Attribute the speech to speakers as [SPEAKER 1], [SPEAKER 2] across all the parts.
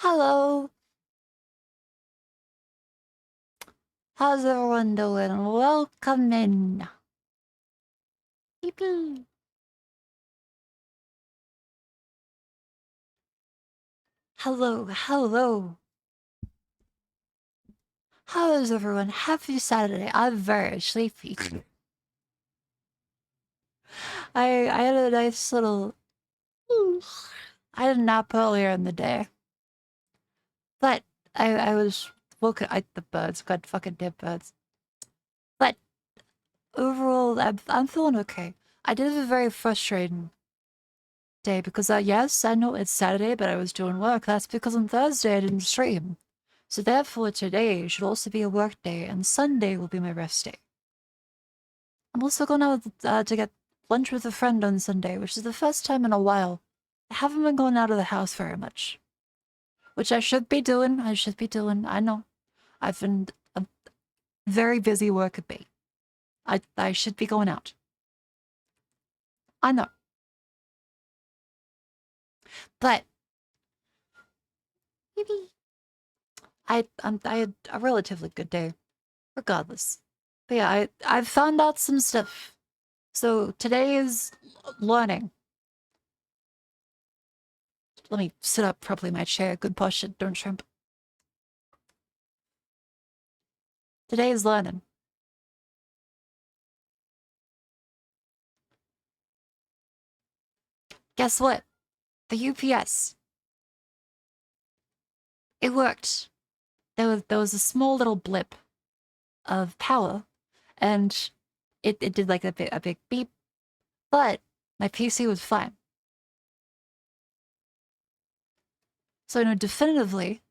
[SPEAKER 1] Hello, how's everyone doing? Welcome in. Yippee. Hello, hello. How is everyone? Happy Saturday. I'm very sleepy. I had a nice little. I had a nap earlier in the day, but I was woken. The birds, god fucking dead birds. But overall, I'm feeling okay. I did have a very frustrating day because yes, I know it's Saturday, but I was doing work. That's because on Thursday I didn't stream. So therefore today should also be a work day, and Sunday will be my rest day. I'm also going out to get lunch with a friend on Sunday, which is the first time in a while. I haven't been going out of the house very much, which I should be doing. I know. I've been a very busy worker bee. I should be going out. I know. But maybe I had a relatively good day, regardless. But yeah, I've found out some stuff. So today is learning. Let me sit up properly in my chair. Good posture, don't shrimp. Today is learning. Guess what? The UPS. It worked. There was a small little blip of power, and it did like a big beep, but my PC was fine. So I know definitively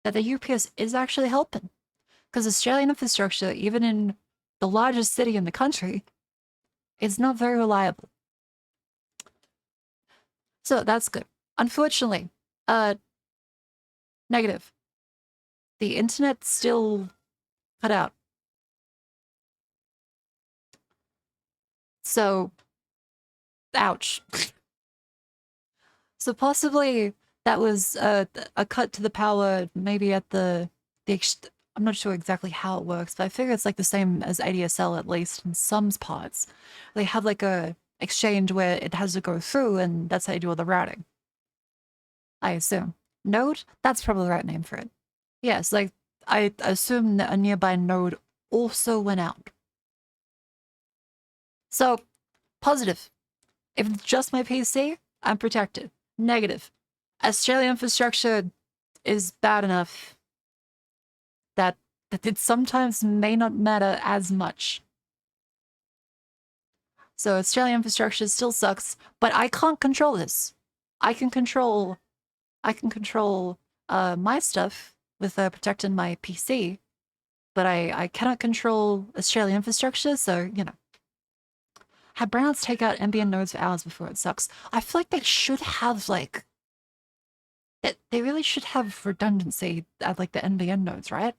[SPEAKER 1] that the UPS is actually helping. Because Australian infrastructure, even in the largest city in the country, is not very reliable. So that's good. Unfortunately, uh, negative. The internet still cut out. So, ouch. So possibly that was a cut to the power, maybe at I'm not sure exactly how it works, but I figure it's like the same as ADSL at least in some parts. They have like a exchange where it has to go through, and that's how you do all the routing. I assume. Node? That's probably the right name for it. Yes, like I assume that a nearby node also went out. So, positive. If it's just my PC, I'm protected. Negative. Australian infrastructure is bad enough that it sometimes may not matter as much. So Australian infrastructure still sucks, but I can't control this. I can control my stuff with protecting my PC, but I cannot control Australian infrastructure, so you know. Have brownouts take out NBN nodes for hours before it sucks. I feel like they should have like they really should have redundancy at like the NBN nodes, right?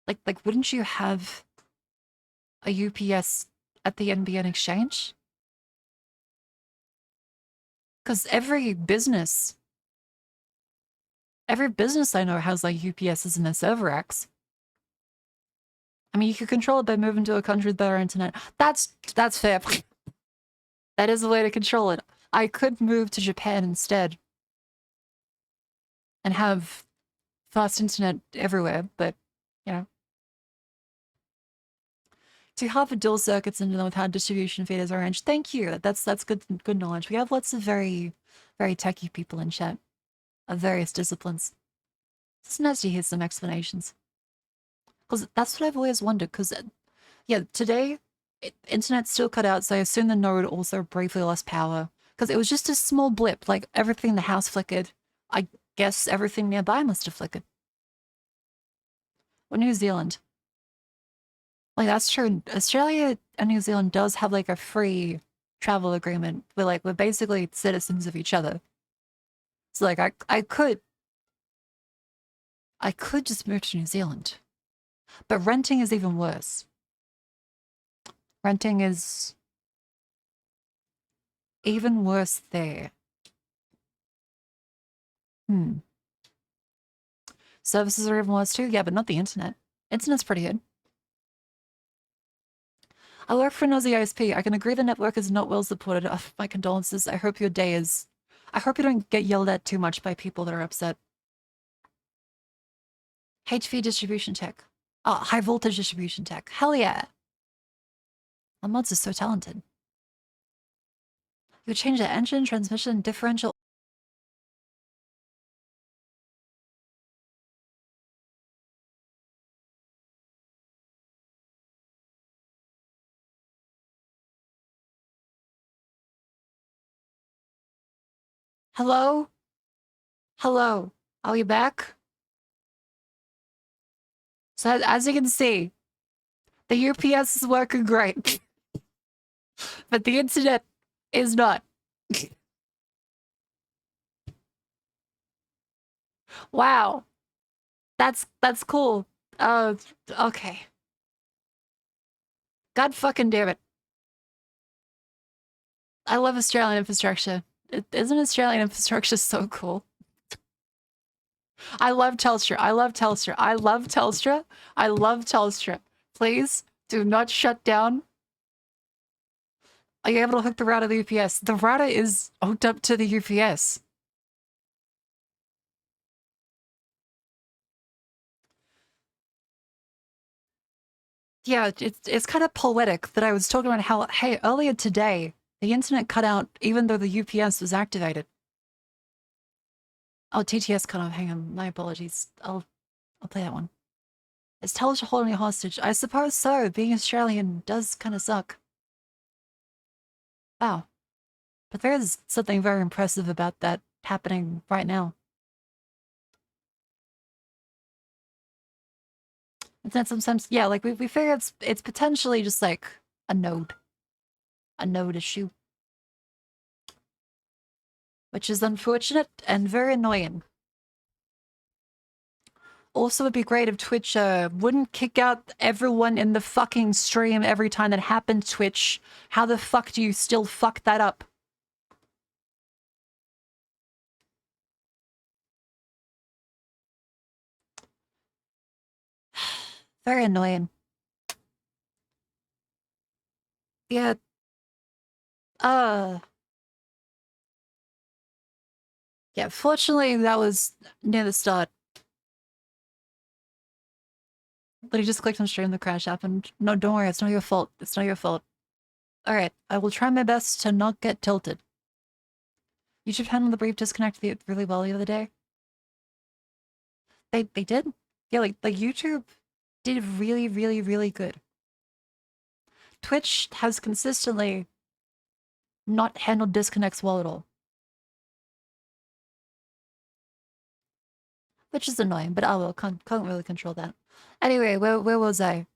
[SPEAKER 1] Like wouldn't you have a UPS at the NBN exchange? Because every business I know has like UPSs in their server racks. I mean, you could control it by moving to a country with better internet. That's fair. That is a way to control it. I could move to Japan instead and have fast internet everywhere, but you know. To half a dual circuits and know with how distribution feeders are arranged. Thank you. That's good knowledge. We have lots of very techie people in chat of various disciplines. It's nice to hear some explanations. Because that's what I've always wondered. Because, yeah, today, internet still cut out, so I assume the node also briefly lost power. Because it was just a small blip, like everything in the house flickered. I guess everything nearby must have flickered. Or New Zealand. Like, that's true. Australia and New Zealand does have, like, a free travel agreement. We're basically citizens of each other. So, like, I could just move to New Zealand. But renting is even worse. Renting is even worse there. Hmm. Services are even worse too. Yeah, but not the internet. Internet's pretty good. I work for an Aussie ISP. I can agree the network is not well supported. My condolences. I hope your day is... I hope you don't get yelled at too much by people that are upset. HV distribution tech. Oh, high voltage distribution tech. Hell yeah. My mods are so talented. You would change the engine, transmission, differential. Hello? Hello? Are we back? So as you can see, the UPS is working great. But the internet is not. Wow. That's cool. Okay. God fucking damn it. I love Australian infrastructure. Isn't Australian infrastructure so cool? I love Telstra. I love Telstra. I love Telstra. I love Telstra. Please do not shut down. Are you able to hook the router to the UPS? The router is hooked up to the UPS. Yeah, it's kind of poetic that I was talking about how, hey, earlier today, the internet cut out even though the UPS was activated. Oh, TTS cut off. Hang on. My apologies. I'll play that one. Is Telstra holding me hostage? I suppose so. Being Australian does kind of suck. Wow. But there is something very impressive about that happening right now. And then sometimes, yeah, like we figure it's potentially just like a node issue, which is unfortunate and very annoying. Also, it'd be great if Twitch wouldn't kick out everyone in the fucking stream every time that happens, Twitch. How the fuck do you still fuck that up? Very annoying. Yeah. Yeah, fortunately, that was near the start. But he just clicked on stream, the crash happened. No, don't worry, it's not your fault. It's not your fault. Alright, I will try my best to not get tilted. YouTube handled the brief disconnect really well the other day. They did? Yeah, like YouTube did really, really, really good. Twitch has consistently not handled disconnects well at all. Which is annoying, but I will can't really control that. Anyway, where was I?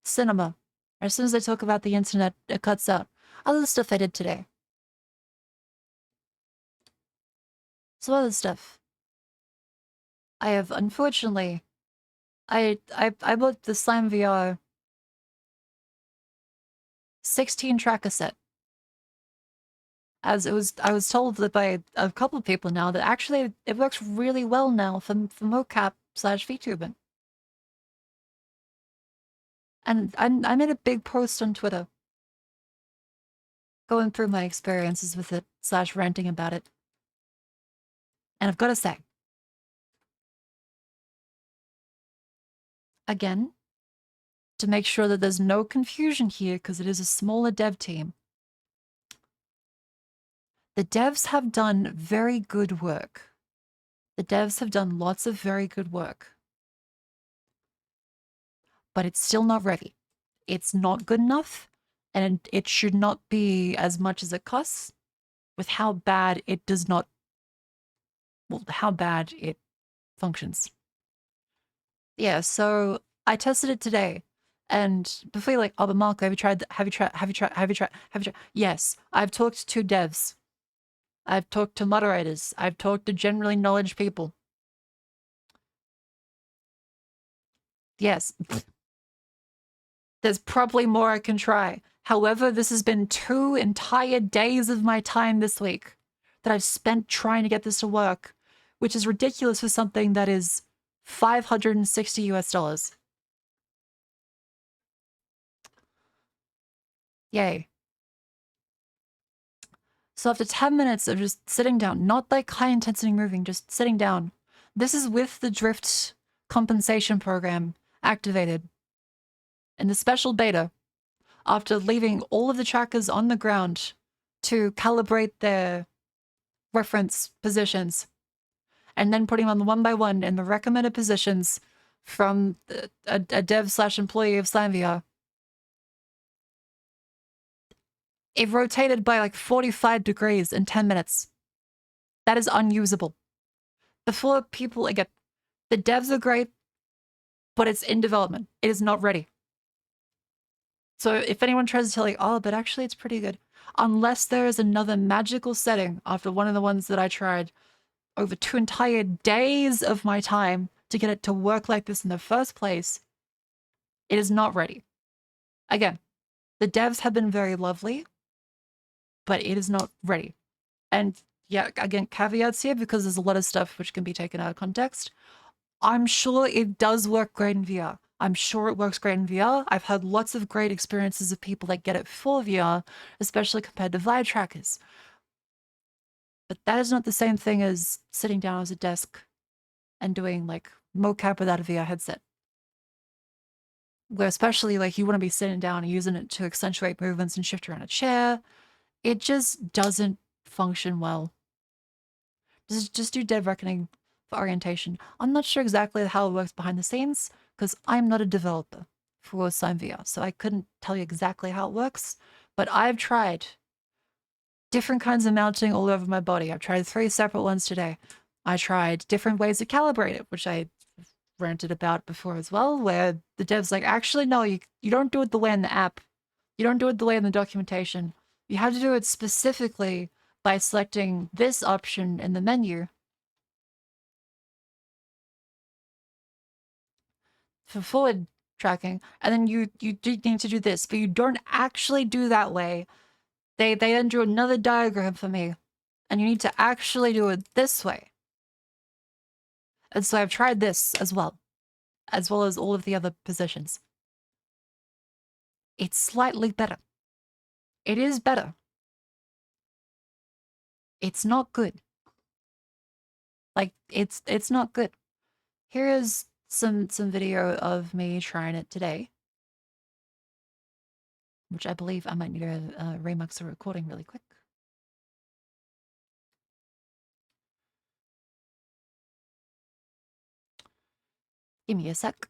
[SPEAKER 1] Cinema. As soon as I talk about the internet, it cuts out. Other stuff I did today. Some other stuff. I have, unfortunately, I bought the Slime VR 16-track cassette. As I was told that by a couple of people now that actually it works really well now for mocap / VTubing. And I made a big post on Twitter going through my experiences with it / ranting about it. And I've got to say, again, to make sure that there's no confusion here because it is a smaller dev team, the devs have done very good work. The devs have done lots of very good work. But it's still not ready. It's not good enough, and it should not be as much as it costs with how bad it does not... Well, how bad it functions. Yeah, so I tested it today. And before you're like, oh, but Marco, have you tried? Yes, I've talked to devs. I've talked to moderators. I've talked to generally knowledge people. Yes. There's probably more I can try. However, this has been 2 entire days of my time this week that I've spent trying to get this to work, which is ridiculous for something that is $560 US. Yay. So after 10 minutes of just sitting down, not like high intensity moving, just sitting down. This is with the drift compensation program activated in the special beta after leaving all of the trackers on the ground to calibrate their reference positions and then putting them one by one in the recommended positions from a dev/employee of SlimeVR. It rotated by like 45 degrees in 10 minutes. That is unusable. Before people, again, the devs are great, but it's in development. It is not ready. So if anyone tries to tell you, oh, but actually it's pretty good, unless there is another magical setting after one of the ones that I tried over 2 entire days of my time to get it to work like this in the first place, it is not ready. Again, the devs have been very lovely, but it is not ready. And yeah, again, caveats here because there's a lot of stuff which can be taken out of context. I'm sure it does work great in VR. I'm sure it works great in VR. I've had lots of great experiences of people that get it for VR, especially compared to Vive trackers. But that is not the same thing as sitting down at a desk and doing like mocap without a VR headset. Where especially like you want to be sitting down and using it to accentuate movements and shift around a chair. It just doesn't function well. Just do Dead Reckoning for orientation. I'm not sure exactly how it works behind the scenes because I'm not a developer for SlimeVR, so I couldn't tell you exactly how it works. But I've tried different kinds of mounting all over my body. I've tried 3 separate ones today. I tried different ways to calibrate it, which I ranted about before as well, where the dev's like, actually, no, you don't do it the way in the app. You don't do it the way in the documentation. You have to do it specifically by selecting this option in the menu for forward tracking, and then you do need to do this, but you don't actually do that way. They then drew another diagram for me, and you need to actually do it this way. And so I've tried this as well as all of the other positions. It's slightly better. It is better. It's not good. Like it's not good. Here is some video of me trying it today, which I believe I might need to remix the recording really quick. Give me a sec.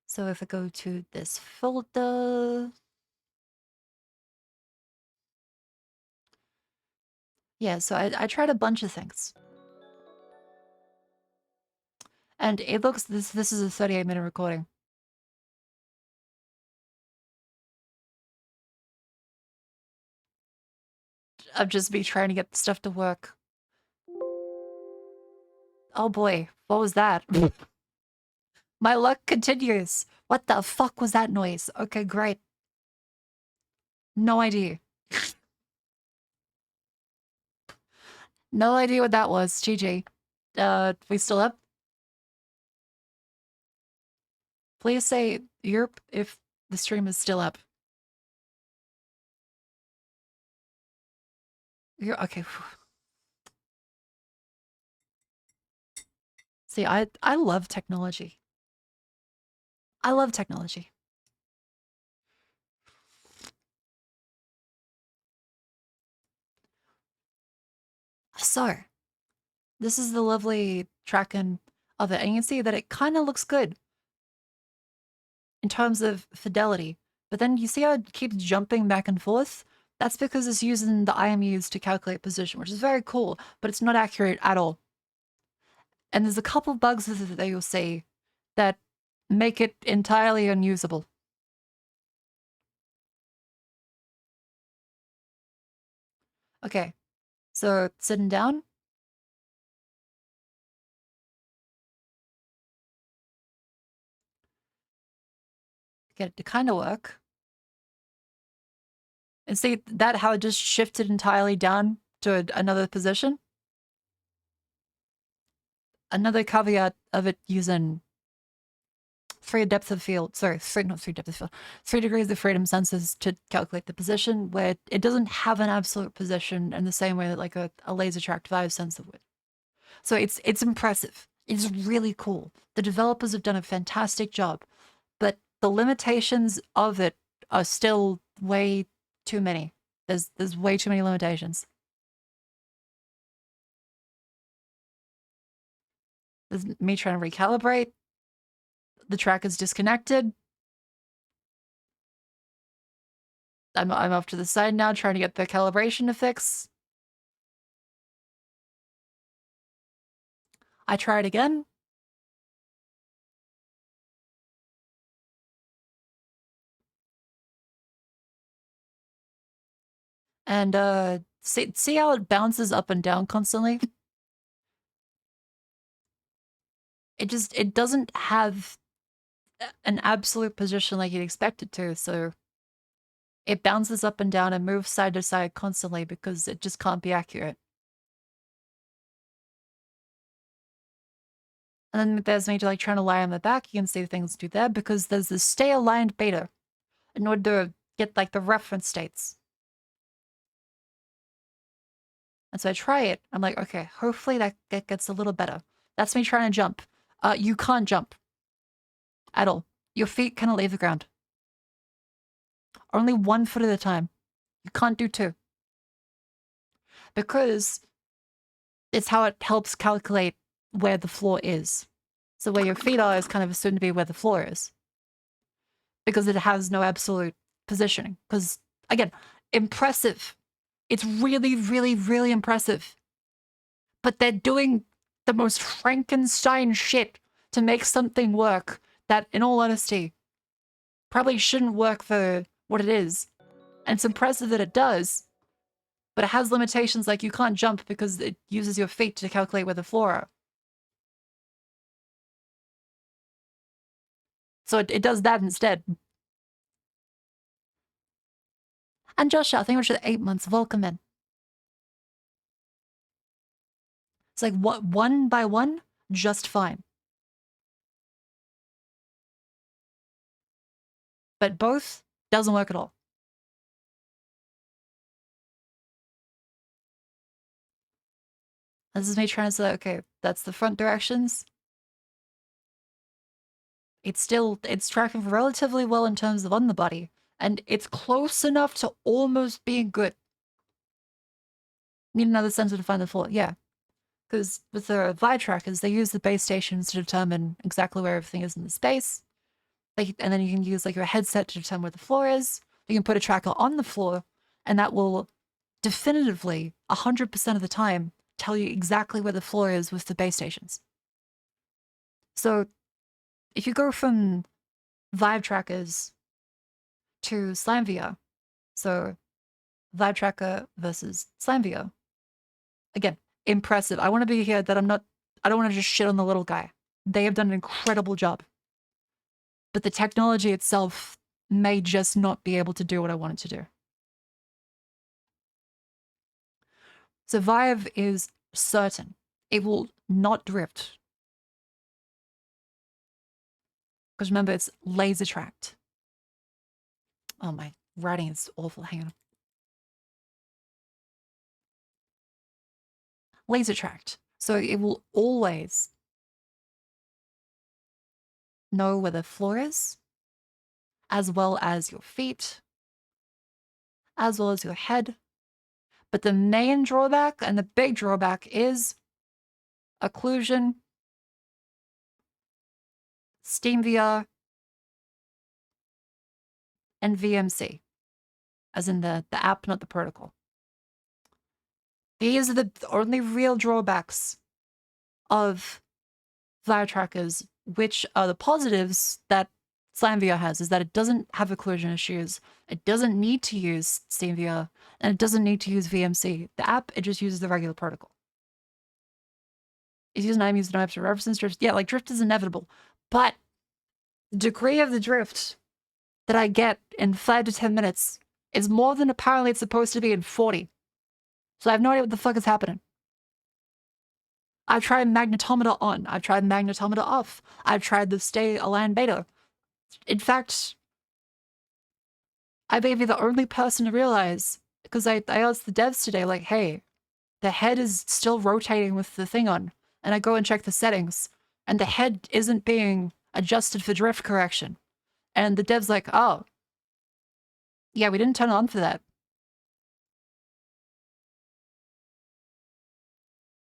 [SPEAKER 1] So if I go to this folder, yeah, so I tried a bunch of things. And it looks, this is a 38-minute recording. Of just me trying to get the stuff to work. Oh boy, what was that? My luck continues. What the fuck was that noise? Okay, great. No idea. No idea what that was. GG. We still up? Please say Europe if the stream is still up. You're okay. See, I love technology. I love technology. So, this is the lovely tracking of it, and you can see that it kind of looks good in terms of fidelity. But then you see how it keeps jumping back and forth? That's because it's using the IMUs to calculate position, which is very cool, but it's not accurate at all. And there's a couple bugs with it that you'll see that make it entirely unusable. Okay, so sitting down. Get it to kind of work. And see that how it just shifted entirely down to another position? another caveat of it using three depth of field, sorry, three, not three depth of field, 3 degrees of freedom sensors to calculate the position, where it doesn't have an absolute position in the same way that like a laser tracked vibe sensor would. So it's impressive. It's really cool. The developers have done a fantastic job, but the limitations of it are still way too many. There's way too many limitations. There's me trying to recalibrate. The track is disconnected. I'm off to the side now trying to get the calibration to fix. I try it again. And see how it bounces up and down constantly? It doesn't have an absolute position like you'd expect it to, so it bounces up and down and moves side to side constantly because it just can't be accurate. And then there's me like trying to lie on the back. You can see things do there because there's this stay aligned beta in order to get like the reference states. And so I try it. I'm like, okay, hopefully that gets a little better. That's me trying to jump. You can't jump at all. Your feet cannot leave the ground. Only 1 foot at a time. You can't do 2. Because it's how it helps calculate where the floor is. So where your feet are is kind of assumed to be where the floor is. Because it has no absolute positioning. Because, again, impressive. It's really, really, really impressive. But they're doing the most Frankenstein shit to make something work that, in all honesty, probably shouldn't work for what it is. And it's impressive that it does, but it has limitations like you can't jump because it uses your feet to calculate where the floor are. So it does that instead. And Joshua, I think we're just 8 months. Welcome in. It's like, what, 1 by 1? Just fine. But both doesn't work at all. This is me trying to say, okay, that's the front directions. It's tracking relatively well in terms of on the body, and it's close enough to almost being good. Need another sensor to find the floor, yeah. Because with the Vive trackers, they use the base stations to determine exactly where everything is in the space. And then you can use like your headset to determine where the floor is. You can put a tracker on the floor, and that will definitively, 100% of the time, tell you exactly where the floor is with the base stations. So if you go from Vive trackers to SlimeVR, so Vive tracker versus SlimeVR, again, impressive. I want to be here that I don't want to just shit on the little guy. They have done an incredible job. But the technology itself may just not be able to do what I want it to do. So Vive is certain. It will not drift. Because remember, it's laser tracked. Oh, my writing is awful. Hang on. Laser tracked. So it will always know where the floor is, as well as your feet, as well as your head. But the main drawback and the big drawback is occlusion, SteamVR, and VMC, as in the app, not the protocol. These are the only real drawbacks of Vive trackers, which are the positives that SlimeVR has, is that it doesn't have occlusion issues, it doesn't need to use SteamVR, and it doesn't need to use VMC. The app, it just uses the regular protocol. It's using IMUs no apps reference drift. Yeah, like drift is inevitable, but the degree of the drift that I get in 5 to 10 minutes is more than apparently it's supposed to be in 40. So I have no idea what the fuck is happening. I've tried magnetometer on. I've tried magnetometer off. I've tried the stay aligned beta. In fact, I may be the only person to realize, because I asked the devs today, like, hey, the head is still rotating with the thing on. And I go and check the settings, and the head isn't being adjusted for drift correction. And the dev's like, oh, yeah, we didn't turn it on for that.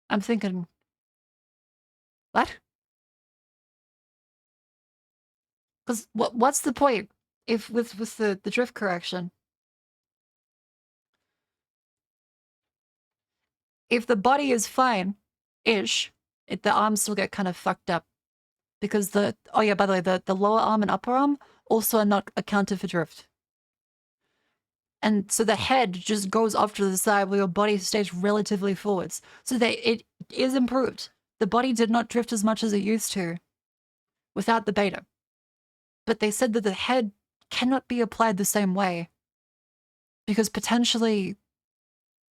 [SPEAKER 1] I'm thinking, what? Because what's the point if with the drift correction? If the body is fine-ish, the arms still get kind of fucked up because oh yeah, by the way, the lower arm and upper arm also are not accounted for drift. And so the head just goes off to the side while your body stays relatively forwards. So it is improved. The body did not drift as much as it used to without the beta. But they said that the head cannot be applied the same way because potentially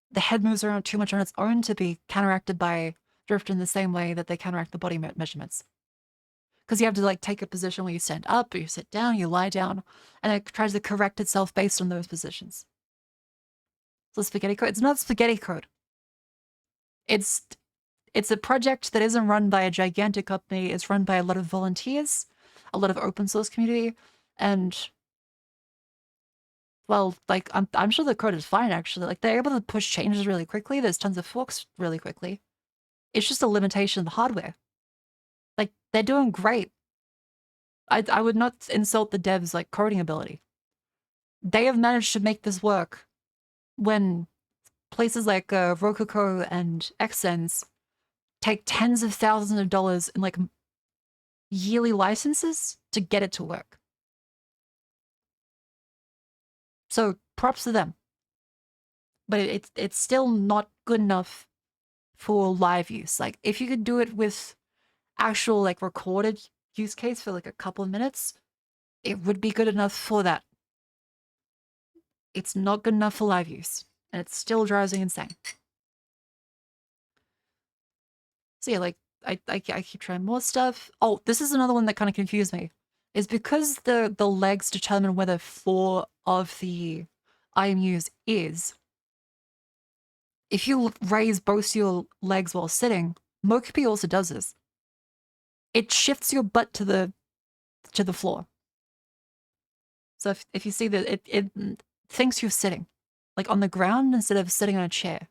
[SPEAKER 1] the head moves around too much on its own to be counteracted by drift in the same way that they counteract the body measurements. Because you have to like take a position where you stand up, or you sit down, you lie down, and it tries to correct itself based on those positions. So spaghetti code. It's not spaghetti code. It's a project that isn't run by a gigantic company. It's run by a lot of volunteers, a lot of open source community, and well, like I'm sure the code is fine actually. Like they're able to push changes really quickly. There's tons of forks really quickly. It's just a limitation of the hardware. Like they're doing great. I would not insult the devs like coding ability. They have managed to make this work when places like Rococo and Xsense take tens of thousands of dollars in like yearly licenses to get it to work. So props to them. But it's still not good enough for live use. Like if you could do it with actual like recorded use case for like a couple of minutes, it would be good enough for that. It's not good enough for live use, and it still drives me insane. So yeah, like I keep trying more stuff. Oh, this is another one that kind of confused me. Is because the legs determine whether 4 of the IMUs is. If you raise both your legs while sitting, Mokupi also does this. It shifts your butt to the floor. So if you see that it thinks you're sitting, like on the ground instead of sitting on a chair.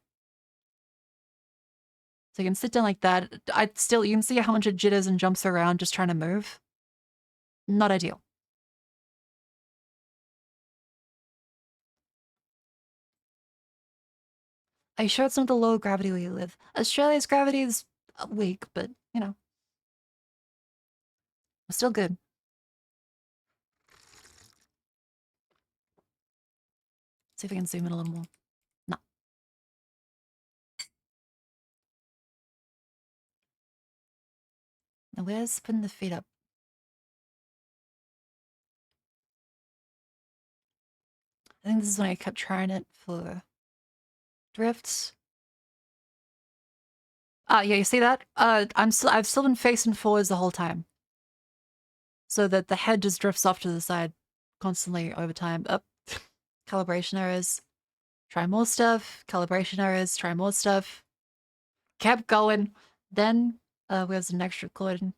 [SPEAKER 1] So you can sit down like that. You can see how much it jitters and jumps around just trying to move. Not ideal. Are you sure it's not the low gravity where you live? Australia's gravity is weak, but you know, it's still good. See if I can zoom in a little more. No. Now where's putting the feet up? I think this is when I kept trying it for drifts. Yeah, you see that? I've still been facing forwards the whole time. So that the head just drifts off to the side constantly over time. Up. Calibration errors. Try more stuff. Calibration errors. Try more stuff. Kept going. Then, where's the next recording?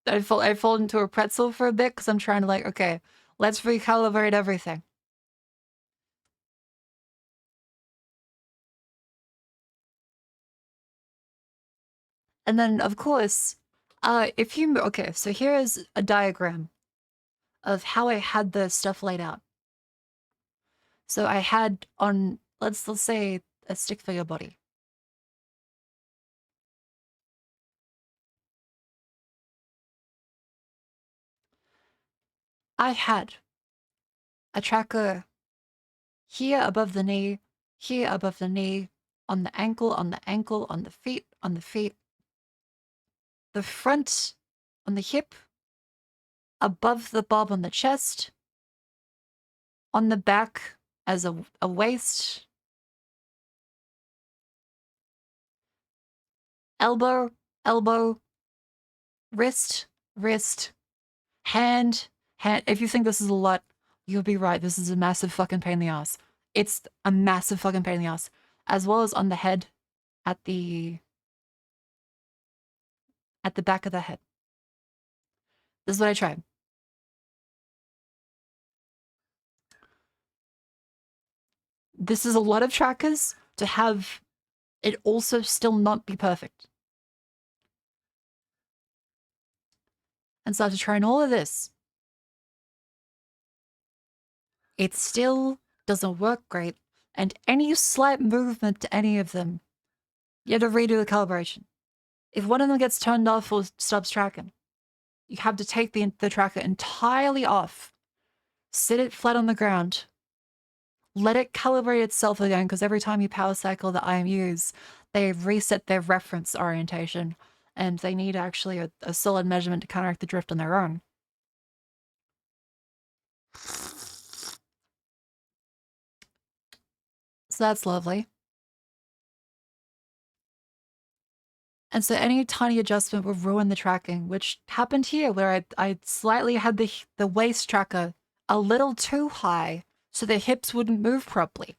[SPEAKER 1] I fall into a pretzel for a bit because I'm trying to like, okay, let's recalibrate everything. And then, of course, if you... Okay, so here is a diagram of how I had the stuff laid out. So I had on, let's say, a stick figure body. I had a tracker here above the knee, on the ankle, on the ankle, on the feet, on the feet, the front, on the hip, above the bob on the chest, on the back as a waist, elbow, elbow, wrist, wrist, hand, hand. If you think this is a lot, you'll be right. This is a massive fucking pain in the ass. It's a massive fucking pain in the ass. As well as on the head, at the back of the head. This is what I tried. This is a lot of trackers to have it also still not be perfect. And so after trying all of this, it still doesn't work great. And any slight movement to any of them, you have to redo the calibration. If one of them gets turned off or stops tracking, you have to take the tracker entirely off, sit it flat on the ground, let it calibrate itself again, because every time you power cycle the IMUs, they reset their reference orientation, and they need actually a solid measurement to counteract the drift on their own. So that's lovely. And so any tiny adjustment would ruin the tracking, which happened here, where I slightly had the waist tracker a little too high, so the hips wouldn't move properly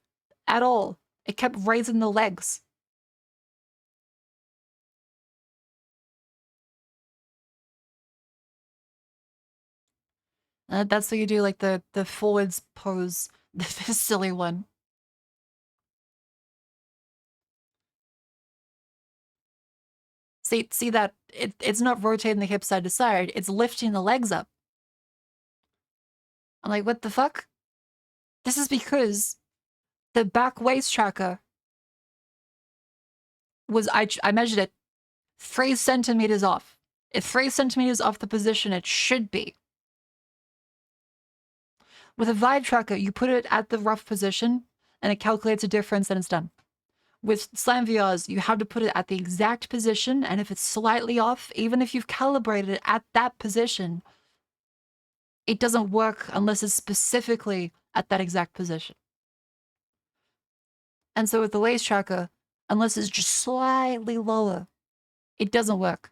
[SPEAKER 1] at all. It kept raising the legs. That's what you do, like the forwards pose, the silly one. See that it's not rotating the hips side to side, it's lifting the legs up. I'm like, what the fuck? This is because the back waist tracker was, I measured it 3 centimeters off. It's 3 centimeters off the position it should be. With a vibe tracker, you put it at the rough position and it calculates a difference and it's done. With Slam VRs, you have to put it at the exact position, and if it's slightly off, even if you've calibrated it at that position, it doesn't work unless it's specifically at that exact position. And so with the waist tracker, unless it's just slightly lower, it doesn't work.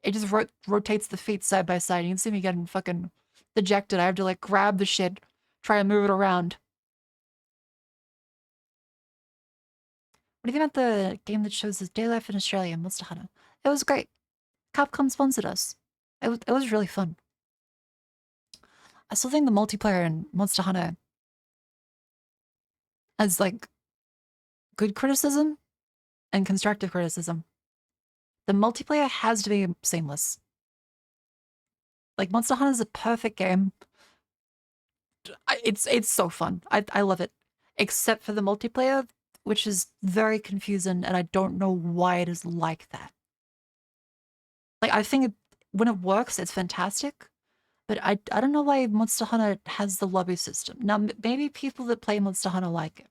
[SPEAKER 1] It just rotates the feet side by side. You can see me getting fucking dejected. I have to like grab the shit, try and move it around. What do you think about the game that shows his day life in Australia, Monster Hunter? It was great. Capcom sponsored us. It was really fun. I still think the multiplayer in Monster Hunter has like good criticism and constructive criticism. The multiplayer has to be seamless. Like Monster Hunter is a perfect game. It's so fun. I love it. Except for the multiplayer, which is very confusing, and I don't know why it is like that. Like I think when it works, it's fantastic. But I don't know why Monster Hunter has the lobby system. Now, maybe people that play Monster Hunter like it.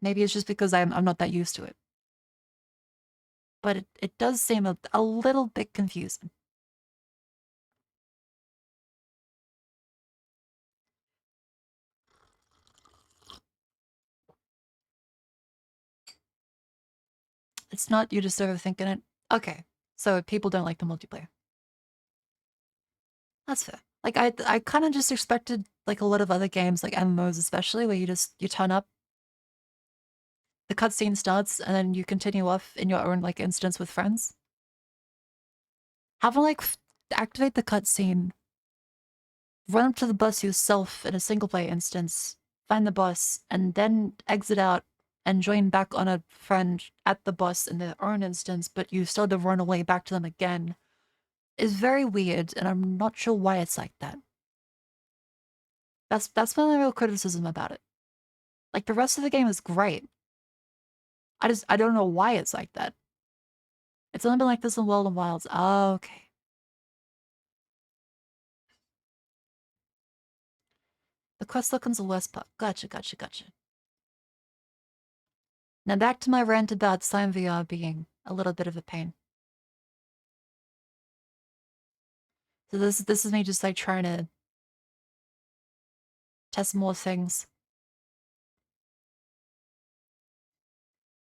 [SPEAKER 1] Maybe it's just because I'm not that used to it. But it does seem a little bit confusing. It's not you just overthinking it. Okay, so people don't like the multiplayer. That's fair. Like I kind of just expected like a lot of other games, like MMOs especially, where you turn up, the cutscene starts, and then you continue off in your own like instance with friends. Have them like activate the cutscene, run up to the bus yourself in a single player instance, find the boss, and then exit out and join back on a friend at the bus in their own instance, but you still have to run away back to them again, is very weird, and I'm not sure why it's like that. That's my real criticism about it. Like the rest of the game is great. I don't know why it's like that. It's only been like this in World of Wilds. Oh, okay. The quest tokens are less pop. Gotcha, gotcha, gotcha. Now back to my rant about Slime VR being a little bit of a pain. So this is me just like trying to test more things.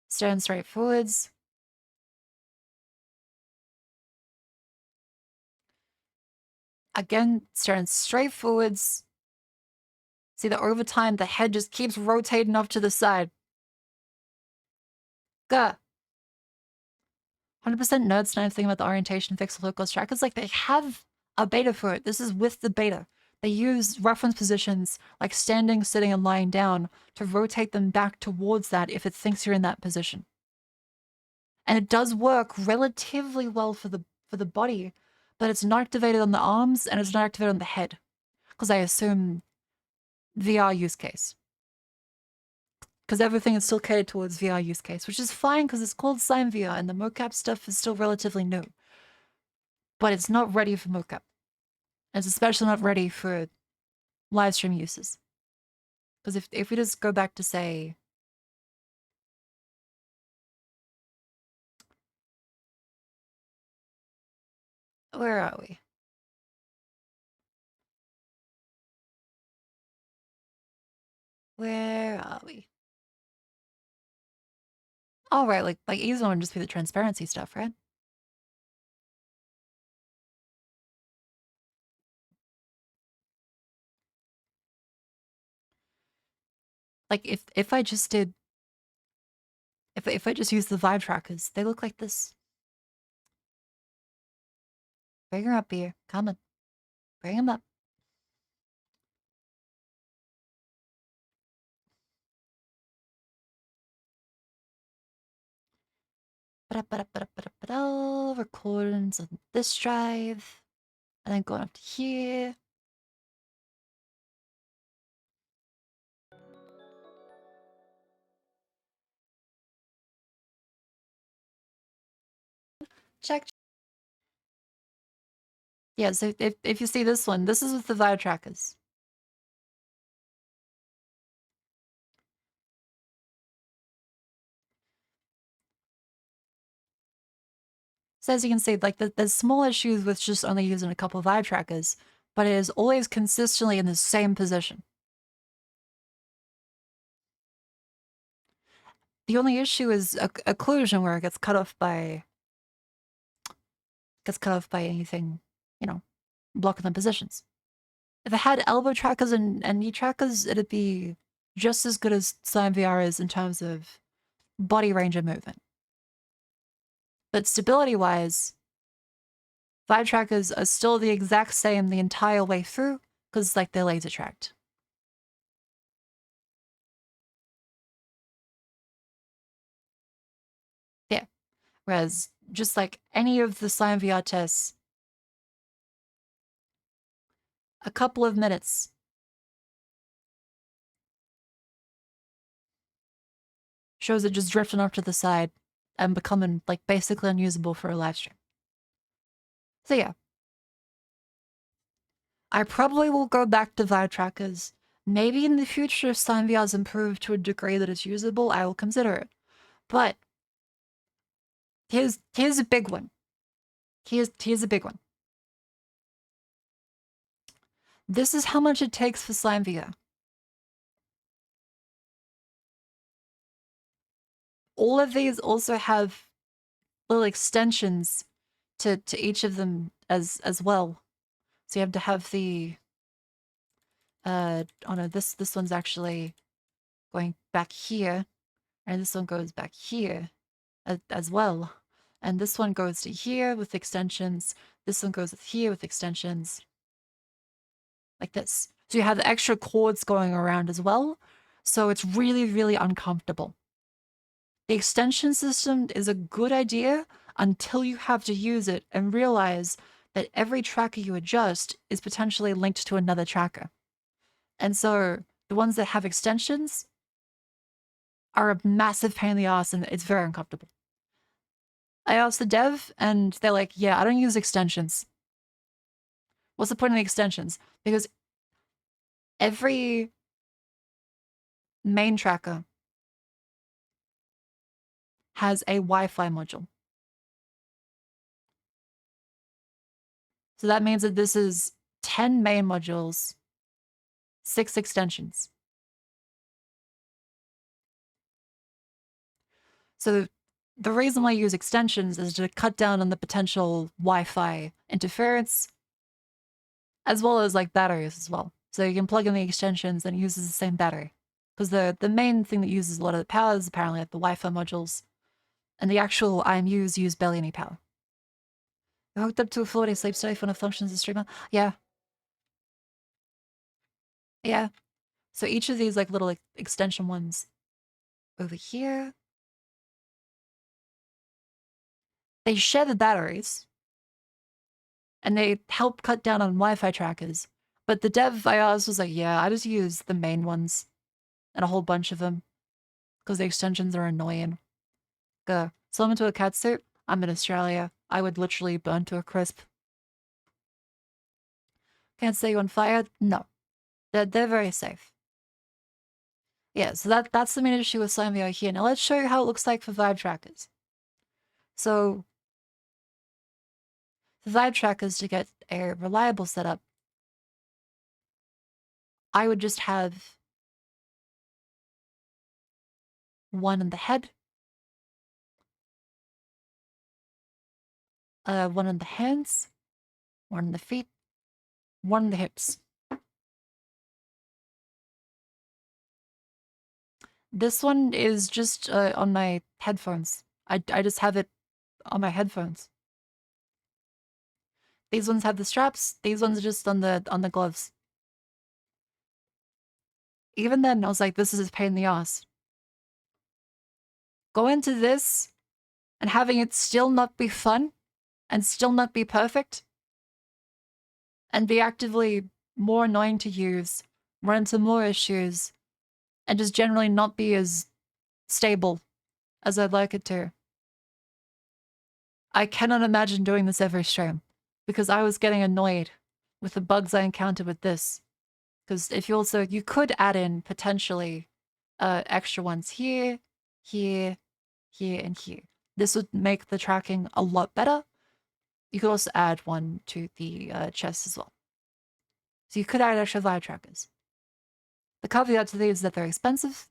[SPEAKER 1] Staring straight forwards. Again, staring straight forwards. See that over time the head just keeps rotating off to the side. Gah. 100% nerds know thing about the orientation fixed local trackers. Like they have a beta for it. This is with the beta. They use reference positions like standing, sitting, and lying down to rotate them back towards that if it thinks you're in that position. And it does work relatively well for the body, but it's not activated on the arms and it's not activated on the head. Because I assume VR use case. Because everything is still catered towards VR use case, which is fine because it's called Slime VR and the mocap stuff is still relatively new. But it's not ready for mocap. It's especially not ready for live stream uses. Because if we just go back to say, where are we? Where are we? All right, like easy one would just be the transparency stuff, right? Like if I just did, if I just use the vibe trackers, they look like this. Bring her up here, come on, bring him up. Recordings on this drive, and then going up to here. Check. Yeah, so if you see this one, this is with the vibe trackers. So as you can see, like there's small issues with just only using a couple of vibe trackers, but it is always consistently in the same position. The only issue is occlusion where it gets cut off by anything, you know, blocking the positions. If it had elbow trackers and knee trackers, it'd be just as good as Slime VR is in terms of body range of movement. But stability-wise, vibe trackers are still the exact same the entire way through, because like they're laser tracked. Yeah. Whereas just like any of the Slime VR tests, a couple of minutes shows it just drifting off to the side and becoming like basically unusable for a live stream. So yeah. I probably will go back to vibe trackers. Maybe in the future, if Slime VR is improved to a degree that it's usable, I will consider it. But here's a big one. Here's a big one. This is how much it takes for Slime VR. All of these also have little extensions to each of them as well. So you have to have the oh no, this one's actually going back here, and this one goes back here as well. And this one goes to here with extensions. This one goes here with extensions. Like this. So you have the extra cords going around as well. So it's really, really uncomfortable. The extension system is a good idea until you have to use it and realize that every tracker you adjust is potentially linked to another tracker. And so the ones that have extensions are a massive pain in the ass and it's very uncomfortable. I asked the dev and they're like, yeah, I don't use extensions. What's the point of the extensions? Because every main tracker has a Wi-Fi module. So that means that this is 10 main modules, 6 extensions. So the reason why I use extensions is to cut down on the potential Wi-Fi interference, as well as like batteries as well. So you can plug in the extensions and it uses the same battery. Because the main thing that uses a lot of the power is apparently like the Wi-Fi modules, and the actual IMUs use barely any power. You're hooked up to a 4-day sleep study for no functions as a streamer? Yeah. Yeah. So each of these like little like, extension ones over here, they share the batteries, and they help cut down on Wi-Fi trackers. But the dev I asked was like, yeah, I just use the main ones and a whole bunch of them because the extensions are annoying. So I'm into a cat suit. I'm in Australia. I would literally burn to a crisp. Can't say you on fire. No, they're very safe. Yeah, so that's the main issue with Slime VR here. Now let's show you how it looks like for vibe trackers. So for vibe trackers, to get a reliable setup, I would just have one in the head, one in the hands, one in the feet, one in the hips. This one is just on my headphones. I just have it on my headphones. These ones have the straps. These ones are just on the gloves. Even then, I was like, this is a pain in the ass. Go into this and having it still not be fun and still not be perfect and be actively more annoying to use, run into more issues, and just generally not be as stable as I'd like it to. I cannot imagine doing this every stream because I was getting annoyed with the bugs I encountered with this. Because if you could add in potentially extra ones here, here, here, and here. This would make the tracking a lot better. You could also add one to the chest as well. So you could add extra vibe trackers. The caveat to these is that they're expensive,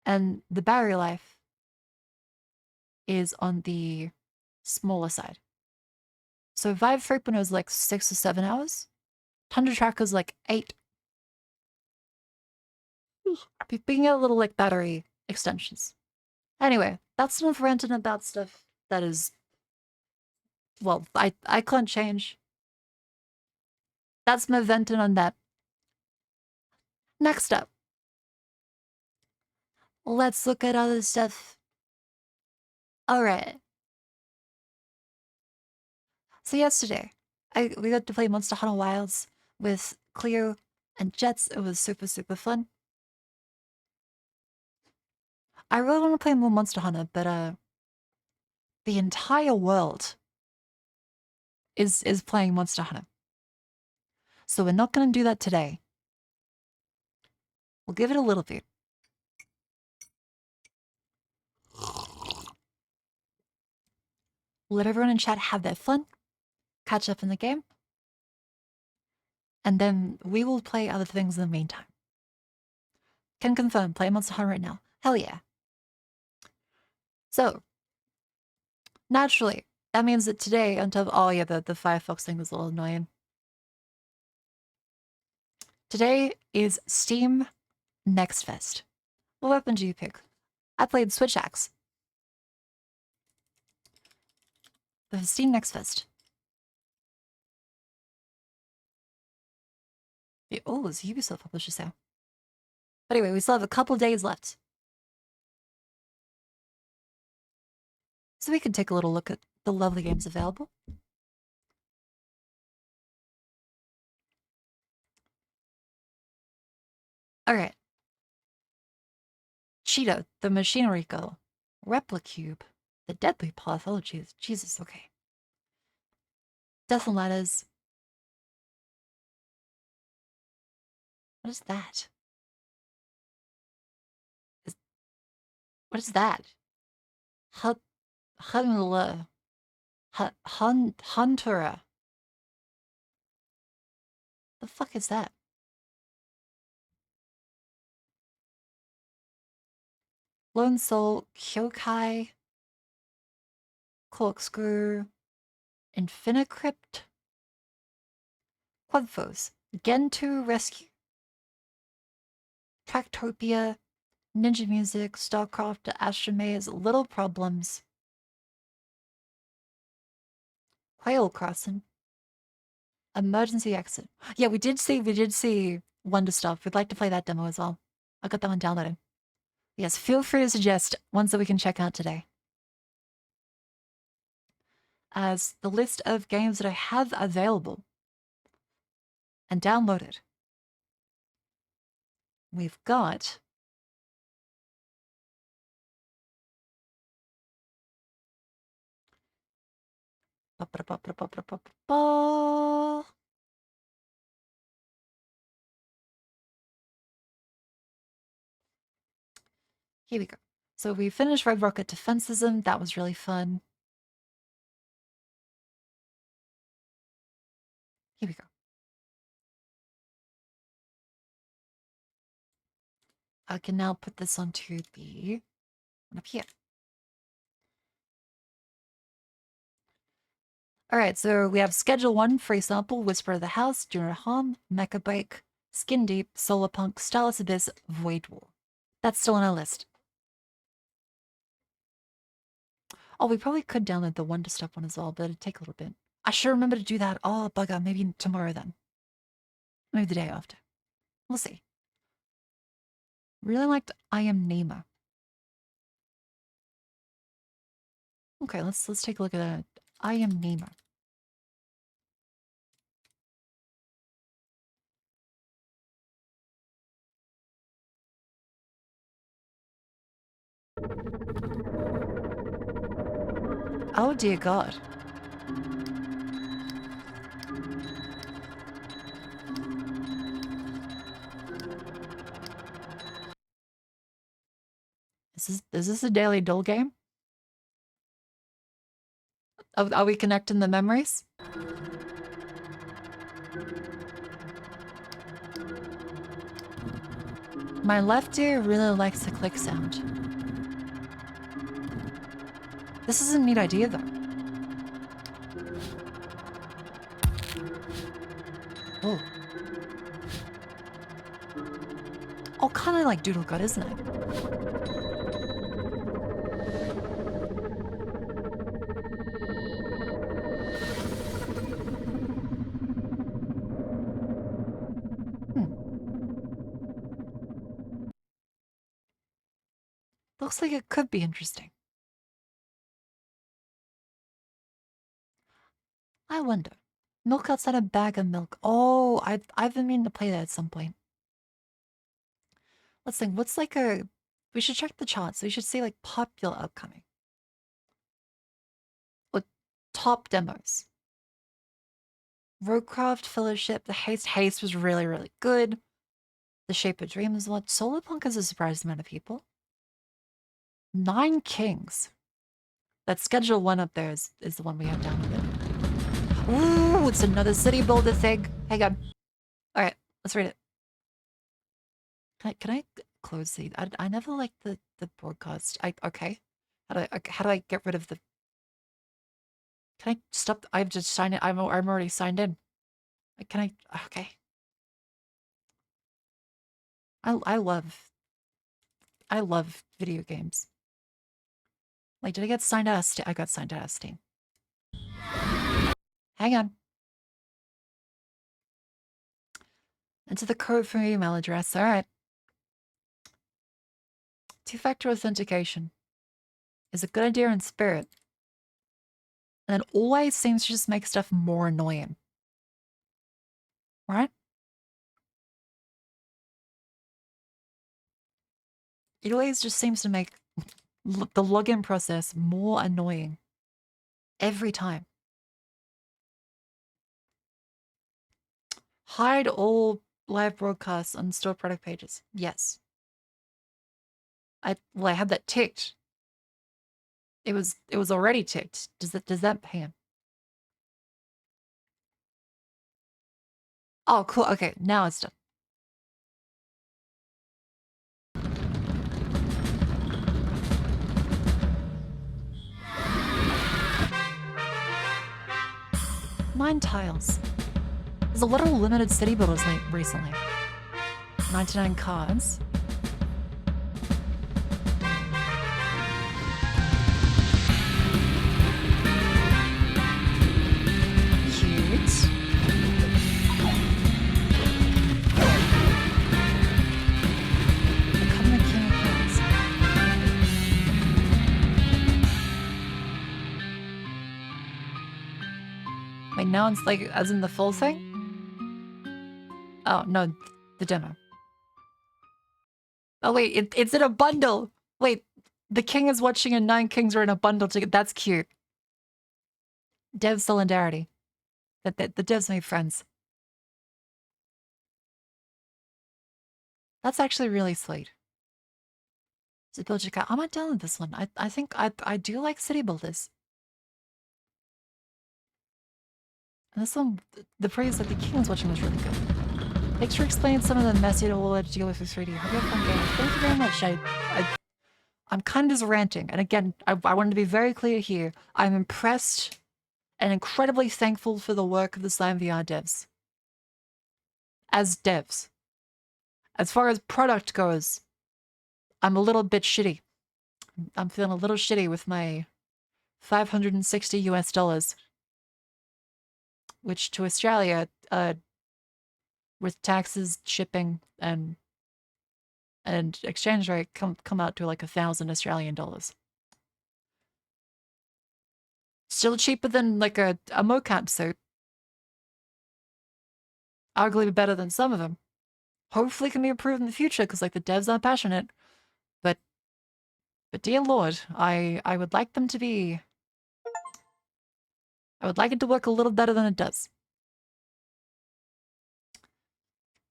[SPEAKER 1] and the battery life is on the smaller side. So Vibe Frequent is like 6 to 7 hours. Tundra Tracker is like 8. We can get a little like battery extensions. Anyway, that's enough ranting about stuff that is, well, I can't change. That's my venting on that. Next up, let's look at other stuff. Alright. So yesterday, we got to play Monster Hunter Wilds with Cleo and Jets. It was super, super fun. I really want to play more Monster Hunter, but the entire world is playing Monster Hunter. So we're not gonna do that today. We'll give it a little bit. Let everyone in chat have their fun, catch up in the game, and then we will play other things in the meantime. Can confirm, play Monster Hunter right now. Hell yeah. So, naturally, that means that today, until, oh yeah, the Firefox thing was a little annoying. Today is Steam Next Fest. What weapon do you pick? I played Switch Axe. The Steam Next Fest. Oh, it's Ubisoft published this now. But anyway, we still have a couple days left. So we can take a little look at the lovely games available. Alright. Cheetah, the Machinery Girl, Replicube, the Deadly Path. Oh, Jesus, okay. Death and Ladders. What is that? What is that? Hunla. Huntura. The fuck is that? Lone Soul, Kyokai, Corkscrew, Infinicrypt, Quadphos, Gentoo Rescue, Tractopia, Ninja Music, Starcraft, Astromaze, Little Problems, Whale Crossing, Emergency Exit. Yeah, we did see Wonder Stuff. We'd like to play that demo as well. I got that one downloaded. Yes, feel free to suggest ones that we can check out today. As the list of games that I have available and downloaded, we've got here we go. So we finished Red Rocket Defensism. That was really fun. Here we go. I can now put this onto the one up here. All right, so we have Schedule 1, Free Sample, Whisper of the House, Junior Hom, Mecha Break, Skin Deep, Solar Punk, Stylus Abyss, Void War. That's still on our list. Oh, we probably could download the Wonder Stuff one as well, but it'd take a little bit. I should remember to do that. Oh, bugger. Maybe tomorrow then. Maybe the day after. We'll see. Really liked I Am Nema. Okay, let's take a look at that. I Am Nema. Oh dear God. Is this a daily dull game? Are we connecting the memories? My left ear really likes the click sound. This is a neat idea though. Oh. Oh, kind of like Doodle God, isn't it? Looks like it could be interesting. I wonder. Milk outside a bag of milk. Oh, I've been meaning to play that at some point. Let's think. What's like a... We should check the charts. We should see like popular upcoming. What top demos? Roguecraft, Fellowship, the Haste was really, really good. The Shape of Dreams one. Solarpunk is a surprising amount of people. 9 Kings. That Schedule 1 up there is the one we have downloaded. Ooh, it's another city builder thing. Hang on. Alright, let's read it. Can I close the... I never liked the broadcast. Okay. How do I get rid of the... Can I stop? I've just signed in. I'm already signed in. Can I... Okay. I love video games. Like, did I get signed out of Steam? I got signed out of Steam. Hang on. Enter the code for your email address. All right. Two-factor authentication is a good idea in spirit. And it always seems to just make stuff more annoying. Right? It always just seems to make the login process more annoying. Every time. Hide all live broadcasts on store product pages. Yes. Well, I had that ticked. It was already ticked. Does that hang on? Oh, cool. Okay, now it's done. Nine tiles. There's a lot of limited city builders recently. 99 cards. Cute. Become the king of kings. Wait, now it's like as in the full thing? Oh, no, the demo. Oh, wait, it's in a bundle. Wait, the king is watching and 9 kings are in a bundle together. That's cute. Dev solidarity. The devs made friends. That's actually really sweet. So build your cat. I might download this one. I think I do like city builders. And this one, the praise that the king was watching was really good. Thanks for explaining some of the messy we'll have to deal with 3D. Hope you have fun game. Thank you very much. I'm kind of just ranting. And again, I wanted to be very clear here. I'm impressed and incredibly thankful for the work of the Slime VR devs. As devs. As far as product goes, I'm a little bit shitty. I'm feeling a little shitty with my 560 US dollars. Which to Australia, with taxes, shipping, and exchange rate come out to like 1,000 Australian dollars. Still cheaper than like a mocap suit. Arguably better than some of them. Hopefully can be improved in the future because like the devs are passionate. But dear lord, I would like them to be. I would like it to work a little better than it does.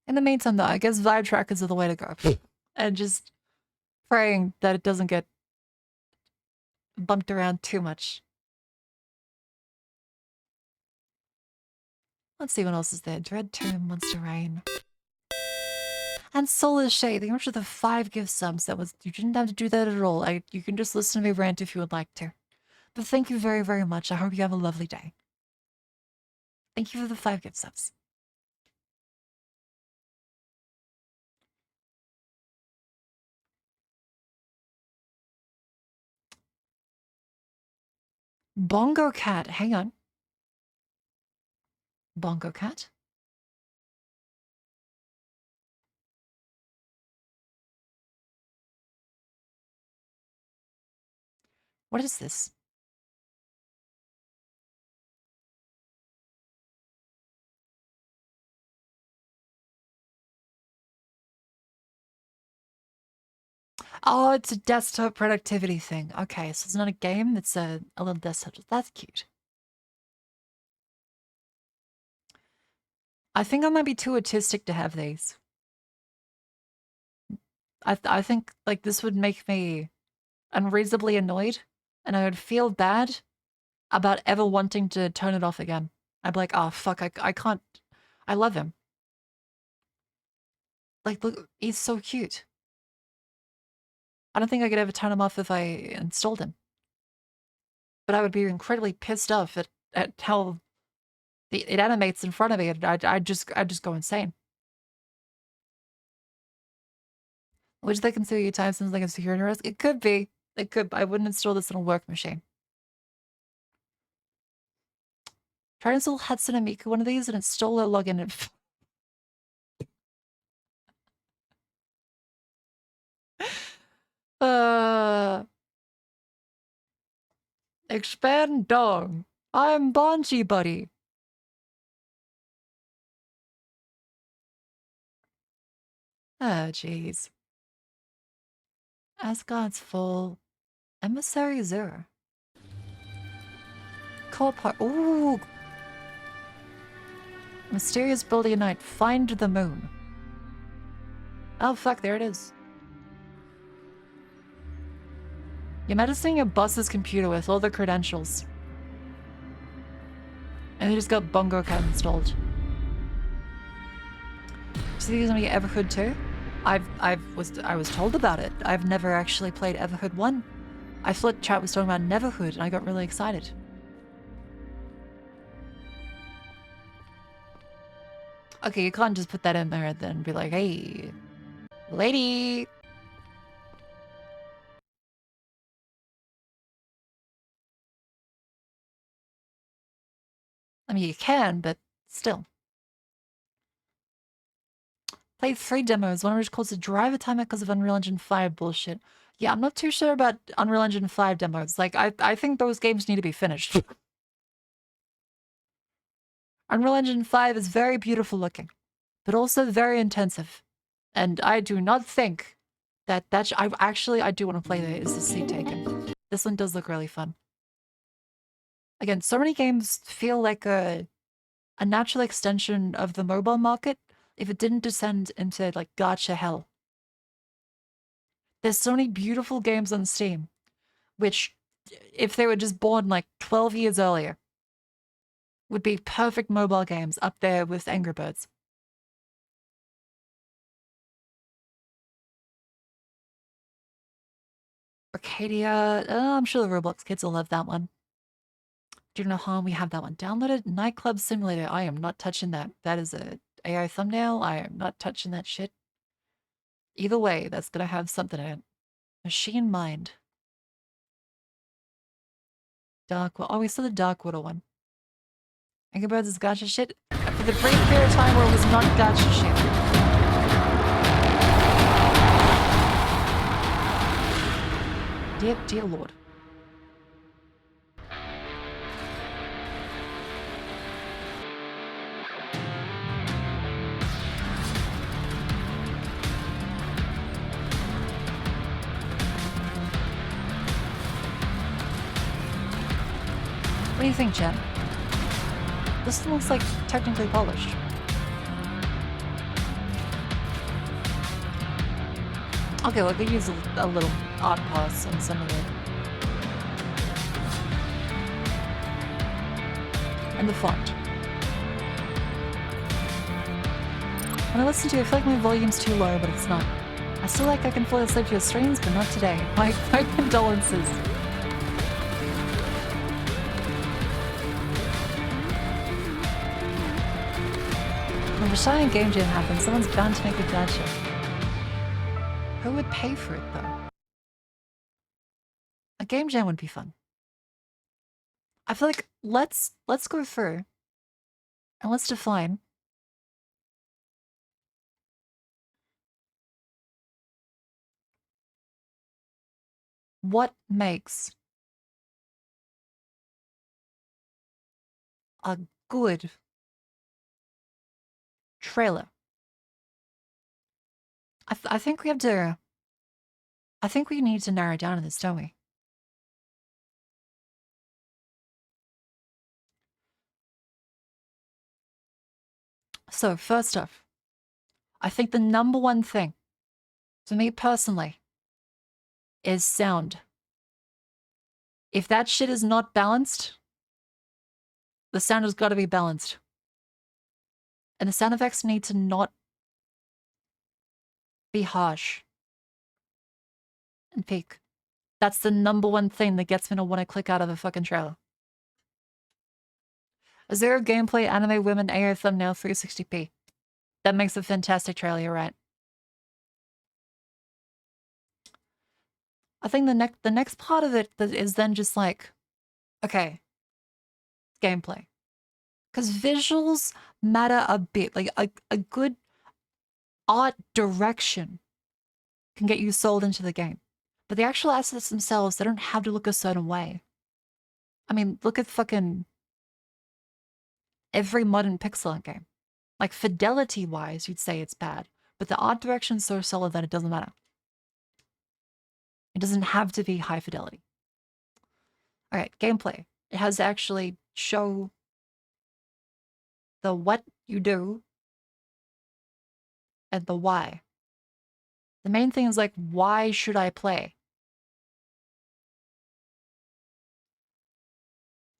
[SPEAKER 1] In the meantime though, I guess vibe trackers are the way to go. And just praying that it doesn't get bumped around too much. Let's see what else is there. Dread Tomb, Monster Rain. And Solar Shade, thank you much for the 5 gift subs. You didn't have to do that at all. You can just listen to me rant if you would like to. But thank you very, very much. I hope you have a lovely day. Thank you for the 5 gift subs. Bongo Cat, hang on. Bongo Cat? What is this? Oh, it's a desktop productivity thing. Okay, so it's not a game, it's a little desktop. That's cute. I think I might be too autistic to have these. I think like this would make me unreasonably annoyed, and I would feel bad about ever wanting to turn it off again. I'd be like, oh fuck, I can't. I love him. Like, look, he's so cute. I don't think I could ever turn him off if I installed him. But I would be incredibly pissed off at how it animates in front of me, and I'd just go insane. Which they consider your time seems like a security risk. It could be. It could. I wouldn't install this on a work machine. Try to install Hatsune Miku one of these and install a login. Expand dong. I'm Bonji Buddy. Oh, jeez. Asgard's full. Emissary Zero. Co-part. Ooh. Mysterious building night. Find the moon. Oh, fuck. There it is. You're medicine your boss's computer with all the credentials. And they just got Bongo Cat installed. So you think gonna be Everhood 2? I was told about it. I've never actually played Everhood 1. I thought chat was talking about Neverhood and I got really excited. Okay, you can't just put that in there and then be like, hey, lady. I mean, you can, but still. Played 3 demos, one of which caused a driver timer because of Unreal Engine 5 bullshit. Yeah, I'm not too sure about Unreal Engine 5 demos. Like, I think those games need to be finished. Unreal Engine 5 is very beautiful looking, but also very intensive. And I do not think that I do want to play the Is the Seat Taken. This one does look really fun. Again, so many games feel like a natural extension of the mobile market if it didn't descend into like gacha hell. There's so many beautiful games on Steam, which, if they were just born like 12 years earlier, would be perfect mobile games up there with Angry Birds. Arcadia, I'm sure the Roblox kids will love that one. Do you know how we have that one downloaded? Nightclub Simulator. I am not touching that. That is a AI thumbnail. I am not touching that shit. Either way, that's gonna have something in it. Machine Mind. Dark Water. Oh, we saw the Dark Water one. Angry Birds is gacha shit. For the brief period of time where it was not gacha shit. Dear Lord. What do you think, Jen? This one looks like technically polished. Okay, well, I could use a little odd pause on some of it. And the font. When I listen to it, I feel like my volume's too low, but it's not. I still like I can fall asleep to your streams, but not today. My condolences. When a Shy and Game Jam happens, someone's bound to make a gacha. Who would pay for it, though? A Game Jam would be fun. I feel like let's go through and let's define what makes a good trailer. I think we have to. I think we need to narrow it down to this, don't we? So first off, I think the number one thing, to me personally, is sound. If that shit is not balanced, the sound has got to be balanced. And the sound effects need to not be harsh and peak. That's the number one thing that gets me to want to click out of a fucking trailer. A zero gameplay anime women AI thumbnail 360p. That makes a fantastic trailer, you're right. I think the next part of it is then just like, okay, gameplay. Because visuals matter a bit. Like a good art direction can get you sold into the game. But the actual assets themselves, they don't have to look a certain way. I mean, look at fucking every modern pixel art game. Like, fidelity-wise, you'd say it's bad. But the art direction's so solid that it doesn't matter. It doesn't have to be high fidelity. All right, gameplay. It has to actually show the what you do and the why. The main thing is like, why should I play?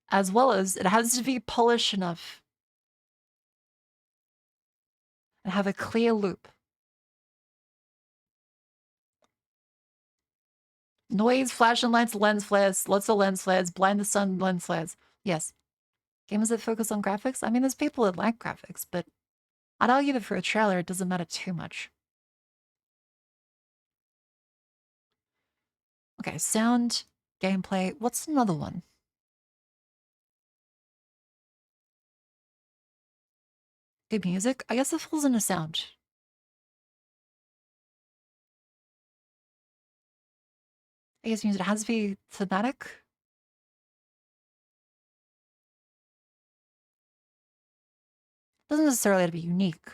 [SPEAKER 1] as well as it has to be polished enough and have a clear loop. Noise, flashing lights, lens flares, lots of lens flares, blind the sun, lens flares. Yes. Games that focus on graphics? I mean, there's people that like graphics, but I'd argue that for a trailer, it doesn't matter too much. Okay, sound, gameplay. What's another one? Good music? I guess it falls into sound. I guess music has to be thematic. Doesn't necessarily have to be unique,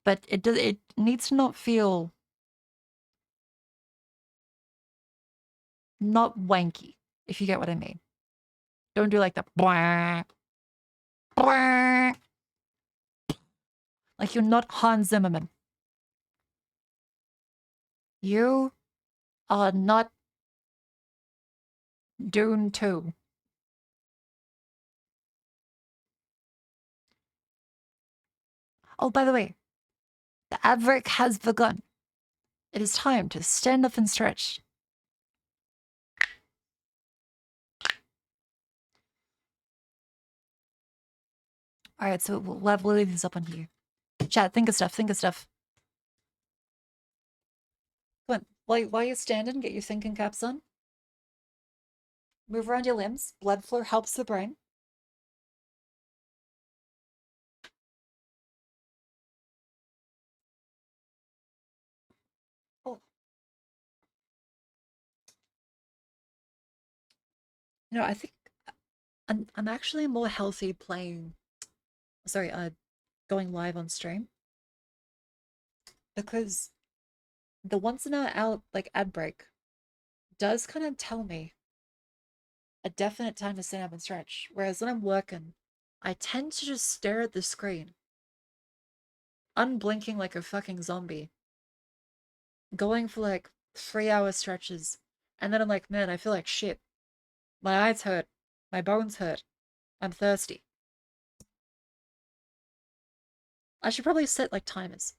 [SPEAKER 1] but it needs to not feel not wanky, if you get what I mean. Don't do like the blah, blah. Like you're not Hans Zimmerman. You are not Dune 2. Oh, by the way, the ad break has begun. It is time to stand up and stretch. All right, so we'll leave these up on here. Chat, think of stuff, think of stuff. Come on, while you're standing, get your thinking caps on. Move around your limbs. Blood flow helps the brain. Oh. You know, I think I'm actually more healthy playing, sorry, going live on stream. Because the once in a out like ad break does kind of tell me a definite time to stand up and stretch. Whereas when I'm working, I tend to just stare at the screen, unblinking like a fucking zombie, going for like 3-hour stretches, and then I'm like, man, I feel like shit. My eyes hurt, my bones hurt, I'm thirsty. I should probably set like timers.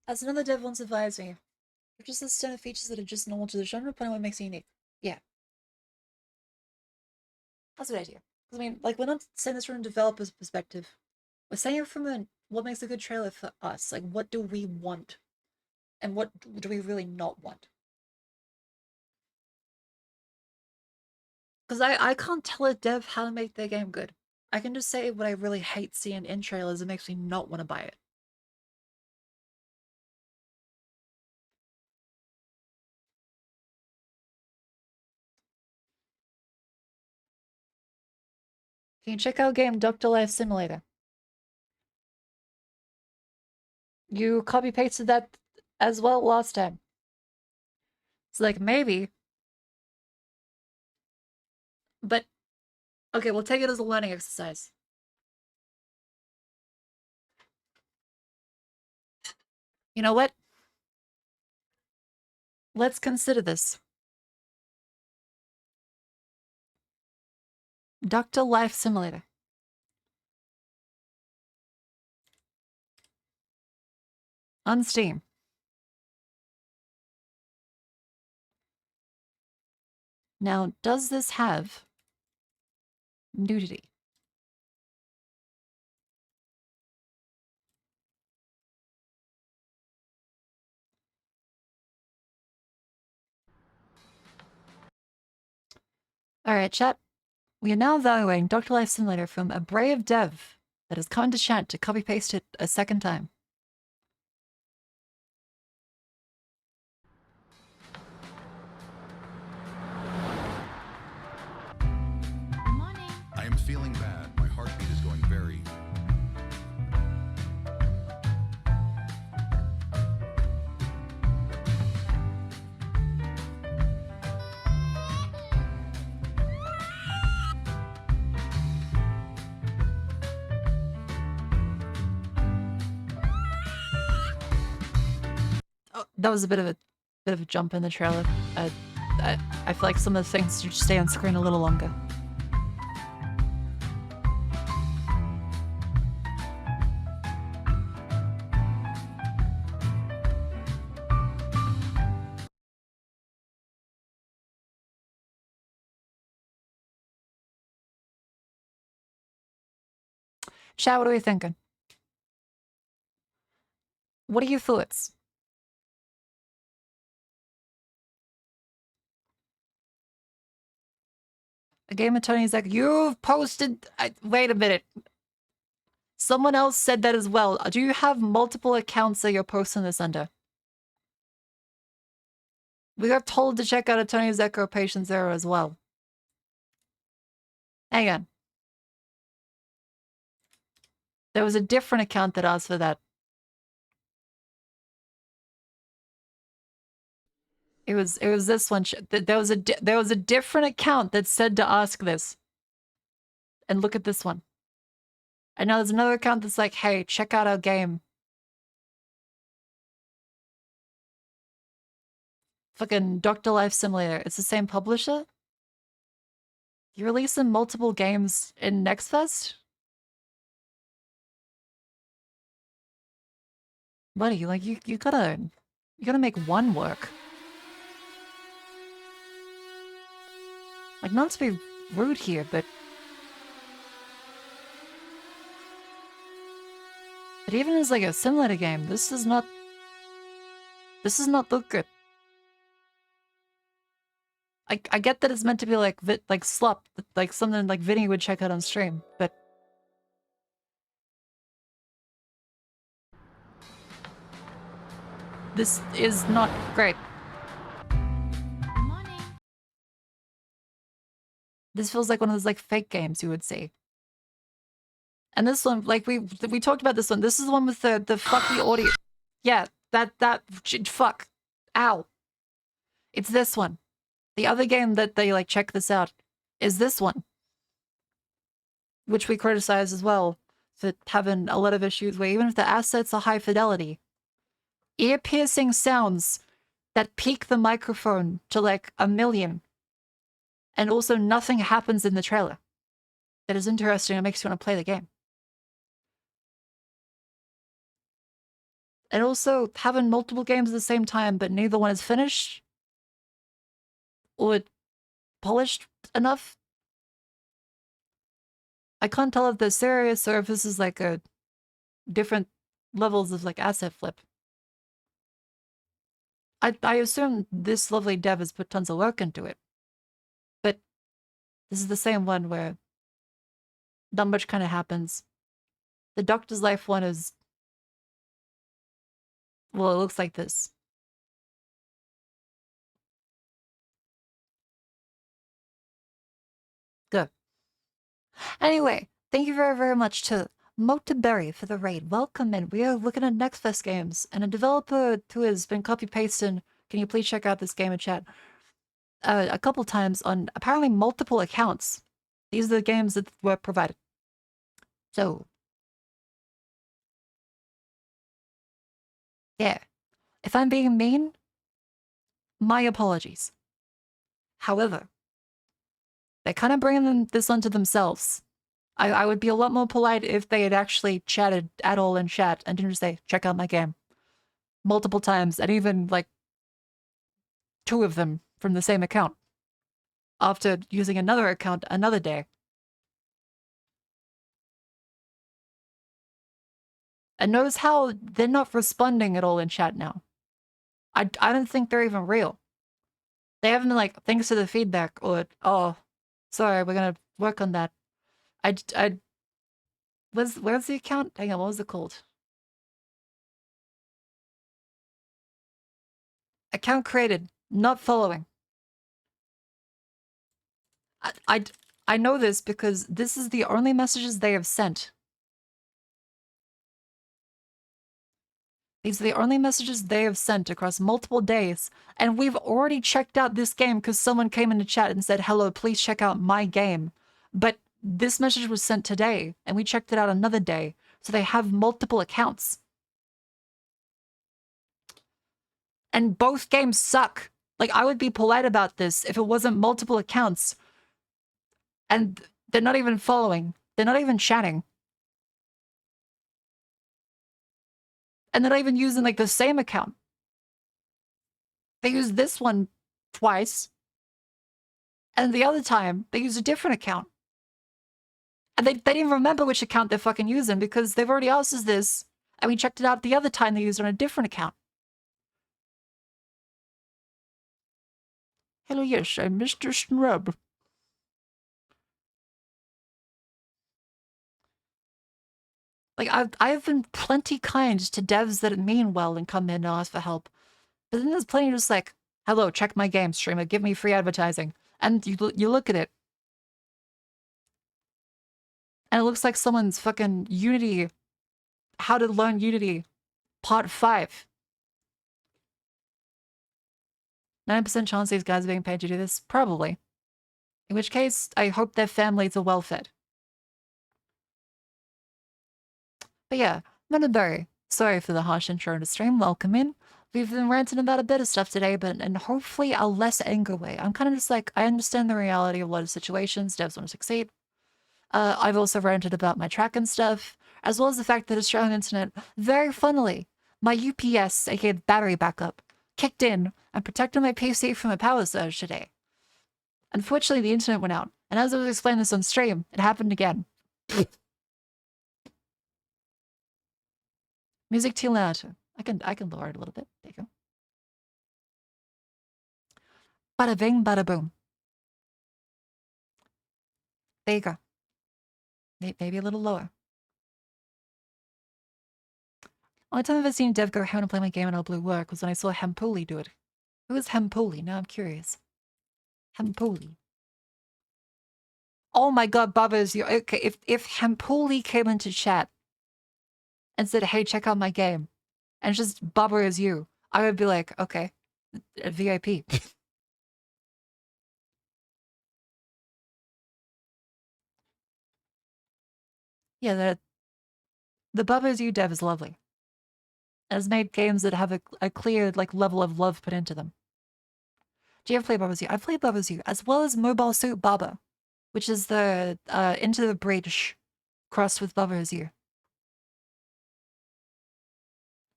[SPEAKER 1] As another dev once advised me, you're just a set of features that are just normal to the genre, but what makes it unique. Yeah. That's a good idea. Because I mean, like, we're not saying this from a developer's perspective. We're saying it from a what makes a good trailer for us. Like, what do we want? And what do we really not want? Because I can't tell a dev how to make their game good. I can just say what I really hate seeing in trailers. It makes me not want to buy it. Can you check out game Dr. Life Simulator? You copy pasted that as well last time. It's like, maybe. But, okay, we'll take it as a learning exercise. You know what? Let's consider this. Dr. Life Simulator. On Steam. Now, does this have nudity? Alright, chat. We are now evaluating Dr. Life Simulator from a brave dev that has come to chat to copy-paste it a second time.
[SPEAKER 2] Good morning.
[SPEAKER 3] I am feeling bad. My heartbeat is going very...
[SPEAKER 1] That was a bit of a jump in the trailer. I feel like some of the things should stay on screen a little longer. Chat, what are we thinking? What are your thoughts? A game of Tony's like, you've posted... wait a minute. Someone else said that as well. Do you have multiple accounts that you're posting this under? We got told to check out a Tony's Echo Patient Zero as well. Hang on. There was a different account that asked for that. It was this one. There was a different account that said to ask this. And look at this one. And now there's another account that's like, hey, check out our game. Fucking Dr. Life Simulator. It's the same publisher? You releasing multiple games in Next Fest? Buddy, like you gotta make one work. Like, not to be rude here, but even as like a simulator game, this does not look good. I get that it's meant to be like slop, like something like Vinny would check out on stream, but this is not great.
[SPEAKER 2] Good morning.
[SPEAKER 1] This feels like one of those like fake games you would see. And this one, like we talked about this one. This is the one with the fucky audio. Yeah, that fuck. Ow. It's this one. The other game that they like check this out is this one, which we criticize as well for having a lot of issues where even if the assets are high fidelity, ear-piercing sounds that peak the microphone to like 1 million, and also nothing happens in the trailer that is interesting and makes you want to play the game. And also having multiple games at the same time, but neither one is finished or polished enough. I can't tell if they're serious or if this is like a different levels of like asset flip. I assume this lovely dev has put tons of work into it, but this is the same one where not much kind of happens. The Doctor's Life one is, well, it looks like this. Good. Anyway, thank you very, very much to Motaberry for the raid. Welcome in. We are looking at Next Fest games, and a developer who has been copy-pasting, can you please check out this game in chat, a couple times on apparently multiple accounts. These are the games that were provided. So, yeah. If I'm being mean, my apologies. However, they're kind of bringing this onto themselves. I would be a lot more polite if they had actually chatted at all in chat and didn't just say, check out my game. Multiple times, and even, like, 2 of them from the same account. After using another account another day. And notice how they're not responding at all in chat now. I don't think they're even real. They haven't been like, thanks for the feedback, or, oh, sorry, we're gonna work on that. Where's the account? Hang on, what was it called? Account created, not following. I know this because this is the only messages they have sent. These are the only messages they have sent across multiple days, and we've already checked out this game because someone came into chat and said, hello, please check out my game. But this message was sent today, and we checked it out another day, so they have multiple accounts. And both games suck. Like, I would be polite about this if it wasn't multiple accounts. And they're not even following. They're not even chatting. And they're not even using, like, the same account. They use this one twice. And the other time, they use a different account. And they didn't even remember which account they're fucking using because they've already asked us this. And we checked it out the other time they used it on a different account. Hello, yes, I'm Mr. Snrub. Like, I've been plenty kind to devs that mean well and come in and ask for help. But then there's plenty just like, hello, check my game, streamer, give me free advertising. And you look at it. And it looks like someone's fucking Unity, how to learn Unity, part 5. 9% chance these guys are being paid to do this? Probably. In which case, I hope their families are well fed. But yeah, Monoberry, sorry for the harsh intro to stream, welcome in. We've been ranting about a bit of stuff today, but in hopefully a less anger way. I'm kind of just like, I understand the reality of a lot of situations, devs want to succeed. I've also ranted about my track and stuff, as well as the fact that Australian internet, very funnily, my UPS, aka battery backup, kicked in and protected my PC from a power surge today. Unfortunately, the internet went out, and as I was explaining this on stream, it happened again. Music too loud. I can lower it a little bit. There you go. Bada bing, bada boom. There you go. Maybe a little lower. Only time I've ever seen Dev go, how to play my game in all blue work was when I saw Hempoli do it. Who is Hempoli? Now I'm curious. Hempoli. Oh my god, Baba is you. Okay, if Hempoli came into chat and said, hey, check out my game, and just Baba is you, I would be like, okay, VIP. Yeah, the Baba is you dev is lovely. It has made games that have a clear like level of love put into them. Do you ever play Baba is you? I've played Baba is you, as well as Mobile Suit Baba, which is the Into the Breach crossed with Baba is you.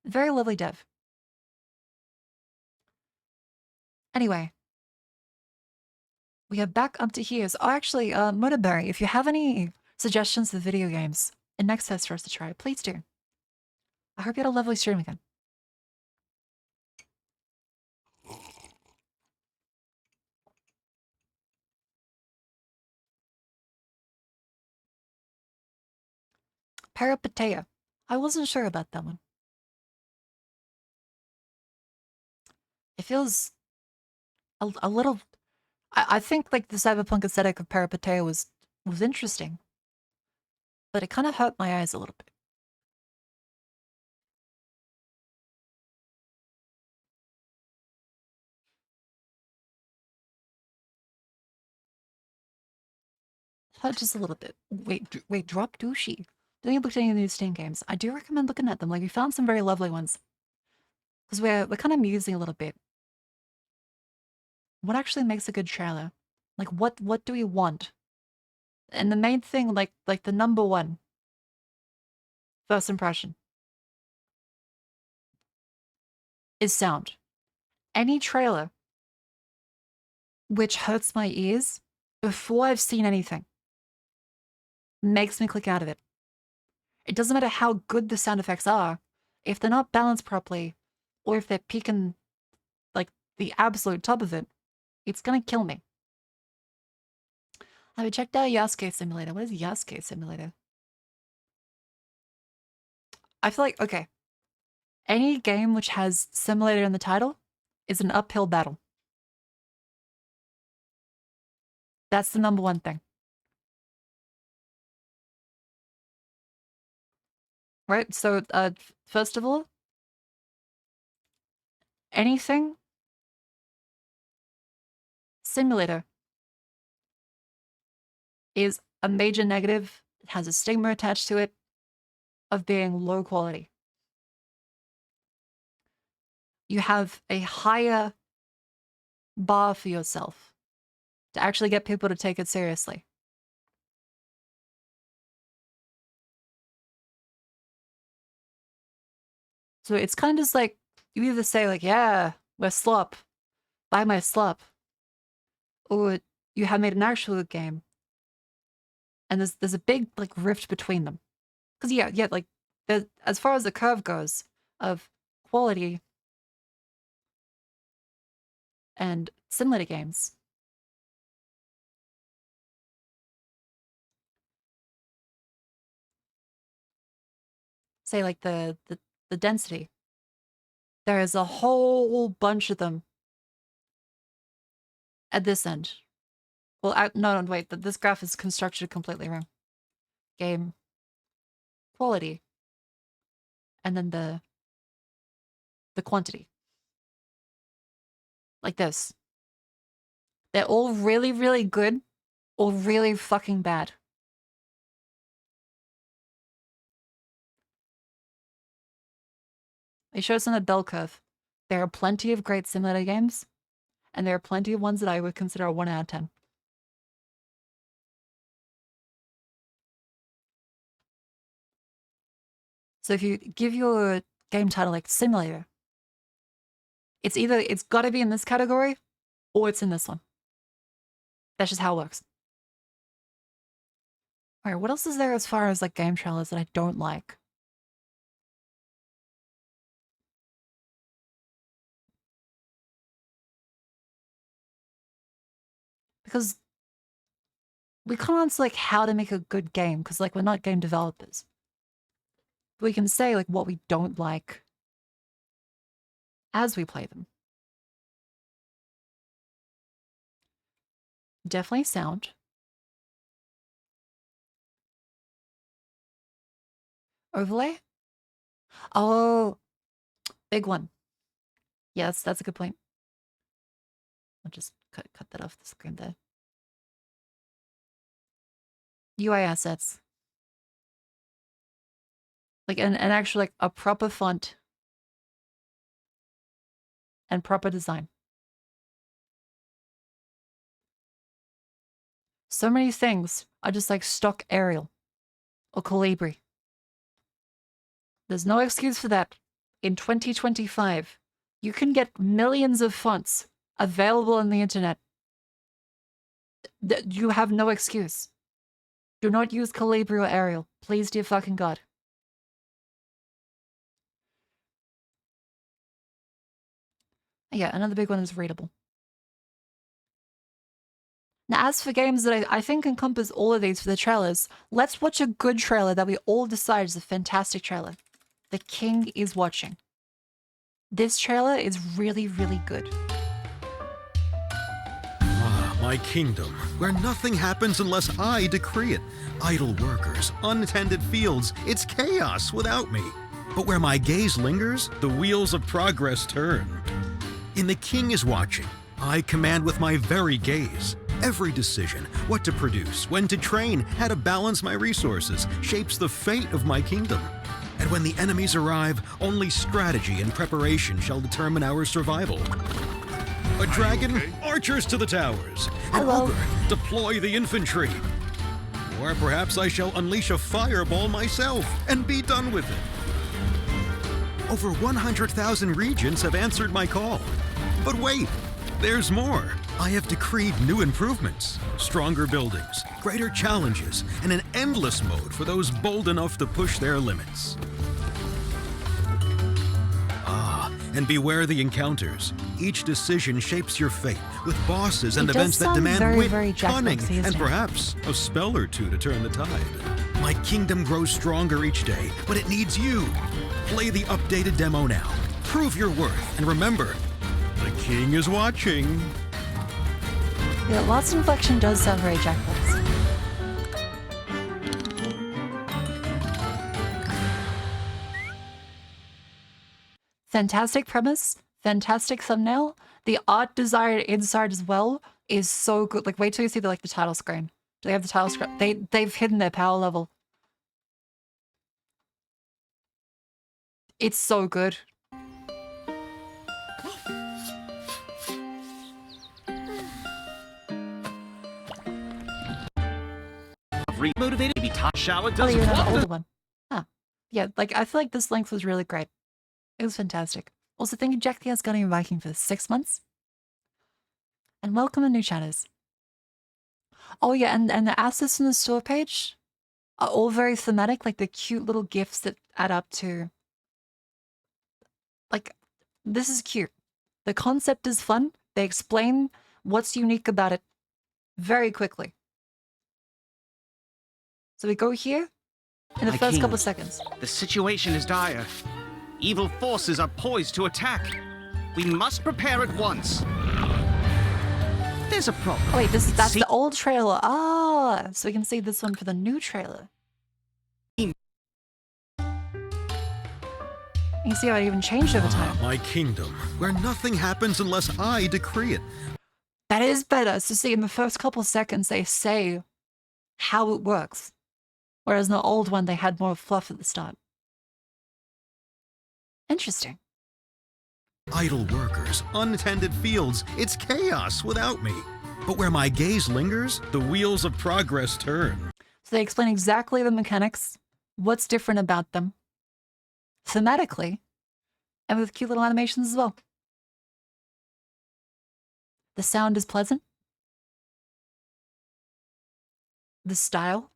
[SPEAKER 1] Very lovely dev. Anyway, we are back up to here. So, actually, Monoberry, if you have any suggestions for video games and next test for us to try, please do. I hope you had a lovely stream again. Peripateia. I wasn't sure about that one. It feels a little... I think like the cyberpunk aesthetic of Peripateia was interesting. But it kind of hurt my eyes a little bit. Hurt just a little bit. Wait, drop douchey. Don't you look at any of these Steam games? I do recommend looking at them. Like, we found some very lovely ones. Because we're kind of musing a little bit. What actually makes a good trailer? Like, what do we want? And the main thing, like the number one first impression is sound. Any trailer which hurts my ears before I've seen anything makes me click out of it. It doesn't matter how good the sound effects are, if they're not balanced properly, or if they're peaking like the absolute top of it, it's gonna kill me. Have you checked out Yasuke Simulator? What is Yasuke Simulator? I feel like, okay, any game which has simulator in the title is an uphill battle. That's the number one thing. Right? So, first of all, anything simulator is a major negative. It has a stigma attached to it of being low quality. you have a higher bar for yourself to actually get people to take it seriously. So it's kind of just like, you either say like, yeah, we're slop, buy my slop, or you have made an actual game, and there's a big like rift between them. Because yeah, like as far as the curve goes of quality and simulator games, say like the density, there is a whole bunch of them at this end. Well, no, wait, this graph is constructed completely wrong. Game quality, and then the quantity. Like this. They're all really, really good or really fucking bad. It shows on a bell curve. There are plenty of great simulator games, and there are plenty of ones that I would consider a 1 out of 10. So if you give your game title like simulator, it's got to be in this category or it's in this one. That's just how it works. All right, what else is there as far as like game trailers that I don't like? Because we can't answer like how to make a good game because like we're not game developers. But we can say like what we don't like as we play them. Definitely sound. Overlay? Oh, big one. Yes, that's a good point. I'll just cut that off the screen there. UI assets. Like an actual like a proper font and proper design. So many things are just like stock Arial or Calibri. There's no excuse for that. In 2025, you can get millions of fonts available on the internet. You have no excuse. Do not use Calibri or Arial. Please, dear fucking God. Yeah, another big one is readable. Now, as for games that I think encompass all of these for the trailers, let's watch a good trailer that we all decide is a fantastic trailer. The King is Watching. This trailer is really, really good.
[SPEAKER 3] Ah, my kingdom, where nothing happens unless I decree it. Idle workers, untended fields, it's chaos without me. But where my gaze lingers, the wheels of progress turn. In The King is Watching, I command with my very gaze. Every decision, what to produce, when to train, how to balance my resources, shapes the fate of my kingdom. And when the enemies arrive, only strategy and preparation shall determine our survival. A dragon, archers to the towers. An ogre, deploy the infantry. Or perhaps I shall unleash a fireball myself and be done with it. Over 100,000 regions have answered my call. But wait, there's more. I have decreed new improvements, stronger buildings, greater challenges, and an endless mode for those bold enough to push their limits. And beware the encounters. Each decision shapes your fate, with bosses and events that demand wit, cunning, and perhaps a spell or two to turn the tide. My kingdom grows stronger each day, but it needs you. Play the updated demo now. Prove your worth, and remember, the king is watching.
[SPEAKER 1] Yeah, Lost Inflection does sound very Jackbox. Fantastic premise, fantastic thumbnail. The art design inside as well is so good. Like, wait till you see the title screen. Do they have the title screen? They've hidden their power level. It's so good.
[SPEAKER 4] motivated, maybe top shower
[SPEAKER 1] Oh,
[SPEAKER 4] does
[SPEAKER 1] you have the
[SPEAKER 4] what?
[SPEAKER 1] older one. Huh. Yeah, like, I feel like this length was really great. It was fantastic. Also, thank you, Jack the Asgardian Viking, for 6 months. And welcome to new chatters. Oh, yeah, and the assets in the store page are all very thematic, like the cute little gifts that add up to... Like, this is cute. The concept is fun. They explain what's unique about it very quickly. So we go here in the
[SPEAKER 4] My
[SPEAKER 1] first
[SPEAKER 4] king,
[SPEAKER 1] couple of seconds.
[SPEAKER 4] the situation is dire. Evil forces are poised to attack. We must prepare at once. There's a problem.
[SPEAKER 1] Oh, wait, that's
[SPEAKER 4] See-
[SPEAKER 1] the old trailer. Ah, so we can see this one for the new trailer. You can see how it even changed over time.
[SPEAKER 3] My kingdom, where nothing happens unless I decree it.
[SPEAKER 1] That is better. So see, in the first couple seconds, they say how it works. Whereas in the old one, they had more fluff at the start. Interesting.
[SPEAKER 3] Idle workers, untended fields, it's chaos without me. But where my gaze lingers, the wheels of progress turn.
[SPEAKER 1] So they explain exactly the mechanics, what's different about them, thematically, and with cute little animations as well. The sound is pleasant. The style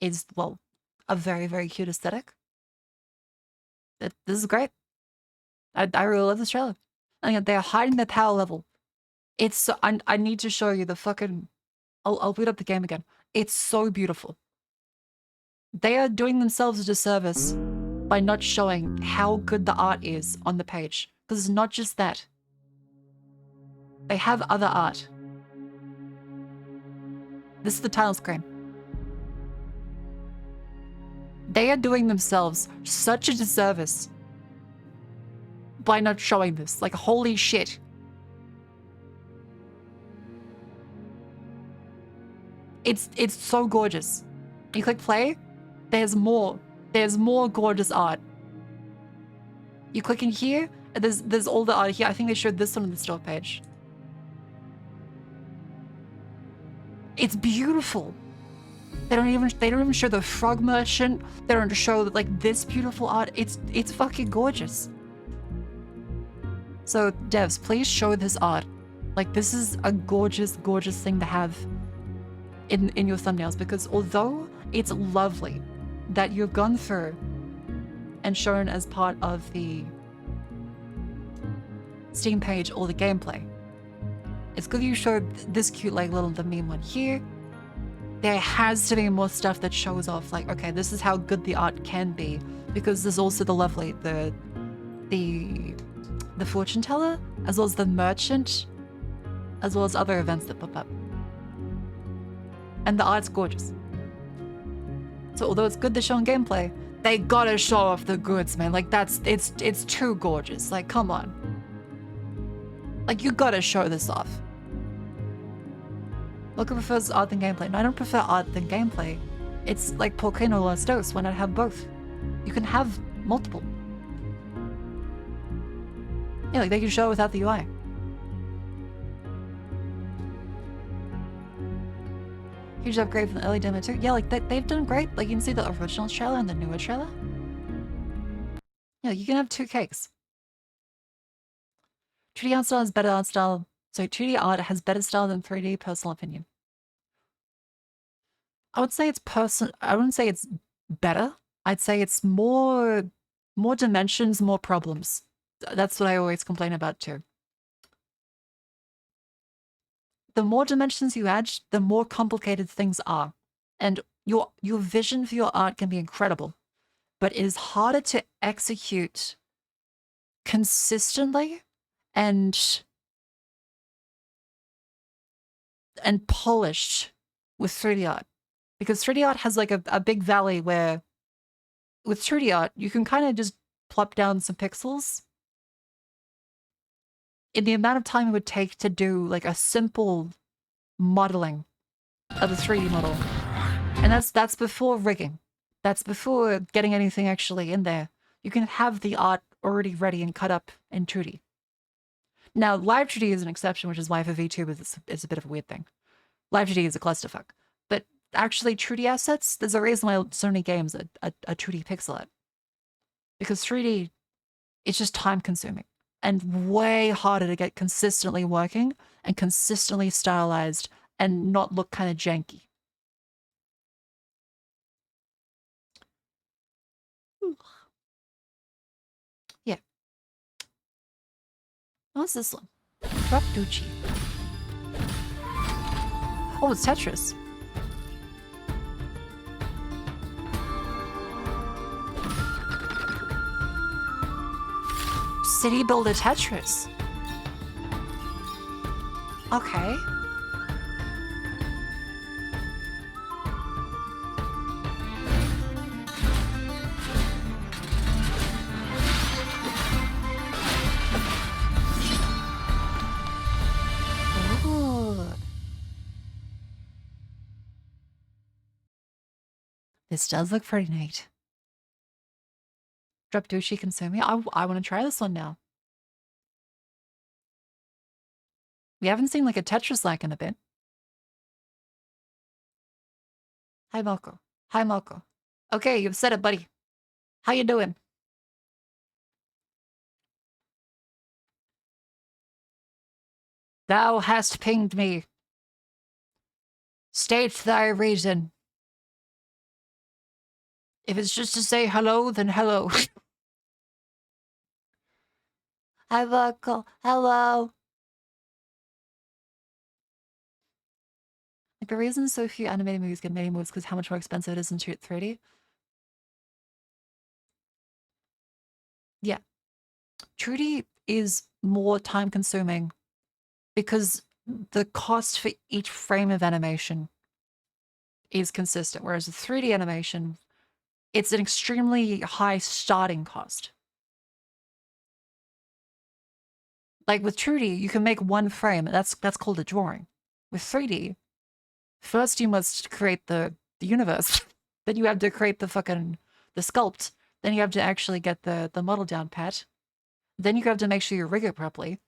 [SPEAKER 1] is, well, a very, very cute aesthetic. This is great. I really love this trailer. And they're hiding their power level. It's so, I need to show you the fucking... I'll boot up the game again. It's so beautiful. They are doing themselves a disservice by not showing how good the art is on the page. Because it's not just that. They have other art. This is the title screen. They are doing themselves such a disservice by not showing this. Like, holy shit. It's so gorgeous. You click play, there's more. There's more gorgeous art. You click in here, and there's all the art here. I think they showed this one on the store page. It's beautiful. They don't even show the frog merchant. They don't show like this beautiful art. It's fucking gorgeous. So devs, please show this art. Like, this is a gorgeous, gorgeous thing to have in your thumbnails, because although it's lovely that you've gone through and shown as part of the Steam page or the gameplay, it's good you showed this cute like little the meme one here. There has to be more stuff that shows off like, okay, this is how good the art can be, because there's also the lovely the fortune teller, as well as the merchant, as well as other events that pop up. And the art's gorgeous. So although it's good to show in gameplay, they gotta show off the goods, man. Like, it's too gorgeous. Like, come on. Like, you gotta show this off. Look, prefers art than gameplay. No, I don't prefer art than gameplay. It's like Volcano Last Dose. Why not have both? You can have multiple. Yeah, like they can show it without the UI. Huge upgrade from the early demo too. Yeah, like they've done great. Like, you can see the original trailer and the newer trailer. Yeah, you can have two cakes. 2D art style is better art style. So 2D art has better style than 3D, personal opinion. I would say it's I wouldn't say it's better. I'd say it's more dimensions, more problems. That's what I always complain about too. The more dimensions you add, the more complicated things are. And your vision for your art can be incredible, but it is harder to execute consistently and polished with 3D art. Because 3D art has like a big valley where with 3D art, you can kind of just plop down some pixels in the amount of time it would take to do like a simple modeling of a 3D model. And that's before rigging. That's before getting anything actually in there. You can have the art already ready and cut up in 2D. Now, live 2D is an exception, which is why for VTubers it's a bit of a weird thing. Live 2D is a clusterfuck. But actually 2D assets, there's a reason why so many games are 2D pixel art. Because 3D, it's just time consuming and way harder to get consistently working and consistently stylized and not look kind of janky. Yeah. What's this one? Drop Ducci. Oh, it's Tetris. City Builder Tetris. Okay. Ooh. This does look pretty neat. Drop Dushi Consumi. I want to try this one now. We haven't seen like a Tetris-like in a bit. Hi, Malko. Hi, Malko. Okay, you've said it, buddy. How you doing? Thou hast pinged me. State thy reason. If it's just to say hello, then hello. Hi, Malko. Hello. Like, the reason so few animated movies get made moves because how much more expensive it is in 3D. Yeah. 2D is more time consuming because the cost for each frame of animation is consistent, whereas with 3D animation, it's an extremely high starting cost. Like with 2D, you can make one frame, that's called a drawing. With 3D, first you must create the universe, then you have to create the sculpt, then you have to actually get the model down pat, then you have to make sure you rig it properly.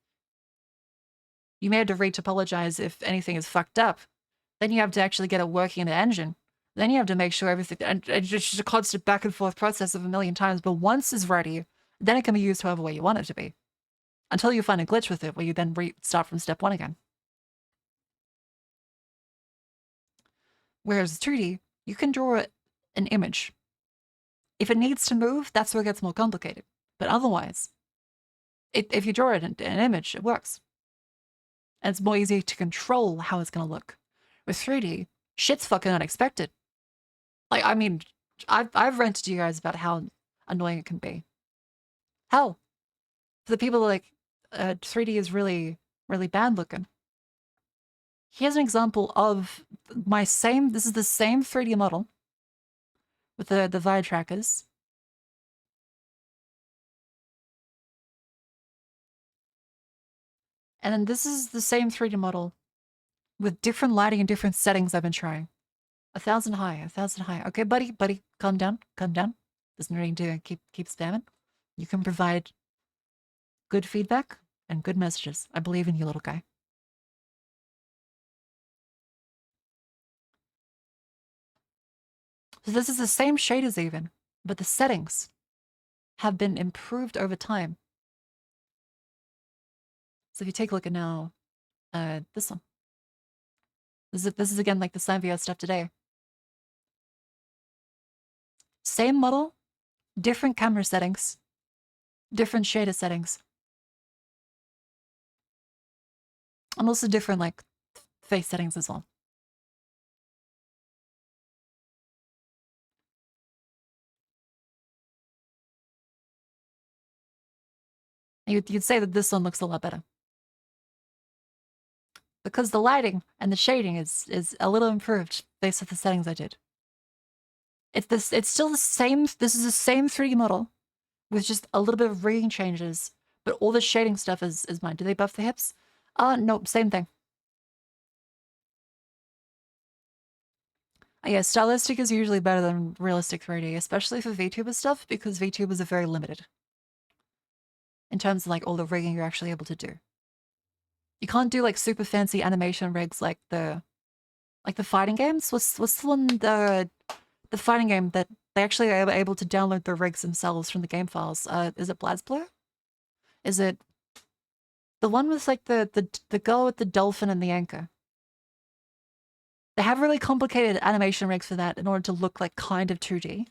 [SPEAKER 1] You may have to retopologize if anything is fucked up. Then you have to actually get it working in the engine. Then you have to make sure everything, and it's just a constant back and forth process of a million times, but once it's ready, then it can be used however way you want it to be. Until you find a glitch with it, where you then start from step one again. Whereas 3D, you can draw an image. If it needs to move, that's where it gets more complicated. But otherwise, if you draw it in an image, it works. And it's more easy to control how it's going to look. With 3D, shit's fucking unexpected. Like, I mean, I've ranted to you guys about how annoying it can be. Hell, for the people like 3D is really, really bad looking. Here's an example of this is the same 3D model with the VIA trackers. And then this is the same 3D model with different lighting and different settings I've been trying. 1,000 high, 1,000 high. Okay, buddy, calm down, calm down. Doesn't need to keep spamming. You can provide good feedback and good messages. I believe in you, little guy. So this is the same shaders even, but the settings have been improved over time. So if you take a look at now, this one. This is again like the Sanvia stuff today. Same model, different camera settings, different shader settings. And also different like face settings as well. You'd say that this one looks a lot better. Because the lighting and the shading is a little improved based on the settings I did. It's still the same, this is the same 3D model with just a little bit of rigging changes, but all the shading stuff is mine. Do they buff the hips? Nope, same thing. Yeah, stylistic is usually better than realistic 3D, especially for VTuber stuff, because VTubers are very limited in terms of like all the rigging you're actually able to do. You can't do like super fancy animation rigs like the Like the fighting games? What's the one, the fighting game that they actually are able to download the rigs themselves from the game files? Is it BlazBlue? Is it the one with like the girl with the dolphin and the anchor? They have really complicated animation rigs for that in order to look like kind of 2D.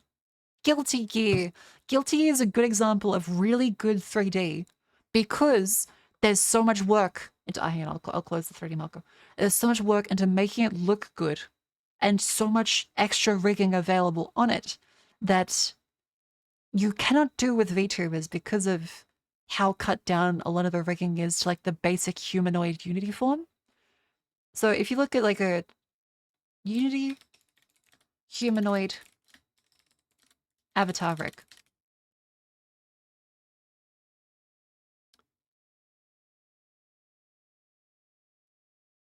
[SPEAKER 1] Guilty Gear. Guilty Gear is a good example of really good 3D because there's so much work into. Hang on, I'll close the 3D marker. There's so much work into making it look good and so much extra rigging available on it that you cannot do with VTubers because of how cut down a lot of the rigging is to like the basic humanoid Unity form. So if you look at like a Unity humanoid avatar rig.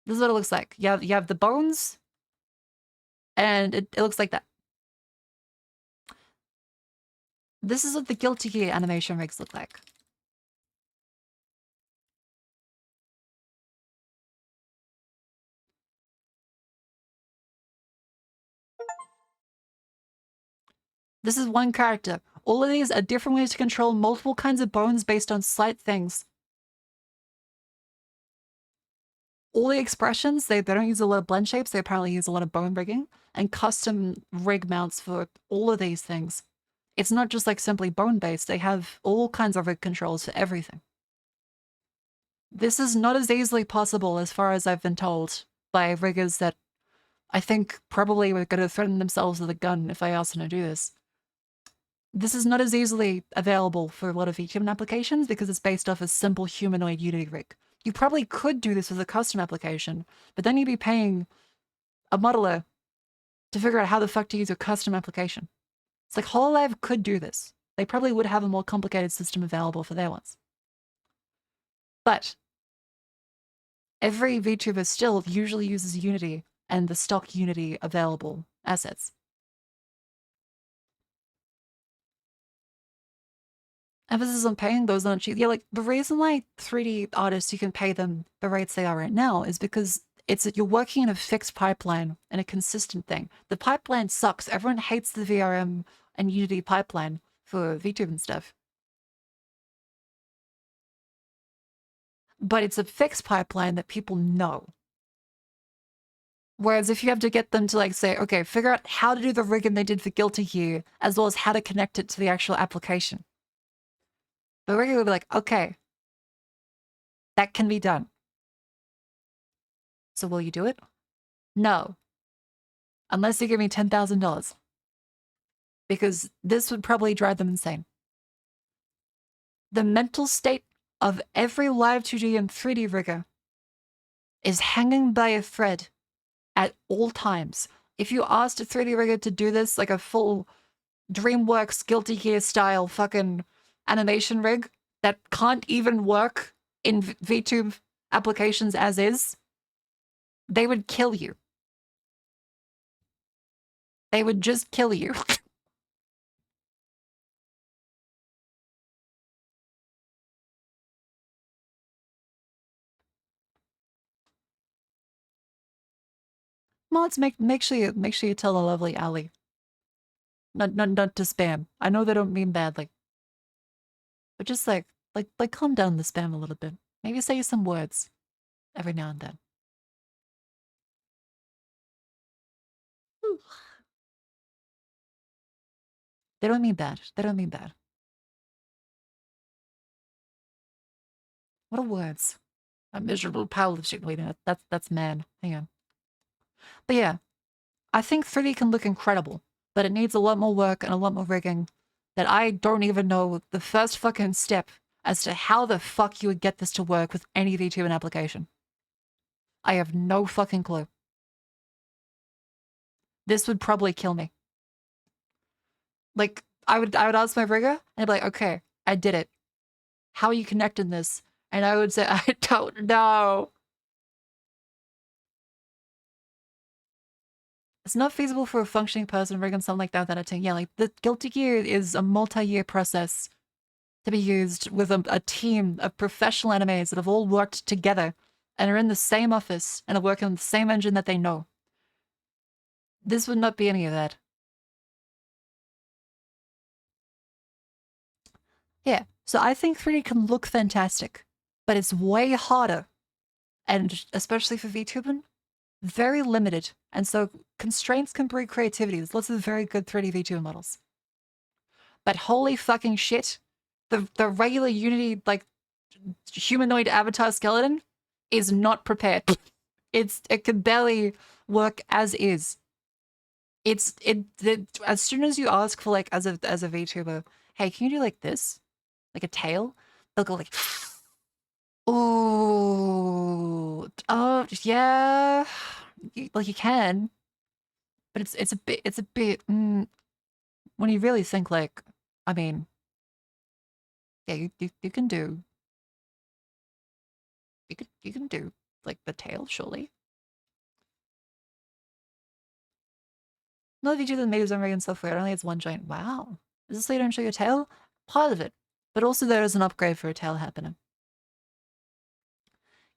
[SPEAKER 1] This is what it looks like. You have the bones, and it looks like that. This is what the Guilty Gear animation rigs look like. This is one character. All of these are different ways to control multiple kinds of bones based on slight things. All the expressions, they don't use a lot of blend shapes, they apparently use a lot of bone rigging and custom rig mounts for all of these things. It's not just like simply bone-based, they have all kinds of rig controls for everything. This is not as easily possible as far as I've been told by riggers that I think probably were going to threaten themselves with a gun if I asked them to do this. This is not as easily available for a lot of VTuber applications because it's based off a simple humanoid Unity rig. You probably could do this with a custom application, but then you'd be paying a modeler to figure out how the fuck to use a custom application. It's like HoloLive could do this. They probably would have a more complicated system available for their ones. But every VTuber still usually uses Unity and the stock Unity available assets. Emphasis on paying those on cheap. Yeah, like the reason why 3D artists you can pay them the rates they are right now is because you're working in a fixed pipeline and a consistent thing. The pipeline sucks. Everyone hates the VRM and Unity pipeline for VTube and stuff. But it's a fixed pipeline that people know. Whereas if you have to get them to like say, okay, figure out how to do the rigging they did for Guilty Gear, as well as how to connect it to the actual application. The rigger will be like, okay, that can be done. So will you do it? No. Unless you give me $10,000. Because this would probably drive them insane. The mental state of every live 2D and 3D rigger is hanging by a thread at all times. If you asked a 3D rigger to do this, like a full DreamWorks Guilty Gear style fucking animation rig that can't even work in VTube applications as is, they would kill you. They would just kill you. Mods, make sure you tell the lovely Ali. Not to spam. I know they don't mean badly. But just like calm down the spam a little bit. Maybe say some words every now and then. Whew. They don't mean bad. They don't mean bad. What are words? A miserable pile of shit. Wait, that's man. Hang on. But yeah, I think 3D can look incredible, but it needs a lot more work and a lot more rigging that I don't even know the first fucking step as to how the fuck you would get this to work with any VTuber application. I have no fucking clue. This would probably kill me. Like, I would ask my rigger, and I'd be like, okay, I did it. How are you connecting this? And I would say, I don't know. It's not feasible for a functioning person rigging something like that without a team. Yeah, like, the Guilty Gear is a multi-year process to be used with a team of professional animators that have all worked together and are in the same office and are working on the same engine that they know. This would not be any of that. Yeah, so I think 3D can look fantastic, but it's way harder, and especially for VTubing, very limited. And so constraints can breed creativity. There's lots of very good 3D VTuber models. But holy fucking shit, the regular Unity, like, humanoid avatar skeleton is not prepared. It can barely work as is. As soon as you ask for, like, as a VTuber, hey, can you do like this? Like a tail? They'll go like, ooh, oh yeah, like you can, but it's a bit. When you really think, like, I mean, yeah, you can do, you can do like the tail, surely. No, if you do the made of American software, it only has one joint. Wow, is this so you don't show your tail? Part of it, but also there is an upgrade for a tail happening.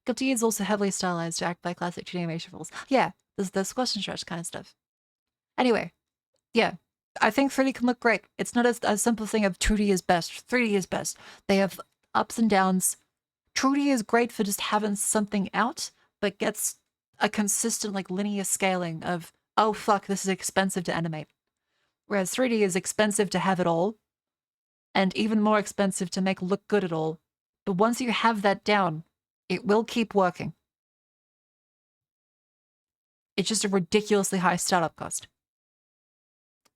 [SPEAKER 1] Guilty is also heavily stylized to act by classic 2D animation rules. Yeah, there's the squash and stretch kind of stuff. Anyway, yeah, I think 3D can look great. It's not a simple thing of 2D is best, 3D is best. They have ups and downs. 2D is great for just having something out, but gets a consistent, like, linear scaling of, oh fuck, this is expensive to animate. Whereas 3D is expensive to have it all, and even more expensive to make look good at all. But once you have that down, it will keep working. It's just a ridiculously high startup cost.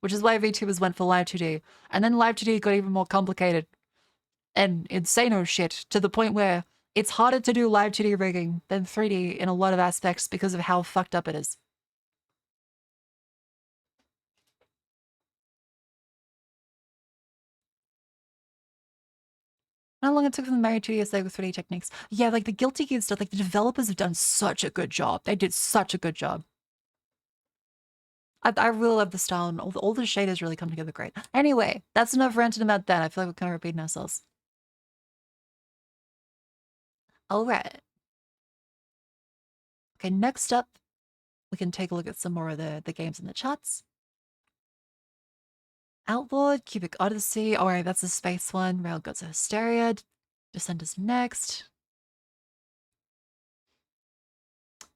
[SPEAKER 1] Which is why VTubers went for Live 2D. And then Live 2D got even more complicated and insane shit, to the point where it's harder to do Live 2D rigging than 3D in a lot of aspects because of how fucked up it is. How long it took from the Mario 2D aesthetic with 3D techniques. Yeah, like the Guilty Gear stuff, like the developers have done such a good job. They did such a good job. I really love the style, and all the shaders really come together great. Anyway, that's enough ranting about that. I feel like we're kind of repeating ourselves. All right. Okay, next up, we can take a look at some more of the games in the charts. Outlawed, Cubic Odyssey. All right, that's a space one. Railgun to Hysteria. Descent is next.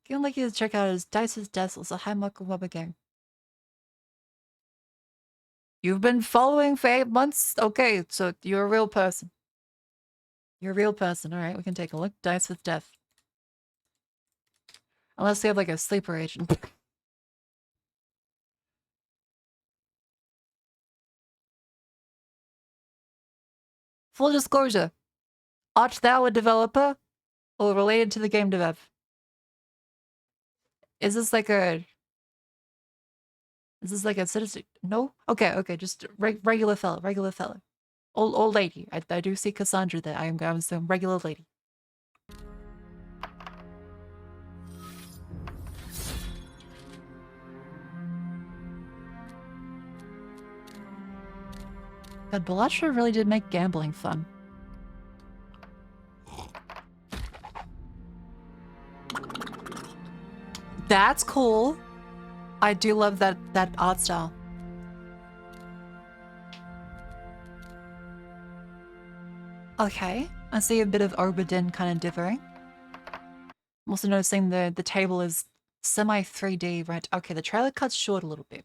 [SPEAKER 1] Game like you to check out is Dice's Death, also High Marker Wubba game. You've been following for 8 months? Okay, so you're a real person. You're a real person. All right, we can take a look. Dice with Death. Unless they have like a sleeper agent. Full disclosure. Art thou a developer or related to the game dev? Is this like a citizen? No? Okay, just regular fella. Old lady. I do see Cassandra there. I'm some regular lady. God, Bellatra really did make gambling fun. That's cool. I do love that art style. Okay, I see a bit of Oberdin kind of differing. I'm also noticing the table is semi 3D, right? Okay, the trailer cuts short a little bit.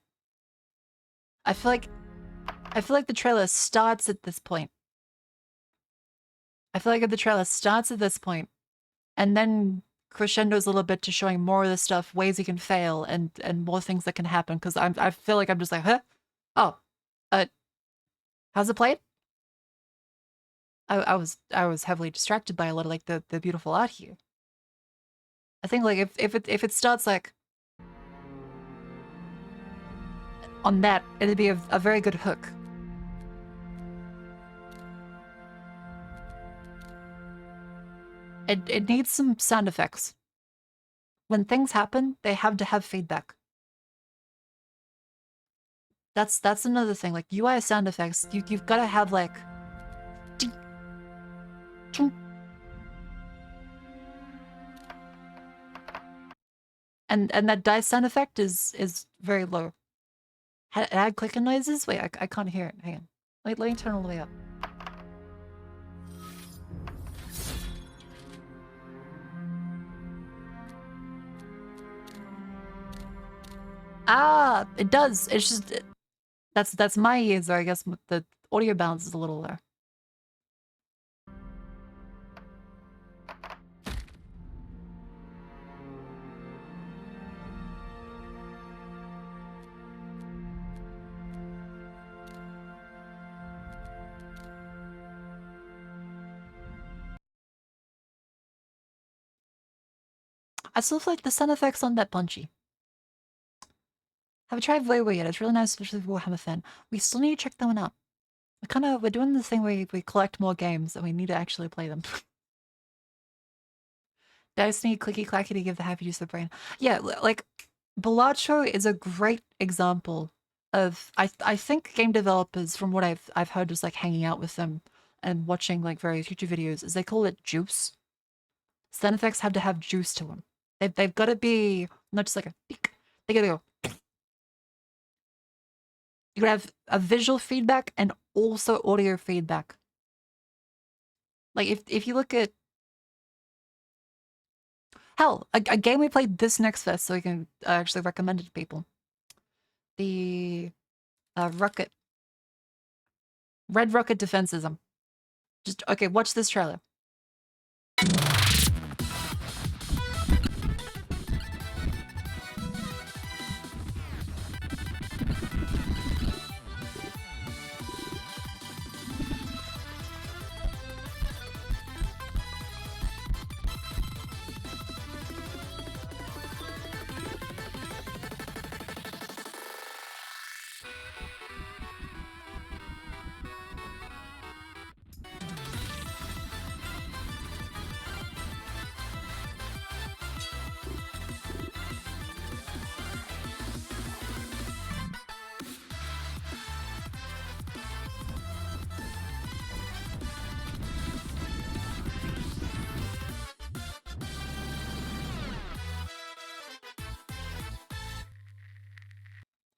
[SPEAKER 1] I feel like the trailer starts at this point. I feel like if the trailer starts at this point, and then crescendos a little bit to showing more of the stuff, ways you can fail, and more things that can happen. Because I feel like I'm just like, huh? Oh, how's it played? I was heavily distracted by a lot of like the beautiful art here. I think like if it starts like on that, it'd be a very good hook. It needs some sound effects. When things happen, they have to have feedback. That's another thing. Like UI sound effects, you've got to have like. And that dice sound effect is very low. Had clicking noises? Wait, I can't hear it. Hang on. Let me turn all the way up. Ah, it does. It's just that's my ears, or I guess the audio balance is a little low. I still feel like the sound effects aren't that punchy. Haven't tried Voiwa yet. It's really nice, especially for Warhammer fan. We still need to check that one out. We're doing this thing where we collect more games and we need to actually play them. Dice need clicky clacky to give the happy juice the brain. Yeah, like Balacho is a great example of I think game developers, from what I've heard just like hanging out with them and watching like various YouTube videos, is they call it juice. Sound effects have to have juice to them. They've got to be not just like a beak. They gotta go. You gotta have a visual feedback and also audio feedback. Like if you look at hell, a game we played this next fest, so we can actually recommend it to people. The Red Rocket Defensism. Just okay, watch this trailer.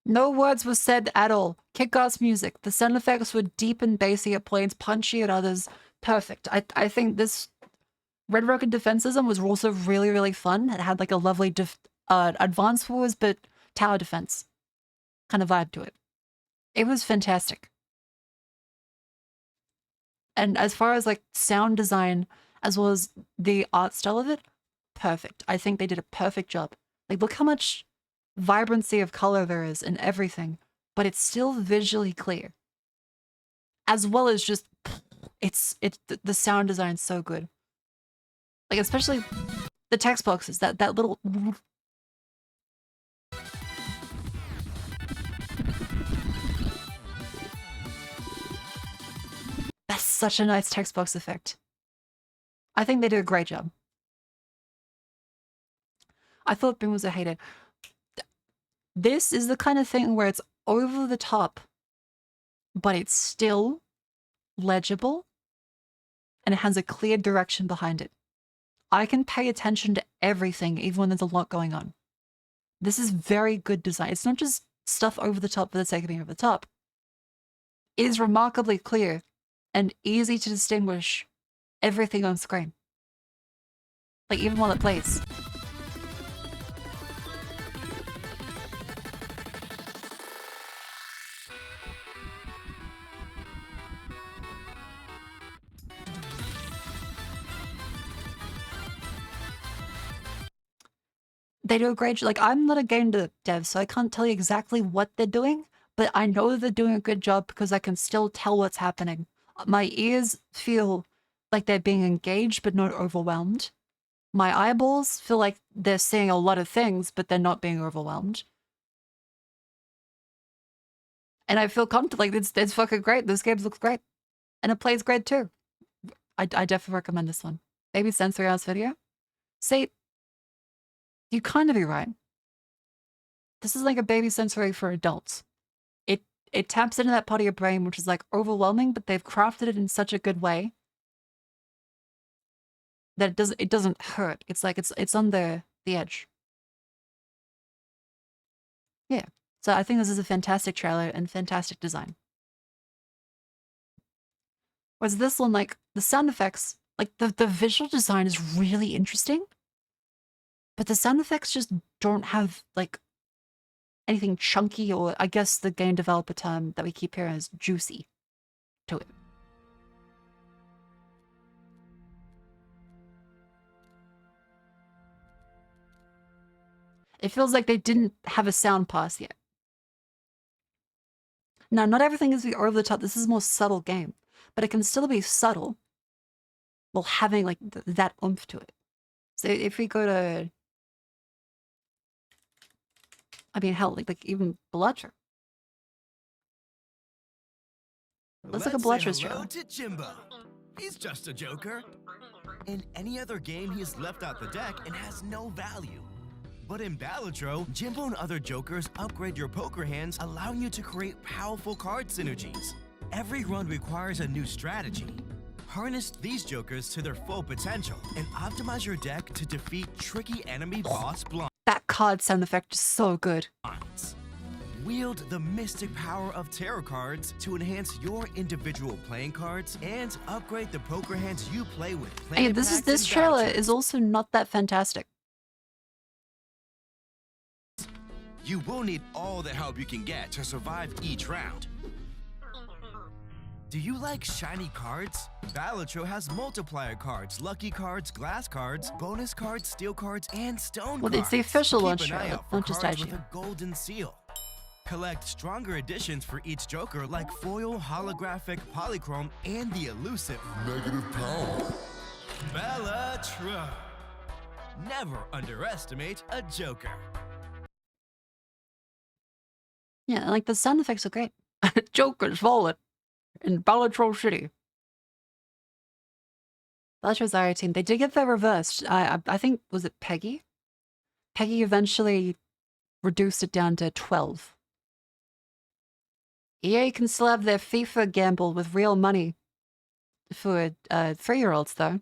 [SPEAKER 1] No words were said at all. Kick-ass music. The sound effects were deep and bassy at points, punchy at others. Perfect. I think this Red Rocket Defensism was also really, really fun. It had like a lovely advanced wars, but tower defense kind of vibe to it. It was fantastic. And as far as like sound design, as well as the art style of it, perfect. I think they did a perfect job. Like, look how much vibrancy of color there is in everything, but it's still visually clear. As well as just, the sound design's so good. Like, especially the text boxes, that little... That's such a nice text box effect. I think they did a great job. I thought Boom was a hater. This is the kind of thing where it's over the top, but it's still legible, and it has a clear direction behind it. I can pay attention to everything, even when there's a lot going on. This is very good design. It's not just stuff over the top for the sake of being over the top. It is remarkably clear and easy to distinguish everything on screen. Like, even while it plays. They do a great job. Like, I'm not a game dev, so I can't tell you exactly what they're doing, but I know they're doing a good job because I can still tell what's happening. My ears feel like they're being engaged, but not overwhelmed. My eyeballs feel like they're seeing a lot of things, but they're not being overwhelmed. And I feel comfortable. Like, it's fucking great. This game looks great. And it plays great, too. I definitely recommend this one. Maybe Sensory Arts video? See, you kind of be right. This is like a baby sensory for adults. It taps into that part of your brain, which is like overwhelming, but they've crafted it in such a good way that it doesn't hurt. It's like it's on the edge. Yeah. So I think this is a fantastic trailer and fantastic design. Whereas this one, like, the sound effects, like, the visual design is really interesting, but the sound effects just don't have, like, anything chunky, or I guess the game developer term that we keep hearing is juicy to it. It feels like they didn't have a sound pass yet. Now, not everything is over the top. This is a more subtle game, but it can still be subtle while having, like, that oomph to it. So if we go to, I mean, hell, like even Bludger. Let's look at Bludger's trailer.
[SPEAKER 5] To Jimbo. He's just a joker. In any other game, he's left out the deck and has no value. But in Balatro, Jimbo and other jokers upgrade your poker hands, allowing you to create powerful card synergies. Every run requires a new strategy. Harness these jokers to their full potential and optimize your deck to defeat tricky enemy boss blinds.
[SPEAKER 1] That card sound effect is so good.
[SPEAKER 5] Wield the mystic power of tarot cards to enhance your individual playing cards and upgrade the poker hands you play with.
[SPEAKER 1] Hey, this trailer is also not that fantastic.
[SPEAKER 5] You will need all the help you can get to survive each round. Do you like shiny cards? Balatro has multiplier cards, lucky cards, glass cards, bonus cards, steel cards, and stone cards.
[SPEAKER 1] Well, it's the official
[SPEAKER 5] Keep
[SPEAKER 1] launch
[SPEAKER 5] an eye
[SPEAKER 1] trailer,
[SPEAKER 5] out for
[SPEAKER 1] not just
[SPEAKER 5] cards
[SPEAKER 1] IG.
[SPEAKER 5] with a golden seal. Collect stronger editions for each joker like foil, holographic, polychrome, and the elusive negative power. Balatro. Never underestimate a joker.
[SPEAKER 1] Yeah, like the sound effects are great. Joker's wallet in Balatro City. Balatro's IR team. They did get that reversed. I think, was it Peggy? Peggy eventually reduced it down to 12. EA can still have their FIFA gamble with real money for 3-year-olds, though.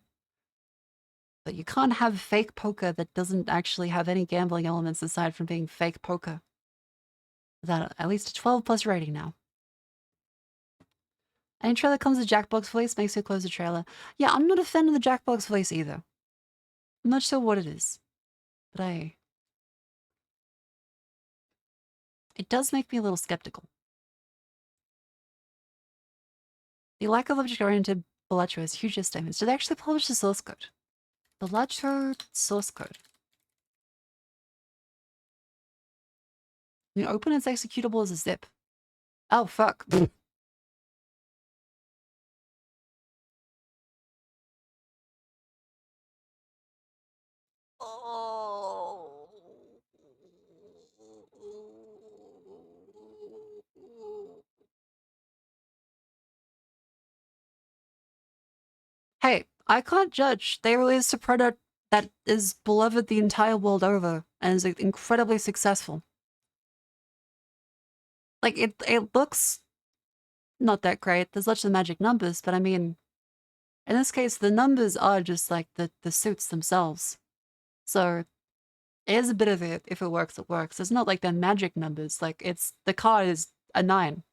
[SPEAKER 1] But you can't have fake poker that doesn't actually have any gambling elements aside from being fake poker. Without at least a 12+ rating now. Any trailer comes with Jackbox voice makes me close the trailer. Yeah, I'm not a fan of the Jackbox voice either. I'm not sure what it is. But it does make me a little skeptical. The lack of object-oriented Balatro is huge statements. Did they actually publish the source code? Balatro source code. You open its executable as a zip. Oh, fuck. Oh. Hey, I can't judge. They released a product that is beloved the entire world over and is incredibly successful. Like, it looks not that great. There's lots of magic numbers, but I mean, in this case, the numbers are just like the suits themselves. So it is a bit of it. If it works, it works. It's not like they're magic numbers. Like, it's the card is a 9.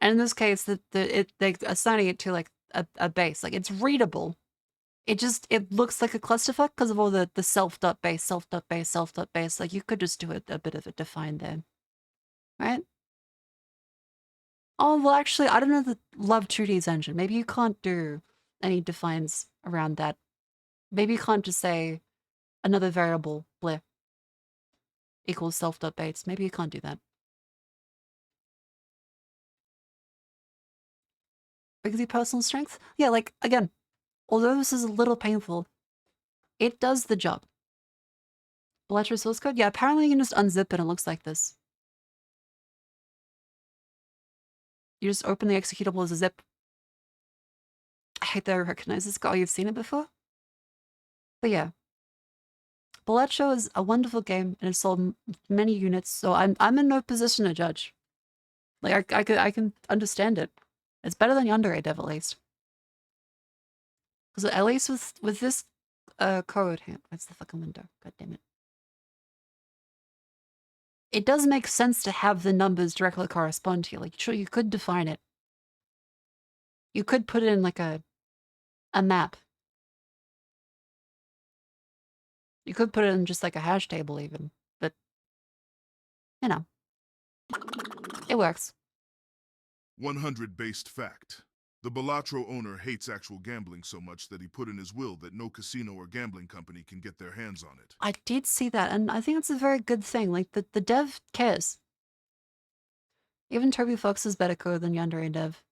[SPEAKER 1] And in this case, they assigning it to like a base. Like, it's readable. It looks like a clusterfuck because of all the self.base, self.base, self.base. Like, you could just do a bit of a define there. Right? Oh, well, actually, I don't know the Love 2D's engine. Maybe you can't do any defines around that. Maybe you can't just say another variable, bleh, equals self.base. Maybe you can't do that. Because your personal strength? Yeah, like, again, although this is a little painful, it does the job. Balatro source code? Yeah, apparently you can just unzip it and it looks like this. You just open the executable as a zip. I hate that I recognize this guy. You've seen it before? But yeah. Balatro is a wonderful game and it's sold many units, so I'm in no position to judge. Like, I can understand it. It's better than Yandere Dev, at least. Because at least with this code. Hang on, that's the fucking window. God damn it. It does make sense to have the numbers directly correspond to you. Like, sure, you could define it. You could put it in like a map. You could put it in just like a hash table even, but you know, it works.
[SPEAKER 6] 100 based fact. The Balatro owner hates actual gambling so much that he put in his will that no casino or gambling company can get their hands on it.
[SPEAKER 1] I did see that, and I think it's a very good thing. Like, the dev cares. Even Toby Fox is better code than Yandere dev.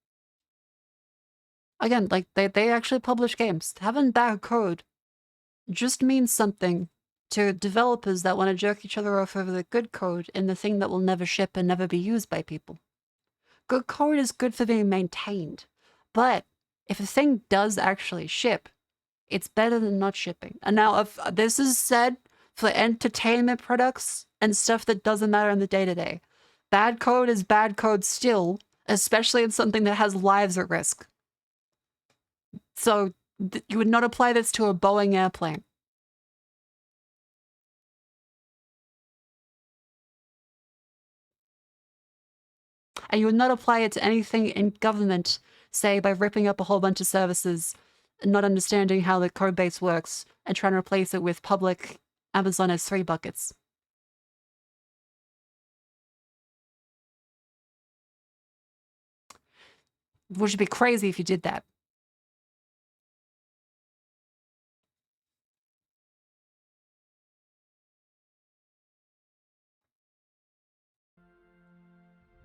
[SPEAKER 1] Again, like, they actually publish games. Having bad code just means something to developers that want to jerk each other off over the good code in the thing that will never ship and never be used by people. Good code is good for being maintained. But if a thing does actually ship, it's better than not shipping. And now, if this is said for entertainment products and stuff that doesn't matter in the day-to-day, bad code is bad code still, especially in something that has lives at risk. So you would not apply this to a Boeing airplane. And you would not apply it to anything in government, say by ripping up a whole bunch of services and not understanding how the code base works and trying to replace it with public Amazon S3 buckets. Which would be crazy if you did that.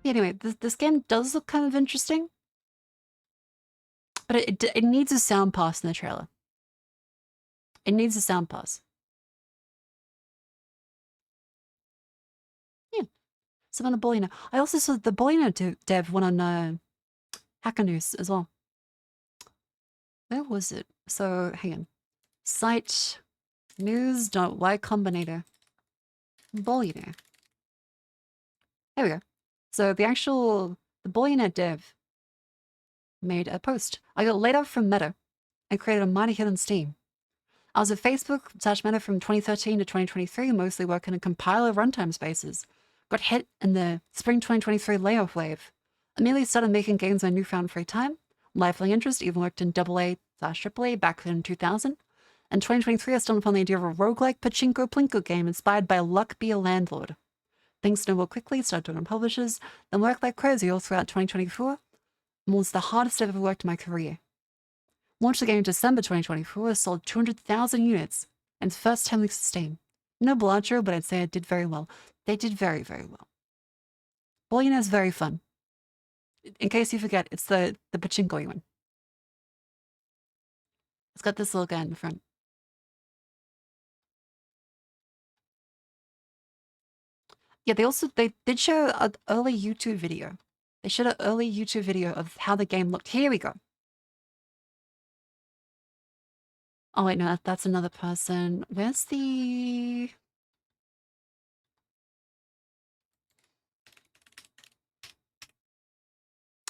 [SPEAKER 1] Anyway, this game does look kind of interesting. But it needs a sound pass in the trailer. It needs a sound pass. Yeah. Some on the Bolino. I also saw the Bolino dev one on Hacker News as well. Where was it? So, hang on. Site news.ycombinator. Bolino. There we go. So the Bolino dev made a post. I got laid off from Meta and created a minor hit on Steam. I was at Facebook/Meta from 2013 to 2023, mostly working in compiler runtime spaces. Got hit in the spring 2023 layoff wave. Immediately started making games on newfound free time. Lifelong interest, even worked in AA/AAA back in 2000. In 2023, I stumbled upon the idea of a roguelike pachinko plinko game inspired by Luck Be a Landlord. Things snowballed quickly, started doing on publishers, then worked like crazy all throughout 2024. And was the hardest I've ever worked in my career. Launched the game in December 2024, sold 200,000 units, and its first 10 weeks of Steam. No Blancho, but I'd say it did very well. They did very, very well. Bolino is very fun. In case you forget, it's the pachinko one. It's got this little guy in the front. Yeah, they did show an early YouTube video. They showed an early YouTube video of how the game looked. Here we go. Oh wait, no, that's another person. Where's the...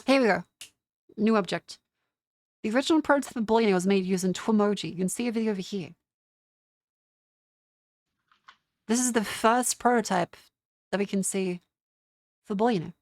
[SPEAKER 1] Here we go. New object. The original prototype of Bolino was made using Twimoji. You can see a video over here. This is the first prototype that we can see for Bolino.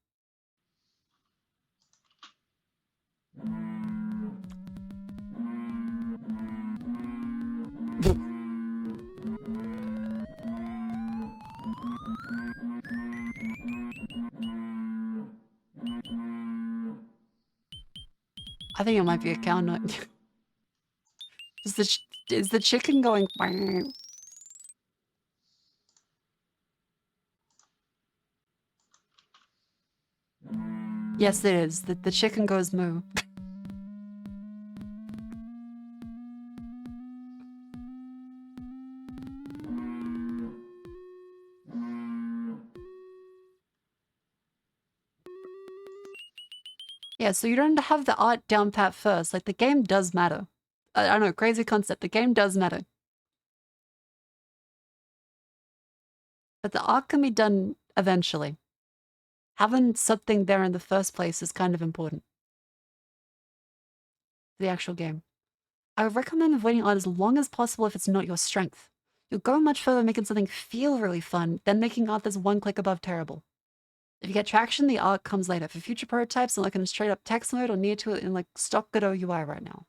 [SPEAKER 1] I think it might be a cow note. Is the chicken going? Yes, it is. The chicken goes moo. Yeah, so you don't have the art down pat first. Like, the game does matter. I don't know, crazy concept. The game does matter. But the art can be done eventually. Having something there in the first place is kind of important. The actual game. I would recommend avoiding art as long as possible if it's not your strength. You'll go much further making something feel really fun than making art that's one click above terrible. If you get traction, the art comes later. For future prototypes, I'm looking in straight up text mode or near to it in like stock good UI right now.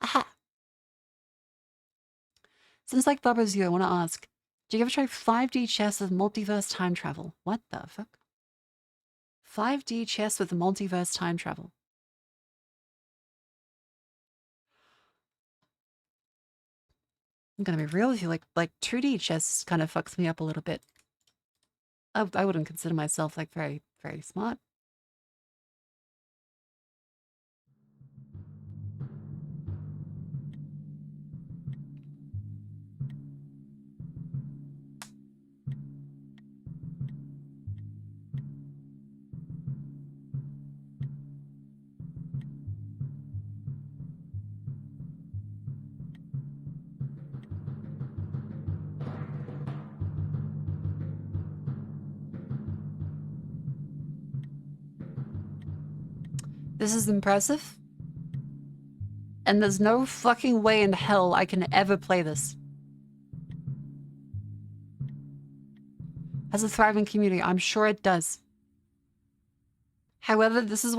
[SPEAKER 1] Aha! Since like Bubba's you, I want to ask, do you ever try 5D chess with multiverse time travel? What the fuck? 5D chess with multiverse time travel. I'm gonna be real with you, like 2D chess kind of fucks me up a little bit. I wouldn't consider myself like very, very smart. This is impressive. And there's no fucking way in hell I can ever play this. Has a thriving community, I'm sure it does. However, this is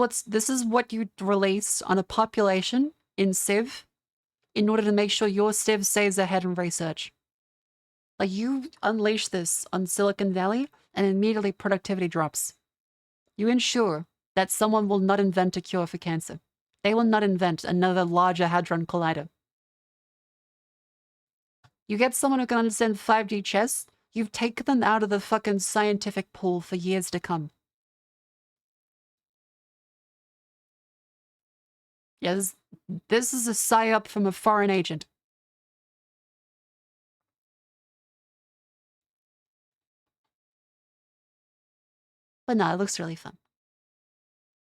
[SPEAKER 1] what you release on a population in Civ in order to make sure your Civ stays ahead in research. Like, you unleash this on Silicon Valley and immediately productivity drops. You ensure that someone will not invent a cure for cancer. They will not invent another larger Hadron Collider. You get someone who can understand 5D chess, you've taken them out of the fucking scientific pool for years to come. Yes, this is a psyop from a foreign agent. But no, it looks really fun.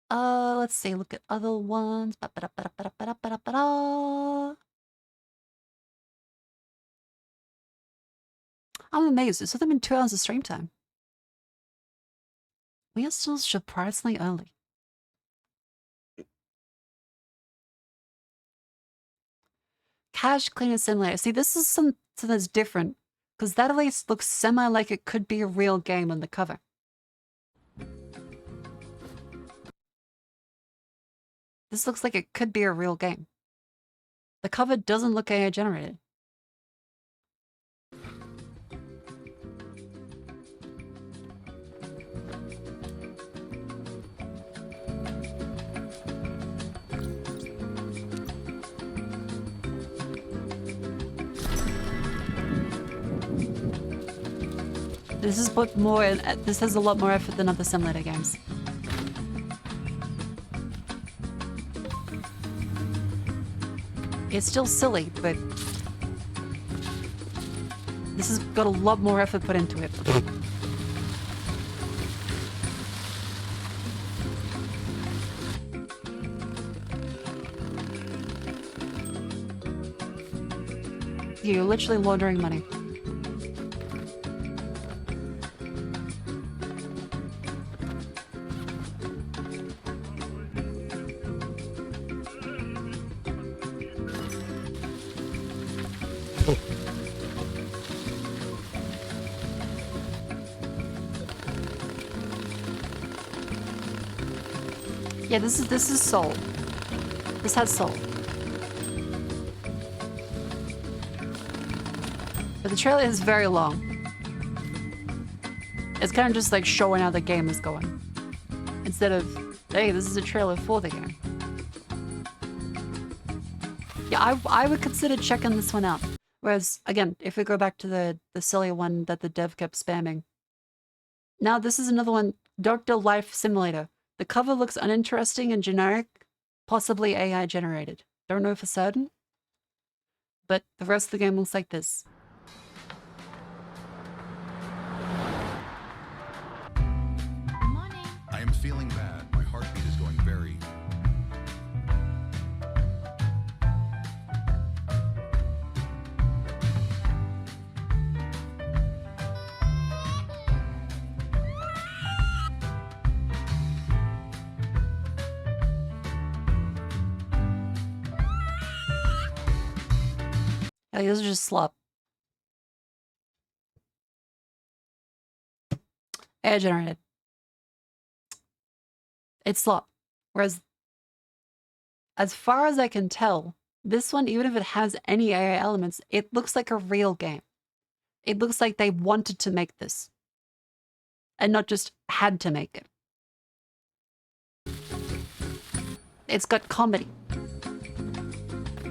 [SPEAKER 1] Let's see, look at other ones. I'm amazed. It took them in 2 hours of stream time. We are still surprisingly early. Cache Cleaner Simulator. See, this is something that's different, because that at least looks semi like it could be a real game on the cover. This looks like it could be a real game. The cover doesn't look AI generated. This is put more. This has a lot more effort than other simulator games. It's still silly, but this has got a lot more effort put into it. You're literally laundering money. Yeah, this is soul. This has soul. But the trailer is very long. It's kind of just like showing how the game is going. Instead of, hey, this is a trailer for the game. Yeah, I would consider checking this one out. Whereas, again, if we go back to the silly one that the dev kept spamming. Now this is another one, Dr. Life Simulator. The cover looks uninteresting and generic, possibly AI generated. Don't know for certain, but the rest of the game looks like this.
[SPEAKER 2] Morning.
[SPEAKER 7] I am feeling bad. My heartbeat is going very...
[SPEAKER 1] Like, this is just slop. AI generated. It's slop. Whereas, as far as I can tell, this one, even if it has any AI elements, it looks like a real game. It looks like they wanted to make this. And not just had to make it. It's got comedy.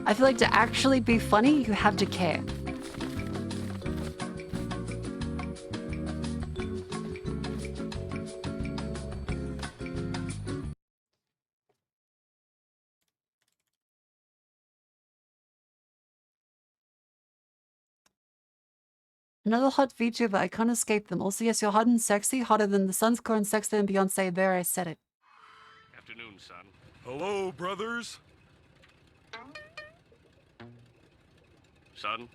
[SPEAKER 1] I feel like to actually be funny, you have to care. Another hot VTuber, I can't escape them. Also, yes, you're hot and sexy, hotter than the sun's core and sexier than Beyonce. There, I said it.
[SPEAKER 4] Afternoon, son.
[SPEAKER 6] Hello, brothers.
[SPEAKER 4] Son,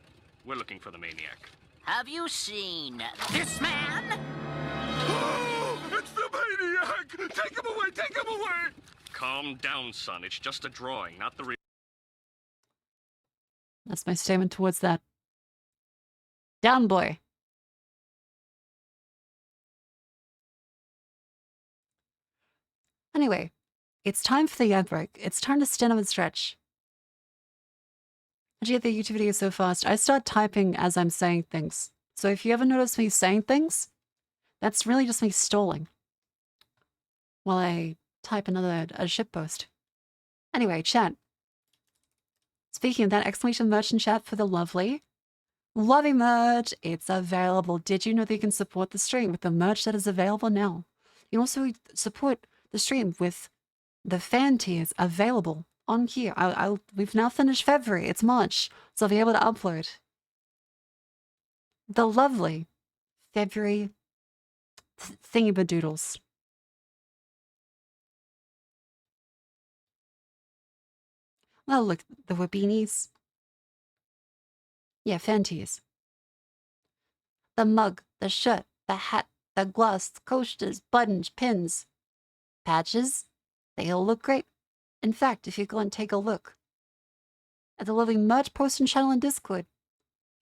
[SPEAKER 4] we're looking for the maniac.
[SPEAKER 8] Have you seen this man?
[SPEAKER 6] It's the maniac! Take him away! Take him away!
[SPEAKER 4] Calm down, son. It's just a drawing, not the real.
[SPEAKER 1] That's my statement towards that. Down, boy. Anyway, it's time for the YAP break. It's time to stand up and stretch. How'd you get the YouTube video so fast? I start typing as I'm saying things. So if you ever notice me saying things, that's really just me stalling while I type another shitpost. Anyway, chat. Speaking of that, exclamation merch in chat for the lovely merch. It's available. Did you know that you can support the stream with the merch that is available now? You can also support the stream with the fan tiers available on here. We've now finished February. It's March, so I'll be able to upload the lovely February thingy-badoodles. Well, look, the webinis. Yeah, fan tees. The mug, the shirt, the hat, the gloss, the coasters, buttons, pins, patches. They all look great. In fact, if you go and take a look at the lovely merch posting channel in Discord,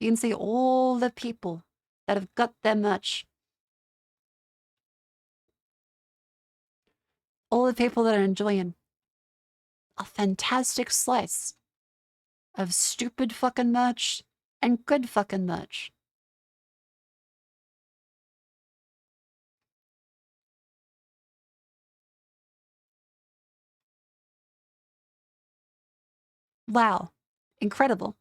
[SPEAKER 1] you can see all the people that have got their merch. All the people that are enjoying a fantastic slice of stupid fucking merch and good fucking merch. Wow. Incredible.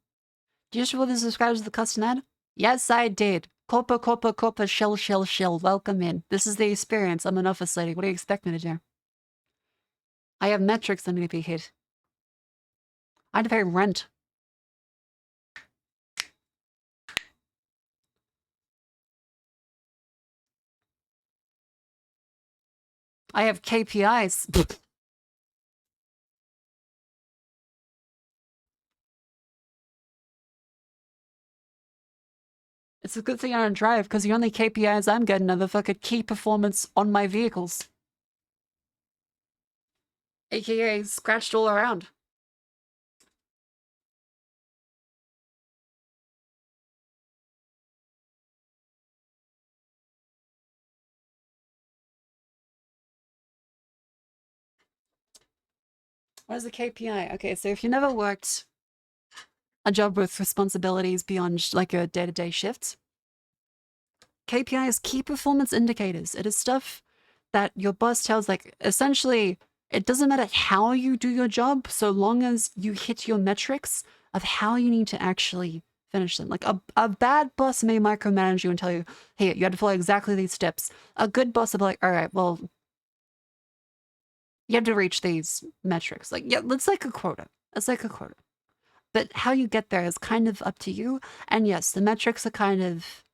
[SPEAKER 1] Did you just want to subscribe to the custom ad? Yes, I did. Copa, shell. Welcome in. This is the experience. I'm an office lady. What do you expect me to do? I have metrics that need to be hit. I had to pay rent. I have KPIs. It's a good thing I don't drive, because the only KPIs I'm getting are the fucking key performance on my vehicles. AKA scratched all around. What is a KPI? Okay, so if you never worked a job with responsibilities beyond like a day-to-day shift, KPI is key performance indicators. It is stuff that your boss tells, like, essentially, it doesn't matter how you do your job, so long as you hit your metrics of how you need to actually finish them. Like, a bad boss may micromanage you and tell you, hey, you have to follow exactly these steps. A good boss will be like, all right, well, you have to reach these metrics. Like, yeah, it's like a quota. It's like a quota. But how you get there is kind of up to you. And yes, the metrics are kind of,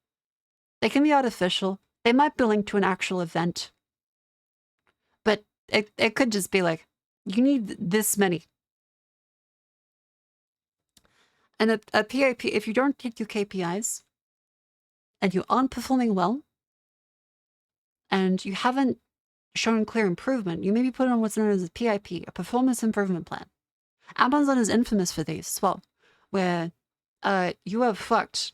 [SPEAKER 1] they can be artificial. They might be linked to an actual event. But it could just be like, you need this many. And a PIP, if you don't hit your KPIs, and you aren't performing well, and you haven't shown clear improvement, you may be put on what's known as a PIP, a performance improvement plan. Amazon is infamous for these as well, where you are fucked.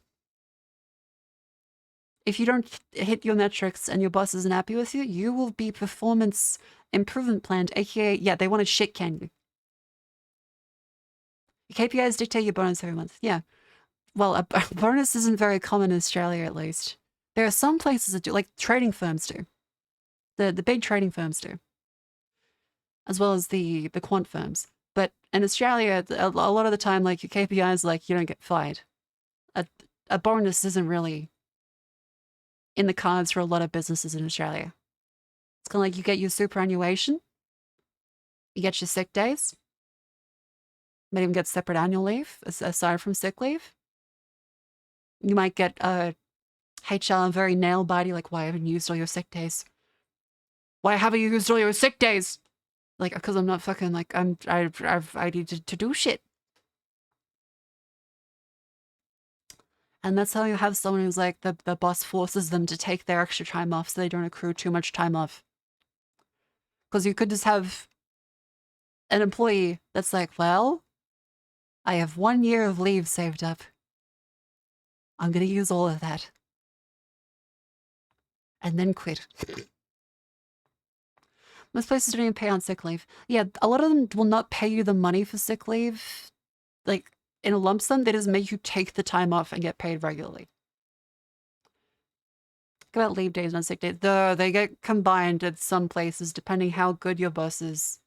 [SPEAKER 1] If you don't hit your metrics and your boss isn't happy with you, you will be performance improvement planned, aka, yeah, they want to shit can you. Your KPIs dictate your bonus every month. Yeah. Well, a bonus isn't very common in Australia, at least. There are some places that do, like trading firms do. The big trading firms do. As well as the quant firms. But in Australia, a lot of the time, like, your KPIs, like, you don't get fired. A bonus isn't really in the cards for a lot of businesses in Australia. It's kind of like you get your superannuation, you get your sick days, might even get separate annual leave aside from sick leave. You might get HR very nail bitey, like, why haven't you used all your sick days? Why haven't you used all your sick days? Like, because I'm not fucking, like, I need to do shit. And that's how you have someone who's like, the boss forces them to take their extra time off so they don't accrue too much time off. Because you could just have an employee that's like, well, I have 1 year of leave saved up. I'm going to use all of that. And then quit. Most places don't even pay on sick leave. Yeah, a lot of them will not pay you the money for sick leave. Like, in a lump sum, they just make you take the time off and get paid regularly. Think about leave days and sick days. They get combined at some places, depending how good your boss is.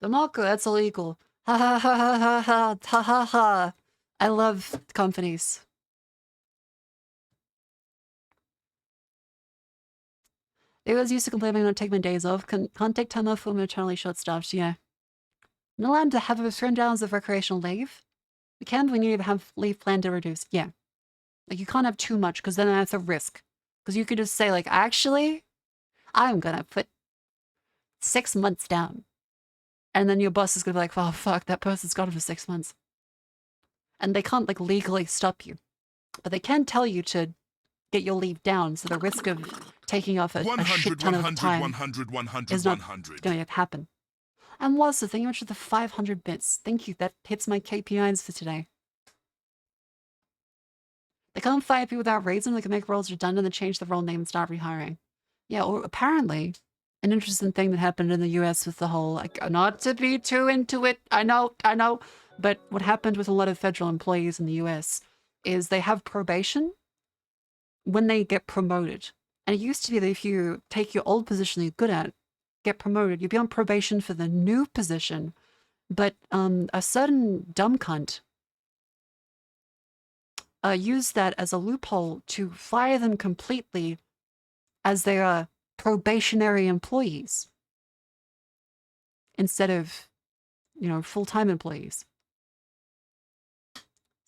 [SPEAKER 1] The Marco, that's illegal. Ha ha ha ha ha ha ha ha ha. I love companies. They always used to complain about not taking my days off. Can't take time off when we're eternally short-staffed, yeah. Not allowed to have a certain hours of recreational leave. We can, we need to have leave planned to reduce. Yeah. Like, you can't have too much, because then that's a risk. Because you could just say, like, actually, I'm gonna put 6 months down. And then your boss is gonna be like, oh, fuck, that person's got it for 6 months. And they can't, like, legally stop you. But they can tell you to get your leave down, so the risk of taking off a shit ton of time is not going to happen. And what's the thing? How much of the 500 bits? Thank you. That hits my KPIs for today. They can't fire people without reason. They can make roles redundant and change the role name and start rehiring. Yeah, or apparently, an interesting thing that happened in the US with the whole, like, not to be too into it, I know, but what happened with a lot of federal employees in the US is they have probation when they get promoted. And it used to be that if you take your old position that you're good at, get promoted, you'd be on probation for the new position. But a certain dumb cunt used that as a loophole to fire them completely as their probationary employees instead of, you know, full-time employees.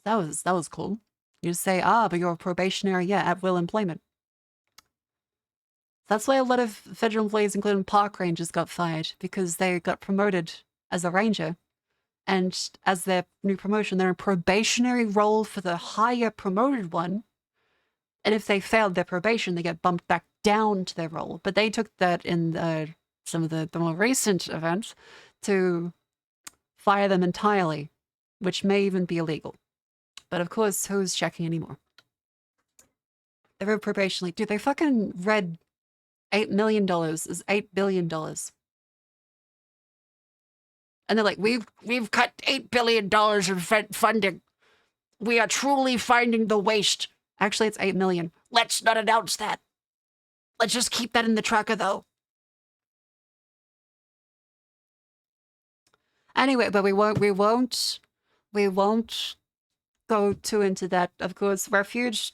[SPEAKER 1] That was cool. You just say, but you're a probationary, yeah, at-will employment. That's why a lot of federal employees, including park rangers, got fired, because they got promoted as a ranger. And as their new promotion, they're in probationary role for the higher promoted one. And if they failed their probation, they get bumped back down to their role. But they took that in some of the more recent events to fire them entirely, which may even be illegal. But of course, who's checking anymore? They were probation leave. Dude, they fucking read $8 million is $8 billion. And they're like, we've cut $8 billion of funding. We are truly finding the waste. Actually, it's $8 million. Let's not announce that. Let's just keep that in the tracker, though. Anyway, but we won't go too into that. Of course, refuge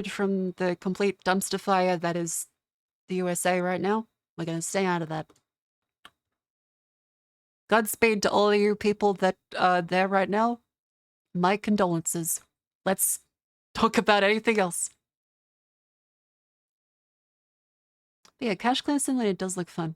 [SPEAKER 1] from the complete dumpster fire that is the USA right now. We're going to stay out of that. Godspeed to all of you people that are there right now. My condolences. Let's talk about anything else. But yeah, Cash Clan Simulator does look fun.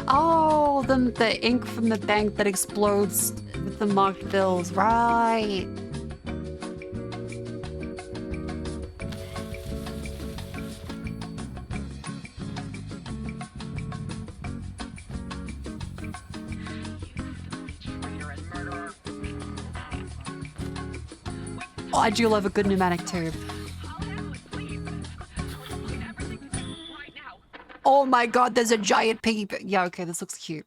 [SPEAKER 1] Oh, the ink from the bank that explodes with The marked bills, right. Oh, I do love a good pneumatic tube. Oh my god, there's a giant piggy bank. Yeah, okay, this looks cute.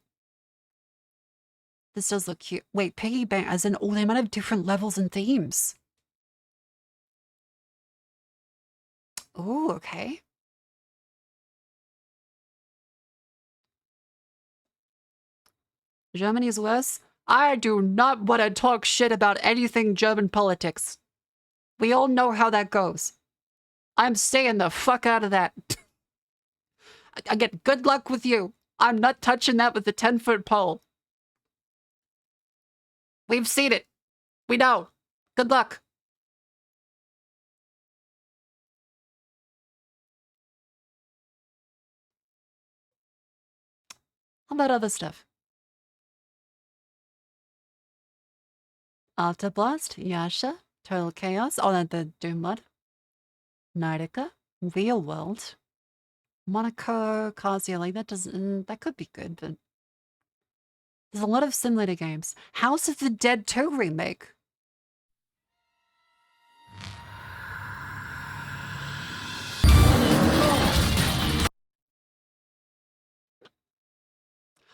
[SPEAKER 1] This does look cute. Wait, piggy bank as in, oh, they might have different levels and themes. Oh, okay. Germany's worse? I do not want to talk shit about anything German politics. We all know how that goes. I'm staying the fuck out of that. I get good luck with you. I'm not touching that with the 10-foot pole. We've seen it. We know. Good luck. How about other stuff? Alta Blast, Yasha, Total Chaos, oh, the Doom Mod, Nardica, Real World, Monaco, Kazuya, like that doesn't, that could be good, but there's a lot of simulator games. House of the Dead 2 remake.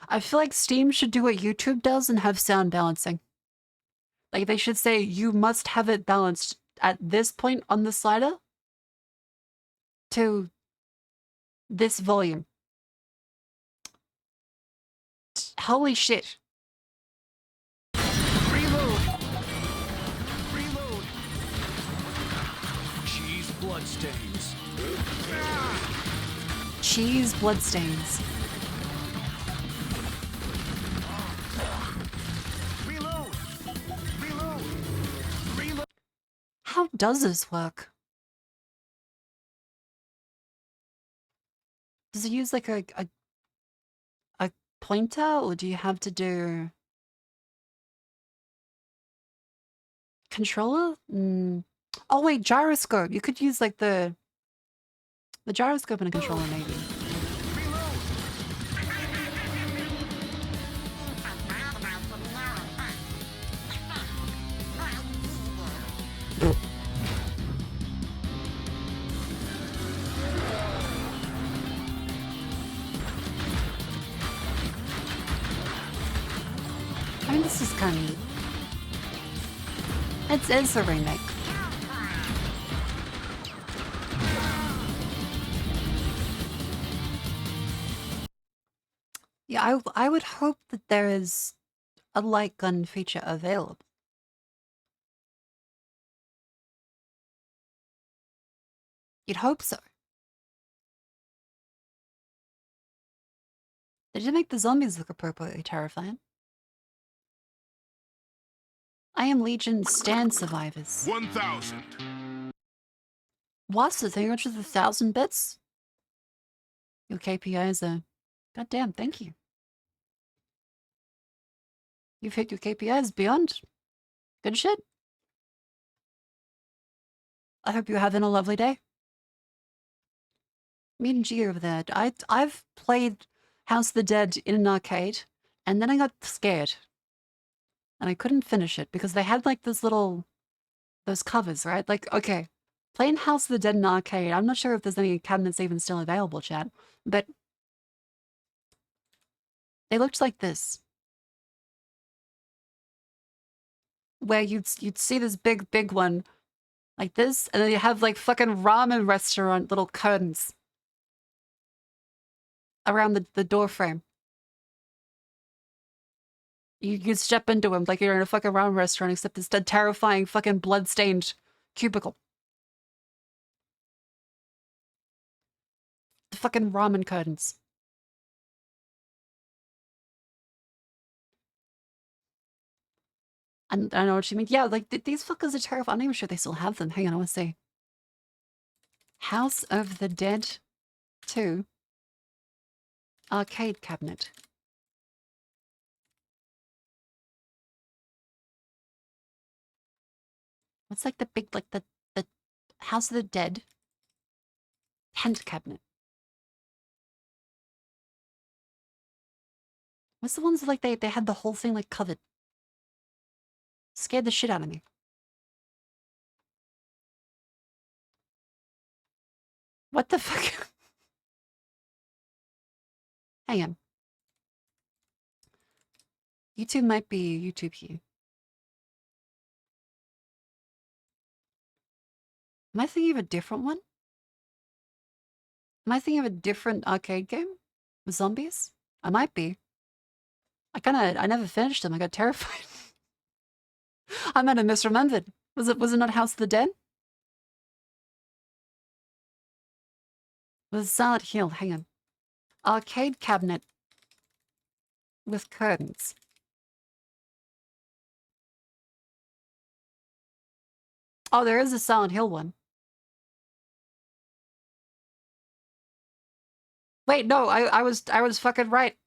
[SPEAKER 1] I feel like Steam should do what YouTube does and have sound balancing. Like, they should say, you must have it balanced at this point on the slider to this volume. Holy shit.
[SPEAKER 5] Reload! Reload! Cheese bloodstains.
[SPEAKER 1] Cheese bloodstains.
[SPEAKER 5] Reload! Reload! Reload!
[SPEAKER 1] How does this work? Does it use like a pointer, or do you have to do controller? Oh wait, gyroscope. You could use like the gyroscope in a controller maybe. I mean, this is kind of neat. It's a remake. Yeah, I would hope that there is a light gun feature available. You'd hope so. They did make the zombies look appropriately terrifying. I am Legion stand survivors.
[SPEAKER 6] 1,000.
[SPEAKER 1] What? So thank you much for the 1,000 bits? Your KPIs are... Goddamn, thank you. You've hit your KPIs beyond. Good shit. I hope you're having a lovely day. Me and G over there. I've played House of the Dead in an arcade, and then I got scared. And I couldn't finish it because they had like those covers, right? Like, okay, playing House of the Dead in an arcade, I'm not sure if there's any cabinets even still available, chat, but they looked like this. Where you'd see this big one like this, and then you have like fucking ramen restaurant little curtains around the door frame. You step into them like you're in a fucking ramen restaurant, except it's a terrifying fucking blood-stained cubicle. The fucking ramen curtains. And I know what you mean. Yeah, like these fuckers are terrifying. I'm not even sure they still have them. Hang on, I want to see. House of the Dead 2 arcade cabinet. What's like the big, like the House of the Dead tent cabinet? What's the ones that, like they had the whole thing like covered? Scared the shit out of me. What the fuck? Hang on. YouTube might be YouTube here. Am I thinking of a different one? Am I thinking of a different arcade game? With zombies? I might be. I never finished them. I got terrified. I might have misremembered. Was it not House of the Dead? Was Silent Hill? Hang on. Arcade cabinet with curtains. Oh, there is a Silent Hill one. Wait, no, I was fucking right.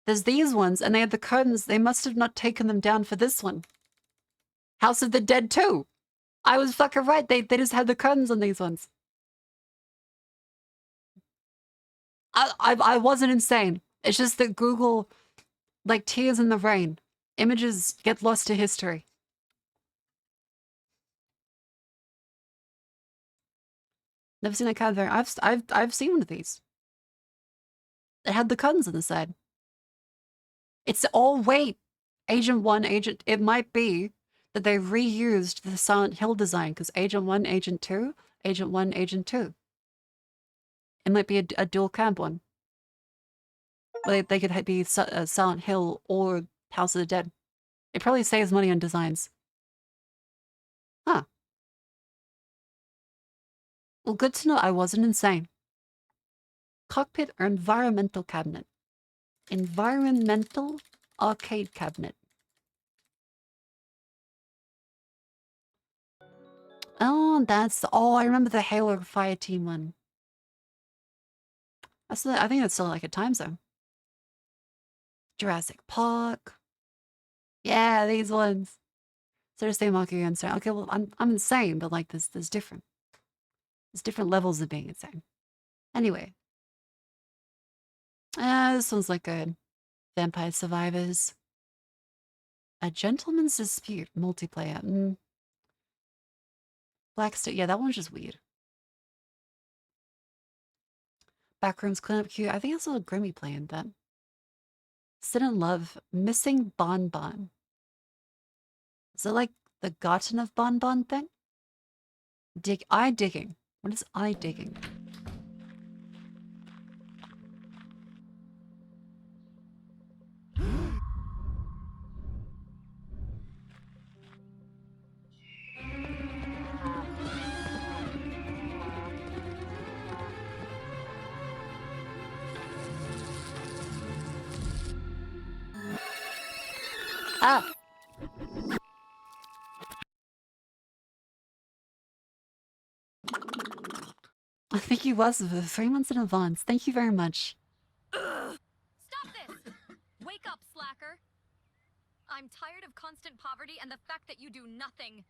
[SPEAKER 1] There's these ones, and they had the curtains. They must have not taken them down for this one. House of the Dead 2. I was fucking right. They just had the curtains on these ones. I wasn't insane. It's just that Google, like tears in the rain, images get lost to history. Never seen a cat there. I've seen one of these. It had the curtains on the side. It's all wait. Agent 1, Agent... It might be that they reused the Silent Hill design, because Agent 1, Agent 2, Agent 1, Agent 2. It might be a dual camp one. They could be Silent Hill or House of the Dead. It probably saves money on designs. Huh. Well, good to know I wasn't insane. Cockpit or environmental cabinet? Environmental arcade cabinet. Oh, I remember the Halo Fire Team one. I think that's still like a time zone. Jurassic Park. Yeah, these ones. Thursday Monkey insane. Okay, well I'm insane, but like there's different. There's different levels of being insane. Anyway. This one's like a Vampire Survivors. A Gentleman's Dispute multiplayer. Blackstone. Yeah, that one's just weird. Backrooms cleanup queue. I think I saw a Grimmy playing that. Sit in Love. Missing Bon Bon. Is it like the Gotten of Bon Bon thing? Eye digging. What is eye digging? Ah! I think he was 3 months in advance. Thank you very much.
[SPEAKER 2] Stop this! Wake up, slacker! I'm tired of constant poverty and the fact that you do nothing.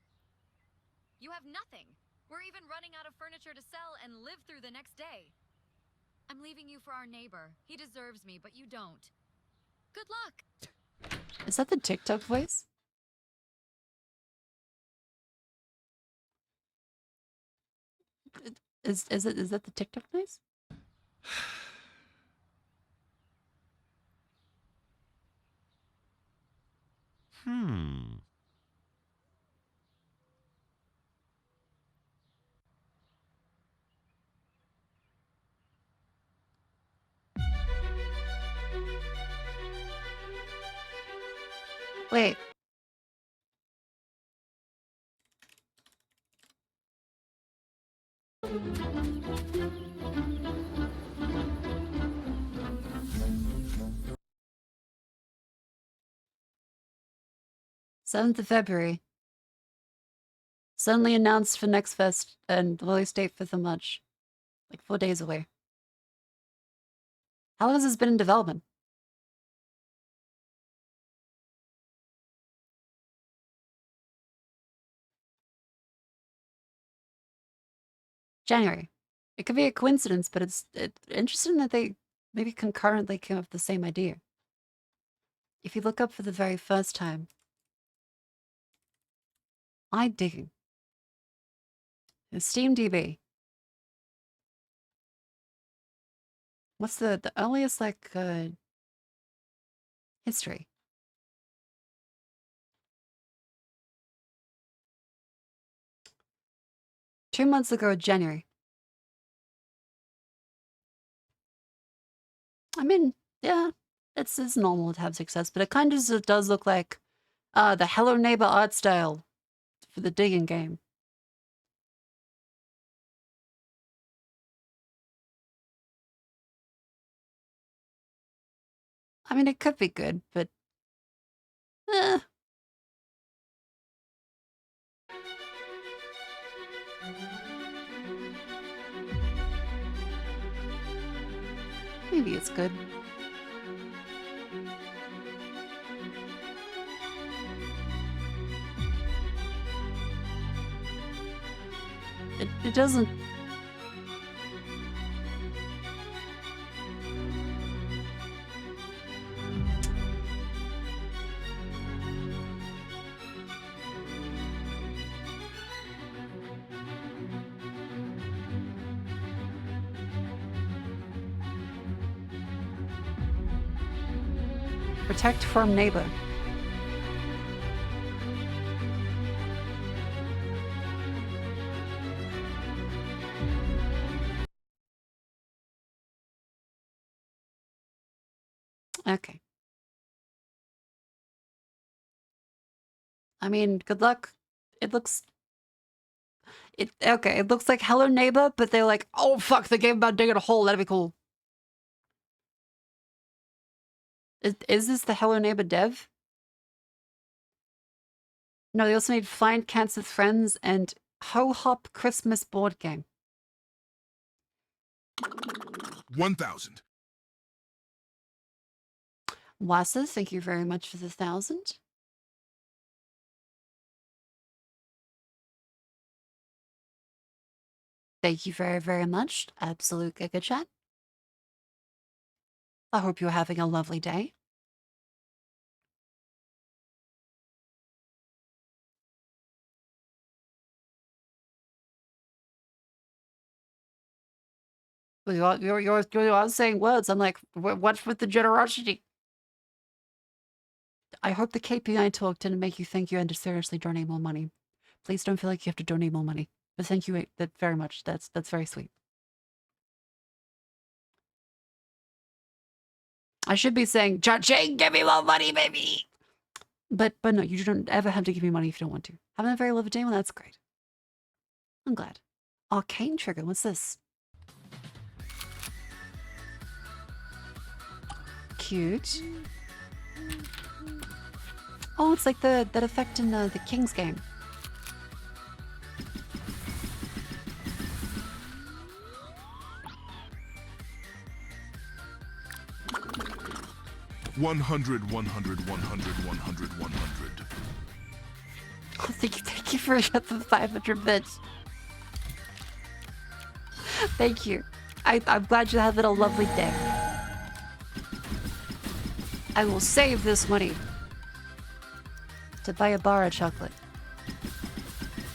[SPEAKER 2] You have nothing. We're even running out of furniture to sell and live through the next day. I'm leaving you for our neighbor. He deserves me, but you don't. Good luck!
[SPEAKER 1] Is that the TikTok voice? Is that the TikTok voice? Wait. February 7th. Suddenly announced for Next Fest and release date 5th of March. Like 4 days away. How long has this been in development? January. It could be a coincidence, but it's interesting that they maybe concurrently came up with the same idea. If you look up for the very first time, digging. SteamDB. What's the earliest, like, history? Two months ago, January. I mean, yeah, it's normal to have success, but it kind of does look like the Hello Neighbor art style for the digging game. I mean, it could be good, but maybe it's good. It doesn't. Protect from neighbor. Okay. I mean, good luck. It looks... Okay, it looks like Hello Neighbor, but they're like, oh fuck, the game about digging a hole, that'd be cool. Is this the Hello Neighbor dev? No, they also made Find Cancer Friends and Ho Hop Christmas board game.
[SPEAKER 6] 1,000.
[SPEAKER 1] Wasa, thank you very much for the 1,000. Thank you very, very much. Absolute Giga Chat. I hope you're having a lovely day. Well, you're all saying words. I'm like, what's with the generosity? I hope the KPI talk didn't make you think you had to seriously donate more money. Please don't feel like you have to donate more money. But thank you very much. That's very sweet. I should be saying, cha-ching, give me more money, baby! But no, you don't ever have to give me money if you don't want to. Having a very lovely day? Well, that's great. I'm glad. Arcane Trigger, what's this? Cute. Oh, it's like that effect in the King's game.
[SPEAKER 6] One hundred.
[SPEAKER 1] Oh, thank you for the 500 bits. Thank you. I'm glad you had a lovely day. I will save this money to buy a bar of chocolate.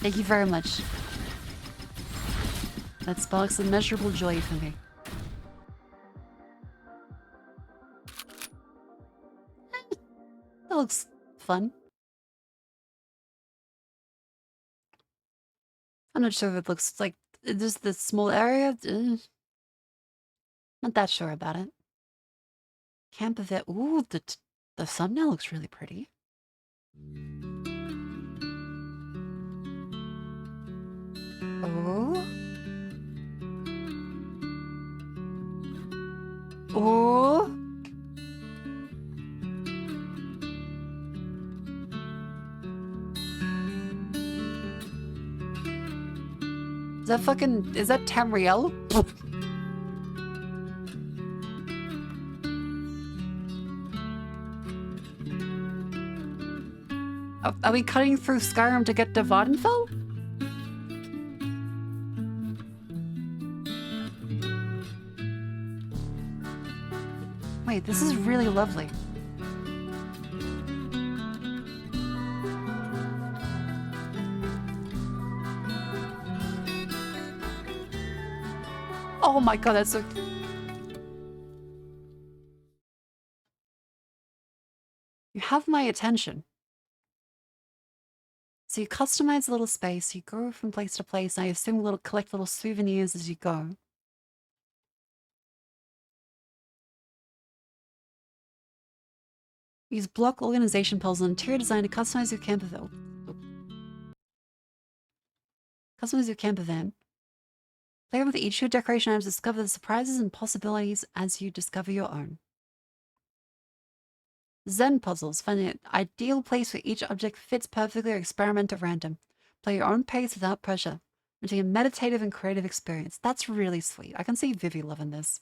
[SPEAKER 1] Thank you very much. That sparks immeasurable joy for me. That looks fun. I'm not sure if it looks like just this small area. Not that sure about it. Camp of it. Ooh, the thumbnail looks really pretty. Oh. Oh. Is that Tamriel? Are we cutting through Skyrim to get to Vardenfell? Wait, this is really lovely. Oh my god, that's so... You have my attention. So you customize a little space, you go from place to place, and I assume collect little souvenirs as you go. Use block organization puzzles and interior design to customize your camper van. Customize your camper van. Play with each of your decoration items, discover the surprises and possibilities as you discover your own. Zen puzzles. Find an ideal place where each object fits perfectly or experiment at random. Play your own pace without pressure. Into a meditative and creative experience. That's really sweet. I can see Vivi loving this.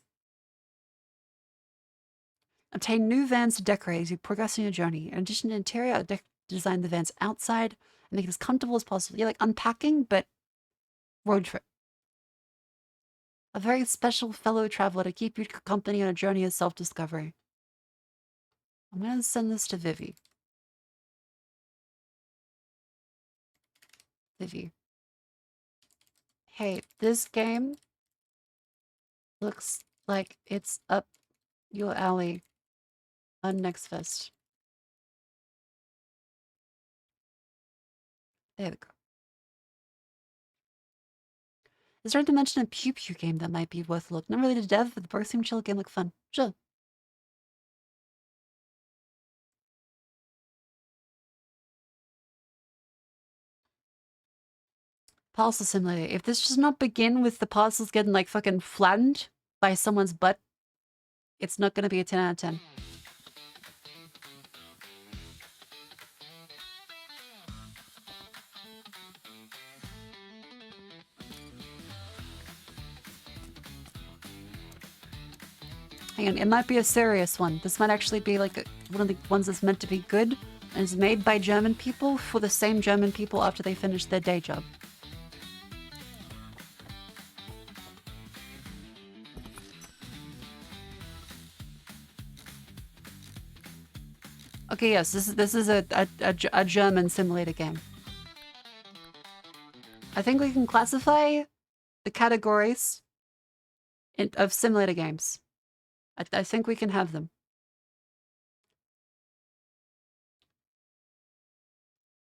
[SPEAKER 1] Obtain new vans to decorate as you progress in your journey. In addition to interior, design the vans outside and make it as comfortable as possible. You're like unpacking, but road trip. A very special fellow traveler to keep you company on a journey of self-discovery. I'm going to send this to Vivi. Vivi. Hey, this game looks like it's up your alley on Next Fest. There we go. Is there a dimension a Pew Pew game that might be worth a look? Not related to dev, but the both seem chill game look fun. Sure. Parcel simulator. If this does not begin with the parcels getting like fucking flattened by someone's butt, it's not gonna be a 10 out of 10. Hang on, it might be a serious one. This might actually be like one of the ones that's meant to be good and is made by German people for the same German people after they finish their day job. Okay, yes, this is a German simulator game. I think we can classify the categories of simulator games. I think we can have them.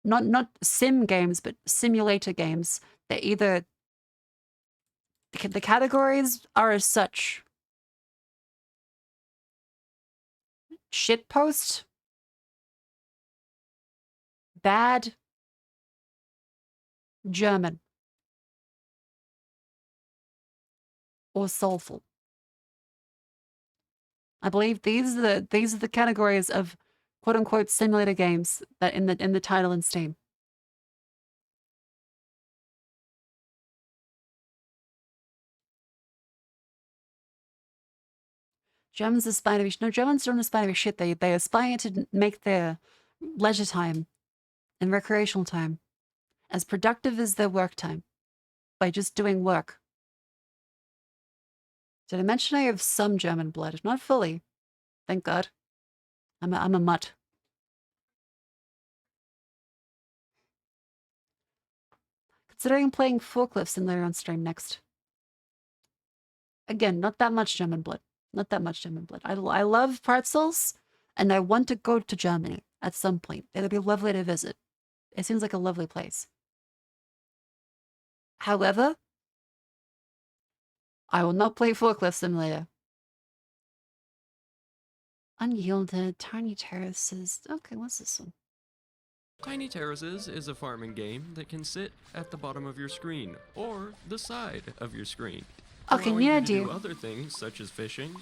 [SPEAKER 1] Not sim games, but simulator games. They're either... The categories are as such. Shitpost. Bad. German. Or soulful. I believe these are the categories of quote unquote simulator games that in the title in Steam. Germans aspire to be no Germans don't aspire to be shit. They aspire to make their leisure time and recreational time as productive as their work time by just doing work. Did I mention I have some German blood? Not fully. Thank God. I'm a mutt. Considering playing Forklift Simulator on stream next. Again, not that much German blood. Not that much German blood. I love pretzels, and I want to go to Germany at some point. It'll be lovely to visit. It seems like a lovely place. However, I will not play Forklift Simulator. Unyielded, Tiny Terraces. Okay, what's this one?
[SPEAKER 9] Tiny Terraces is a farming game that can sit at the bottom of your screen or the side of your screen.
[SPEAKER 1] Okay,
[SPEAKER 9] allowing
[SPEAKER 1] yeah,
[SPEAKER 9] you to
[SPEAKER 1] do.
[SPEAKER 9] do other things such as fishing,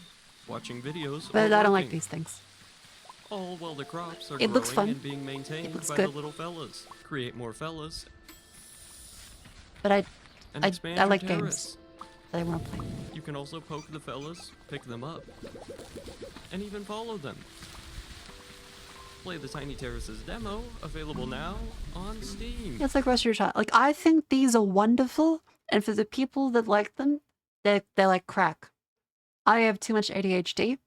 [SPEAKER 9] watching videos,
[SPEAKER 1] But
[SPEAKER 9] or
[SPEAKER 1] I don't like
[SPEAKER 9] working.
[SPEAKER 1] these things.
[SPEAKER 9] All while the crops are
[SPEAKER 1] It looks
[SPEAKER 9] growing
[SPEAKER 1] fun.
[SPEAKER 9] and being maintained
[SPEAKER 1] looks
[SPEAKER 9] by
[SPEAKER 1] good.
[SPEAKER 9] the little fellas. Create more fellas
[SPEAKER 1] But
[SPEAKER 9] and expand
[SPEAKER 1] I
[SPEAKER 9] your
[SPEAKER 1] like
[SPEAKER 9] terrace.
[SPEAKER 1] games that I want to play.
[SPEAKER 9] You can also poke the fellas, pick them up, and even follow them. play the Tiny Terraces demo, available now on Steam.
[SPEAKER 1] It's like rest of your child. Like, I think these are wonderful, and for the people that like them, they're like crack. I have too much ADHD.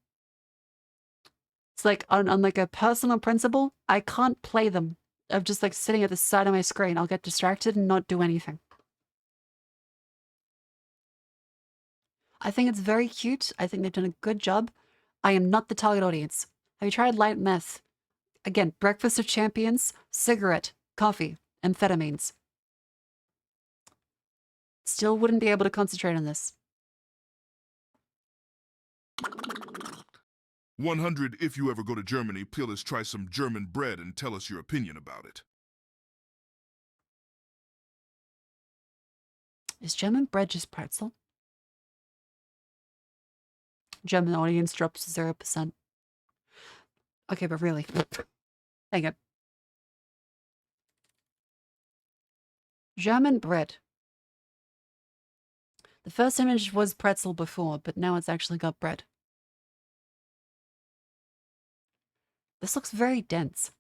[SPEAKER 1] It's like, on like a personal principle, I can't play them. Of just like sitting at the side of my screen. I'll get distracted and not do anything. I think it's very cute. I think they've done a good job. I am not the target audience. Have you tried light meth? Again, breakfast of champions, cigarette, coffee, amphetamines. Still wouldn't be able to concentrate on this.
[SPEAKER 6] 100, if you ever go to Germany, please try some German bread and tell us your opinion about it.
[SPEAKER 1] Is German bread just pretzel? German audience drops 0%. Okay, but really. Hang on. German bread. The first image was pretzel before, but now it's actually got bread. This looks very dense.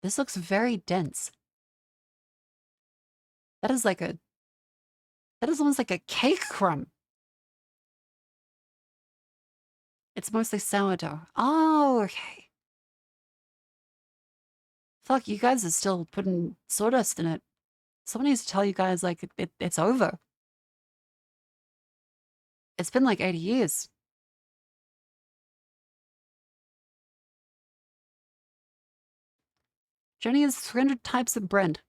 [SPEAKER 1] This looks very dense. That is almost like a cake crumb. It's mostly sourdough. Oh, okay. Fuck, you guys are still putting sawdust in it. Someone needs to tell you guys, like, it's over. It's been like 80 years. Jenny has 300 types of bread.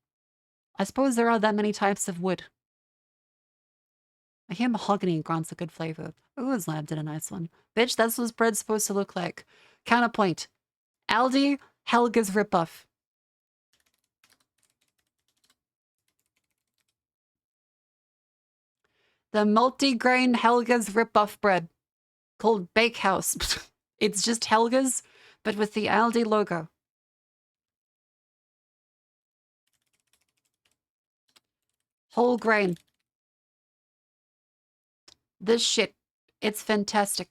[SPEAKER 1] I suppose there are that many types of wood. I hear mahogany grants a good flavor. Ooh, Lab did a nice one. Bitch, that's what bread's supposed to look like. Counterpoint. Aldi, Helga's ripoff. The multi-grain Helga's ripoff bread. Called Bakehouse. It's just Helga's, but with the Aldi logo. Whole grain. This shit, it's fantastic.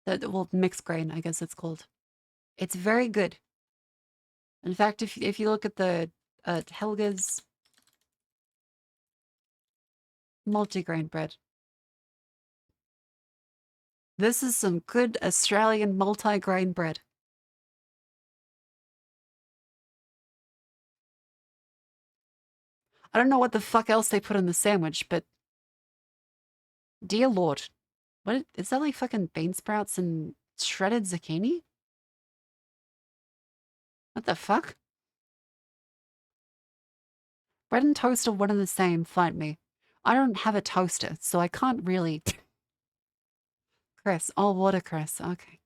[SPEAKER 1] Well, mixed grain, I guess it's called. It's very good. In fact, if you look at the Helga's multigrain bread, this is some good Australian multi-grain bread. I don't know what the fuck else they put in the sandwich, but dear Lord, what is that, like fucking bean sprouts and shredded zucchini? What the fuck? Bread and toast are one and the same, fight me. I don't have a toaster, so I can't really... Chris, oh, watercress, okay.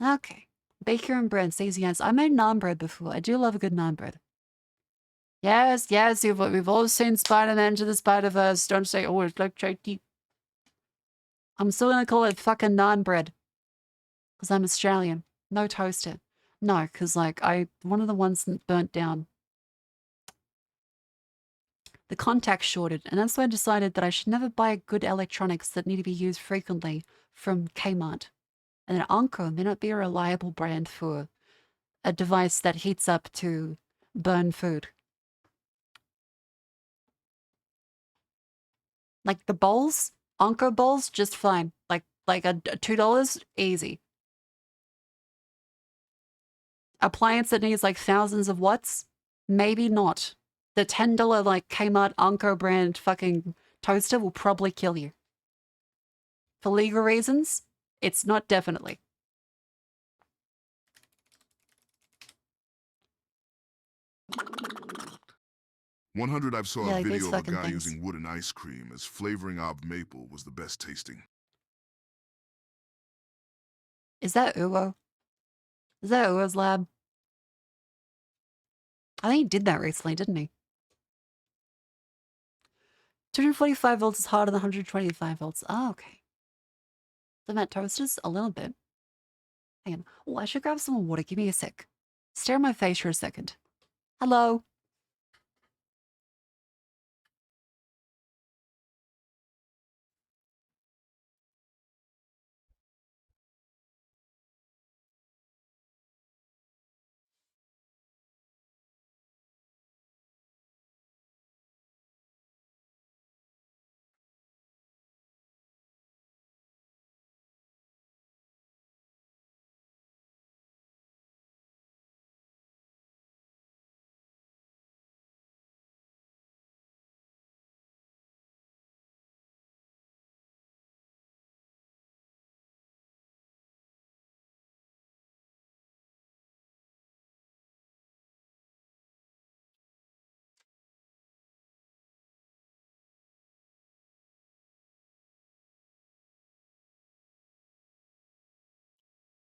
[SPEAKER 1] Okay. Baker and bread, says yes. I made naan bread before. I do love a good naan bread. Yes, yes, we've all seen Spider-Man to the Spider-Verse. Don't say, oh, it's like JT. I'm still gonna call it fucking naan bread. Because I'm Australian. No toaster. No, because, like, one of the ones that burnt down. The contact shorted, and that's why I decided that I should never buy good electronics that need to be used frequently from Kmart. And then Anko may not be a reliable brand for a device that heats up to burn food. Like the bowls, Anko bowls, just fine. Like a $2, easy. Appliance that needs like thousands of watts, maybe not. The $10 like Kmart Anko brand fucking toaster will probably kill you. For legal reasons, it's not definitely.
[SPEAKER 6] 100, I saw
[SPEAKER 1] Yeah,
[SPEAKER 6] a
[SPEAKER 1] like these
[SPEAKER 6] video of a
[SPEAKER 1] fucking
[SPEAKER 6] guy
[SPEAKER 1] things.
[SPEAKER 6] using wooden ice cream as flavoring Ob Maple was the best tasting.
[SPEAKER 1] Is that Uwo? Is that Uwo's lab? I think he did that recently, didn't he? 245 volts is harder than 125 volts. Oh, okay. So that toasters a little bit. Hang on. Oh, I should grab some water. Give me a sec. Stare at my face for a second. Hello.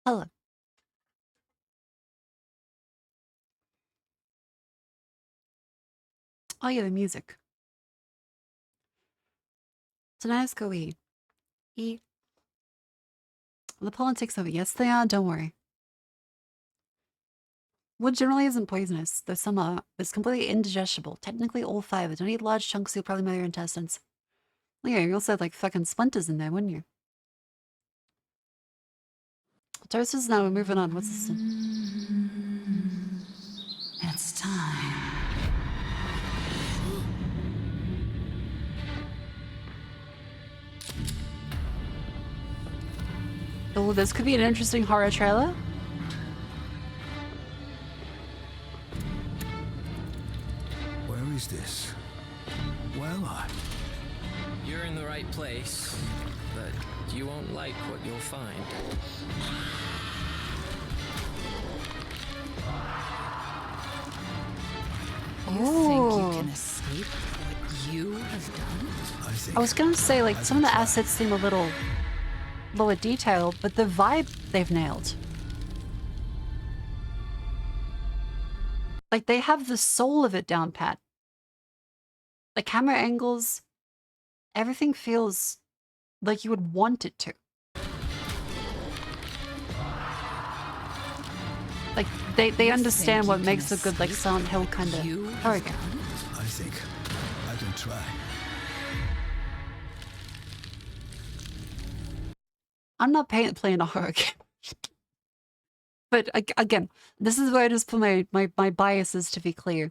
[SPEAKER 1] Hello. Oh yeah, the music. So now let's go eat. Eat. The politics of it. Yes, they are. Don't worry. Wood generally isn't poisonous, though some are. It's completely indigestible. Technically all fiber. Don't eat large chunks, you'll probably mow your intestines. Yeah, you also had like fucking splinters in there, wouldn't you? Toasters now, we're moving on. What's this?
[SPEAKER 10] It's time.
[SPEAKER 1] Oh, this could be an interesting horror trailer.
[SPEAKER 11] Where is this? Where am I?
[SPEAKER 12] You're in the right place, but you won't like what you'll find.
[SPEAKER 10] You think you can escape what you have done?
[SPEAKER 1] I was gonna say, like, some of the assets seem a little lower detailed, but the vibe they've nailed. Like, they have the soul of it down pat. The camera angles, everything feels like you would want it to. Like, they understand what makes a good, like, Silent Hill kind of horror game.
[SPEAKER 11] I think I can try.
[SPEAKER 1] I'm not playing a horror game. But again, this is where I just put my biases to be clear.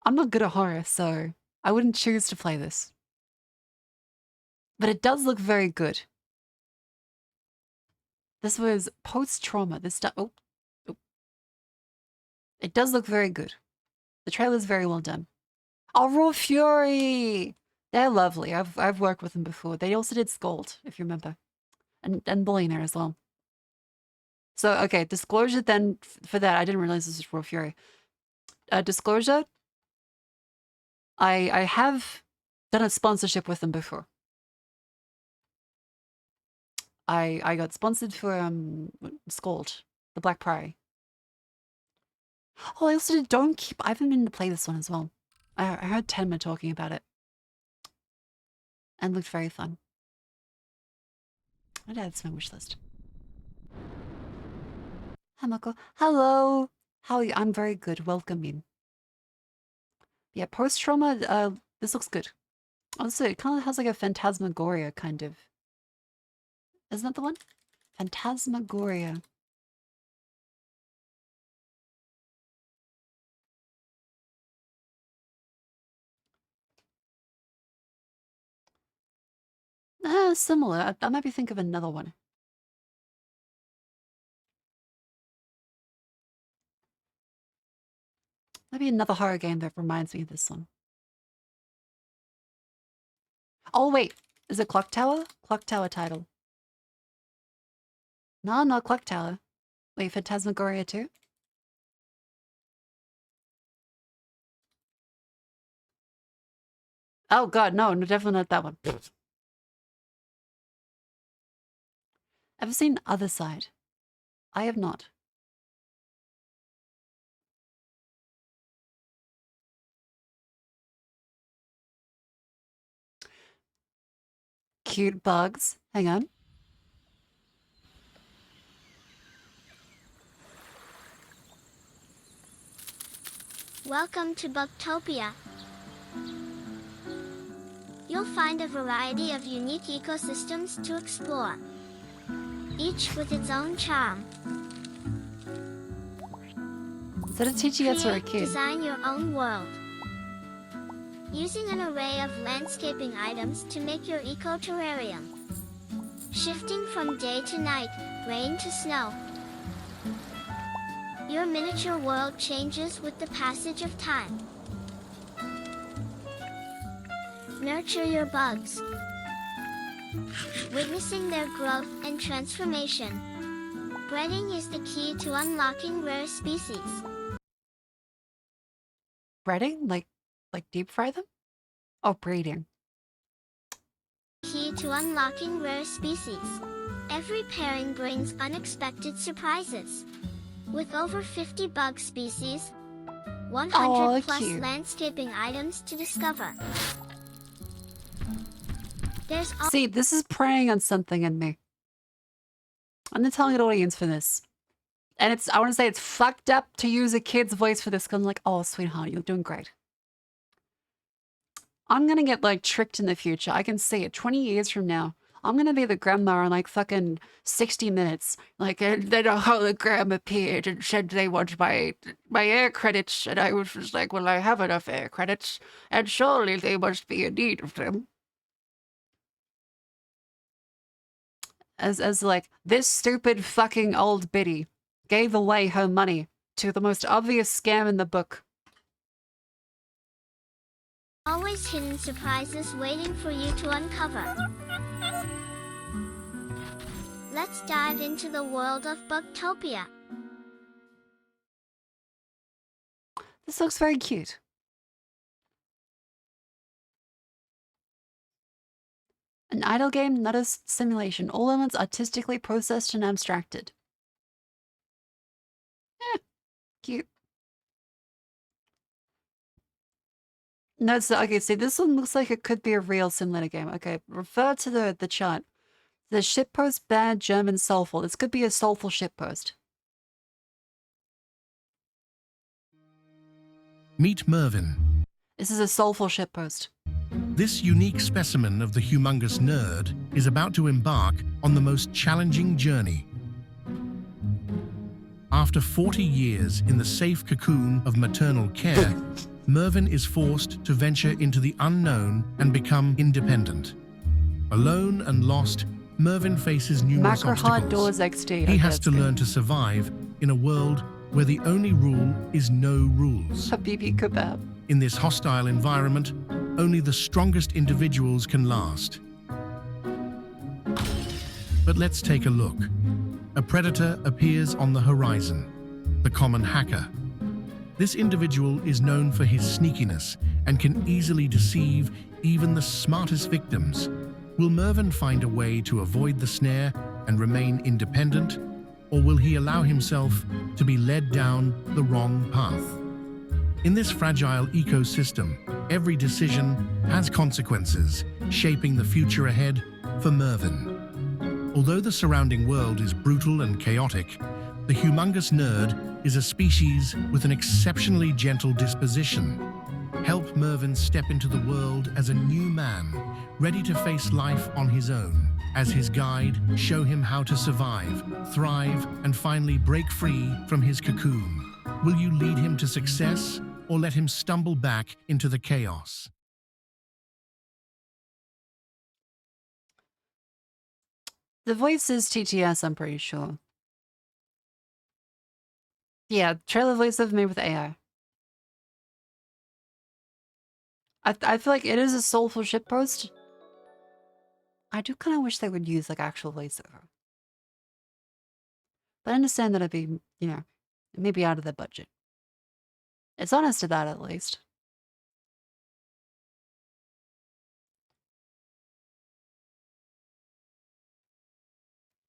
[SPEAKER 1] I'm not good at horror, so I wouldn't choose to play this. But it does look very good. This was post-trauma. This stuff. Oh. It does look very good. The trailer's very well done. Oh, Raw Fury! They're lovely. I've worked with them before. They also did Scold, if you remember. And Billionaire as well. So, okay, disclosure then for that. I didn't realize this was Raw Fury. Disclosure. I have done a sponsorship with them before. I got sponsored for Scold, the Black Prairie. Oh, I also did Don't Keep. I haven't been to play this one as well. I heard Tenma talking about it. And looked very fun. I'd add to my wish list. Hi, Mako. Hello. How are you? I'm very good. Welcome in. Yeah, post-trauma, this looks good. Also, it kind of has like a Phantasmagoria kind of. Isn't that the one? Phantasmagoria. Similar. I might be thinking of another one. Maybe another horror game that reminds me of this one. Oh, wait. Is it Clock Tower? Clock Tower title. No, not Clock Tower. Wait, Phantasmagoria 2? Oh god, no, definitely not that one. Ever seen Other Side? I have not. Cute bugs. Hang on.
[SPEAKER 13] Welcome to Bugtopia. You'll find a variety of unique ecosystems to explore, each with its own charm.
[SPEAKER 1] Is that a TGS or a kid?
[SPEAKER 13] Design your own world. Using an array of landscaping items to make your eco-terrarium. Shifting from day to night, rain to snow. Your miniature world changes with the passage of time. Nurture your bugs, witnessing their growth and transformation. Breeding is the key to unlocking rare species.
[SPEAKER 1] Breading? Like deep fry them? Oh, breeding.
[SPEAKER 13] Key to unlocking rare species. Every pairing brings unexpected surprises. With over 50 bug species, 100 plus
[SPEAKER 1] cute.
[SPEAKER 13] landscaping items to discover. There's
[SPEAKER 1] See, this is preying on something in me. I'm the target audience for this. And it's, I want to say it's fucked up to use a kid's voice for this because I'm like, oh, sweetheart, you're doing great. I'm going to get like tricked in the future. I can see it 20 years from now. I'm going to be the grandma on like fucking 60 Minutes. Like, and then a hologram appeared and said they want my air credits. And I was just like, well, I have enough air credits. And surely they must be in need of them. As like, this stupid fucking old biddy gave away her money to the most obvious scam in the book.
[SPEAKER 13] always hidden surprises waiting for you to uncover. Let's dive into the world of Bugtopia.
[SPEAKER 1] This looks very cute. An idle game, not a simulation. All elements artistically processed and abstracted. Cute. No, so, okay, see, this one looks like it could be a real simulator game. Okay, refer to the chart. The shitpost bad German soulful. This could be a soulful shitpost.
[SPEAKER 14] Meet Mervyn.
[SPEAKER 1] This is a soulful shitpost.
[SPEAKER 14] This unique specimen of the humongous nerd is about to embark on the most challenging journey. After 40 years in the safe cocoon of maternal care, Mervyn is forced to venture into the unknown and become independent. Alone and lost, Mervyn faces numerous
[SPEAKER 1] Macro-hard
[SPEAKER 14] obstacles.
[SPEAKER 1] doors XD.
[SPEAKER 14] He has to learn to survive in a world where the only rule is no rules.
[SPEAKER 1] Habibi kebab.
[SPEAKER 14] In this hostile environment, only the strongest individuals can last. But let's take a look. A predator appears on the horizon, the common hacker. This individual is known for his sneakiness and can easily deceive even the smartest victims. Will Mervyn find a way to avoid the snare and remain independent, or will he allow himself to be led down the wrong path? In this fragile ecosystem, every decision has consequences, shaping the future ahead for Mervyn. Although the surrounding world is brutal and chaotic, the humongous nerd is a species with an exceptionally gentle disposition. Help Mervyn step into the world as a new man, ready to face life on his own. As his guide, show him how to survive, thrive, and finally break free from his cocoon. Will you lead him to success, or let him stumble back into the chaos?
[SPEAKER 1] The voice is TTS, I'm pretty sure. Yeah, trailer voice I've made with AI. I feel like it is a soulful shitpost. I do kind of wish they would use like actual voiceover. But I understand that it'd be, you know, maybe out of their budget. It's honest to that at least.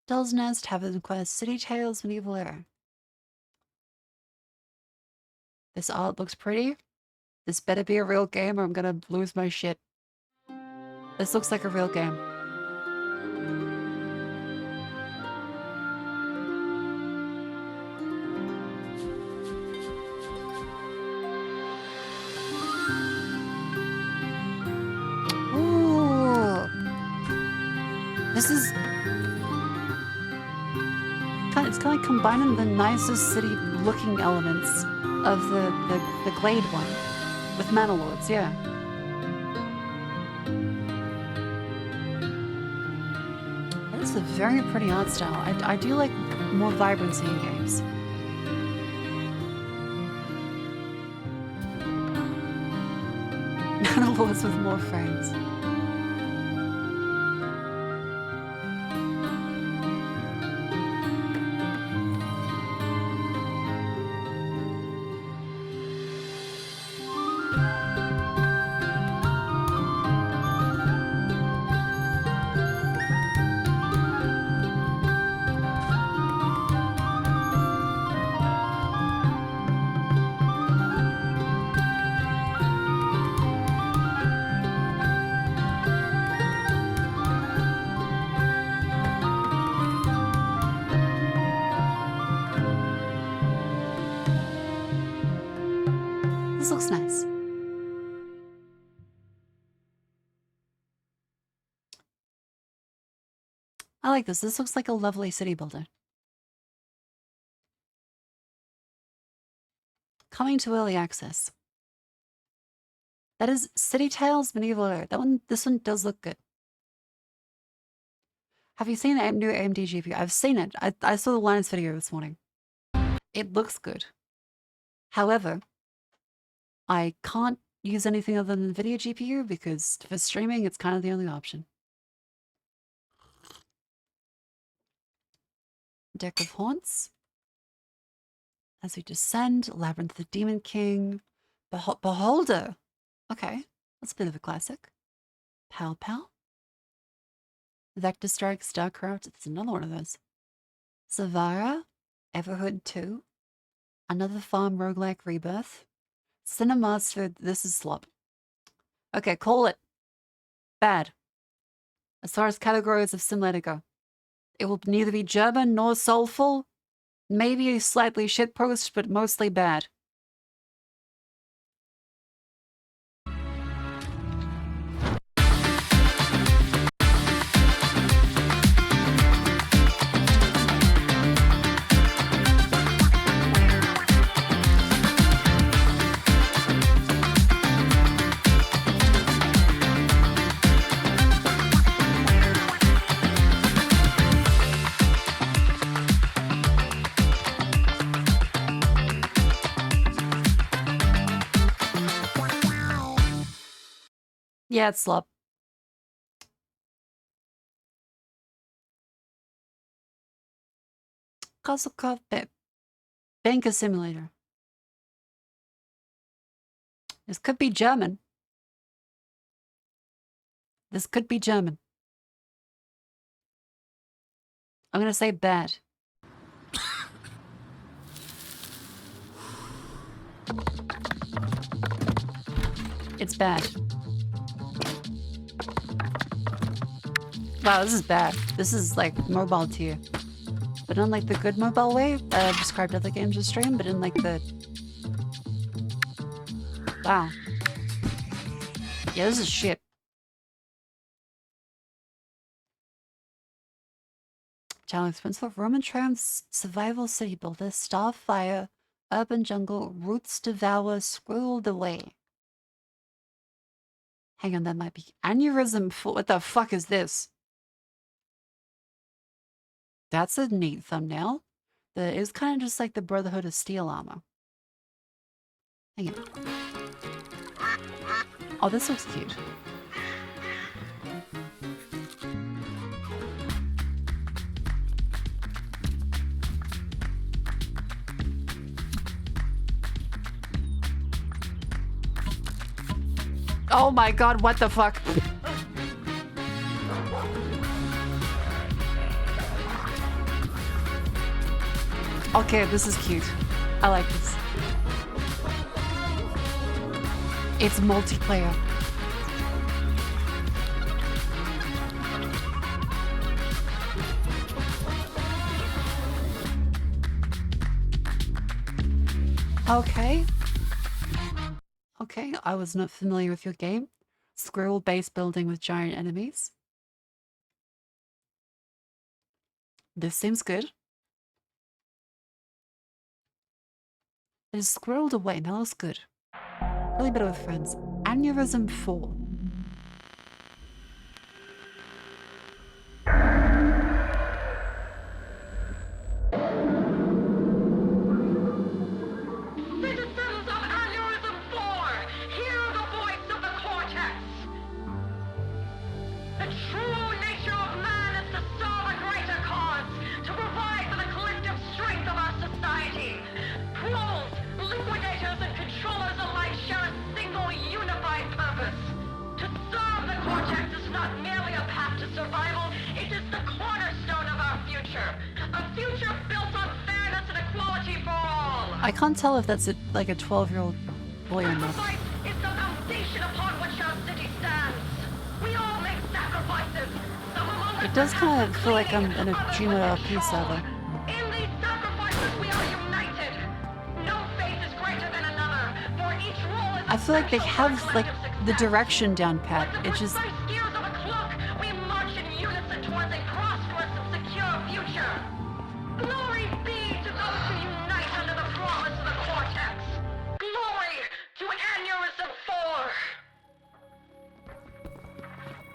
[SPEAKER 1] Doll's Nest, Heaven Quest, City Tales, Medieval Era. This art looks pretty. This better be a real game or I'm gonna lose my shit. This looks like a real game. Ooh. This is... It's kind of combining the nicest city-looking elements of the Glade one with Manalords, yeah. It's a very pretty art style. I do like more vibrancy in games. Manalords with more frames. This looks nice. I like this. This looks like a lovely city builder. Coming to early access. That is City Tales Medieval Era. This one does look good. Have you seen the new AMD GPU? I've seen it. I saw the Linus video this morning. It looks good. However, I can't use anything other than NVIDIA GPU because for streaming, it's kind of the only option. Deck of Haunts. As we descend, Labyrinth of the Demon King. Beholder. Okay, that's a bit of a classic. Pow Pow. Vector Strike, StarCraft. It's another one of those. Savara. Everhood 2. Another Farm Roguelike Rebirth. Cinemaster. This is slop. Okay, call it. Bad. As far as categories of simulator go. It will neither be German nor soulful. Maybe slightly shitpost, but mostly bad. Yeah, it's slop. Castle Craft Banker Simulator. This could be German. This could be German. I'm gonna say bad. It's bad. Wow, this is bad. This is like mobile tier. But in like the good mobile way that I've described other games to stream, but in like the... Wow. Yeah, this is shit. Challenge Expensive Roman Triumphs, Survival City Builder, Starfire, Urban Jungle, Roots Devour, Squirreled Away. Hang on, that might be Aneurysm. What the fuck is this? That's a neat thumbnail. That is kind of just like the Brotherhood of Steel Armor. Hang on. Oh, this looks cute. Oh my god, what the fuck? Okay, this is cute. I like this. It's multiplayer. Okay. Okay, I was not familiar with your game. Squirrel base building with giant enemies. This seems good. It is squirreled away. That looks good. Really better with friends. Aneurysm 4.
[SPEAKER 15] Citizens of Aneurysm 4, hear the voice of the cortex. The true nature of man is to serve a greater cause, to provide for the collective strength of our society. Trolls, liquidators, and controllers alike share a single unified purpose. To serve the cortex is not merely a path to survival, it is the cornerstone of our future. A future built on fairness and equality for all.
[SPEAKER 1] I can't tell if that's like a 12-year-old boy or not.
[SPEAKER 15] Sacrifice is the foundation upon which our city stands. We all make sacrifices. Some among us
[SPEAKER 1] It does kind of feel like I'm in a GMLP server.
[SPEAKER 15] In these sacrifices we are united. No faith is greater than another, for each role
[SPEAKER 1] I feel like they have like the direction down pat. It just
[SPEAKER 15] Gears of a clock, we march in unison towards a prosperous and secure future. Glory be to those who unite under the promise of the Cortex. Glory to Aneurysm 4.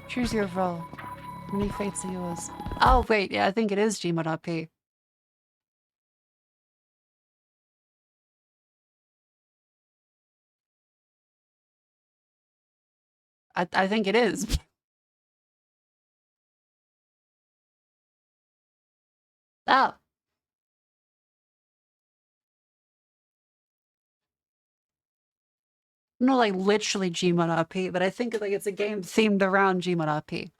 [SPEAKER 1] choose your role. Many fates are yours. Oh wait, yeah, I think it is Gmod.p. I think it is. Oh. No, like literally Gmod.p, but I think like it's a game themed around Gmod.p.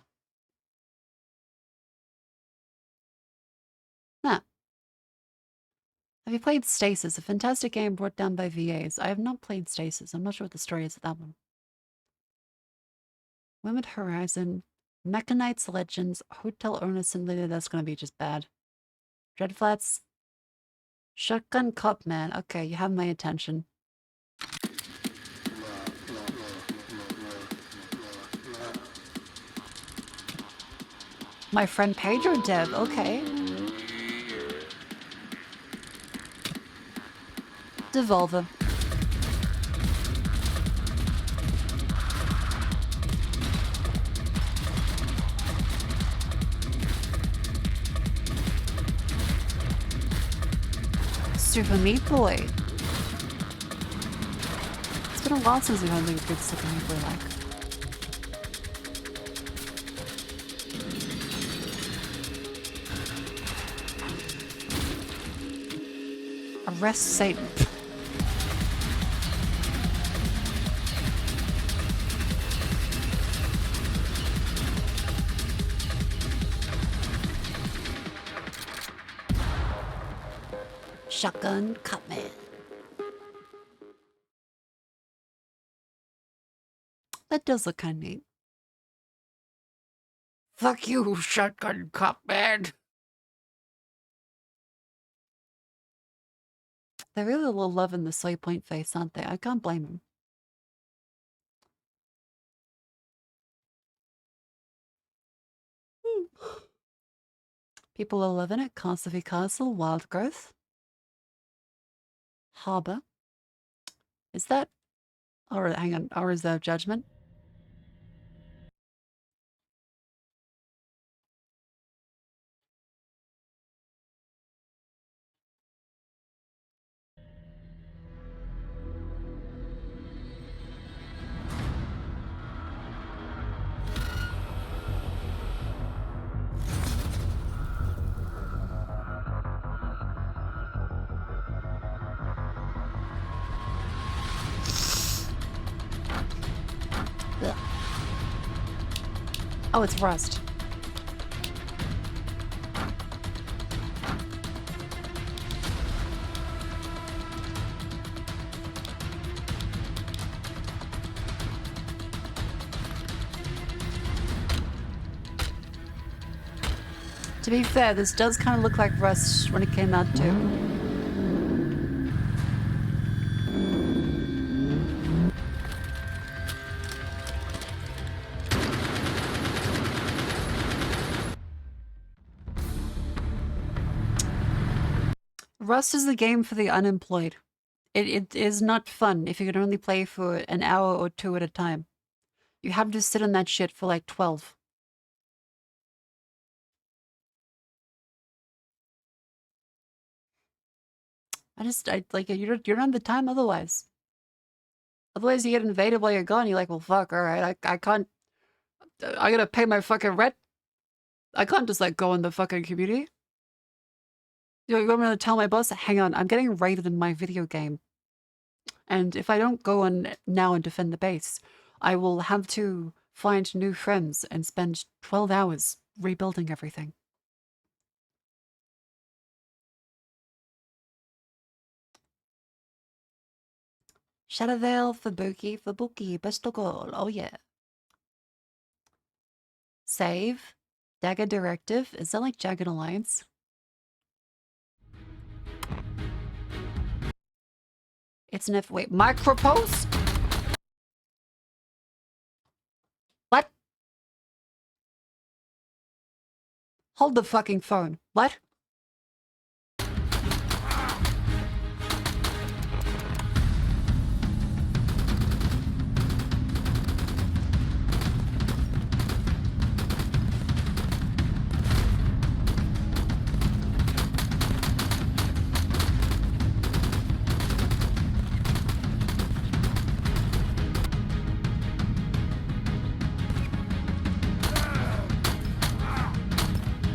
[SPEAKER 1] Huh. Have you played Stasis? A fantastic game brought down by VAs. I have not played Stasis. I'm not sure what the story is of that one. Women Horizon, Mechanites Legends, Hotel Owner Simulator. That's gonna be just bad. Dreadflats, Shotgun Cop Man. Okay, you have my attention. My friend Pedro Dev. Okay. Devolver. Super Meat Boy. It's been a while since we've had a good Super Meat Boy like. Arrest Satan. Shotgun Cop Man. That does look kind of neat. Fuck you, Shotgun Cop Man. They're really a little loving the soy point face, aren't they? I can't blame them. People are loving it. Castle v Castle, Wild Growth. Harbor. Is that... Or hang on, our Reserve Judgment. Ugh. Oh, it's Rust. To be fair, this does kind of look like Rust when it came out too. Rust is the game for the unemployed. It is not fun if you can only play for an hour or two at a time. You have to sit on that shit for like 12. I like you don't have the time otherwise. Otherwise you get invaded while you're gone. You're like, well, fuck, all right, I can't. I gotta pay my fucking rent. I can't just like go in the fucking community. You're gonna tell my boss, hang on, I'm getting raided in my video game. And if I don't go on now and defend the base, I will have to find new friends and spend 12 hours rebuilding everything. Shadowvale, Fubuki, best of all. Oh yeah. Save. Dagger Directive. Is that like Jagged Alliance? It's an F. Wait, Micropulse? Hold the fucking phone. What?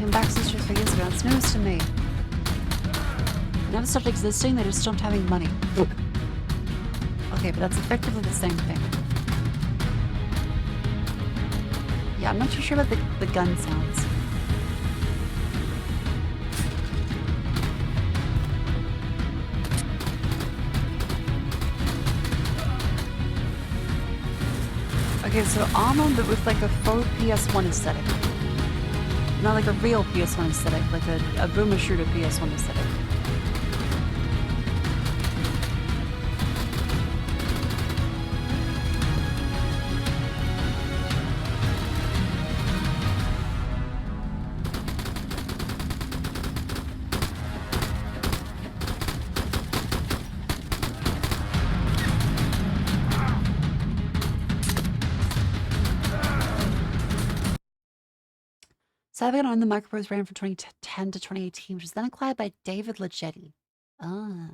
[SPEAKER 1] Back Sisters 3 years ago. It's news to me. They never stopped existing, they just stopped having money. Okay, but that's effectively the same thing. Yeah, I'm not too sure about the gun sounds. Okay, so Armor, but with like a faux PS1 aesthetic. Not like a real PS1 aesthetic, like a boomer shooter PS1 aesthetic. Savage on the Microprose ran from 2010 to 2018, which was then acquired by David Leggetti. Ah.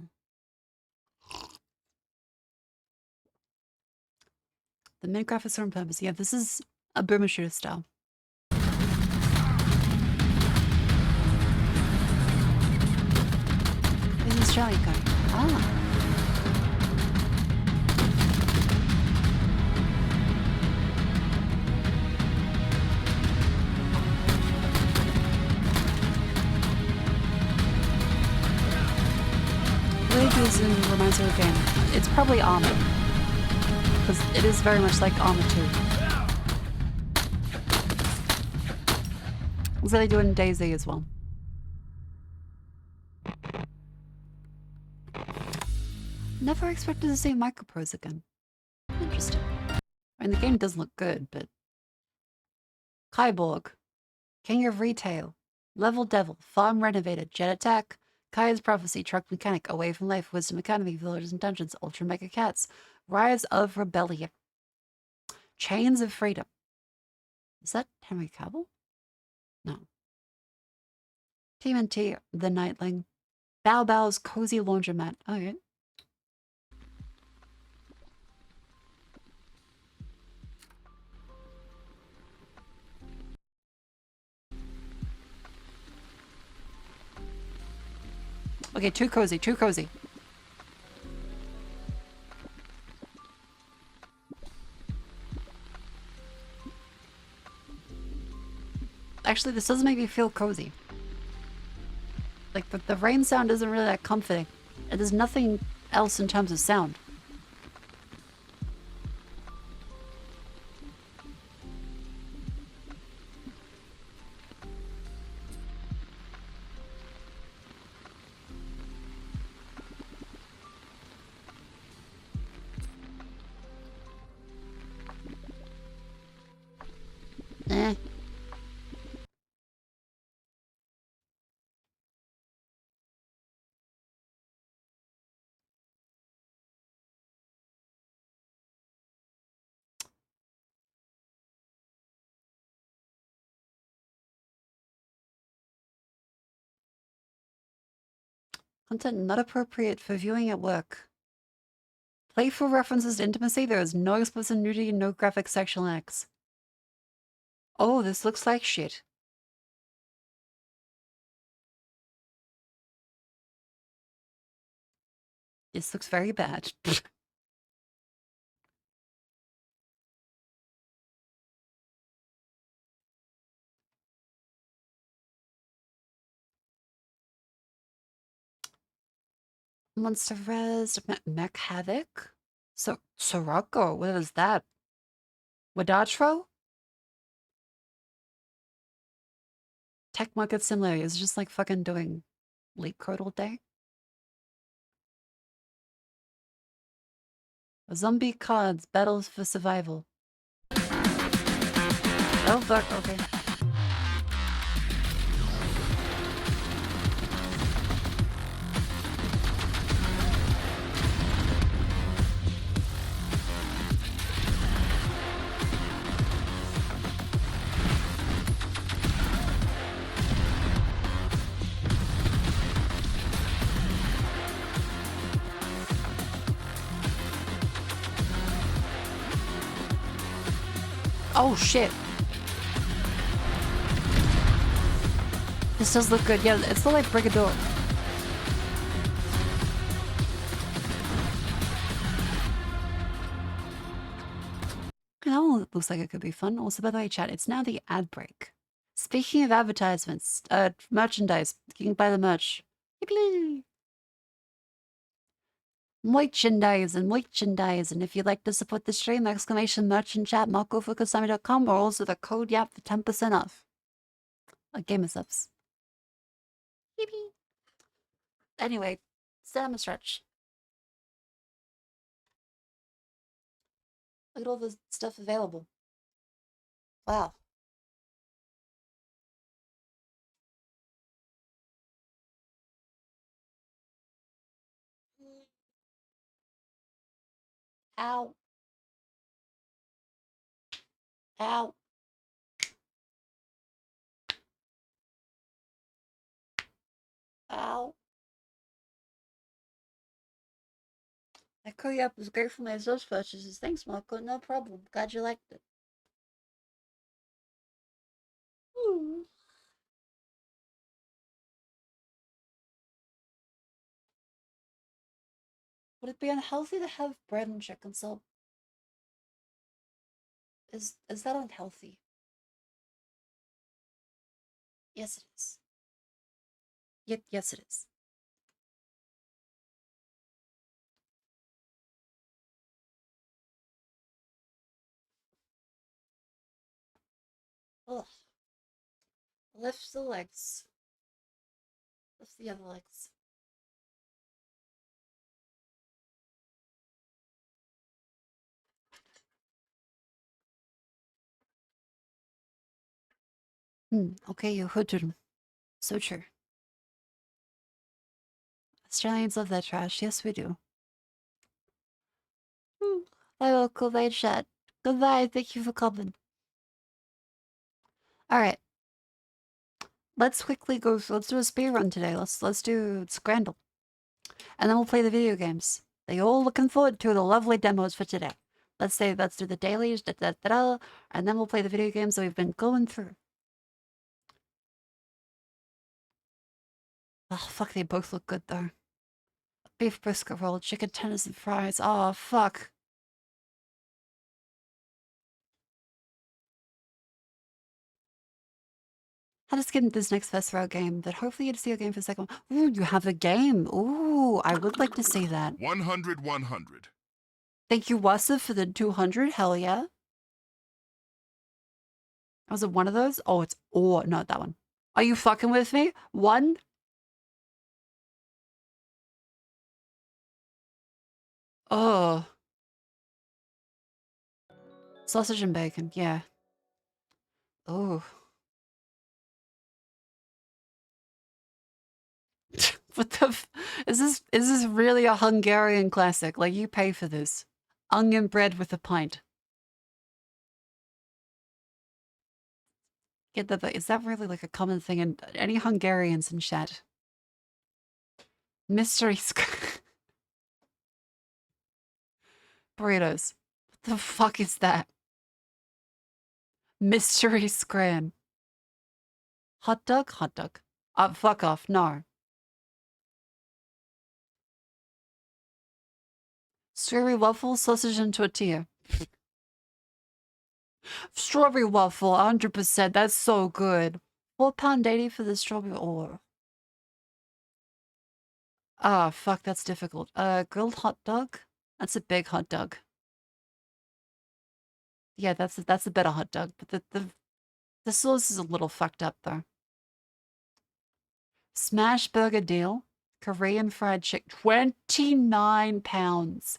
[SPEAKER 1] The mid graphics are on purpose. Yeah, this is a boomer shooter style. This is Australia guy. Ah. Wages and reminds me of a game. It's probably Armor. Because it is very much like Armor 2. That's what they do in DayZ as well. Never expected to see Microprose again. Interesting. I mean, the game does look good, but... Kyborg. King of Retail. Level Devil. Farm Renovated. Jet Attack. Kaya's Prophecy, Truck Mechanic, Away from Life, Wisdom Academy, Villagers and Dungeons, Ultra Mega Cats, Rise of Rebellion, Chains of Freedom. Is that Henry Cavill? No. TMNT, The Nightling, Bao Bao's Cozy Laundromat. Okay. Okay, too cozy, too cozy. Actually, this doesn't make me feel cozy. Like, the rain sound isn't really that comforting. And there's nothing else in terms of sound. Eh. Content not appropriate for viewing at work. Playful references to intimacy. There is no explicit nudity and no graphic sexual acts. Oh, this looks like shit. This looks very bad. Monster Res, Mech Havoc? So, Sirocco, what is that? Wadatro? Tech Market Simulator is just like fucking doing leak code all day. Zombie cards, battles for survival. Oh fuck, okay. Oh shit. This does look good. Yeah, it's not like Brigador. That one looks like it could be fun. Also, by the way, chat, it's now the ad break. Speaking of advertisements, merchandise, you can buy the merch. Yippee! Merchandise and merchandise. And if you'd like to support the stream, exclamation merch in chat, markofocusami.com, or also the code YAP for 10% off. Gamer subs. Yippee! Anyway, stand a stretch. Look at all the stuff available. Wow. Ow. Ow. Ow. That code YAP was great for my Zos purchases. Thanks, Marco. No problem. Glad you liked it. Ooh. Would it be unhealthy to have bread and chicken salt? Is that unhealthy? Yes, it is. Yes, it is. Ugh. Lift the legs. Lift the other legs. Okay, you hooded. So true. Australians love that trash. Yes, we do. I will goodbye, chat. Goodbye. Thank you for coming. All right. Let's quickly go. Let's do a speed run today. Let's do Scrandle, and then we'll play the video games. They all looking forward to the lovely demos for today. Let's do the dailies, and then we'll play the video games that we've been going through. Oh fuck! They both look good though. Beef brisket roll, chicken tenders and fries. Oh fuck! How to get into this next first row game, but hopefully you see a game for the second one. Ooh, you have a game. Ooh, I would like to see that.
[SPEAKER 6] 100, 100.
[SPEAKER 1] Thank you, Wasa, for the 200. Hell yeah. Was it one of those? Oh, it's not that one. Are you fucking with me? One? Oh. Sausage and bacon, yeah. Oh. What the is this really a Hungarian classic? Like, you pay for this. Onion bread with a pint. Get that? Is that really like a common thing in any Hungarians in chat? Mystery burritos. What the fuck is that? Mystery scram. Hot dog? Hot dog. Fuck off. No. Strawberry waffle, sausage and tortilla. Strawberry waffle, 100%. That's so good. £4.80 for the strawberry. Oh. Ah, fuck, that's difficult. Grilled hot dog? That's a big hot dog. Yeah, that's a better hot dog. But the sauce is a little fucked up though. Smash burger deal. Korean fried chicken. £29.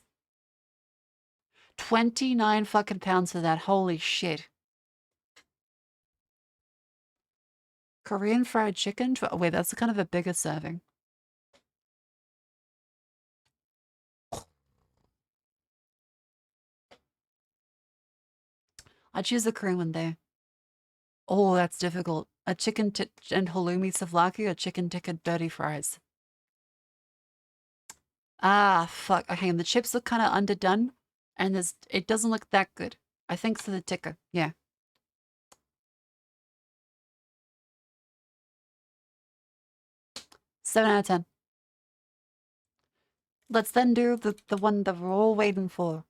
[SPEAKER 1] 29 fucking pounds for that. Holy shit. Korean fried chicken? Oh, wait, that's kind of a bigger serving. I choose the Korean one there. Oh, that's difficult. A chicken and halloumi souvlaki or chicken tikka dirty fries? Ah, fuck. Okay, and the chips look kind of underdone, and it doesn't look that good. I think for the tikka, yeah. 7 out of 10. Let's then do the one that we're all waiting for.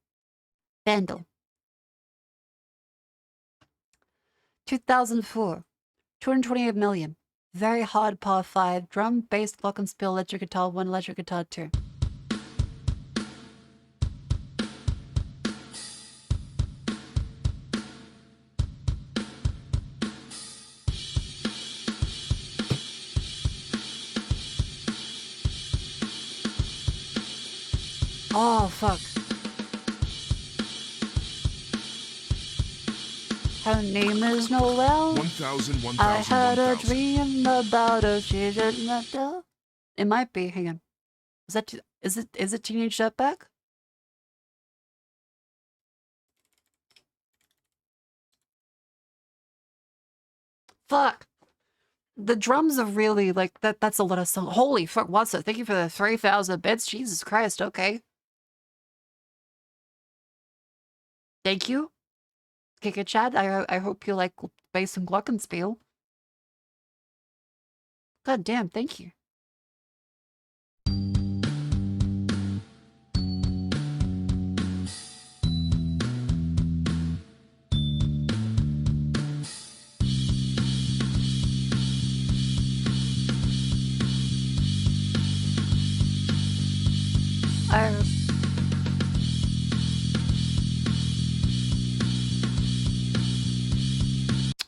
[SPEAKER 1] Vandal. 2004. 228 million. Very hard par 5. Drum, bass, glockenspiel, electric guitar 1, electric guitar 2. Oh, fuck. Her name is Noelle.
[SPEAKER 6] 1,000, 1,000,
[SPEAKER 1] I had a
[SPEAKER 6] 1,000.
[SPEAKER 1] dream about her. She did not tell. It might be. Hang on. Is it Teenage Jetpack? Fuck. The drums are really like that. That's a lot of song. Holy fuck, Watson. Thank you for the 3,000 bits. Jesus Christ. Okay. Thank you. Kick it, Chad. I hope you like bass and glockenspiel. God damn, thank you.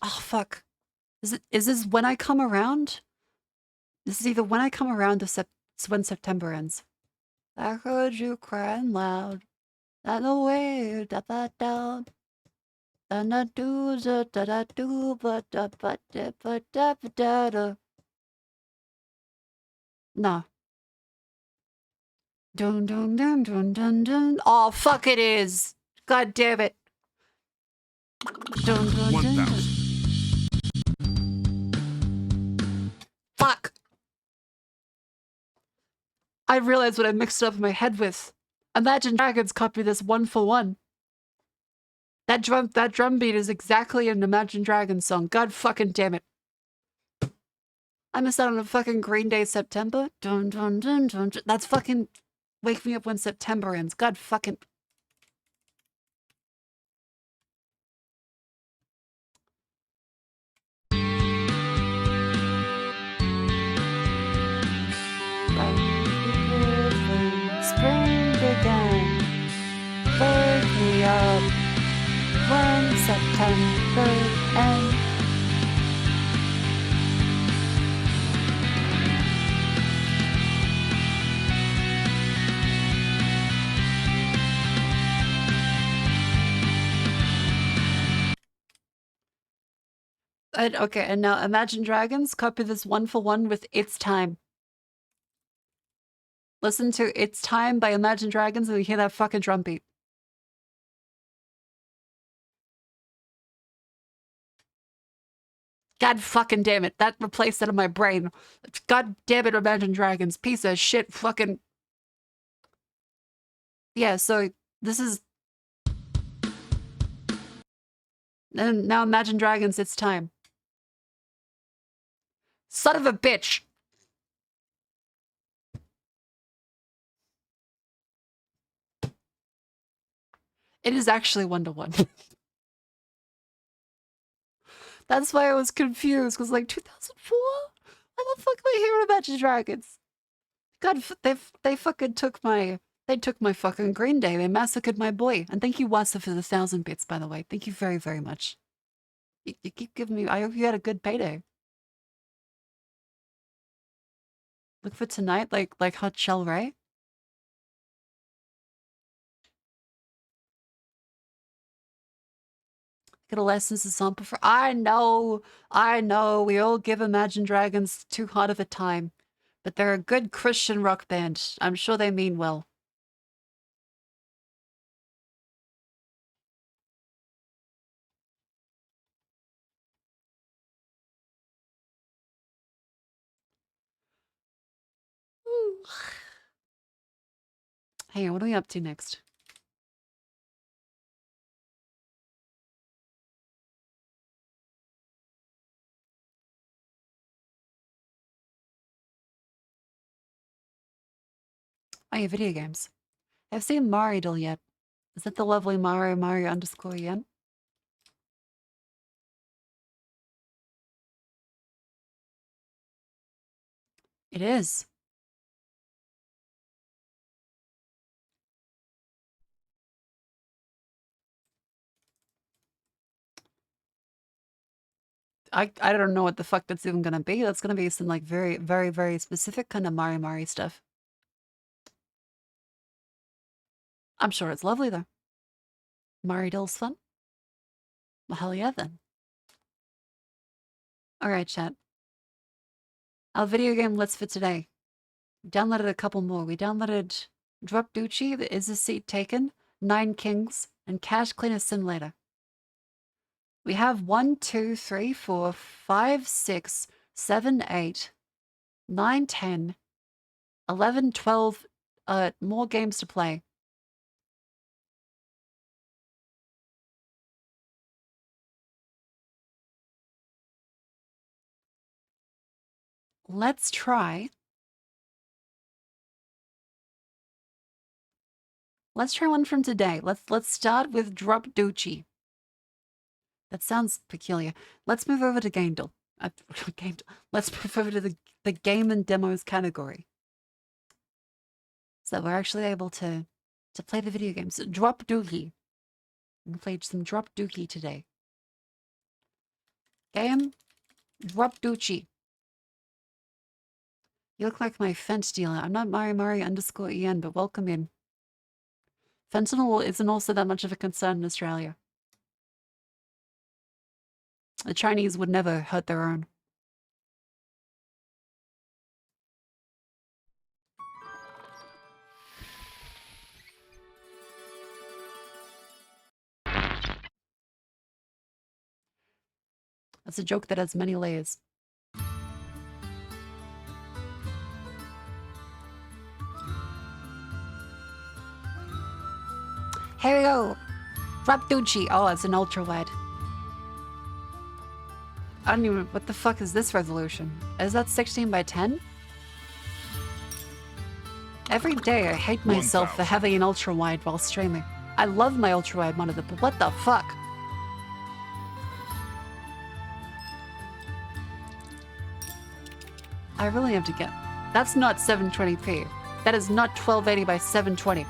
[SPEAKER 1] Oh fuck. Is this when I come around? This is either when I come around or it's when September ends. I heard you crying loud. I know way da da da. Da da do da da da do ba da ba da ba da ba da da. No. Dun dun dun dun dun dun. Oh fuck it is. God damn it. Dun dun dun dun. Fuck. I realized what I mixed it up in my head with. Imagine Dragons copy this 1 for 1. That drum beat is exactly an Imagine Dragons song. God fucking damn it. I missed out on a fucking Green Day September. Dun dun dun dun dun. That's fucking Wake Me Up When September Ends. God fucking... Spring began. Wake me up when September ends. Okay, and now Imagine Dragons copy this 1 for 1 with It's Time. Listen to It's Time by Imagine Dragons and you hear that fucking drum beat. God fucking damn it. That replaced it in my brain. God damn it, Imagine Dragons. Piece of shit fucking... Yeah, so this is... And now Imagine Dragons, It's Time. Son of a bitch! It is actually 1 to 1. That's why I was confused, because like 2004? Why the fuck am I hearing Imagine Dragons? God, they fucking took my... They took my fucking Green Day. They massacred my boy. And thank you, Wassa, for the 1,000 bits, by the way. Thank you very, very much. You keep giving me... I hope you had a good payday. Look for tonight, like Hot Shell Ray. Get a license to sample for... I know. We all give Imagine Dragons too hard of a time. But they're a good Christian rock band. I'm sure they mean well. Hey, what are we up to next? Oh yeah, video games. I've seen Maridal yet. Is that the lovely Mario _yen? It is. I don't know what the fuck that's even gonna be. That's gonna be some like very, very, very specific kind of Mari stuff. I'm sure it's lovely though. Maridal's fun. Well, hell yeah then. Alright, chat. Our video game list for today. Downloaded a couple more. We downloaded Drop Duchy, the Is a Seat Taken, Nine Kings, and Cash Cleaner Simulator. We have 1, 2, 3, 4, 5, 6, 7, 8, 9, 10, 11, 12 more games to play. Let's try. Let's try one from today. Let's start with Drop Duchy. That sounds peculiar. Let's move over to Gaindle. Let's move over to the game and demos category. So we're actually able to play the video games. Drop Dookie. We played some Drop Dookie today. Game, Drop Dookie. You look like my fence dealer. I'm not Mari _en, but welcome in. Fentanyl isn't also that much of a concern in Australia. The Chinese would never hurt their own. That's a joke that has many layers. Here we go. Drop Duchy. Oh, it's an ultra wide. I don't even... What the fuck is this resolution? Is that 16 by 10? Every day I hate myself for having an ultra wide while streaming. I love my ultra wide monitor, but what the fuck? I really have to get... That's not 720p. That is not 1280 by 720.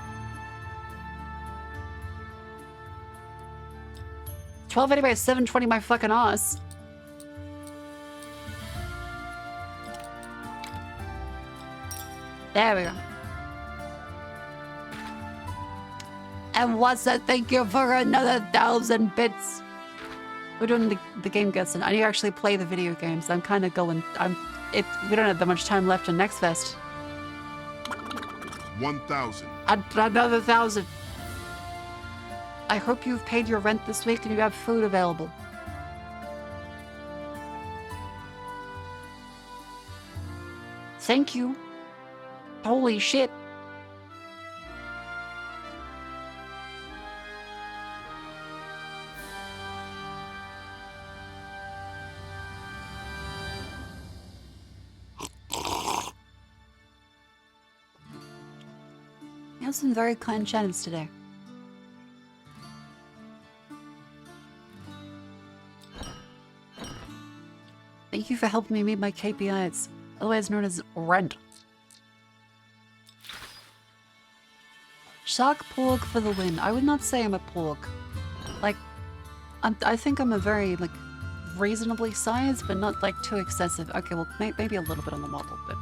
[SPEAKER 1] 1280 by 720 my fucking ass. There we go. And what's that? Thank you for another 1,000 bits. We're doing the game gets in. I need to actually play the video games. I'm kind of going... we don't have that much time left in Next Fest.
[SPEAKER 6] 1,000.
[SPEAKER 1] Another 1,000. I hope you've paid your rent this week and you have food available. Thank you. Holy shit. You have some very kind channels today. Thank you for helping me meet my KPIs, otherwise known as rent. Shark pork for the win. I would not say I'm a pork. Like, I think I'm a very, like, reasonably sized, but not, like, too excessive. Okay, well, maybe a little bit on the model, but...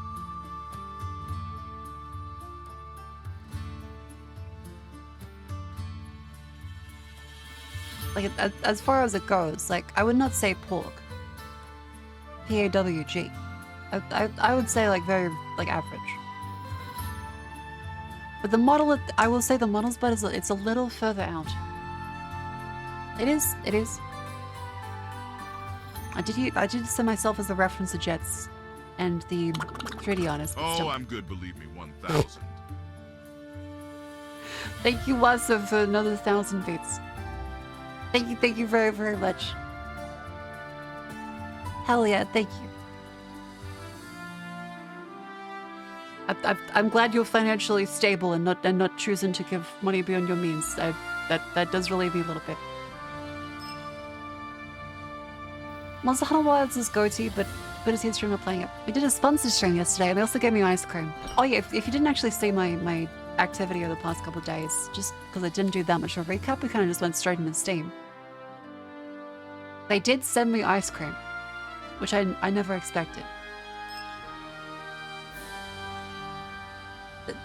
[SPEAKER 1] Like, as far as it goes, like, I would not say pork. P-A-W-G. I would say, like, very, like, average. But the model, I will say the model's butt it's a little further out. It is. I did send myself as a reference to Jets and the 3D artist.
[SPEAKER 6] Oh,
[SPEAKER 1] still.
[SPEAKER 6] I'm good, believe me, 1,000.
[SPEAKER 1] Thank you, Wasa, for another 1,000 bits. Thank you very, very much. Hell yeah, thank you. I'm glad you're financially stable and not choosing to give money beyond your means. That does relieve me a little bit. Monster Hunter Wilds is goatee, but his head stream not playing it. We did a sponsor stream yesterday, and they also gave me ice cream. Oh yeah, if you didn't actually see my activity over the past couple of days, just because I didn't do that much of a recap, we kind of just went straight into Steam. They did send me ice cream, which I never expected.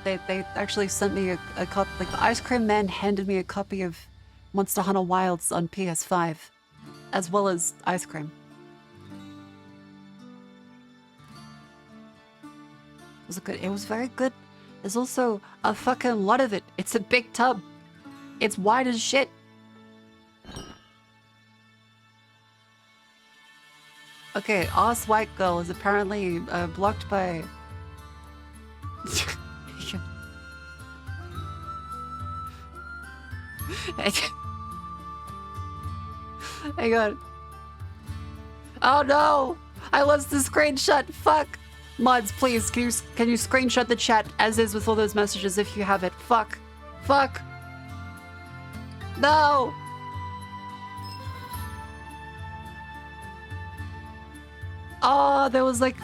[SPEAKER 1] They actually sent me a copy, like the ice cream man handed me a copy of Monster Hunter Wilds on PS5, as well as ice cream. It was good. It was very good. There's also a fucking lot of it. It's a big tub. It's wide as shit. Okay, ass white girl is apparently blocked by... Hang on. Oh no! I lost the screenshot. Fuck. Mods, please, can you screenshot the chat as is with all those messages if you have it? Fuck. Fuck. No! Oh, there was like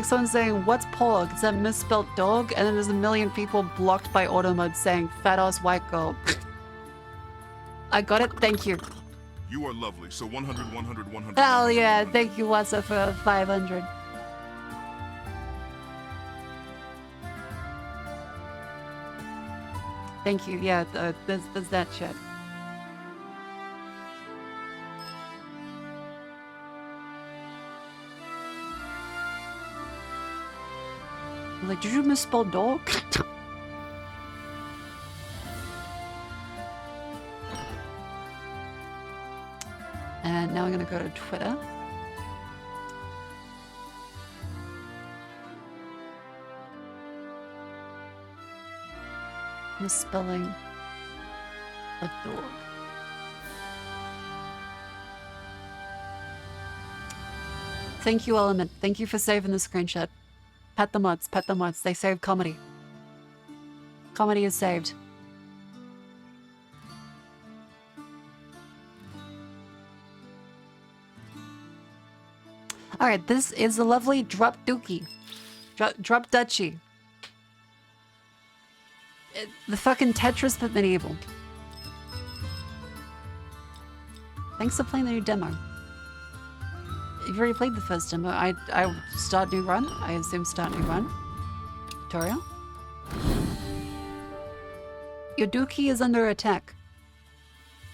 [SPEAKER 1] someone saying, "What's porg? Is that misspelled dog?" And then there's a million people blocked by automod saying, "Fat ass white girl." I got it. Thank you.
[SPEAKER 6] You are lovely. So 100, 100, 100.
[SPEAKER 1] Hell yeah! Thank you, Wasa, for 500. Thank you. Yeah, there's that chat. I'm like, did you misspell dog? And now I'm gonna go to Twitter. Misspelling a dog. Thank you, Element. Thank you for saving the screenshot. Pat the mods, pat the mods. They saved comedy. Comedy is saved. Alright, this is a lovely drop dookie. Drop duchy. The fucking Tetris but medieval. Thanks for playing the new demo. You've already played the first demo. I start new run. I assume start new run. Tutorial. Your dookie is under attack.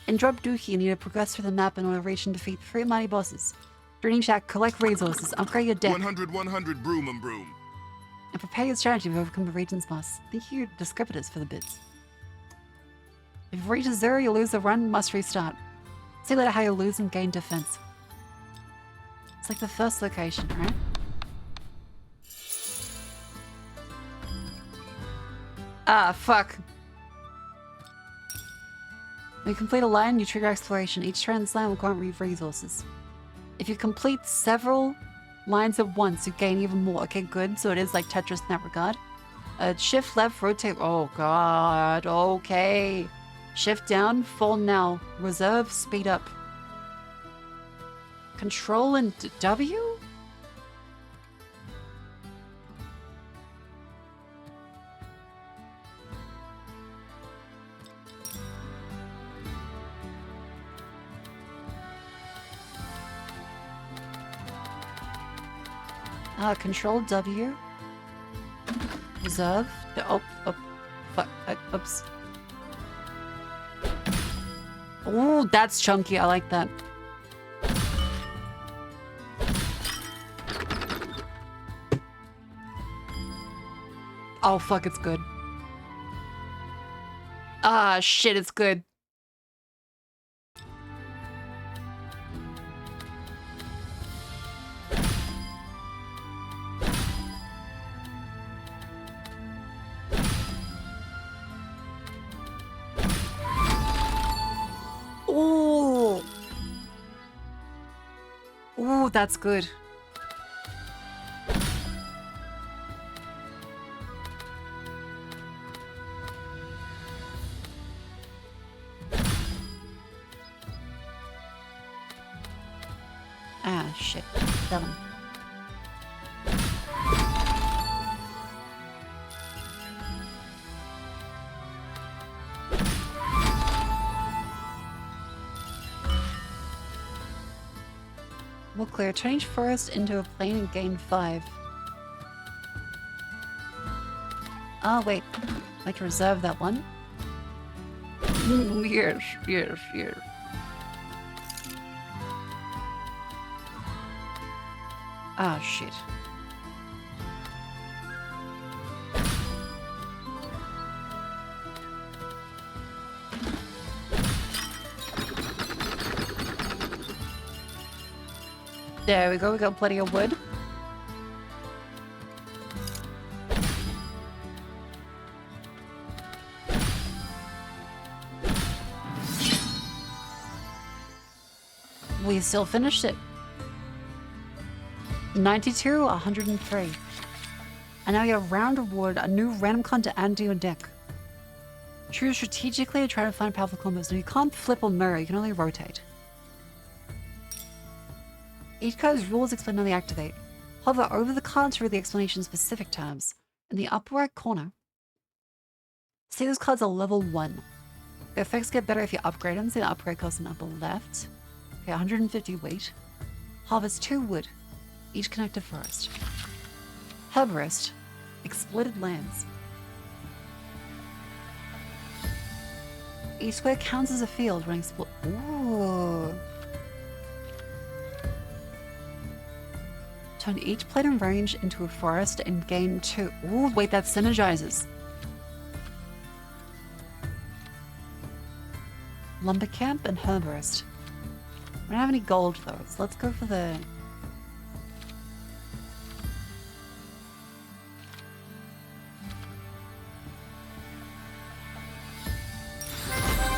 [SPEAKER 1] In Drop Dookie, you need to progress through the map in order to reach and defeat 3 mighty bosses. Training Shack, collect resources, upgrade your deck.
[SPEAKER 6] 100, 100, broom and broom.
[SPEAKER 1] And prepare your strategy to overcome the region's boss. Thank you, descriptors, for the bits. If you reach 0, you lose the run, must restart. See later how you lose and gain defense. It's like the first location, right? Ah, fuck. When you complete a line, you trigger exploration. Each trans line will grant resources. If you complete several lines at once, you gain even more. Okay, good. So it is like Tetris in that regard. Shift left, rotate. Oh god. Okay. Shift down, fall now. Reserve, speed up. Control and W? Control W. Reserve. Oh, fuck. Oops. Oh, that's chunky. I like that. Oh, fuck, it's good. Ah, shit, it's good. Ooh. Ooh, that's good. Ah, shit. 7. We'll clear. Change forest into a plain and gain 5. Oh, wait. I'd like to reserve that one. Yes, yes, yes. Ah, shit. There we go, we got plenty of wood. We still finished it. 92, 103. And now you have round reward, a new random card to add to your deck. Choose strategically to try to find powerful combos. Now you can't flip or mirror, you can only rotate. Each card's rules explain how they activate. Hover over the card to read the explanation specific terms. In the upper right corner, see those cards are level 1. The effects get better if you upgrade them, see the upgrade cost in the upper left. Okay, 150 weight. Harvest 2 wood, each connected forest. Herborist, exploited lands. Each square counts as a field when explored. Ooh. Turn each plate and range into a forest and gain 2. Ooh, wait, that synergizes. Lumber camp and herborist. We don't have any gold though, so let's go for the...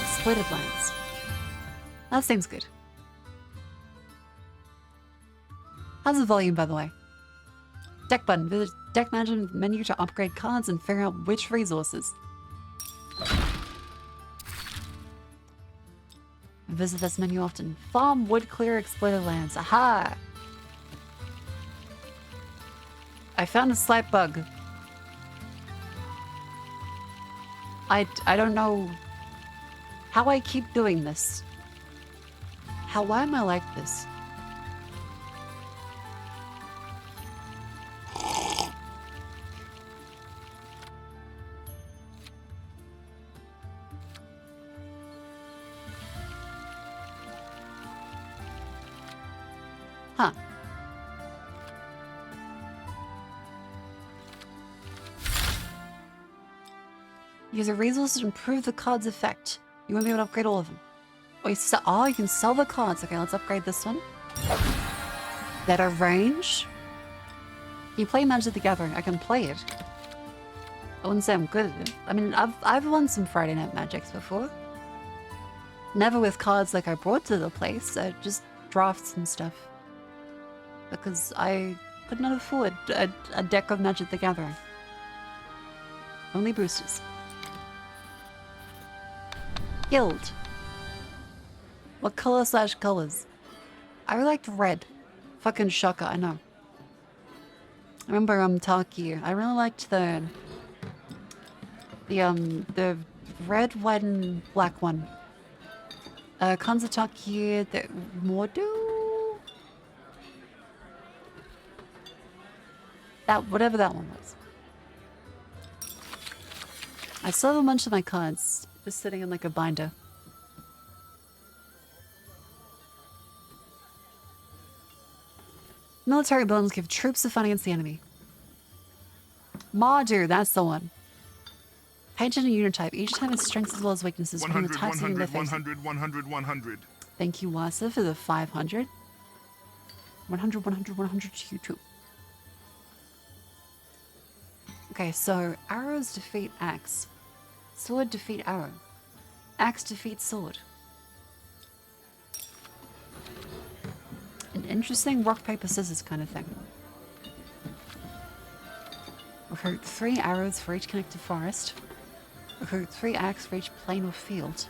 [SPEAKER 1] Exploited lands. That seems good. How's the volume, by the way? Deck button. Visit deck management menu to upgrade cards and figure out which resources. Visit this menu often. Farm, wood, clear, exploited lands. Aha! I found a slight bug. I don't know how I keep doing this. Why am I like this? Huh. Use a resource to improve the card's effect. You won't be able to upgrade all of them. Oh, you can sell the cards. Okay, let's upgrade this one. Better range. You play Magic the Gathering. I can play it. I wouldn't say I'm good at it. I mean, I've won some Friday Night Magics before. Never with cards like I brought to the place. Just drafts and stuff. Because I could not afford a deck of Magic the Gathering. Only boosters. Guild. What color / colors? I really liked red. Fucking shocker, I know. I remember Taki. I really liked the red, white, and black one. Kanzataki, the Mordu? Whatever that one was. I still have a bunch of my cards just sitting in like a binder. Military buildings give troops to fight against the enemy. Mardu, that's the one. Page and a unit type. Each time its strengths as well as weaknesses.
[SPEAKER 6] 100,
[SPEAKER 1] the types
[SPEAKER 6] 100,
[SPEAKER 1] of
[SPEAKER 6] 100, 100, 100.
[SPEAKER 1] Thank you, Wasa, for the 500. 100, 100, 100 to you too. Okay, so arrows defeat axe. Sword defeat arrow. Axe defeats sword. An interesting rock, paper, scissors kind of thing. Recruit 3 arrows for each connected forest. Recruit 3 axe for each plain or field.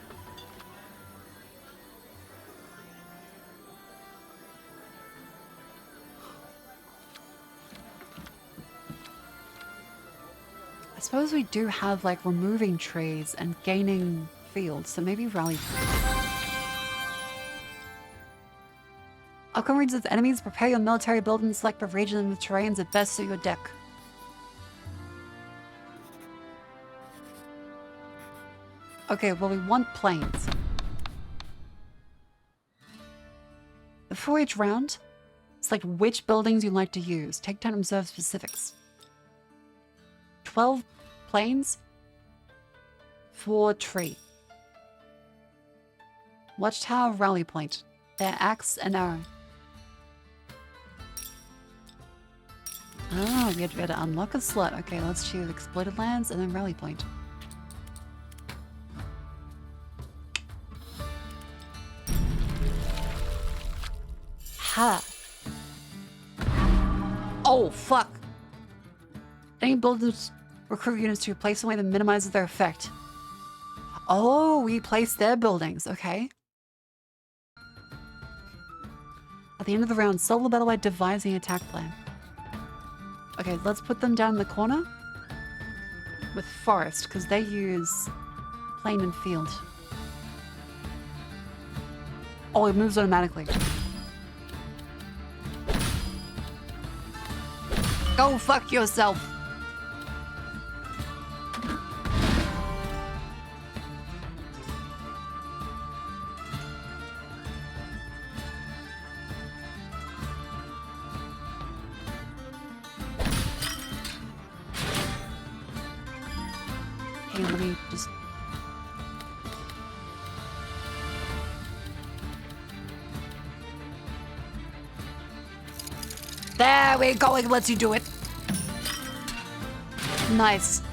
[SPEAKER 1] suppose we do have like removing trees and gaining fields, so maybe rally. Outcome reads as enemies, prepare your military build and select the region with terrains that best suit your deck. Okay, well we want plains. Before each round, select which buildings you'd like to use. Take time to observe specifics. 12 plains, 4 tree. Watchtower, rally point. Their axe and arrow. Oh, we have to be able to unlock a slot. Okay, let's choose exploited lands and then rally point. Ha! Oh, fuck! Any builders recruit units to replace in a way that minimizes their effect. Oh, we place their buildings. Okay. At the end of the round, solve the battle by devising an attack plan. Okay, let's put them down in the corner with forest, because they use plain and field. Oh, it moves automatically. Go fuck yourself! Hey, let me just... There we go, it lets you do it. Nice.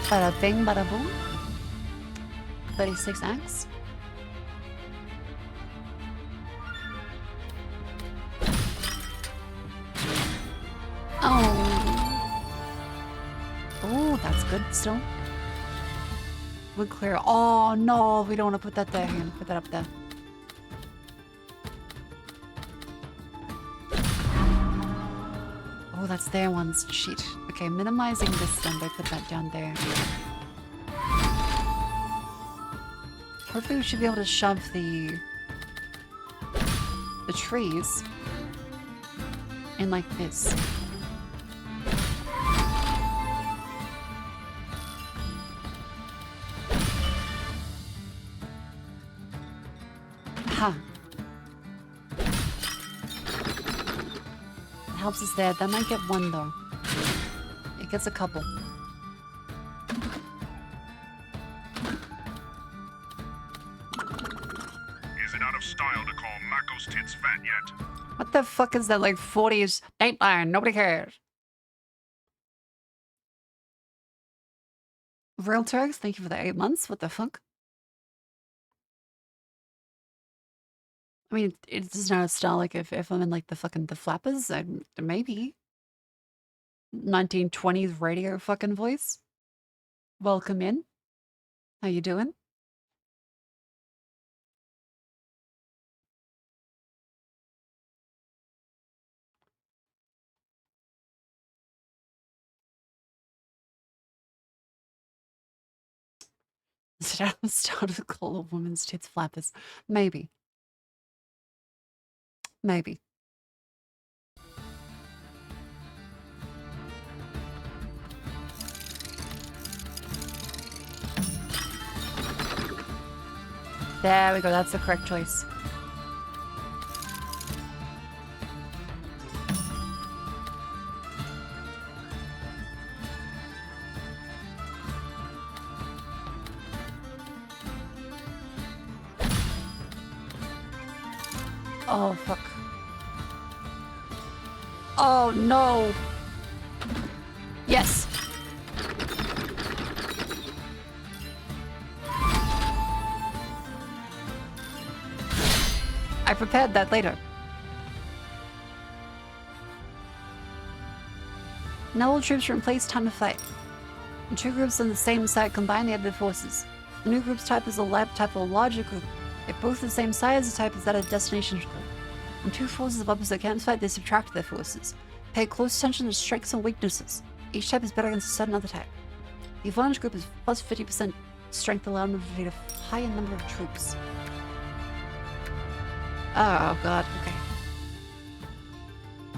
[SPEAKER 1] Bada bing, bada boom. 36 axe. Oh. Oh, that's good still. Wood clear. Oh no, we don't want to put that there. Hang on, put that up there. Oh, that's their one's sheet. Okay, minimizing this then by put that down there. Hopefully we should be able to shove the trees in like this. Ha. It helps us there. That might get one though. It gets a couple.
[SPEAKER 6] Is it out of style to call Mako's tits fat yet?
[SPEAKER 1] What the fuck is that, like 40s Dateline? Nobody cares. Real Turks, thank you for the 8 months. What the fuck? I mean, it's just not a style. Like if I'm in like the flappers, maybe 1920s radio fucking voice. Welcome in. How you doing? Is it out of style to call a woman's tits flappers? Maybe. Maybe. There we go, that's the correct choice. Oh, fuck. Oh, no. Yes. I prepared that later. Now all troops are in place, time to fight. When two groups on the same side combine, they add their forces. The new group's type is a lab type of a larger group. If both the same size, the type is that of destination group. When two forces of opposite camps fight, they subtract their forces. Pay close attention to strengths and weaknesses. Each type is better against a certain other type. The advantage group is plus 50% strength, allowing them to defeat a higher number of troops. Oh god, okay.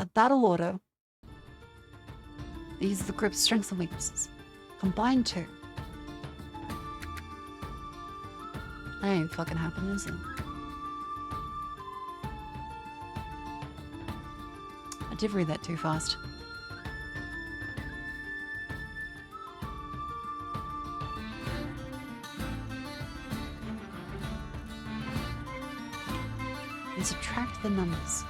[SPEAKER 1] A battle order. These are the group's strengths and weaknesses. Combine two. That ain't fucking happening, is it? I did read that too fast. And subtract the numbers.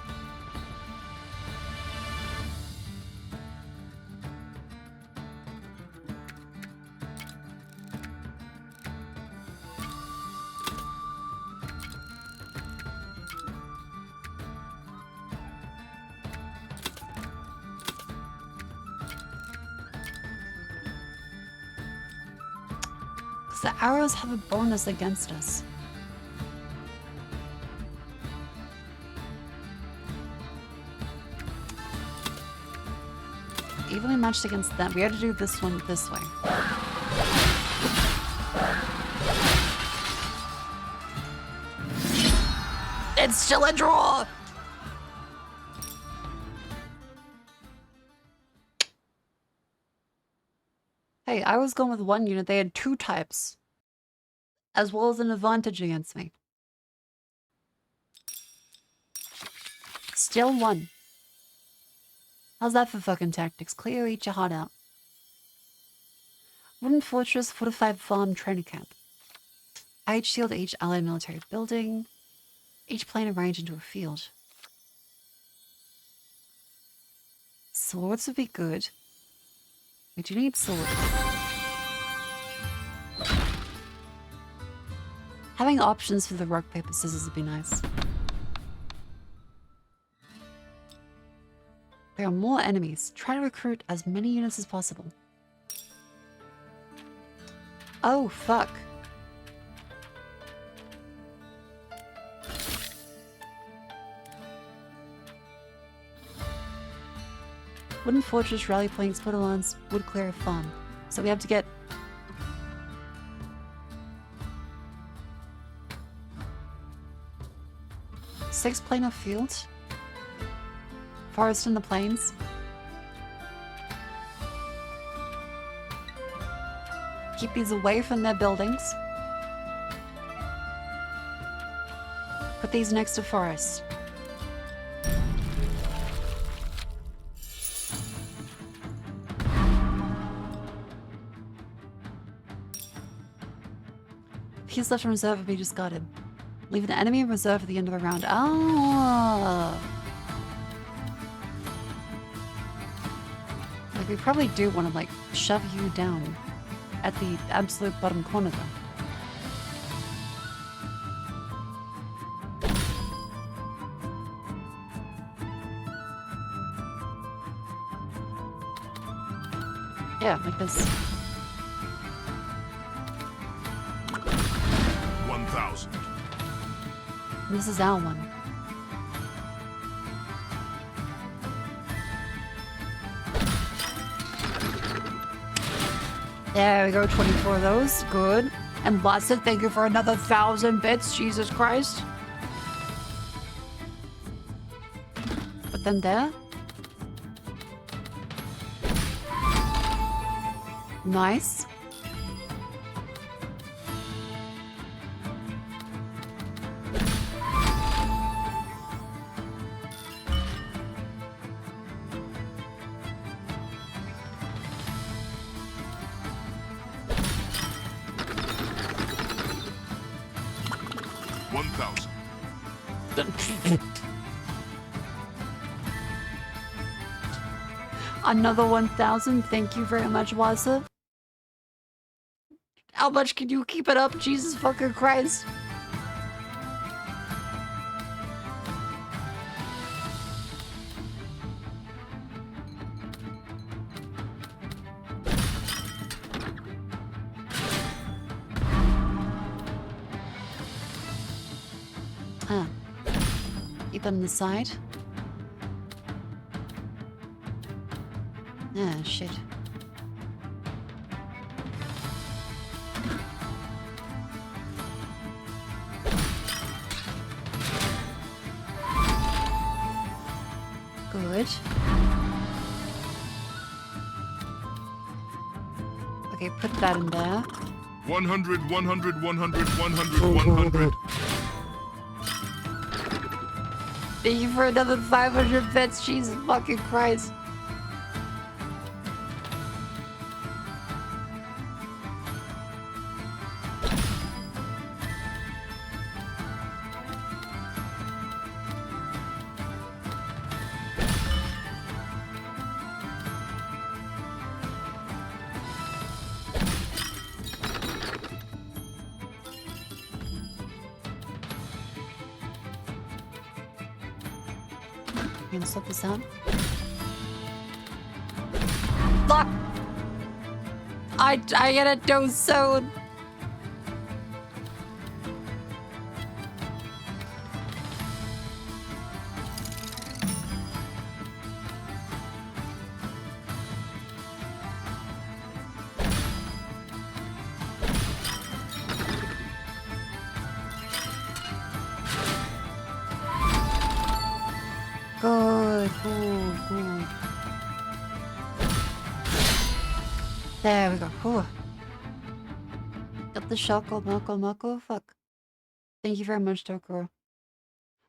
[SPEAKER 1] The arrows have a bonus against us. Evenly matched against them. We had to do this one this way. It's still a draw! Hey, I was going with one unit. They had two types. As well as an advantage against me. Still one. How's that for fucking tactics? Cleo, eat your heart out. Wooden fortress, fortified farm, training camp. Ice shield each allied military building. Each plane arranged into a field. Swords would be good. We do need swords. Having options for the rock, paper, scissors would be nice. There are more enemies. Try to recruit as many units as possible. Oh, fuck. Wooden fortress, rally planks, put-alons, wood clear a farm. So we have to get... six planar fields. Forest in the plains. Keep these away from their buildings. Put these next to forest. He's left in reserve will be discarded. Leave an enemy in reserve at the end of the round. Ah. Like, we probably do want to, like, shove you down at the absolute bottom corner, though. Yeah, like this.
[SPEAKER 6] 1,000.
[SPEAKER 1] This is our one. There we go, 24 of those. Good. And Blessed, thank you for another 1,000 bits. Jesus Christ. Put them there. Nice. Another 1,000. Thank you very much, Wasa. How much can you keep it up? Jesus fucking Christ. Keep them on the side. Ah, shit. Good. Okay, put that in there.
[SPEAKER 6] 100, 100, 100, 100, 100.
[SPEAKER 1] Thank you for another 500 bits. Jesus fucking Christ. You gonna stop this out? Fuck! I gotta do soon. Good, good, good. There we go. Whew. Got the shako, Mako. Fuck. Thank you very much, Tokoro.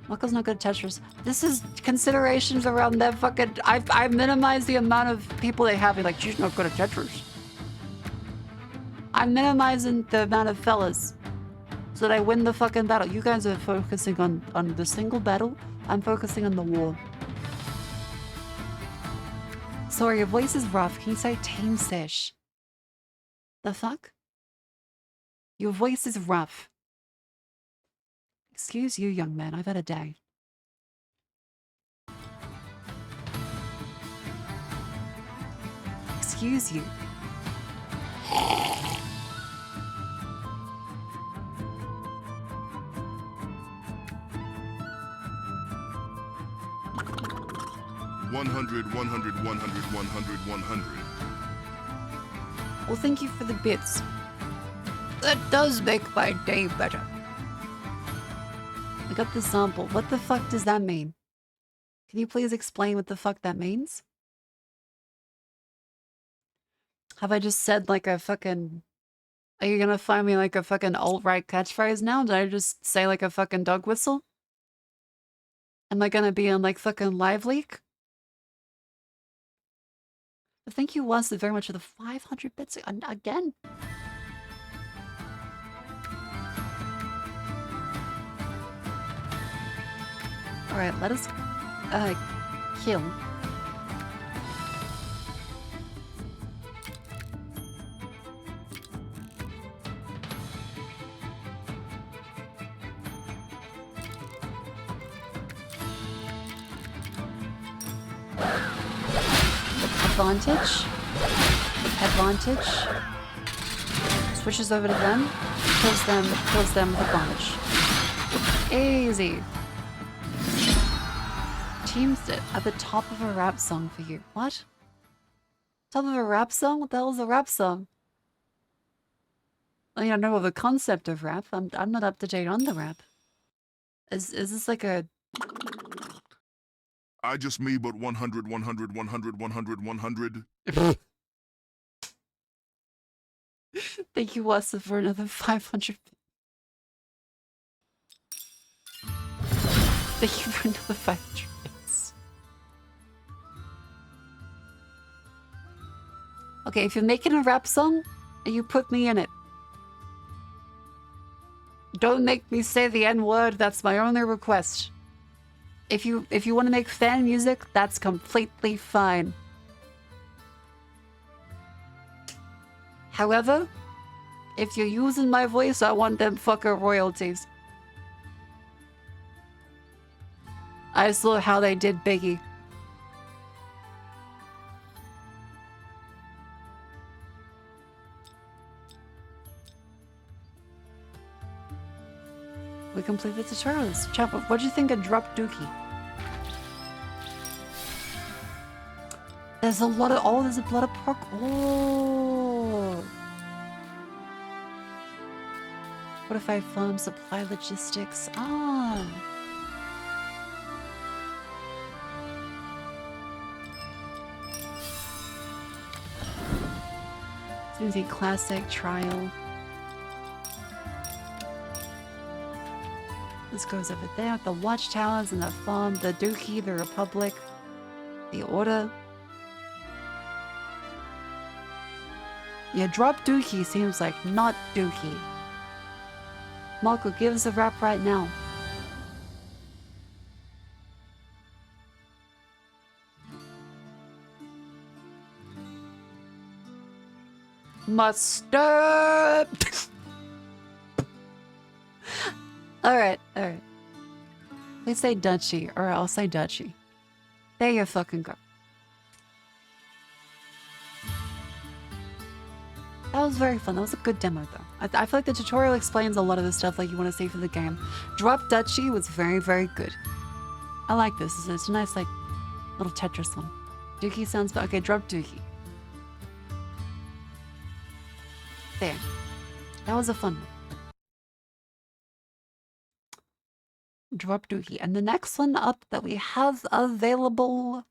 [SPEAKER 1] Mako's not good at Tetris. This is considerations around that fucking... I minimize the amount of people they have. Like, she's not good at Tetris. I'm minimizing the amount of fellas. So that I win the fucking battle. You guys are focusing on the single battle. I'm focusing on the war. Sorry, your voice is rough. Can you say tame fish? The fuck? Your voice is rough. Excuse you, young man. I've had a day. Excuse you.
[SPEAKER 6] One hundred, 100, 100, 100, 100.
[SPEAKER 1] Well, thank you for the bits. That does make my day better. I got the sample. What the fuck does that mean? Can you please explain what the fuck that means? Have I just said like a fucking... Are you gonna find me like a fucking alt-right catchphrase now? Did I just say like a fucking dog whistle? Am I gonna be on like fucking live leak? But thank you, Wesley, very much for the 500 bits again. Alright, let us kill. Advantage. Advantage. Switches over to them. Kills them with advantage. Easy. Teams at the top of a rap song for you. What? Top of a rap song? What the hell is a rap song? I mean, I know of the concept of rap. I'm not up to date on the rap. Is this like a...
[SPEAKER 6] I just me, but 100, 100, 100, 100, 100.
[SPEAKER 1] Thank you, Wasa, for another 500. Thank you for another 500 bits. Okay, if you're making a rap song, you put me in it. Don't make me say the N-word, that's my only request. If you want to make fan music, that's completely fine. However, if you're using my voice, I want them fucker royalties. I saw how they did Biggie. We completed the tutorials. Chap, what do you think of Drop Dookie? There's a lot of... Oh, there's a lot of pork. Oh. What if I farm supply logistics? Ah. Susie Classic Trial. This goes over there. The Watchtowers and the farm. The Dookie, the Republic. The Order. Yeah, drop Dookie seems like not Dookie. Marco, give us a rap right now. Mustard! Alright, alright. Please say Dutchie, or I'll say Dutchie. There you fucking go. That was very fun. That was a good demo, though. I feel like the tutorial explains a lot of the stuff like you want to see for the game. Drop Dutchie was very, very good. I like this. It's a nice, like, little Tetris one. Dookie sounds... Okay, drop Dookie. There. That was a fun one. Drop Dookie. And the next one up that we have available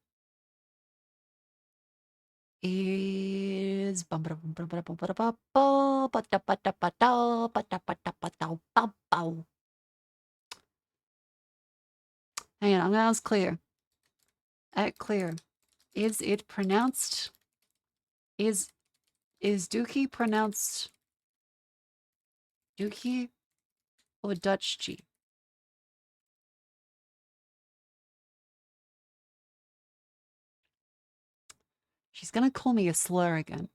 [SPEAKER 1] is hang on, I'm gonna ask Clear. At Clear. Is it pronounced? Is Dookie pronounced Dookie or Dutch G? She's gonna call me a slur again.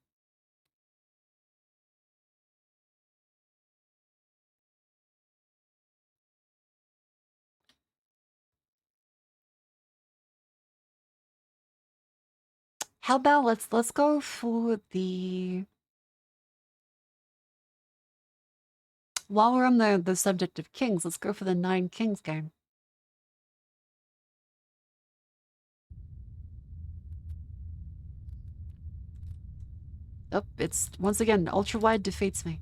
[SPEAKER 1] How about let's go for the... While we're on the subject of kings, let's go for the 9 Kings game. Oh, it's once again ultra wide defeats me.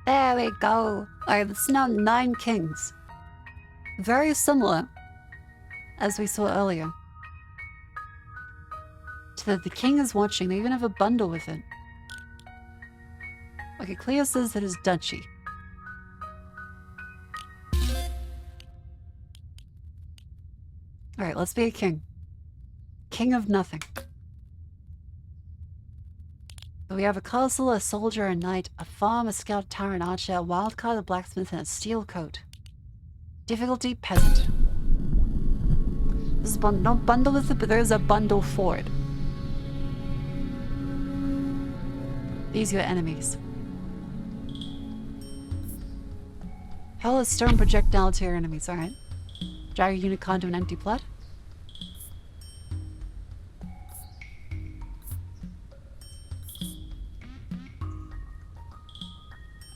[SPEAKER 1] There we go. Alright, it's now 9 Kings. Very similar, as we saw earlier. So the king is watching. They even have a bundle with it. Okay, Cleo says that it's Dutchie. Alright, let's be a king. King of nothing. So we have a castle, a soldier, a knight, a farm, a scout, tower, an archer, a wildcard, a blacksmith, and a steel coat. Difficulty, peasant. This is not bundle with it, but there is a bundle for it. These are your enemies. Hell is stone projectile to your enemies, alright. Drag a unit con to an empty plot.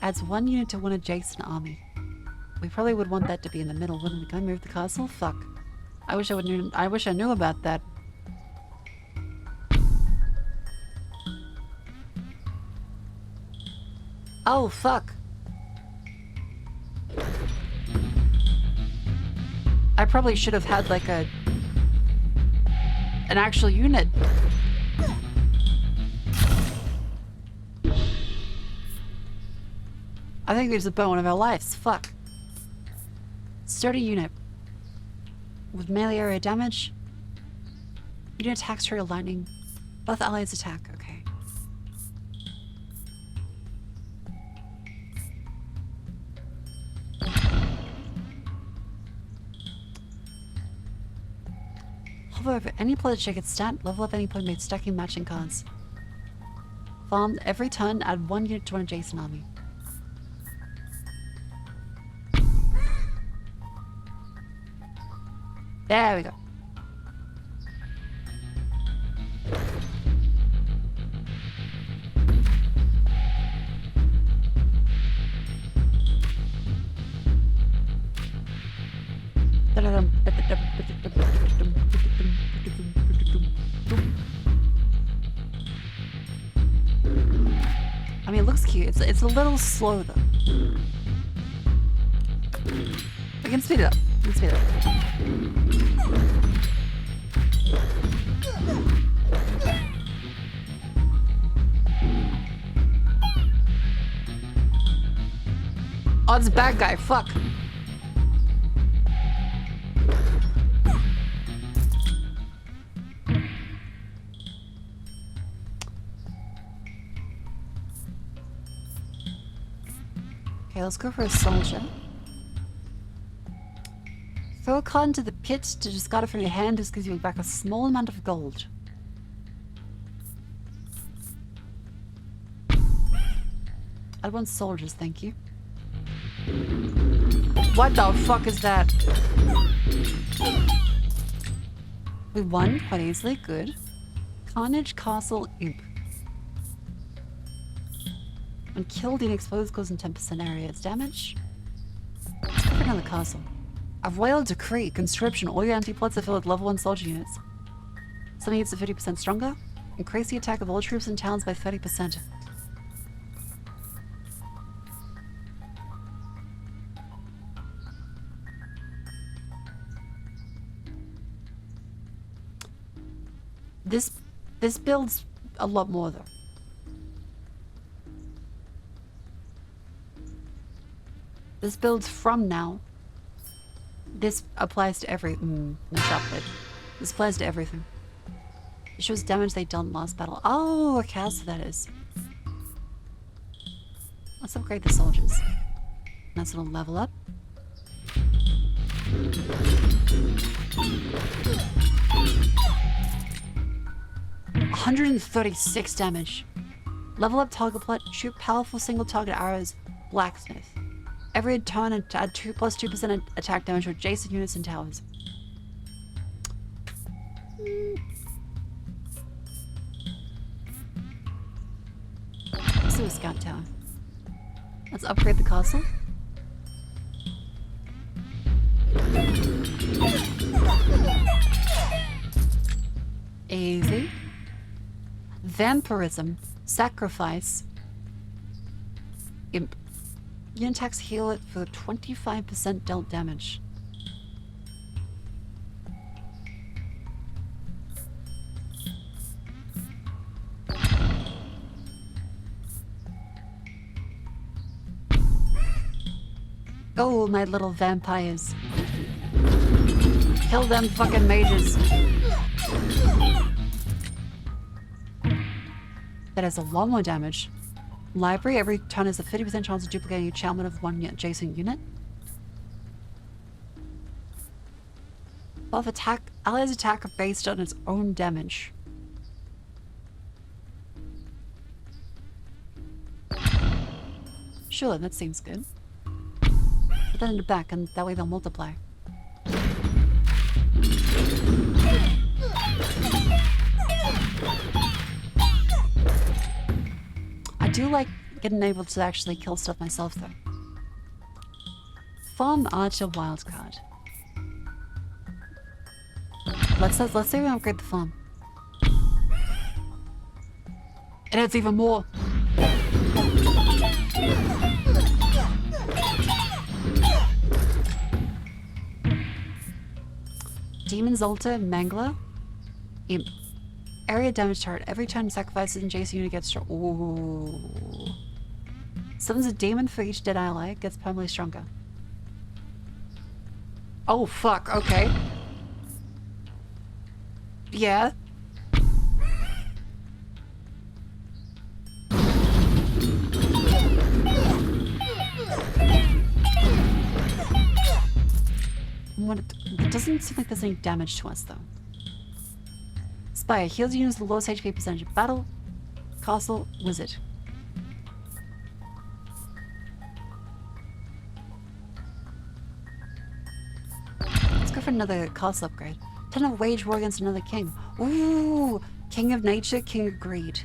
[SPEAKER 1] Adds 1 unit to one adjacent army. We probably would want that to be in the middle, wouldn't we? Can I move the castle? Fuck. I wish I knew about that. Oh, fuck. I probably should have had like an actual unit. I think there's a bone of our lives. Fuck. Sturdy unit. With melee area damage. Unit attacks trigger lightning. Both allies attack. Okay. Hover over any plot check its stat. Level up any point made stacking matching cards. Farm every turn. Add 1 unit to an adjacent army. There we go. I mean, it looks cute. It's a little slow though. We can speed it up. We can speed it up. Oh, it's a bad guy. Fuck. Okay, let's go for a soldier. Throw a card into the pit to discard it from your hand. This gives you back a small amount of gold. I want soldiers, thank you. What the fuck is that? We won quite easily, good. Carnage Castle Imp. When killed in exposed, causing 10% area its damage. Let's go on the castle. A royal decree. Conscription. All your anti-plots are filled with level 1 soldier units. Some units are 50% stronger. Increase the attack of all troops in towns by 30%. This builds a lot more though. This builds from now. This applies to every no shoplet. This applies to everything. It shows damage they done last battle. Oh, okay, so that is. Let's upgrade the soldiers. That's gonna level up. $136 damage. Level up target plot. Shoot powerful single target arrows. Blacksmith. Every turn and add 2 plus 2% attack damage to adjacent units and towers. Let's do a scout tower. Let's upgrade the castle. Easy. Vampirism. Sacrifice. Imp. Unit attacks heal it for 25% dealt damage. Oh, my little vampires. Kill them fucking mages. That has a lot more damage. Library, every turn has a 50% chance of duplicating each element of one adjacent unit. Buff attack, allies attack are based on its own damage. Sure, that seems good. Put that in the back and that way they'll multiply. I do like getting able to actually kill stuff myself though. Farm Archer wildcard. Let's say we upgrade the farm. It adds even more. Demon's Altar, Mangler, Imp. Area damage turret. Every time sacrifices an adjacent unit gets strong. Ooh. Summons a demon for each dead ally. Gets permanently stronger. Oh fuck, okay. Yeah. It doesn't seem like there's any damage to us though. Spire heals units the lowest HP percentage of battle. Castle Wizard. Let's go for another castle upgrade. Time to wage war against another king. Ooh! King of nature, king of greed.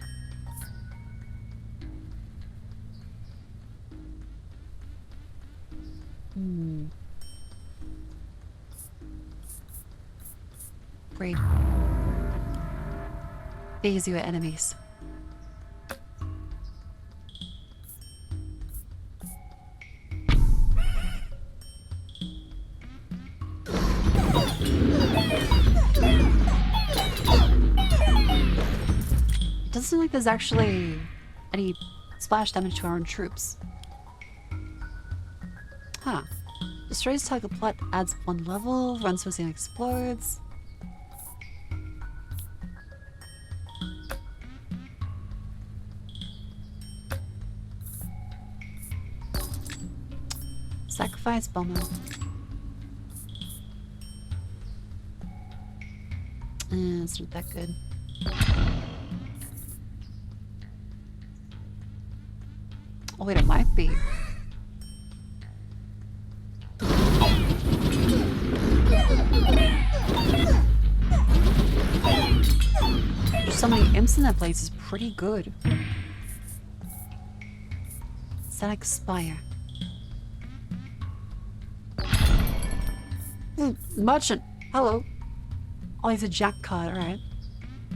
[SPEAKER 1] Greed. These are your enemies. It doesn't seem like there's actually any splash damage to our own troops. Huh. Destroys target plot, adds 1 level, runs with and explodes. Sacrifice bomber. It's not that good. Oh wait, it might be. So many imps in that place is pretty good. Static Spire. Merchant! Hello! Oh, he's a jack card, alright.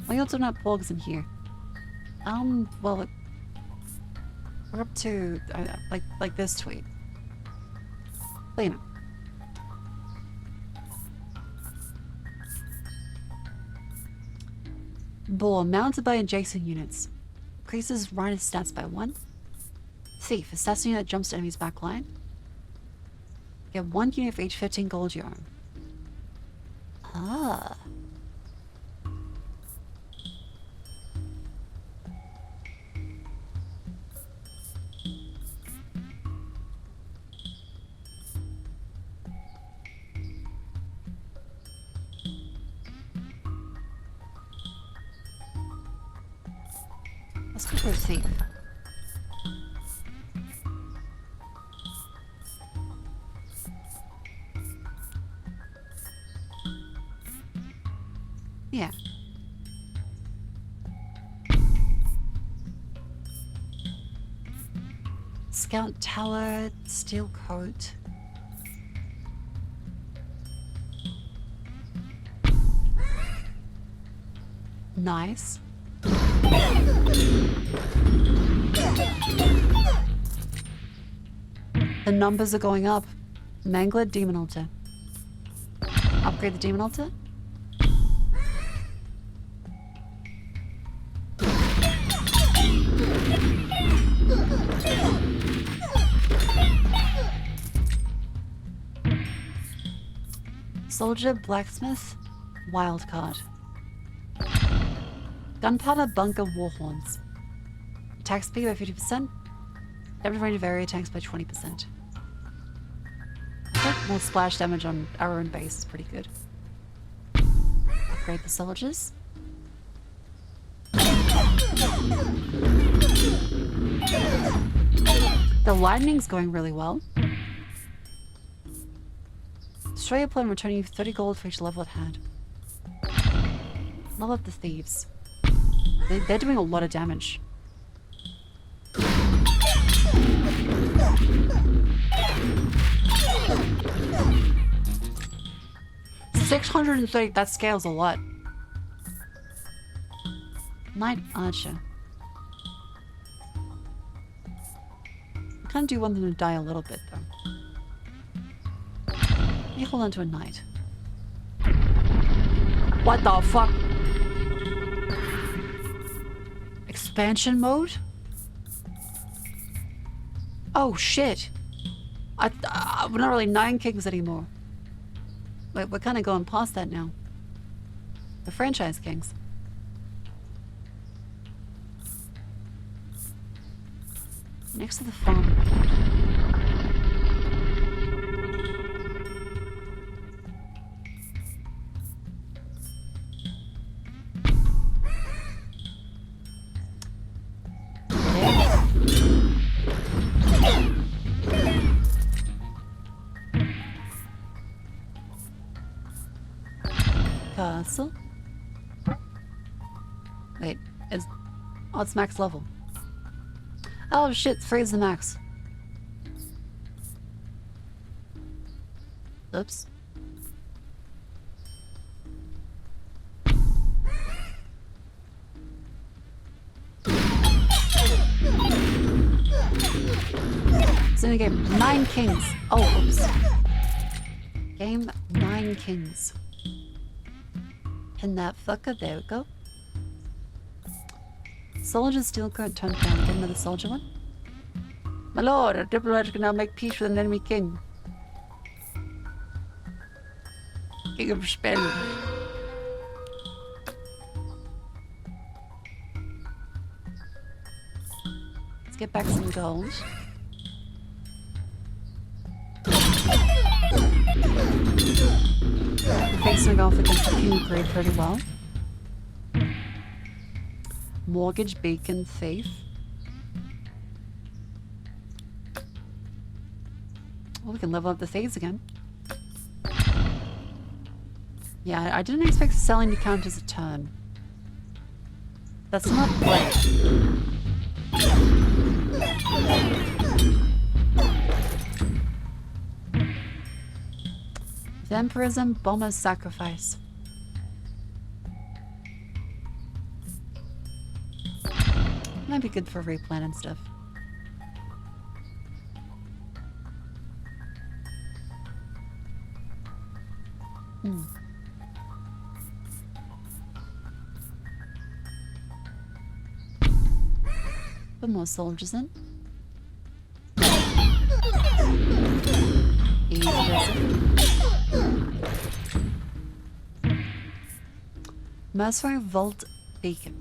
[SPEAKER 1] Why you also not Porgs in here? Well, we're up to, like this tweet. Clean up. Bull, mounted by adjacent units. Increases rider stats by 1. Thief, assassin unit that jumps to enemy's back line. Get 1 unit for each 15 gold you own. Ah. Let's go for a thief. Yeah. Scout tower, steel coat. Nice. The numbers are going up. Mangler, Demon Altar. Upgrade the Demon Altar? Soldier, Blacksmith, Wildcard. Gunpowder, Bunker, Warhorns. Attack speed by 50%. Damage range of area attacks by 20%. More splash damage on our own base is pretty good. Upgrade the soldiers. The lightning's going really well. Destroy your opponent, returning you 30 gold for each level it had. Level up the thieves. They're doing a lot of damage. $630, that scales a lot. Knight Archer. I kind of do want them to die a little bit though. You hold on to a knight. What the fuck? Expansion mode? Oh shit. We're not really 9 kings anymore. We're kind of going past that now. The franchise kings. Next to the farm. Castle. Wait, it's max level. Oh shit, freeze the max. Oops. It's in a game. 9 kings. Oh, oops. Game 9 kings. Pin that fucker. There we go. Soldier still can't turn down. Get another soldier one. My lord, a diplomat can now make peace with an enemy king. King of Spain. Let's get back some gold. We're facing off against the king grade pretty well. Mortgage, Beacon, Thief. Well, we can level up the thieves again. Yeah, I didn't expect selling to count as a turn. That's not great. Vampirism, Bomber's Sacrifice. Might be good for replan and stuff. Put more soldiers in. Easy does it. Mercenary Vault Beacon.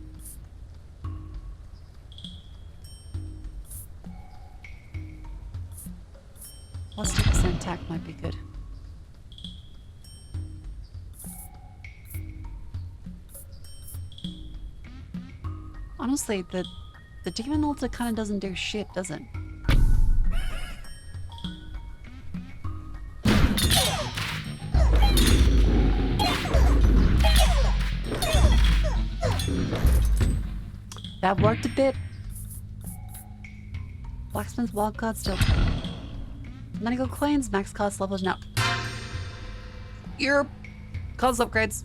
[SPEAKER 1] Plus 2% attack might be good. Honestly, the demon altar kind of doesn't do shit, does it? That worked a bit. Blacksmith wildcard still. Medical claims, max cost levels now. Your cost upgrades.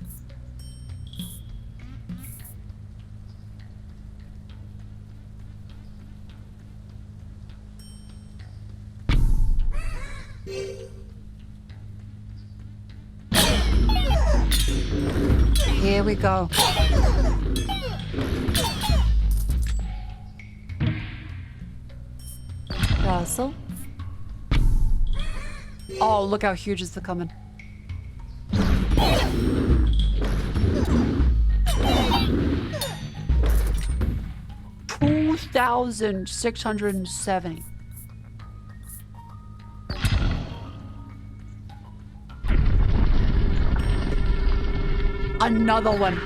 [SPEAKER 1] Here we go. Castle. Oh, look how huge it's becoming. $2,670. Another one.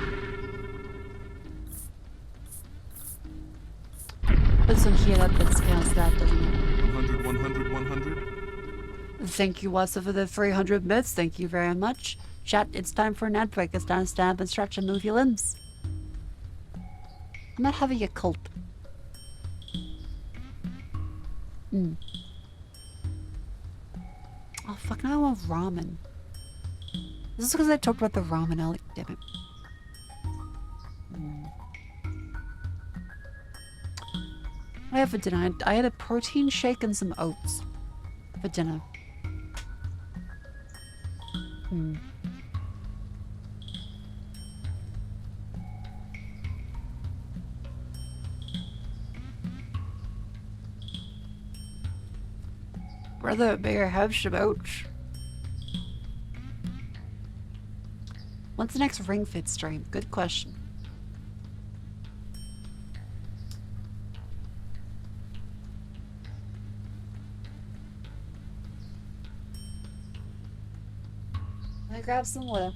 [SPEAKER 1] Put some here that scales that, doesn't it?
[SPEAKER 6] 100, 100, 100.
[SPEAKER 1] Thank you, Wassa, for the 300 bits. Thank you very much. Chat, it's time for an ad break. It's time to stand up and stretch and move your limbs. I'm not having a cult. Oh, fuck, now I want ramen. This is because I talked about the ramen earlier. Damn it. What I had for dinner? I had a protein shake and some oats for dinner. Brother, may I have some oats? When's the next Ring Fit stream? Good question. Let me grab some water.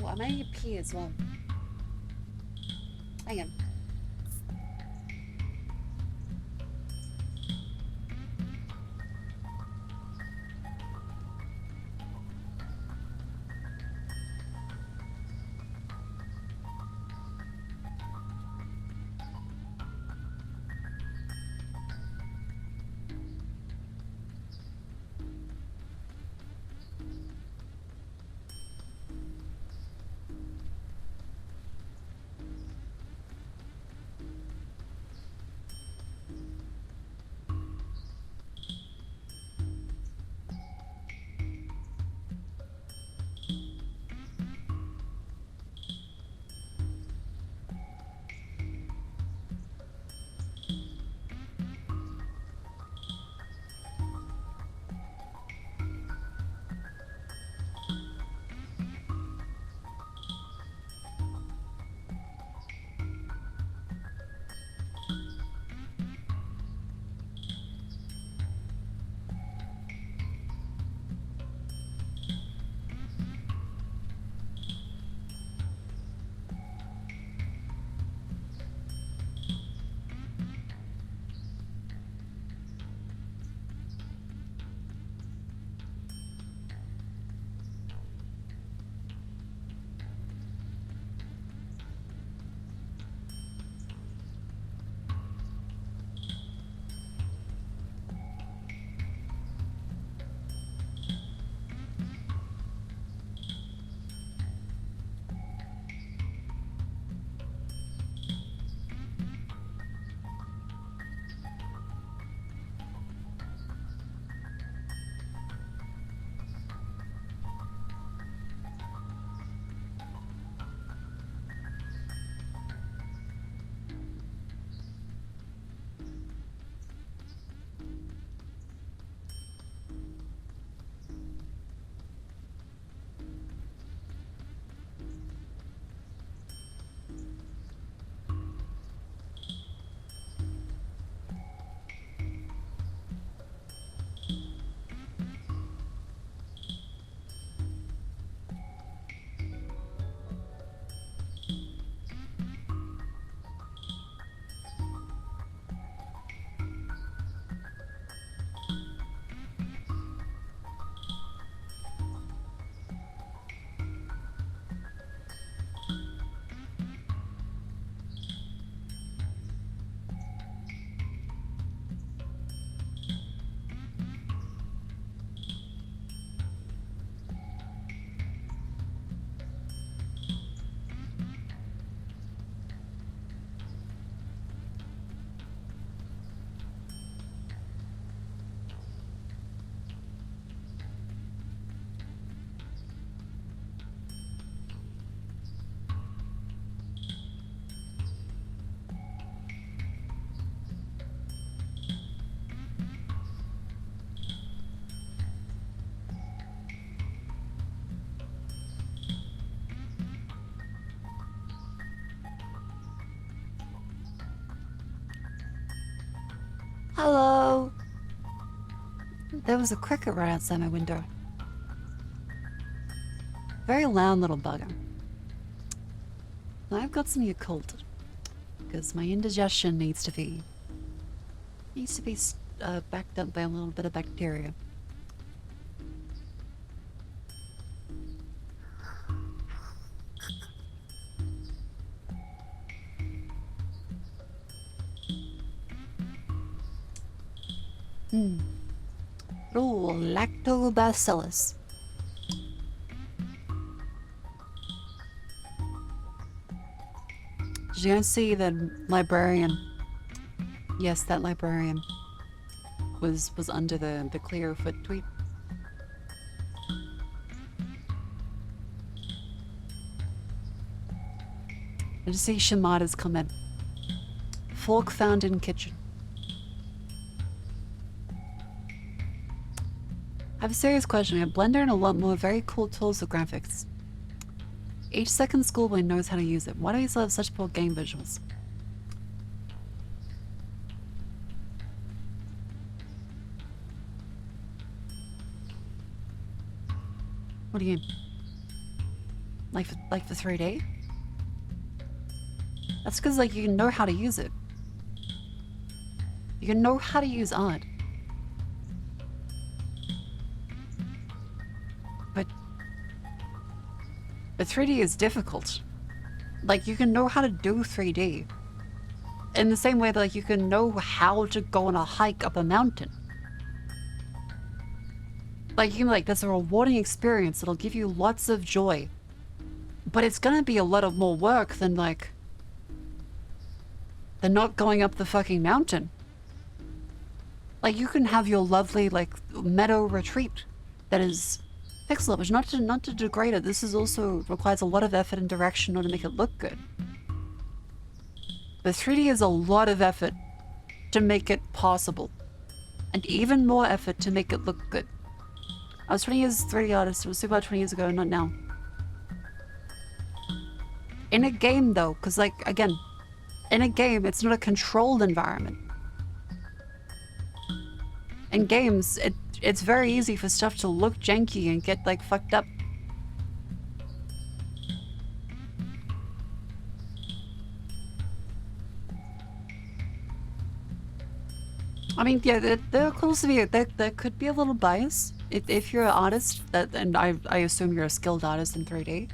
[SPEAKER 1] Oh, I might need to pee as well. Hang on. Hello. There was a cricket right outside my window. Very loud little bugger. I've got some Yakult because my indigestion needs to be backed up by a little bit of bacteria. Oh, lactobacillus. Did you guys see the librarian? Yes, that librarian was under the Clearfoot tweet. I just see Shimada's comment. Fork found in kitchen. I have a serious question. We have Blender and a lot more very cool tools for graphics. Each second schoolboy knows how to use it. Why do we still have such poor game visuals? What do you mean? Like for 3D? That's because like you know how to use it. You know how to use art. But 3D is difficult. Like, you can know how to do 3D. In the same way that like, you can know how to go on a hike up a mountain. Like, you can like, that's a rewarding experience. It'll give you lots of joy. But it's gonna be a lot of more work than like... than not going up the fucking mountain. Like, you can have your lovely, like, meadow retreat that is... pixel, which not to degrade it, this is also requires a lot of effort and direction in order to make it look good. But 3D is a lot of effort to make it possible. And even more effort to make it look good. I was 20 years 3D artist, it was super 20 years ago, not now. In a game though, because like, again, in a game, it's not a controlled environment. In games, it's very easy for stuff to look janky and get like fucked up. I mean, yeah, there could be a little bias if you're an artist and I assume you're a skilled artist in 3D,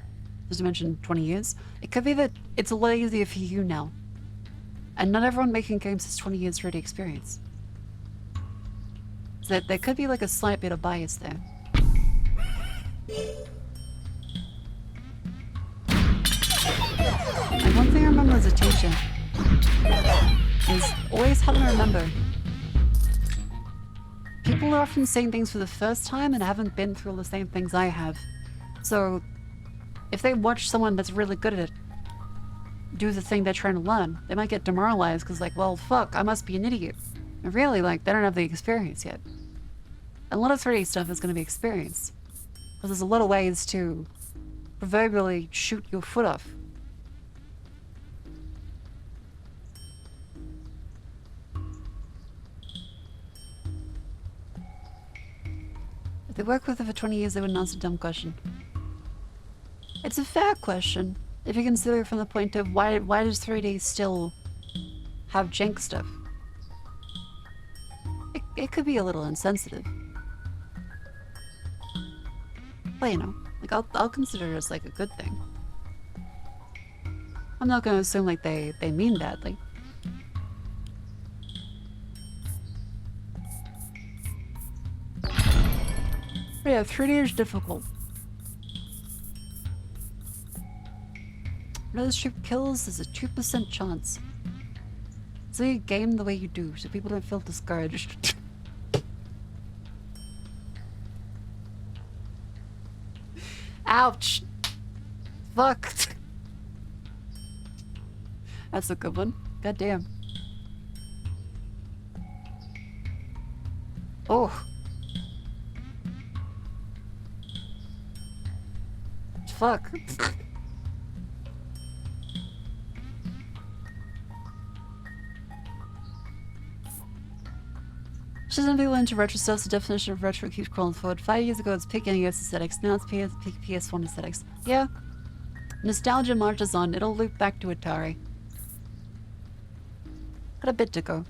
[SPEAKER 1] just to mention 20 years. It could be that it's a lot easier for you now, and not everyone making games has 20 years 3D experience. So there could be like a slight bit of bias there. And one thing I remember as a teacher is always having to remember people are often saying things for the first time and haven't been through all the same things I have. So if they watch someone that's really good at it do the thing they're trying to learn, they might get demoralized because like, well, fuck, I must be an idiot. And really, like, they don't have the experience yet. And a lot of 3D stuff is going to be experience. Because there's a lot of ways to proverbially shoot your foot off. If they work with it for 20 years, they wouldn't answer a dumb question. It's a fair question, if you consider it from the point of why does 3D still have jank stuff? It could be a little insensitive. But you know, like I'll consider it as like a good thing. I'm not gonna assume like they mean badly. But yeah, 3D is difficult. Another strip kills, there's a 2% chance. So you game the way you do, so people don't feel discouraged. Ouch! Fuck! That's a good one. God damn. Oh! Fuck. Shouldn't people into retro stuff? The definition of retro keeps crawling forward. 5 years ago, it's peak NES aesthetics. Now it's peak PS1 aesthetics. Yeah. Nostalgia marches on. It'll loop back to Atari. Got a bit to go.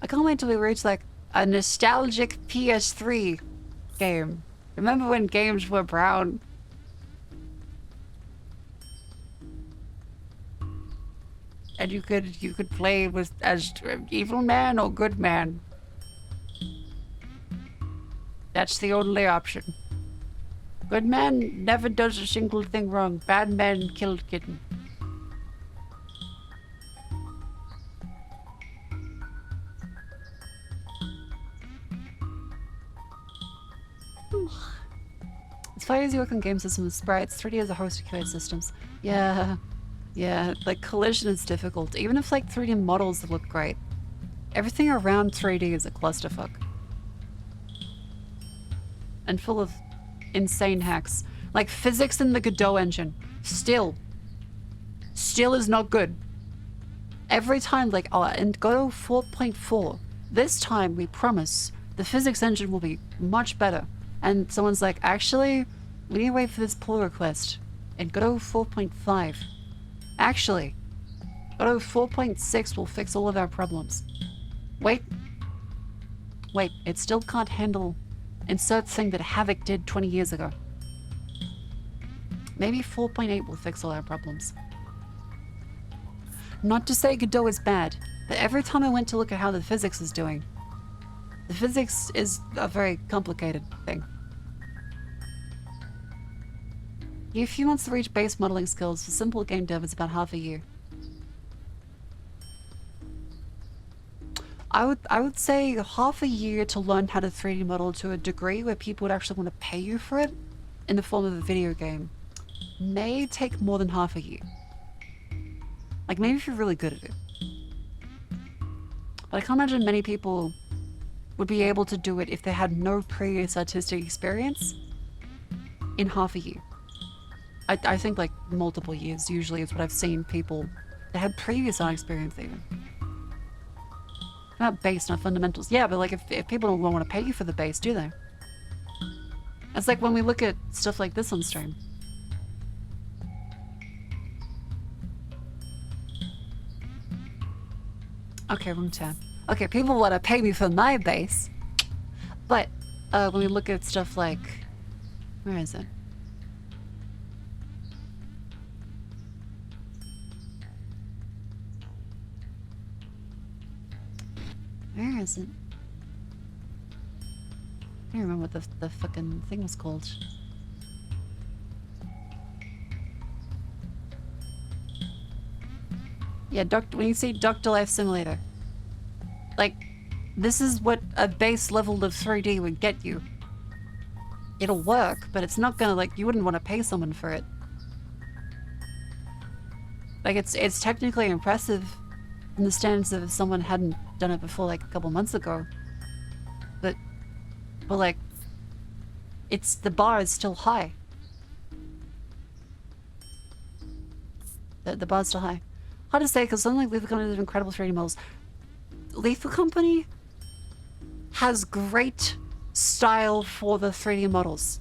[SPEAKER 1] I can't wait till we reach, like, a nostalgic PS3 game. Remember when games were brown? And you could play with as evil man or good man. That's the only option. Good man never does a single thing wrong. Bad man killed kitten. As far as you work on game systems with sprites, 3D has a host of QA systems. Yeah. Yeah, like collision is difficult. Even if like 3D models look great. Everything around 3D is a clusterfuck. And full of insane hacks. Like physics in the Godot engine. Still is not good. Every time, like, oh, in Godot 4.4, this time we promise the physics engine will be much better. And someone's like, actually, we need to wait for this pull request in Godot 4.5. Actually, Godot 4.6 will fix all of our problems. Wait, it still can't handle insert thing that Havoc did 20 years ago. Maybe 4.8 will fix all our problems. Not to say Godot is bad, but every time I went to look at how the physics is doing, the physics is a very complicated thing. You have a few months to reach base modeling skills. For simple game dev, it's about half a year. I would say half a year to learn how to 3D model to a degree where people would actually want to pay you for it in the form of a video game. May take more than half a year. Like, maybe if you're really good at it. But I can't imagine many people would be able to do it if they had no previous artistic experience in half a year. I think like multiple years usually is what I've seen people that had previous art experience even. Not base, not fundamentals. Yeah, but like if people don't want to pay you for the base, do they? It's like when we look at stuff like this on stream. Okay, wrong tab. Okay, people want to pay me for my base. But when we look at stuff like... Where is it? Where is it? I don't remember what the fucking thing was called. Yeah, when you say Dr. Life Simulator. Like, this is what a base level of 3D would get you. It'll work, but it's not gonna, like, you wouldn't want to pay someone for it. Like, it's technically impressive in the standards of if someone hadn't done it before, like, a couple months ago. But like, the bar is still high. The bar's still high. Hard to say, because something like Lethal Company has incredible 3D models. Lethal Company has great style for the 3D models.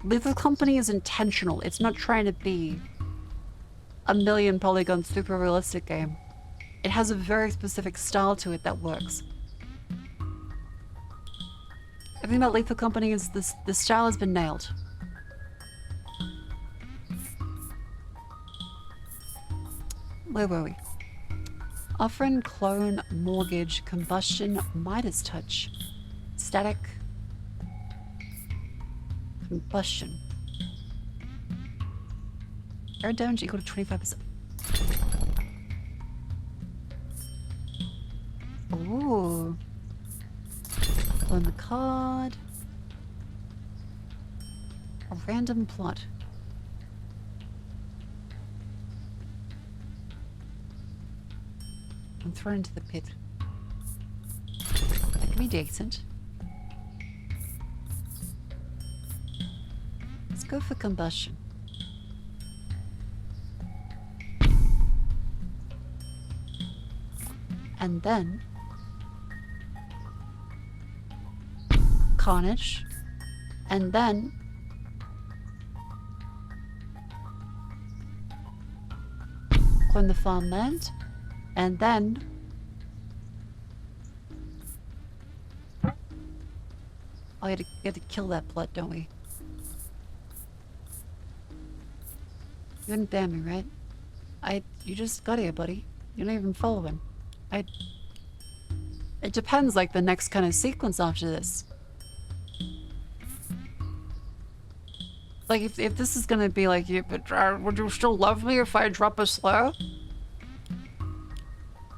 [SPEAKER 1] Lethal Company is intentional. It's not trying to be a million polygon super realistic game. It has a very specific style to it that works. Everything about Lethal Company is the style has been nailed. Where were we? Offering, clone, mortgage, combustion, Midas touch, static, combustion. Air damage equal to 25%. Ooh. Clone the card. A random plot. I'm thrown into the pit. That can be decent. Let's go for combustion. And then carnage, and then claim the farmland, and then oh, you have to kill that blood, don't we? You wouldn't ban me, right? You just got here, buddy. You're not even following. It depends, like, the next kind of sequence after this. Like, if this is gonna be like, would you still love me if I drop a slur?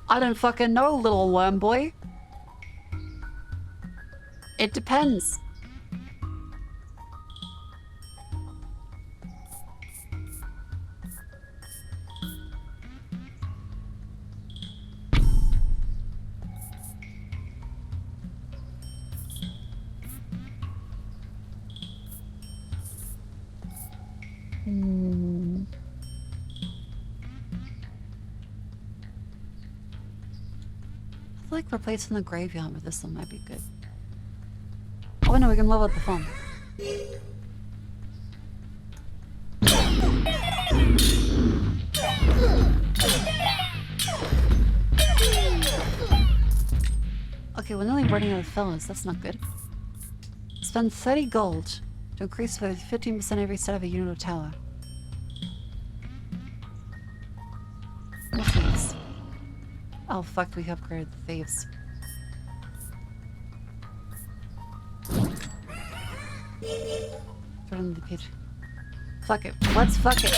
[SPEAKER 1] I don't fucking know, little worm boy. It depends. I feel like replacing the graveyard with this one might be good. Oh no, we can level up the phone. Okay, we're nearly running out of fellas. That's not good. Spend 30 gold to increase by 15% every set of a unit or tower. No thieves. Oh fuck, we upgraded the thieves. Throw in the pit. Fuck it. Let's fuck it.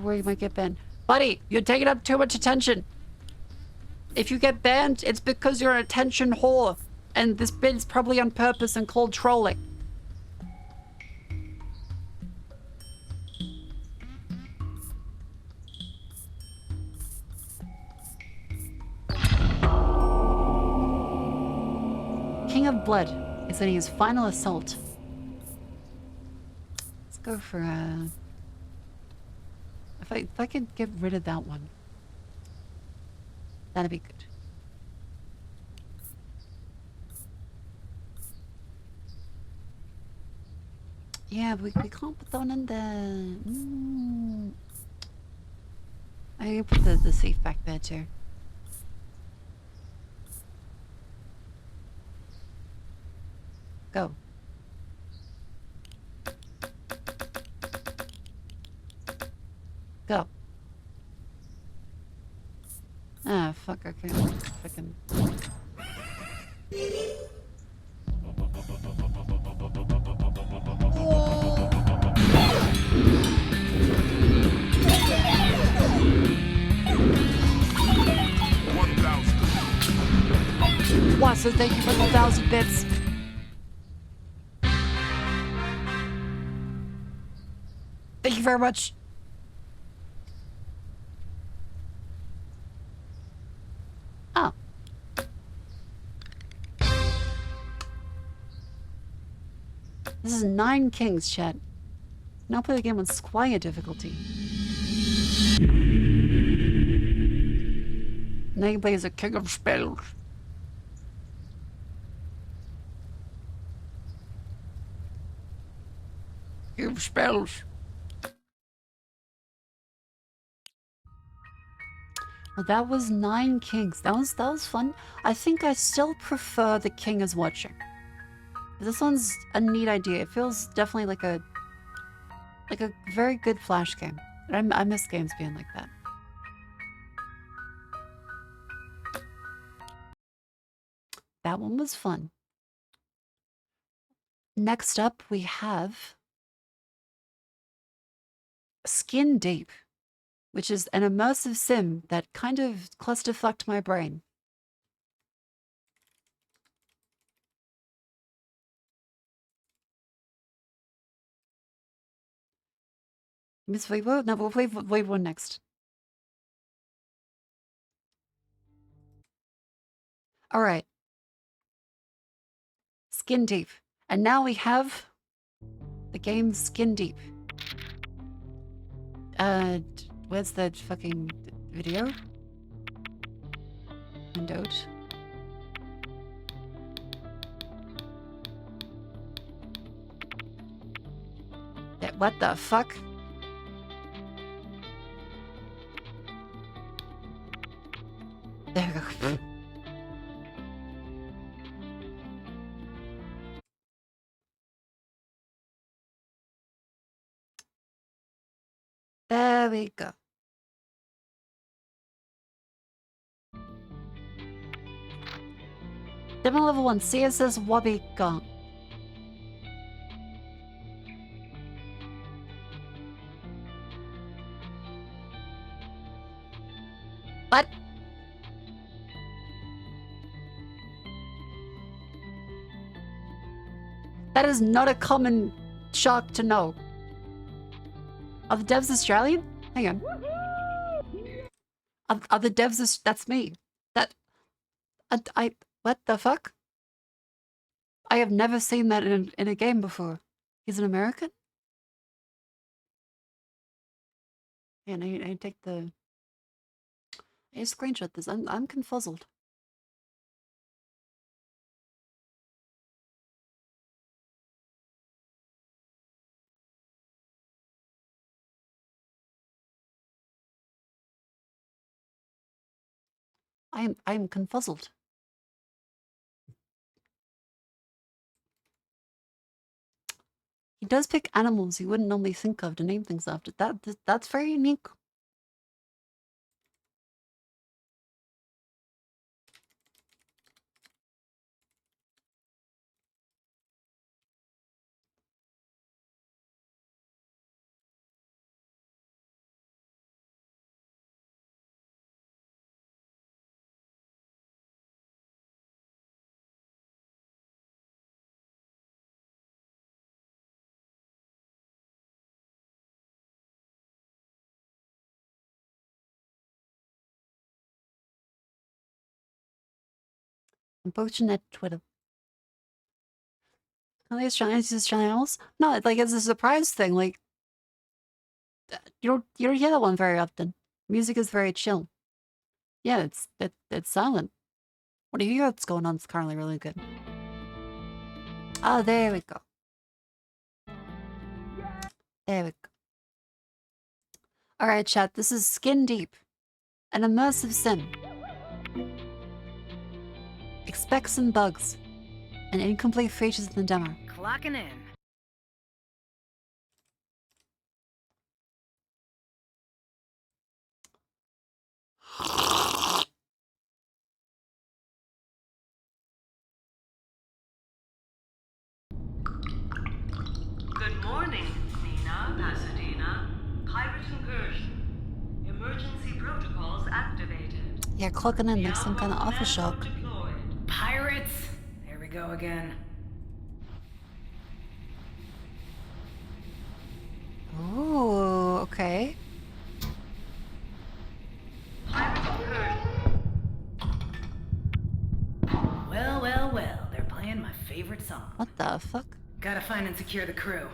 [SPEAKER 1] Where you might get banned. Buddy, you're taking up too much attention. If you get banned, it's because you're an attention whore. And this bid's probably on purpose and called trolling. King of Blood is in his final assault. Let's go for if I could get rid of that one, that'd be good. Yeah, we can't put that one in there. I can put the safe back there too. Go. Go. Ah, fuck, okay. Frickin'. Watson, thank you for the 1,000 bits. Thank you very much. Oh. This is 9 kings, chat. Now play the game on Squire difficulty. Now you play as a king of spells. King of spells. Well, that was 9 kings. That was fun. I think I still prefer the king as watching. This one's a neat idea. It feels definitely like a very good flash game. I miss games being like that. That one was fun. Next up, we have Skin Deep, which is an immersive sim that kind of clusterfucked my brain. Miss Wave One? No, we'll play Wave One next. All right. Skin Deep. And now we have the game Skin Deep. Where's the fucking... Video. Windowed. What the fuck? There we go. There we go. Demo level 1, CSS Wabi Gong. What? That is not a common shock to know. Are the devs Australian? Hang on. Are the devs... That's me. That... What the fuck? I have never seen that in a game before. He's an American? Yeah, I take the... I screenshot this. I'm confuzzled. I'm confuzzled. He does pick animals you wouldn't normally think of to name things after. That's very unique. I'm poaching at Twitter. Are they Australians channels? No, like it's a surprise thing. Like you don't hear that one very often. Music is very chill. Yeah, it's silent. What do you hear that's going on? It's currently really good. Oh, there we go. There we go. Alright, chat, this is Skin Deep. An immersive sim. Expect some bugs. And incomplete features in the demo.
[SPEAKER 8] Clocking in.
[SPEAKER 15] Good morning, Nina, Pasadena. Pirate incursion. Emergency protocols activated.
[SPEAKER 1] Yeah, clocking in like some kind of aftershock.
[SPEAKER 8] Pirates? There we go again.
[SPEAKER 1] Ooh, okay.
[SPEAKER 8] Well, well, well. They're playing my favorite song.
[SPEAKER 1] What the fuck?
[SPEAKER 8] Gotta find and secure the crew.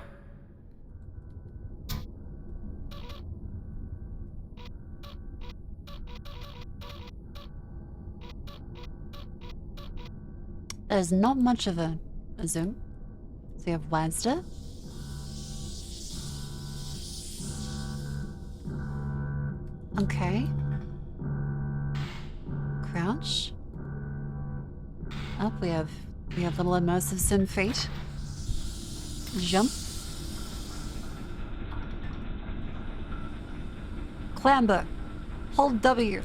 [SPEAKER 1] There's not much of a zoom. So you have Wazda. Okay. Crouch. Up, we have little immersive sim feet. Jump. Clamber. Hold W.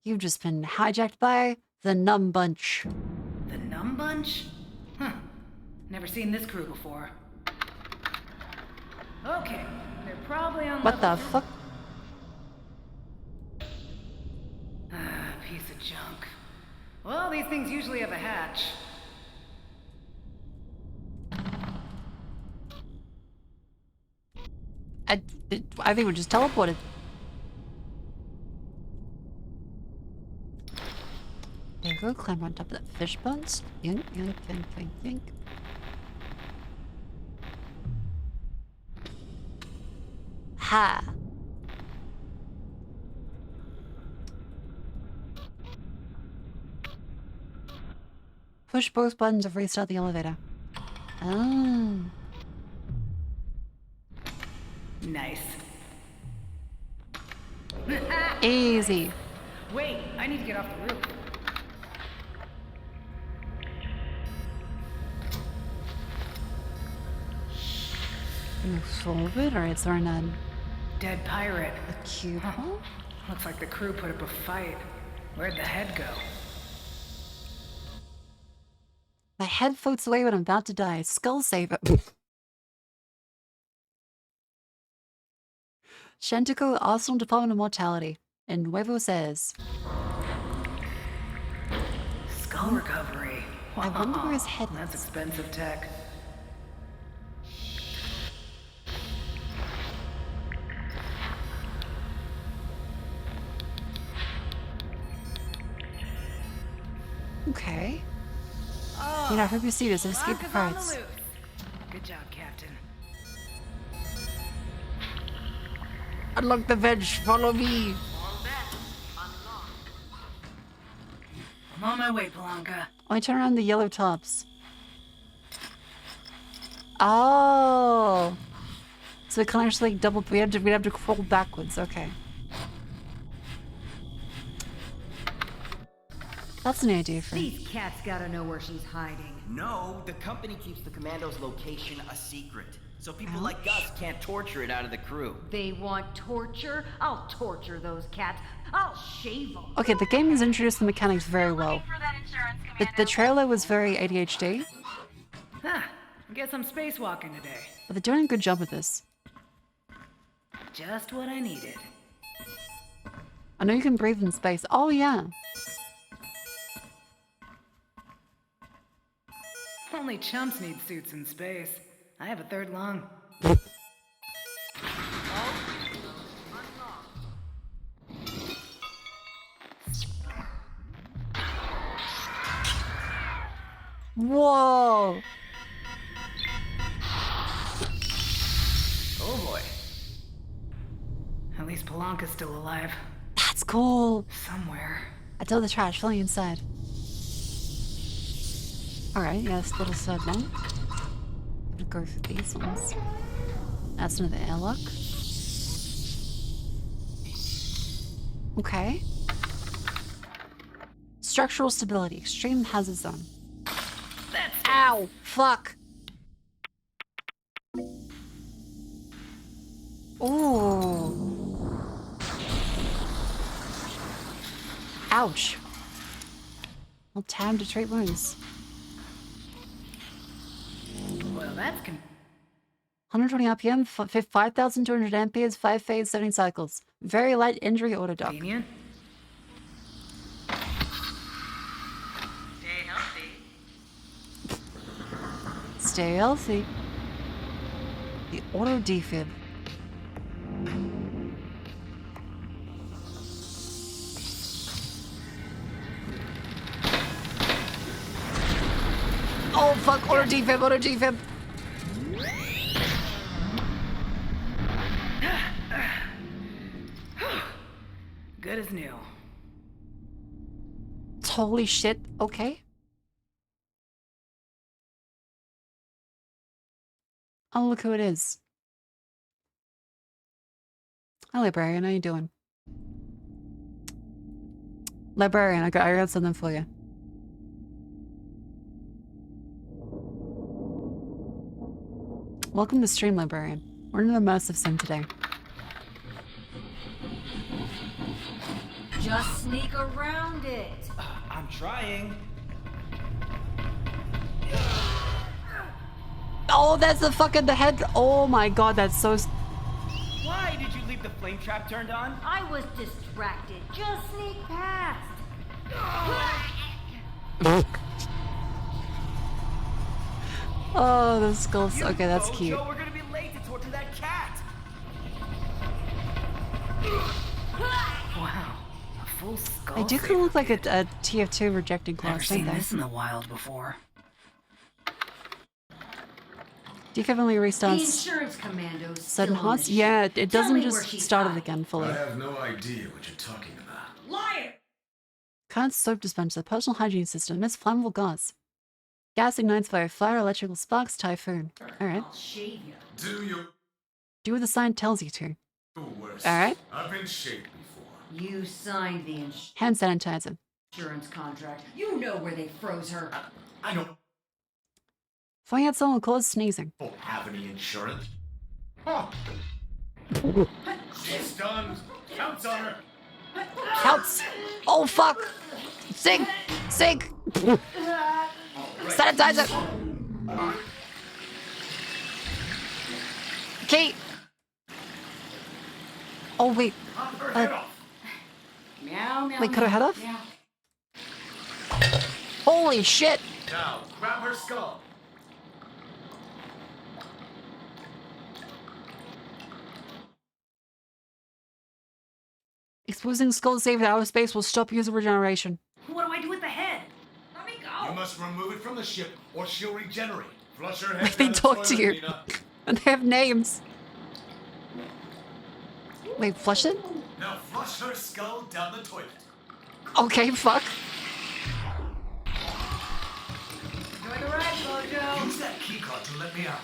[SPEAKER 1] You've just been hijacked by the Numb Bunch.
[SPEAKER 8] The Numb Bunch? Huh. Never seen this crew before. Okay, they're probably on
[SPEAKER 1] What the fuck?
[SPEAKER 8] Ah, piece of junk. Well, these things usually have a hatch.
[SPEAKER 1] I think we're just teleported. There you go, climb on top of that fish bones. Yink, yink, yink, yink, yink. Ha! Push both buttons to restart the elevator. Oh.
[SPEAKER 8] Nice.
[SPEAKER 1] Easy.
[SPEAKER 8] Wait, I need to get off the roof.
[SPEAKER 1] Move forward, or is there none?
[SPEAKER 8] Dead pirate.
[SPEAKER 1] A cubicle?
[SPEAKER 8] Looks like the crew put up a fight. Where'd the head go?
[SPEAKER 1] My head floats away when I'm about to die. Skull saver. Shentico, Arsenal Department of Mortality. And Nuevo says...
[SPEAKER 8] Skull recovery.
[SPEAKER 1] I wonder where his head is.
[SPEAKER 8] That's expensive tech.
[SPEAKER 1] Okay. You know, I hope you see this. Escape the parts.
[SPEAKER 8] Good job, Captain.
[SPEAKER 1] Unlock the veg. Follow me.
[SPEAKER 8] I'm on my way, Polanka.
[SPEAKER 1] Oh, I turn around the yellow tops. Oh. So we can't actually double. We'd have to crawl backwards. Okay. That's an idea for me.
[SPEAKER 16] These cats gotta know where she's hiding.
[SPEAKER 17] No, the company keeps the commando's location a secret. So people like us can't torture it out of the crew.
[SPEAKER 16] They want torture? I'll torture those cats. I'll shave them.
[SPEAKER 1] Okay, the game has introduced the mechanics very well. The trailer was very ADHD.
[SPEAKER 8] Huh. I guess I'm spacewalking today.
[SPEAKER 1] But they're doing a good job with this.
[SPEAKER 8] Just what I needed.
[SPEAKER 1] I know you can breathe in space. Oh, yeah.
[SPEAKER 8] Only chumps need suits in space. I have a third lung.
[SPEAKER 1] Whoa!
[SPEAKER 8] Oh boy. At least Polanka's still alive.
[SPEAKER 1] That's cool.
[SPEAKER 8] Somewhere.
[SPEAKER 1] I tell the trash, filling inside. Alright, yeah, this little side one. Gonna go for these ones. That's another airlock. Okay. Structural stability, extreme hazard zone. Ow! Fuck! Ooh. Ouch. Well, time to treat wounds.
[SPEAKER 8] Well, that's
[SPEAKER 1] 120 RPM, 5,200 amperes, 5 phase, 70 cycles. Very light injury auto dock.
[SPEAKER 8] convenient.
[SPEAKER 1] Stay healthy. The auto defib. Oh fuck, auto defib, auto defib.
[SPEAKER 8] Good as new.
[SPEAKER 1] Holy shit, okay. Oh, look who it is. Hi, Librarian, how you doing? Librarian, I got something for you. Welcome to stream, Librarian. We're in an immersive sim today.
[SPEAKER 16] Just sneak around it.
[SPEAKER 17] I'm trying.
[SPEAKER 1] Oh, that's the fucking the head. Oh my god, that's so.
[SPEAKER 17] Why did you leave the flame trap turned on?
[SPEAKER 16] I was distracted. Just sneak past.
[SPEAKER 1] Oh, the skulls. Okay, that's cute.
[SPEAKER 17] We're gonna be late to torture that cat.
[SPEAKER 8] Wow. A full skull.
[SPEAKER 1] They do kind of look like a TF2 rejecting class,
[SPEAKER 8] Never
[SPEAKER 1] don't
[SPEAKER 8] seen
[SPEAKER 1] they?
[SPEAKER 8] this in the wild before.
[SPEAKER 1] Definitely
[SPEAKER 16] The
[SPEAKER 1] restarts
[SPEAKER 16] insurance commando's
[SPEAKER 1] sudden
[SPEAKER 16] still on
[SPEAKER 1] hearts.
[SPEAKER 16] the ship.
[SPEAKER 1] Yeah, it
[SPEAKER 16] Tell
[SPEAKER 1] doesn't
[SPEAKER 16] me where
[SPEAKER 1] just
[SPEAKER 16] she's
[SPEAKER 1] start it
[SPEAKER 16] hiding.
[SPEAKER 1] again fully.
[SPEAKER 11] I have no idea what you're talking about.
[SPEAKER 16] Liar!
[SPEAKER 1] Current soap dispenser, personal hygiene system, emits flammable gas. Gas ignites by fire, electrical sparks, typhoon. Alright.
[SPEAKER 16] I'll shave you.
[SPEAKER 11] Do you?
[SPEAKER 1] Do what the sign tells you to.
[SPEAKER 11] Worse.
[SPEAKER 1] Alright.
[SPEAKER 11] I've been shaved before.
[SPEAKER 16] You signed the
[SPEAKER 1] Hand sanitizer.
[SPEAKER 16] insurance contract. You know where they froze her.
[SPEAKER 11] I don't
[SPEAKER 1] Finding out someone caused sneezing.
[SPEAKER 11] have any insurance. Oh. She's done. Counts on her.
[SPEAKER 1] Counts! Oh fuck! Sink! Sink! Sanitizer! Okay. Oh wait.
[SPEAKER 16] Meow, meow.
[SPEAKER 1] Wait, cut her head off?
[SPEAKER 16] Meow.
[SPEAKER 1] Holy shit!
[SPEAKER 11] Now, grab her skull.
[SPEAKER 1] Exposing skull save in outer space will stop user regeneration.
[SPEAKER 16] What do I do with the head? Let me go.
[SPEAKER 11] You must remove it from the ship, or she'll regenerate. Flush her head.
[SPEAKER 1] Like they
[SPEAKER 11] down the
[SPEAKER 1] talk to
[SPEAKER 11] toilet,
[SPEAKER 1] you.
[SPEAKER 11] Nina.
[SPEAKER 1] And they have names. Wait, flush it?
[SPEAKER 11] Now flush her skull down the toilet.
[SPEAKER 1] Okay, fuck.
[SPEAKER 16] Enjoy the ride, Mojo.
[SPEAKER 11] Use that keycard to let me out.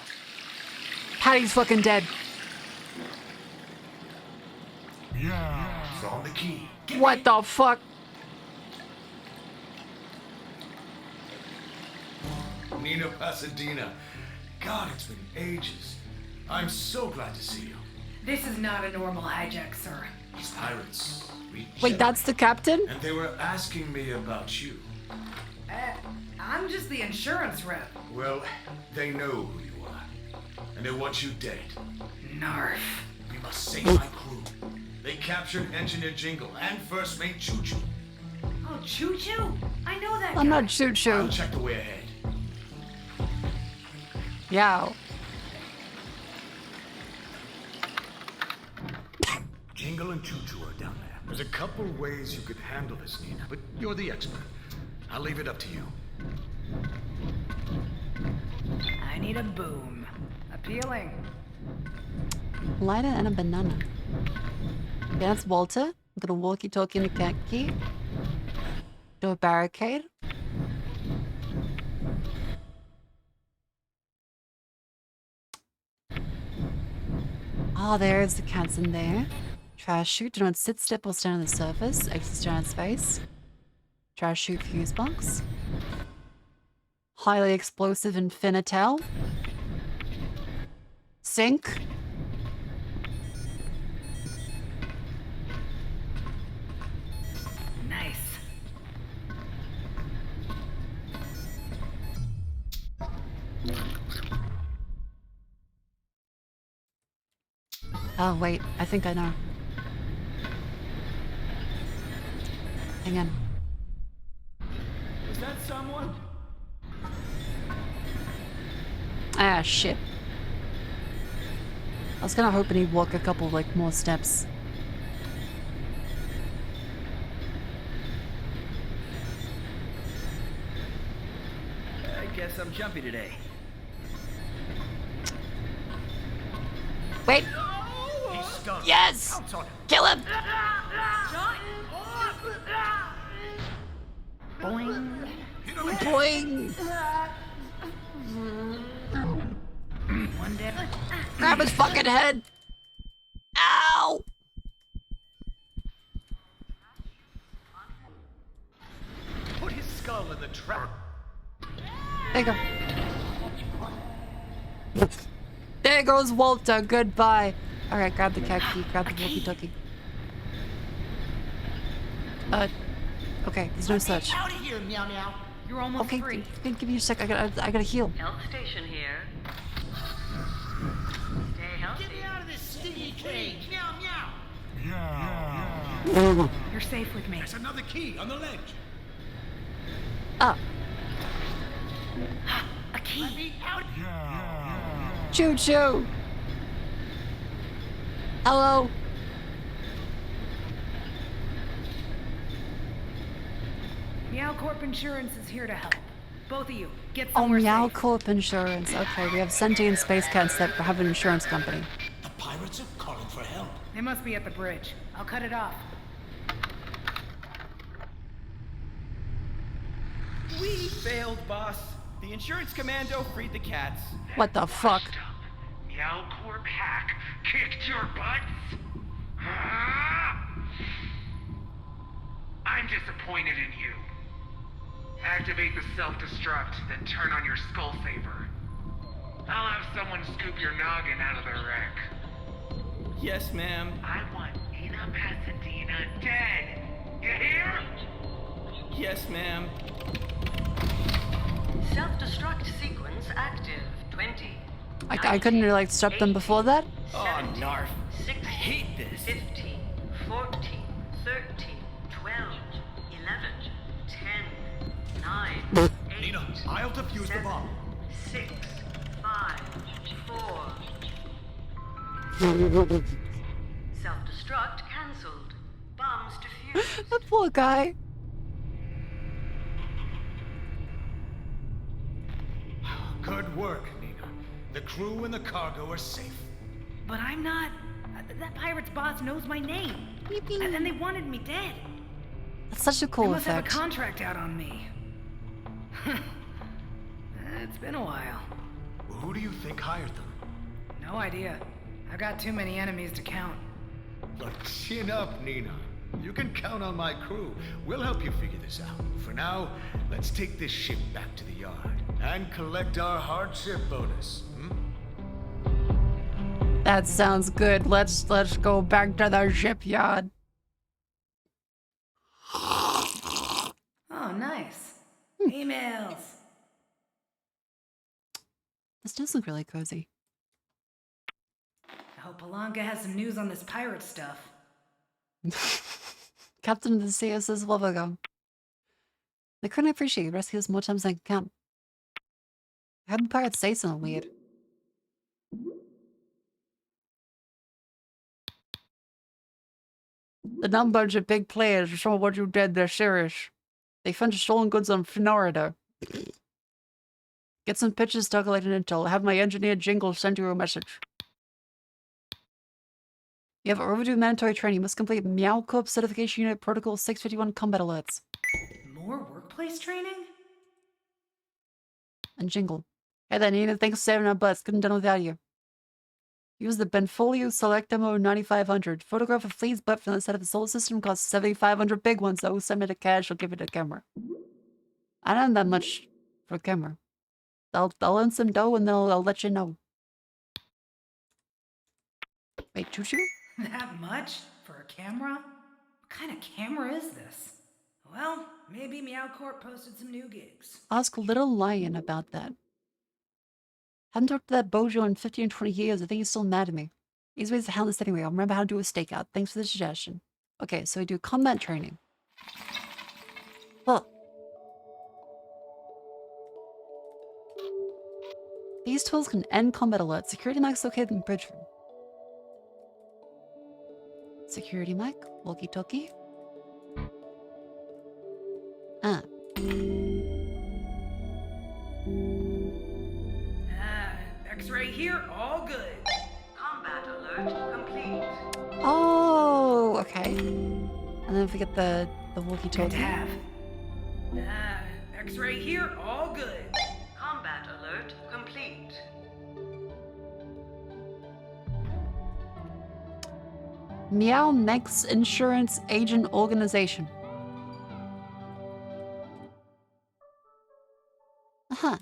[SPEAKER 1] Patty's fucking dead.
[SPEAKER 11] Yeah. Found the key.
[SPEAKER 1] What the fuck?
[SPEAKER 11] Nina Pasadena. God, it's been ages. I'm so glad to see you.
[SPEAKER 8] This is not a normal hijack, sir.
[SPEAKER 11] These pirates.
[SPEAKER 1] Wait, that's the captain?
[SPEAKER 11] And they were asking me about you.
[SPEAKER 8] I'm just the insurance rep.
[SPEAKER 11] Well, they know who you are. And they want you dead.
[SPEAKER 8] Narf.
[SPEAKER 11] We must save my crew. They captured Engineer Jingle and First Mate Choo Choo.
[SPEAKER 8] Oh, Choo Choo? I know that
[SPEAKER 1] I'm
[SPEAKER 8] guy.
[SPEAKER 1] not Choo Choo.
[SPEAKER 11] I'll check the way ahead.
[SPEAKER 1] Yow.
[SPEAKER 11] Jingle and Choo Choo are down there. There's a couple ways you could handle this, Nina, but you're the expert. I'll leave it up to you.
[SPEAKER 8] I need a boom. Appealing.
[SPEAKER 1] Lighter and a banana. Yeah, that's Walter. I'm gonna walkie-talkie and a cat key. Do a barricade. Oh, there's the cats in there. Trash chute. Do not sit, step, or stand on the surface. Exit stand space. Trash chute fuse box. Highly explosive infinitel. Sink.
[SPEAKER 8] Nice.
[SPEAKER 1] Oh, wait. I think I know. Hang on.
[SPEAKER 17] Is that someone?
[SPEAKER 1] Ah, shit. I was kinda hoping he'd walk a couple, like, more steps.
[SPEAKER 17] I guess I'm jumpy today.
[SPEAKER 1] Wait!
[SPEAKER 11] He's stunned.
[SPEAKER 1] Yes!
[SPEAKER 11] Pounce on him.
[SPEAKER 1] Kill him!
[SPEAKER 8] Boing.
[SPEAKER 1] Boing!
[SPEAKER 8] One day.
[SPEAKER 1] Grab his fucking head! Ow!
[SPEAKER 11] Put his skull in the trap.
[SPEAKER 1] There you go. There goes Walter. Goodbye. Alright, grab the cat key. Grab the walkie-talkie. Okay, there's no such.
[SPEAKER 17] Out of here, meow meow.
[SPEAKER 8] You're almost
[SPEAKER 1] Okay,
[SPEAKER 8] free.
[SPEAKER 1] give me a sec. I gotta heal.
[SPEAKER 15] Health station here. Stay healthy.
[SPEAKER 17] Get me out of this stinky cage. Meow meow.
[SPEAKER 8] You're safe with me.
[SPEAKER 11] There's another key on the ledge.
[SPEAKER 1] Ah.
[SPEAKER 8] A key.
[SPEAKER 1] Choo choo. Hello.
[SPEAKER 8] Meow Corp Insurance is here to help. Both of you, Get
[SPEAKER 1] Oh,
[SPEAKER 8] somewhere
[SPEAKER 1] Meow
[SPEAKER 8] safe.
[SPEAKER 1] Corp Insurance. Okay, we have sentient space cats that have an insurance company.
[SPEAKER 11] The pirates are calling for help.
[SPEAKER 8] They must be at the bridge. I'll cut it off.
[SPEAKER 17] We failed, boss. The insurance commando freed the cats.
[SPEAKER 1] What the fuck?
[SPEAKER 11] Meowcorp hack kicked your butts? I'm disappointed in you. Activate the self-destruct, then turn on your skull saver. I'll have someone scoop your noggin out of the wreck.
[SPEAKER 17] Yes, ma'am.
[SPEAKER 11] I want Nina Pasadena dead. You hear?
[SPEAKER 17] Yes, ma'am.
[SPEAKER 15] Self-destruct sequence active. 20.
[SPEAKER 1] I couldn't like stop them before that?
[SPEAKER 17] Oh, narf.
[SPEAKER 15] 16,
[SPEAKER 17] I hate this.
[SPEAKER 15] 15, 14, 13, 12, 11, 10, 9, 8,
[SPEAKER 11] Nina, I'll defuse
[SPEAKER 15] 7,
[SPEAKER 11] the bomb.
[SPEAKER 15] 6, 5, 4. Self-destruct cancelled. Bombs defused.
[SPEAKER 1] That poor guy.
[SPEAKER 11] Good work, Nina. The crew and the cargo are safe.
[SPEAKER 8] But I'm not. That pirate's boss knows my name. And they wanted me dead.
[SPEAKER 1] That's such a
[SPEAKER 8] They
[SPEAKER 1] cool
[SPEAKER 8] must have a
[SPEAKER 1] effect.
[SPEAKER 8] contract out on me. It's been a while.
[SPEAKER 11] Who do you think hired them?
[SPEAKER 8] No idea. I've got too many enemies to count.
[SPEAKER 11] Look, chin up, Nina. You can count on my crew. We'll help you figure this out. For now, let's take this ship back to the yard and collect our hardship bonus.
[SPEAKER 1] That sounds good. Let's go back to the shipyard.
[SPEAKER 8] Oh, nice. Emails.
[SPEAKER 1] This does look really cozy.
[SPEAKER 8] I hope Palanga has some news on this pirate stuff.
[SPEAKER 1] Captain of the Sea says love ago. They couldn't appreciate rescues more times than I can count. I had the pirates say something weird. The non-bunch of big players show what you did, they're serious. They found stolen goods on Florida. Get some pictures to collect an intel. Have my engineer Jingle send you a message. You have overdue mandatory training. You must complete Meow Corp Certification Unit Protocol 651 combat alerts.
[SPEAKER 8] More workplace training?
[SPEAKER 1] And Jingle. Hey there, Nina. Thanks for saving our butts. Couldn't done without you. Use the Benfolio Select Demo 9500. Photograph a flea's butt from the side of the solar system. Costs 7,500 big ones, though. Send me the cash. I'll give it a camera. I don't have that much for a camera. I'll earn some dough and then I'll let you know. Wait, choo-choo?
[SPEAKER 8] That much? For a camera? What kind of camera is this? Well, maybe Meowcorp posted some new gigs.
[SPEAKER 1] Ask Little Lion about that. Haven't talked to that Bojo in 15 or 20 years. I think he's still mad at me. Easy ways to handle this anyway. I'll remember how to do a stakeout. Thanks for the suggestion. Okay, so we do combat training. Well, these tools can end combat alerts. Security mic's located in the bridge room. Security mic, walkie-talkie.
[SPEAKER 8] X-ray here, all good.
[SPEAKER 15] Combat alert complete.
[SPEAKER 1] Oh, okay. And then if we get the walkie-talkie.
[SPEAKER 8] Good to have. X-ray here, all good.
[SPEAKER 15] Combat alert complete.
[SPEAKER 1] Meow Mex Insurance Agent Organization. Uh-huh.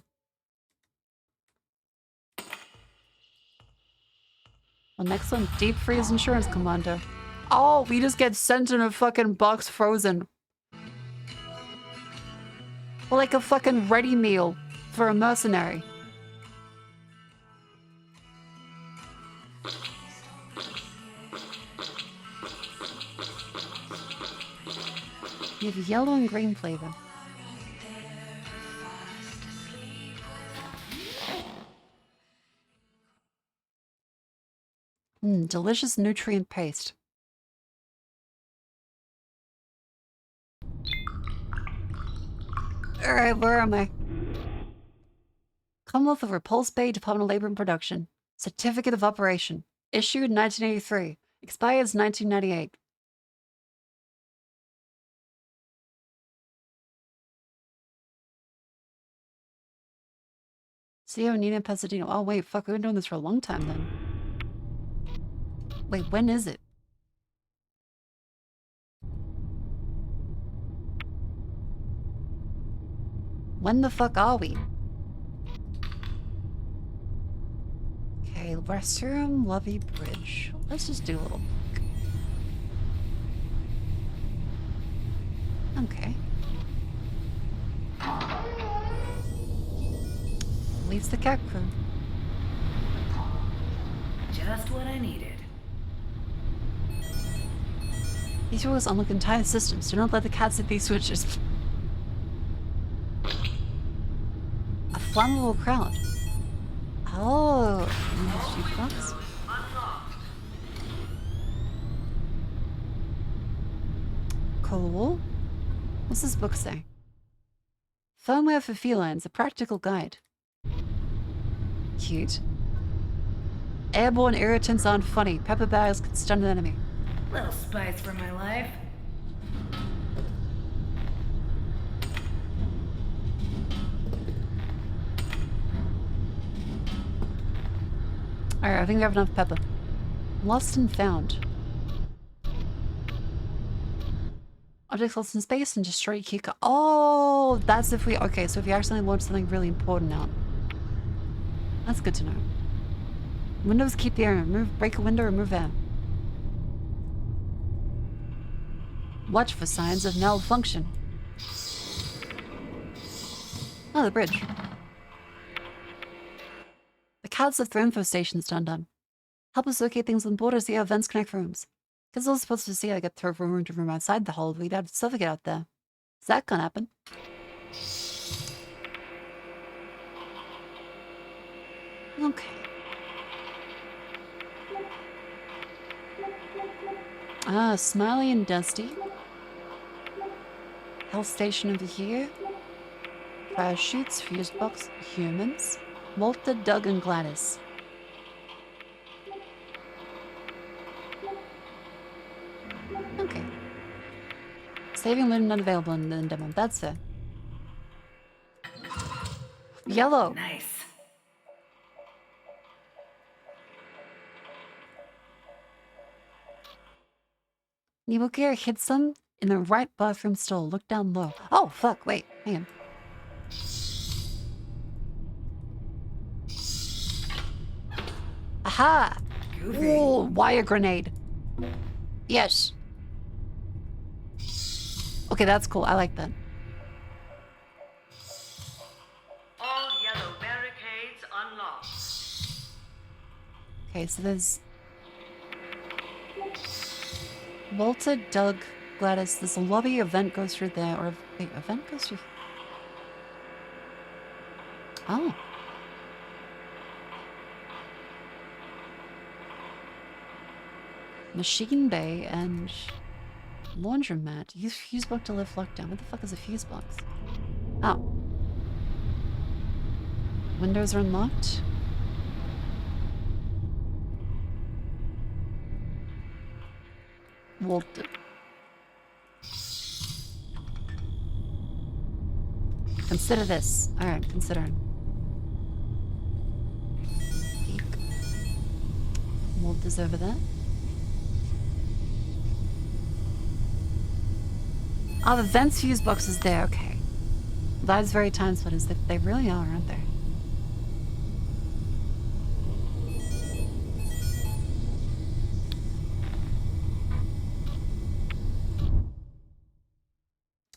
[SPEAKER 1] Well, next one, Deep Freeze Insurance Commander. Oh, we just get sent in a fucking box frozen. Or like a fucking ready meal for a mercenary. You have yellow and green flavor. Delicious nutrient paste. Alright, where am I? Commonwealth of Repulse Bay, Department of Labor and Production. Certificate of Operation. Issued 1983. Expires 1998. CEO Nina Pasadena. Oh, wait, fuck, we've been doing this for a long time then. Wait, when is it? When the fuck are we? Okay, restroom, lobby, bridge. Let's just do a little. Okay. Leaves the cat crew.
[SPEAKER 8] Just what I needed.
[SPEAKER 1] These rules unlock entire systems. Do not let the cats hit these switches. A flammable crowd. Oh, jukebox. Cool. What's this book say? Firmware for felines, a practical guide. Cute. Airborne irritants aren't funny. Pepper bags can stun an enemy.
[SPEAKER 8] Little spice for my life.
[SPEAKER 1] Alright, I think we have enough pepper. Lost and found. Objects lost in space and destroy key card. Oh, that's if we... Okay, so if you accidentally launch something really important out. That's good to know. Windows keep the air. Break a window, remove air. Watch for signs of malfunction. Oh, the bridge. The cats have thrown info stations turned on. Help us locate things on board or see how events connect rooms. Because I was supposed to see I get thrown from room to room outside the hold. We'd have to suffocate out there. Is that gonna happen? Okay. Ah, Smiley and Dusty. Health station over here. Fire shoots, fuse box, humans. Walter, Doug, and Gladys. Okay. Saving Lynn not available in the demo. That's fair. Yellow.
[SPEAKER 8] Nice.
[SPEAKER 1] Nibokir hits them in the right bathroom stall. Look down low. Oh, fuck. Wait. Hang on. Aha! Ooh, wire grenade. Yes. Okay, that's cool. I like that.
[SPEAKER 15] All yellow barricades unlocked.
[SPEAKER 1] Okay, so there's... Walter, Doug, Gladys. There's a lobby. Event goes through there. Or, wait, event goes through... Oh. Machine bay and laundromat. Use fuse box to lift lockdown. What the fuck is a fuse box? Oh. Windows are unlocked. Walter. Consider this. Alright, considering. Peek. Walter's over there. Oh, the vents fuse box is there, okay. That's very time splitters. They really are, aren't they?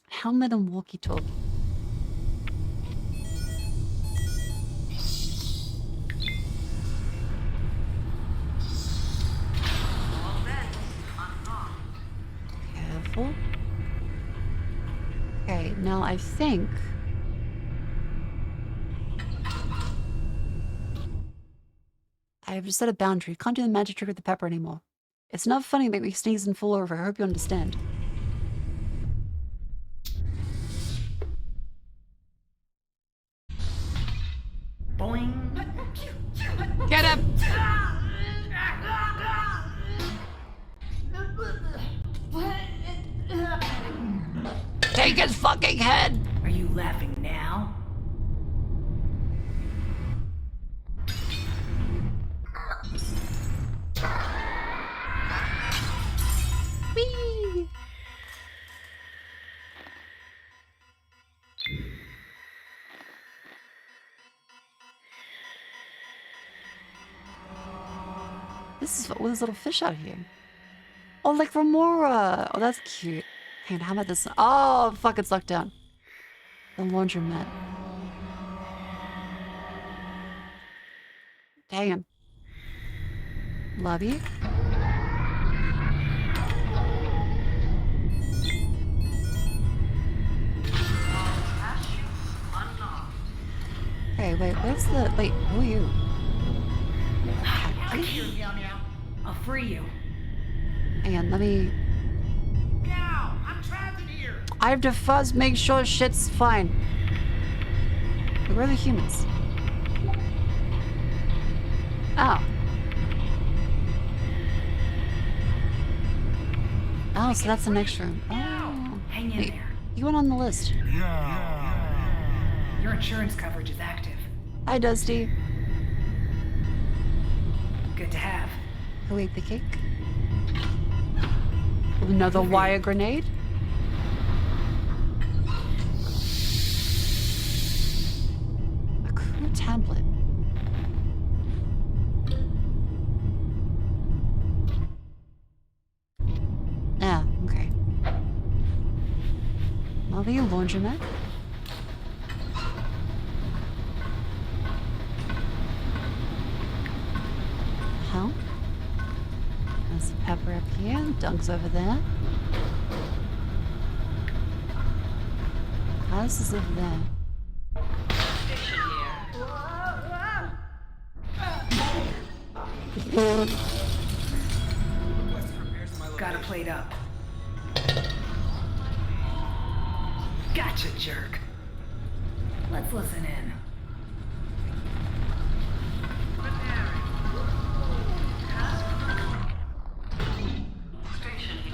[SPEAKER 1] Helmet and walkie-talkie. Careful. Okay, now I think... I've just set a boundary. Can't do the magic trick with the pepper anymore. It's not funny to make me sneeze and fall over. I hope you understand.
[SPEAKER 8] Boing.
[SPEAKER 1] Get him! Take his fucking head!
[SPEAKER 8] Are you laughing now?
[SPEAKER 1] Whee! This is with this little fish out here. Oh, like Remora. Oh, that's cute. Hang on, how about this? Oh, fuck, it's locked down. The laundromat. Damn. Lobby. Okay, wait, where's the... Wait, who are you?
[SPEAKER 8] I'll free you.
[SPEAKER 1] Hang on, let me...
[SPEAKER 8] Meow! I'm trapped in here!
[SPEAKER 1] I have to fuzz, make sure shit's fine. Where are the humans? Oh. Oh, so that's the next room. Oh.
[SPEAKER 8] Hang in
[SPEAKER 1] Wait,
[SPEAKER 8] there.
[SPEAKER 1] you went on the list.
[SPEAKER 8] Your insurance coverage is active.
[SPEAKER 1] Hi, Dusty.
[SPEAKER 8] Good to have.
[SPEAKER 1] Who ate the cake? Another wire grenade? A crew tablet. Ah, okay. Lobby laundromat. Huh? There's Pepper up here, Dunk's over there. Alice is over there.
[SPEAKER 8] Gotta plate up. Gotcha, jerk. Let's listen in.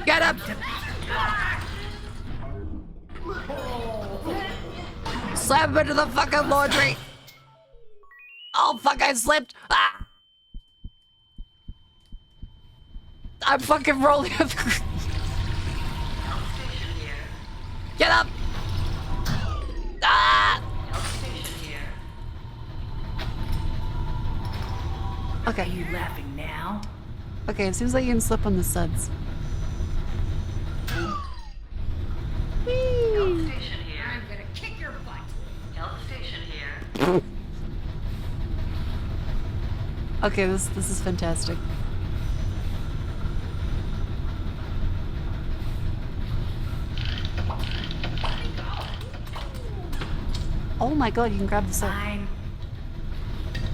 [SPEAKER 1] Get up! Slam him into the fucking laundry! Oh fuck, I slipped! Ah! I'm fucking rolling up. Get up! Ah! Okay.
[SPEAKER 8] Are you laughing now?
[SPEAKER 1] Okay, it seems like you can slip on the suds. Whee!
[SPEAKER 15] I'm gonna kick your butt. Health station here.
[SPEAKER 1] Okay, this is fantastic. Oh my god, you can grab the soap.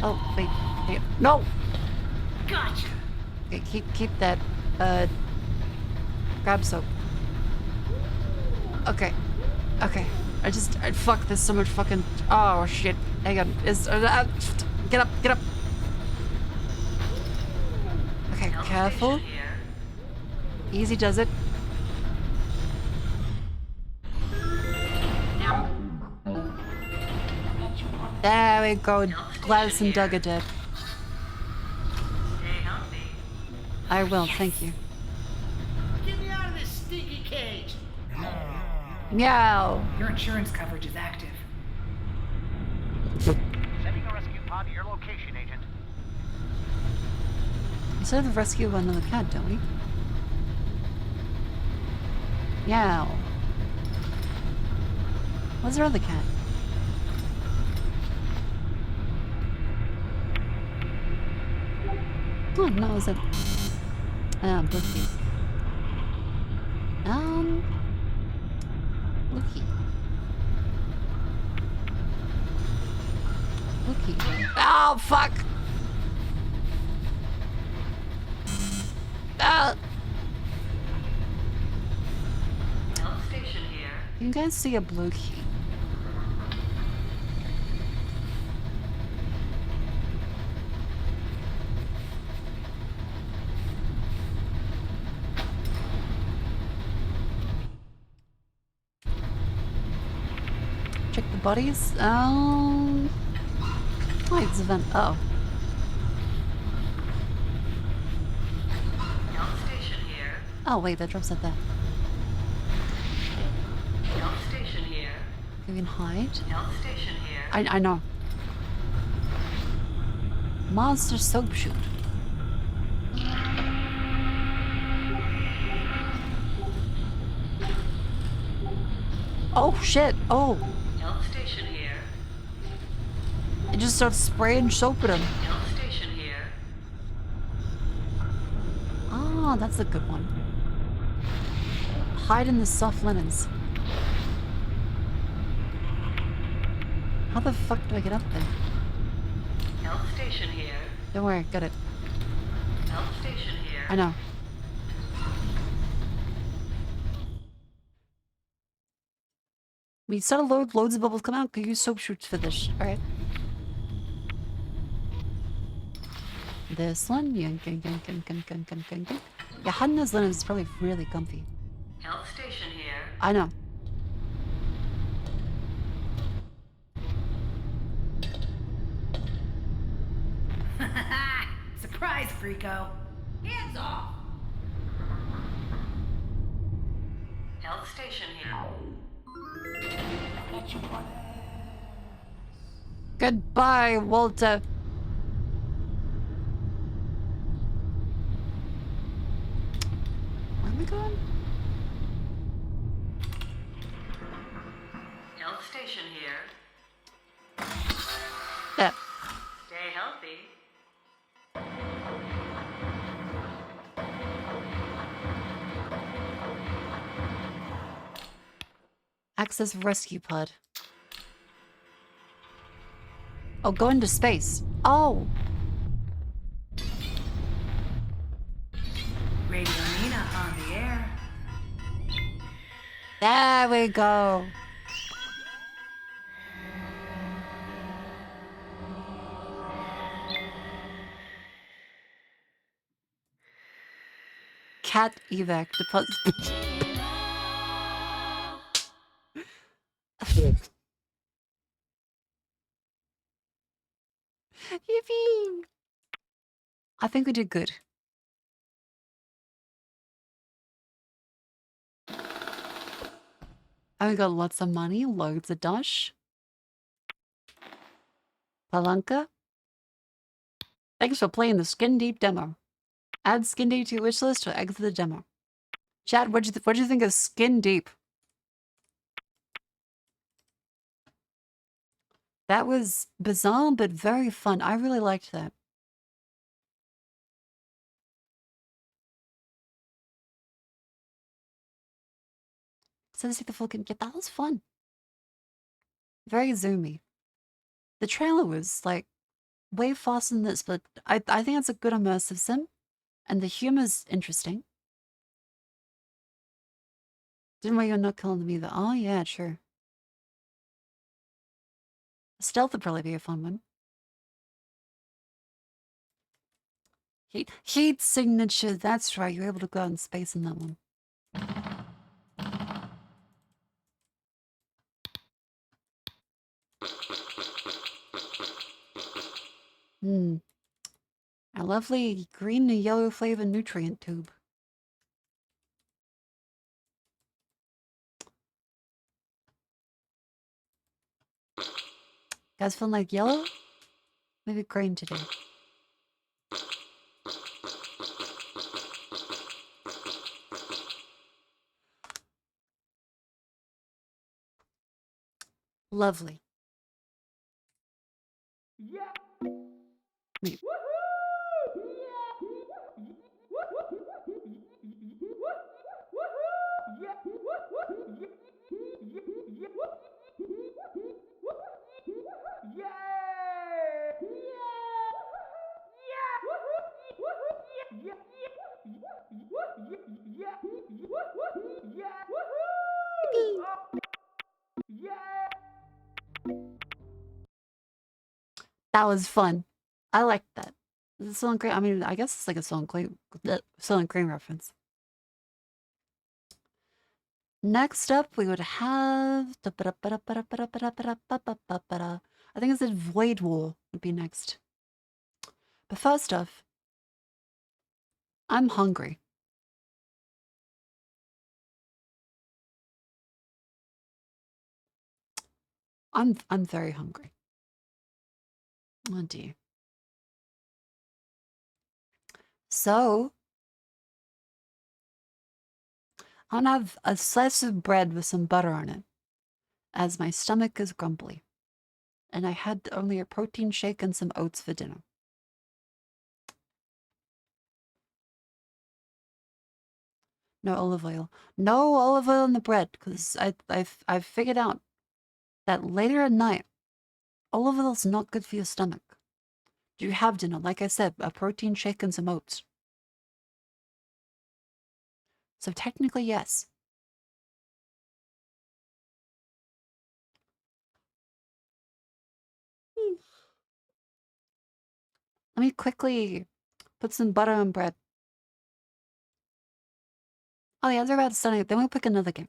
[SPEAKER 1] Oh, wait. Hey, no!
[SPEAKER 8] Gotcha!
[SPEAKER 1] Okay, keep that. Grab soap. Okay. Okay. Fuck, there's so much fucking... Oh, shit. Hang on. Get up, get up. Okay, careful. Easy does it. There we go. Gladys and Doug are dead. I will, thank you.
[SPEAKER 15] Get me out of this stinky cage.
[SPEAKER 1] Meow.
[SPEAKER 8] Your insurance coverage is active.
[SPEAKER 18] Sending a rescue pod to your location, Agent.
[SPEAKER 1] We still have to rescue another cat, don't we? Meow. What's our other cat? Oh, no, is it? Blookie. Blookie. Blookie. Oh, fuck!
[SPEAKER 15] Station here.
[SPEAKER 1] You guys see a blue key? bodies? Hides event. Oh.
[SPEAKER 15] Health station here.
[SPEAKER 1] Oh, wait, that drops at that.
[SPEAKER 15] Health station here.
[SPEAKER 1] You can hide?
[SPEAKER 15] Health station here.
[SPEAKER 1] I know. Monster soap shoot. Oh, shit. Oh.
[SPEAKER 15] Health station here.
[SPEAKER 1] It just starts spraying soap at him.
[SPEAKER 15] Health station here.
[SPEAKER 1] Ah, that's a good one. Hide in the soft linens. How the fuck do I get up there?
[SPEAKER 15] Health station here.
[SPEAKER 1] Don't worry, got it.
[SPEAKER 15] Health station here.
[SPEAKER 1] I know. We start to load, loads of bubbles come out. Could use soap shoots for this. Alright. This one. Yeah, hiding those linens is probably really comfy.
[SPEAKER 15] Health station here.
[SPEAKER 1] I know.
[SPEAKER 8] Surprise, Freako. Hands off.
[SPEAKER 15] Health station here.
[SPEAKER 1] Goodbye, Walter. Where am I going?
[SPEAKER 15] Health station here.
[SPEAKER 1] Yeah.
[SPEAKER 15] Stay healthy.
[SPEAKER 1] Access rescue pod. Oh, go into space. Oh.
[SPEAKER 8] Radio Nina on the air.
[SPEAKER 1] There we go. Cat evac deposit. Yippee! I think we did good. And we got lots of money, loads of dosh. Palanca. Thanks for playing the Skin Deep demo. Add Skin Deep to your wishlist or exit the demo. Chad, what'd you think of Skin Deep? That was bizarre, but very fun. I really liked that. So to see the full game, yeah, that was fun. Very zoomy. The trailer was like way faster than this, but I think it's a good immersive sim, and the humor's interesting. Didn't why you're not killing them either. Oh yeah, sure. Stealth would probably be a fun one. Heat signature, that's right, you're able to go out in space in that one. A lovely green and yellow flavored nutrient tube. Guys feeling like yellow? Maybe green today. Lovely.
[SPEAKER 15] Yeah.
[SPEAKER 1] Wait. That was fun. I liked that. Is it Soylent Green? I mean, I guess it's like a Soylent Green reference. Next up, we would have... I think it's a Void War would be next. But first off, I'm hungry. I'm very hungry. Oh dear. So, I'm gonna have a slice of bread with some butter on it, as my stomach is grumbly. And I had only a protein shake and some oats for dinner. No olive oil. No olive oil in the bread, because I've figured out that later at night, olive oil is not good for your stomach. Do you have dinner? Like I said, a protein shake and some oats. So technically, yes. Let me quickly put some butter on bread. Oh yeah, they're about to start. Then we'll pick another game.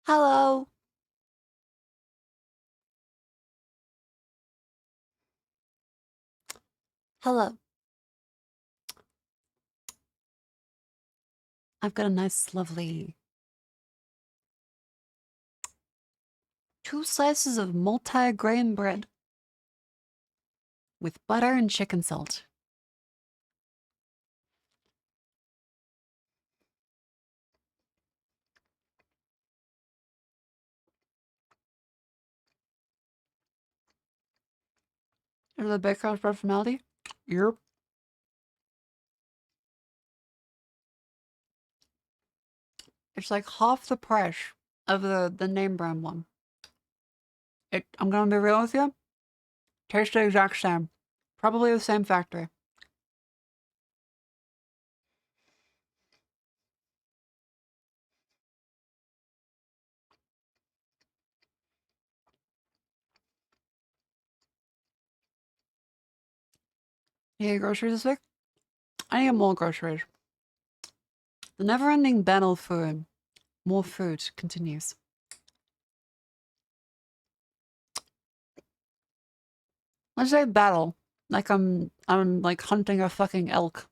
[SPEAKER 1] Hello. Hello. I've got a nice, lovely 2 slices of multi-grain bread with butter and chicken salt. Is the bakehouse bread from Aldi? Yep. It's like half the price of the name brand one. I'm gonna be real with you. Tastes the exact same. Probably the same factory. You get groceries this week? I need more groceries. The never-ending battle for more food continues. Let's say battle. Like I'm like hunting a fucking elk.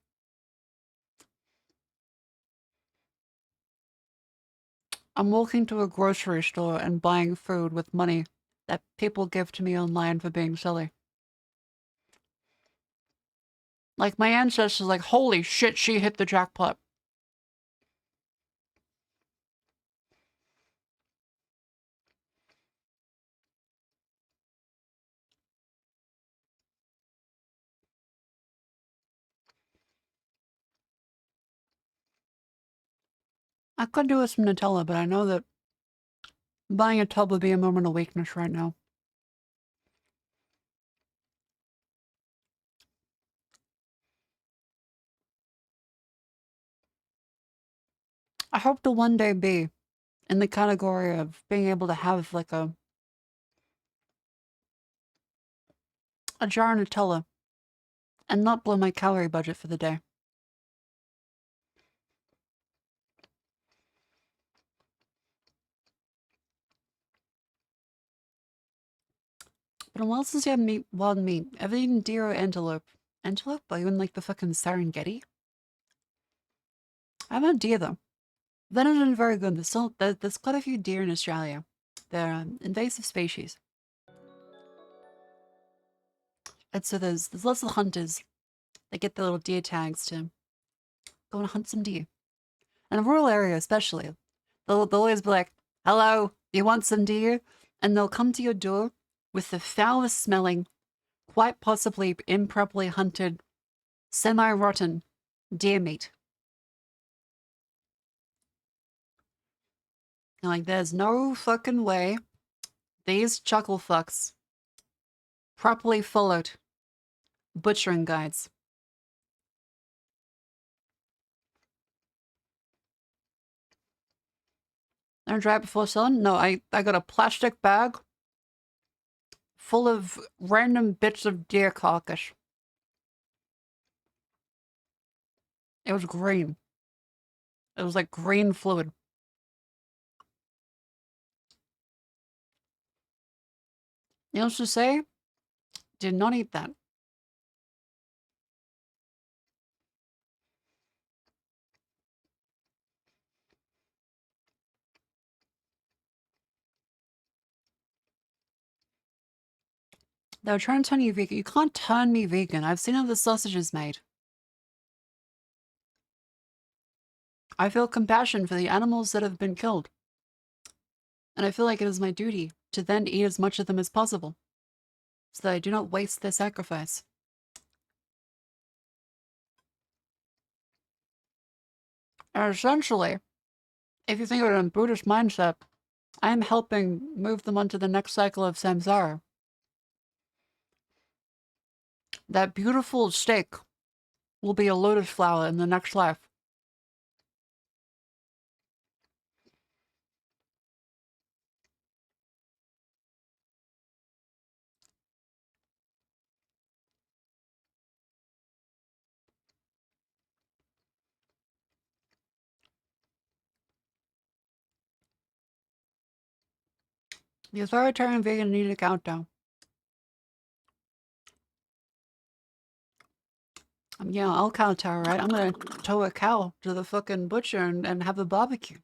[SPEAKER 1] I'm walking to a grocery store and buying food with money that people give to me online for being silly. Like my ancestors like, holy shit, she hit the jackpot. I could do with some Nutella, but I know that buying a tub would be a moment of weakness right now. I hope to one day be in the category of being able to have like a jar of Nutella and not blow my calorie budget for the day. But unless since you have meat, wild meat, have you eaten deer or antelope? Antelope? Are you in like the fucking Serengeti? I haven't had deer though. That isn't very good. There's quite a few deer in Australia. They're invasive species. And so there's lots of hunters that get their little deer tags to go and hunt some deer. In a rural area especially, they'll always be like, hello, you want some deer? And they'll come to your door with the foulest smelling, quite possibly improperly hunted, semi-rotten deer meat. And like, there's no fucking way these chuckle fucks properly followed butchering guides. And dry it before selling? No, I got a plastic bag full of random bits of deer carcass. It was green. It was like green fluid. Needless to say, did not eat that. They were trying to turn you vegan. You can't turn me vegan. I've seen how the sausage is made. I feel compassion for the animals that have been killed. And I feel like it is my duty to then eat as much of them as possible, so that I do not waste their sacrifice. And essentially, if you think of it in a Buddhist mindset, I am helping move them onto the next cycle of samsara. That beautiful steak will be a lotus flower in the next life. The authoritarian vegan need a countdown. Yeah, I'll kowtow, right? I'm gonna tow a cow to the fucking butcher and have a barbecue.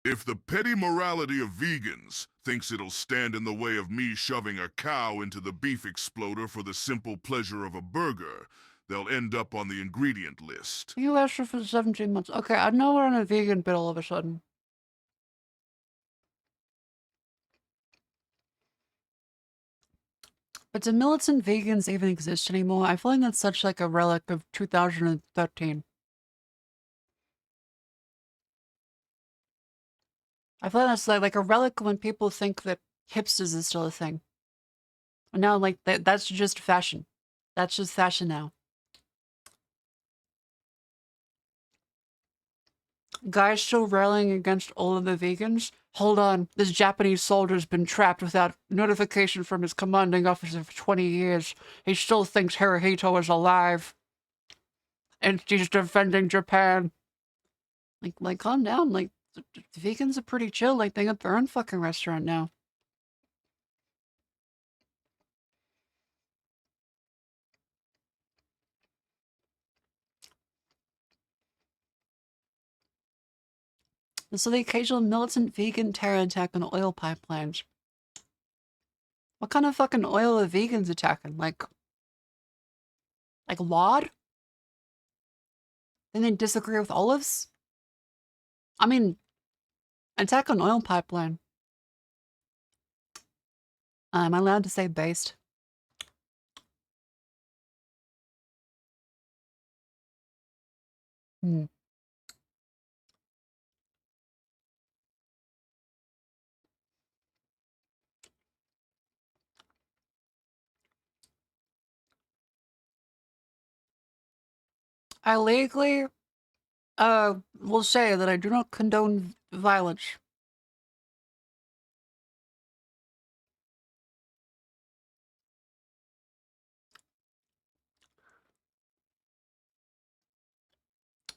[SPEAKER 6] If the petty morality of vegans thinks it'll stand in the way of me shoving a cow into the beef exploder for the simple pleasure of a burger, they'll end up on the ingredient list.
[SPEAKER 1] You lasted for 17 months. Okay, I know we're on a vegan bit all of a sudden. But do militant vegans even exist anymore? I feel like that's such like a relic of 2013. I feel like that's like a relic when people think that hipsters is still a thing. And now, like, that's just fashion. That's just fashion now. Guys still railing against all of the vegans? Hold on, this Japanese soldier's been trapped without notification from his commanding officer for 20 years. He still thinks Hirohito is alive. And he's defending Japan. Like, calm down. Like, the vegans are pretty chill. Like, they got their own fucking restaurant now. And so the occasional militant vegan terror attack on oil pipelines. What kind of fucking oil are vegans attacking? Like lard? Then they disagree with olives? I mean, attack on oil pipeline. Am I allowed to say based? Hmm. I legally, will say that I do not condone violence.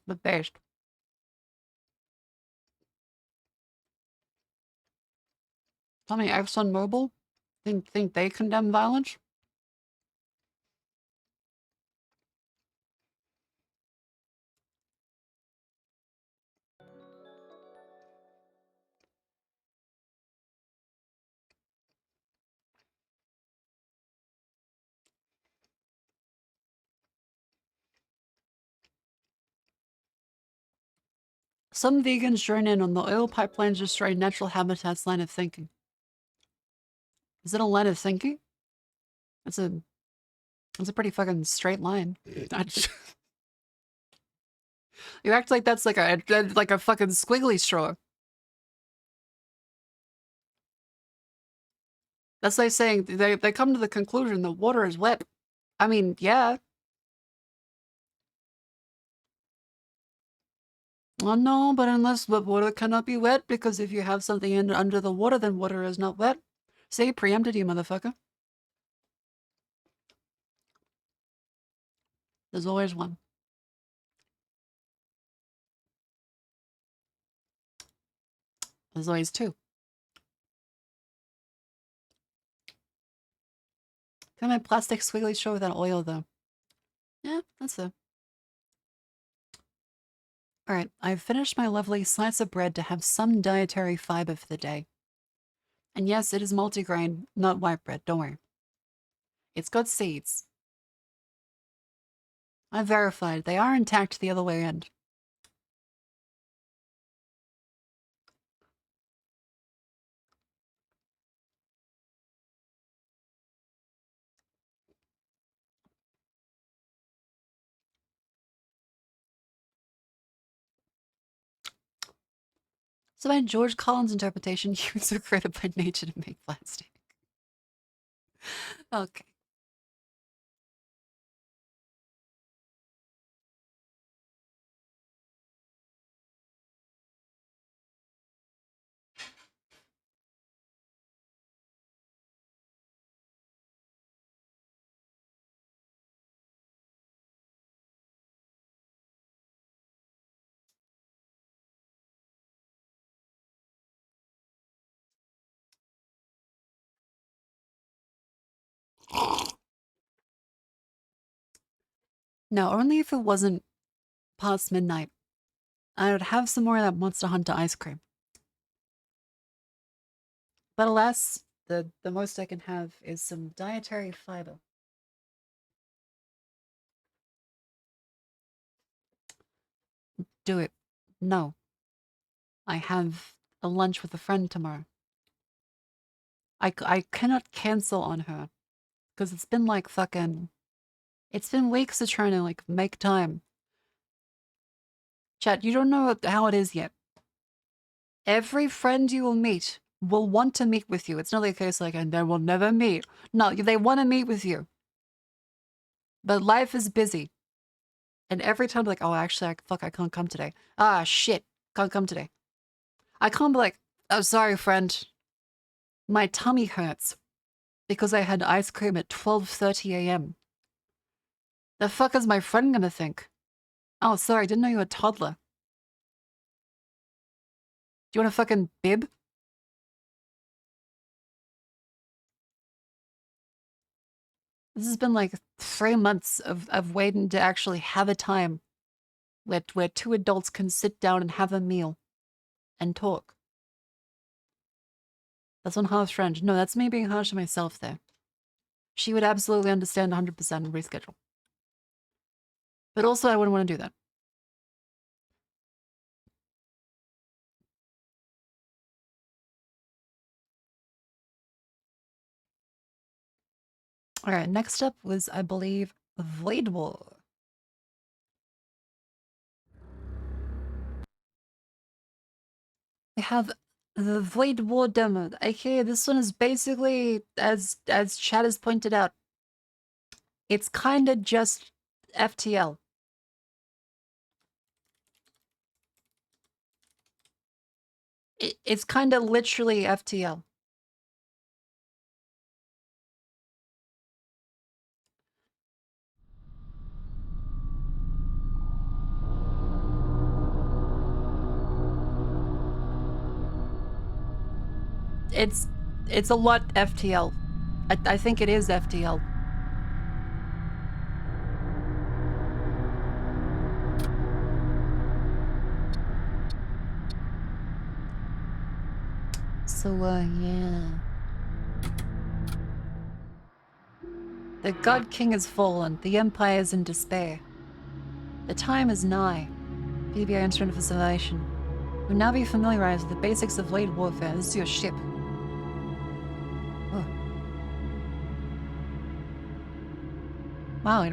[SPEAKER 1] But based. Tell me, ExxonMobil? Think they condemn violence? Some vegans join in on the oil pipelines destroy natural habitats line of thinking. Is it a line of thinking? It's a pretty fucking straight line. You act like that's like a fucking squiggly straw. That's like saying they come to the conclusion that water is wet. I mean, yeah. Well, no, but water cannot be wet because if you have something under the water, then water is not wet. See, preempted you, motherfucker. There's always one. There's always two. Kind of plastic squiggly straw without oil, though. Yeah, that's it. Alright, I've finished my lovely slice of bread to have some dietary fiber for the day. And yes, it is multigrain, not white bread, don't worry. It's got seeds. I verified, they are intact the other way end. So by George Collins' interpretation, humans were created by nature to make plastic. Okay. No, only if it wasn't past midnight. I would have some more of that Monster Hunter ice cream. But alas, the most I can have is some dietary fiber. Do it. No. I have a lunch with a friend tomorrow. I cannot cancel on her. Because it's been like fucking... It's been weeks of trying to like make time. Chat, you don't know how it is yet. Every friend you will meet will want to meet with you. It's not the case like, and they will never meet. No, they want to meet with you. But life is busy. And every time like, oh, actually, I can't come today. Ah, shit. Can't come today. I can't be like, oh, sorry, friend. My tummy hurts. Because I had ice cream at 12:30 a.m. The fuck is my friend gonna think? Oh, sorry, didn't know you were a toddler. Do you want a fucking bib? This has been like 3 months of waiting to actually have a time where two adults can sit down and have a meal and talk. That's on harsh friend. No, that's me being harsh to myself there. She would absolutely understand 100% and reschedule. But also, I wouldn't want to do that. Alright, next up was, I believe, Void War. We have the Void War demo, aka this one is basically, as Chad has pointed out, it's kinda just FTL. It's kinda literally FTL. It's a lot FTL. I think it is FTL. So, yeah. The God King has fallen. The Empire is in despair. The time is nigh. PBR instrument for salvation. We'll now be familiarized with the basics of late warfare. This is your ship. Oh. Wow,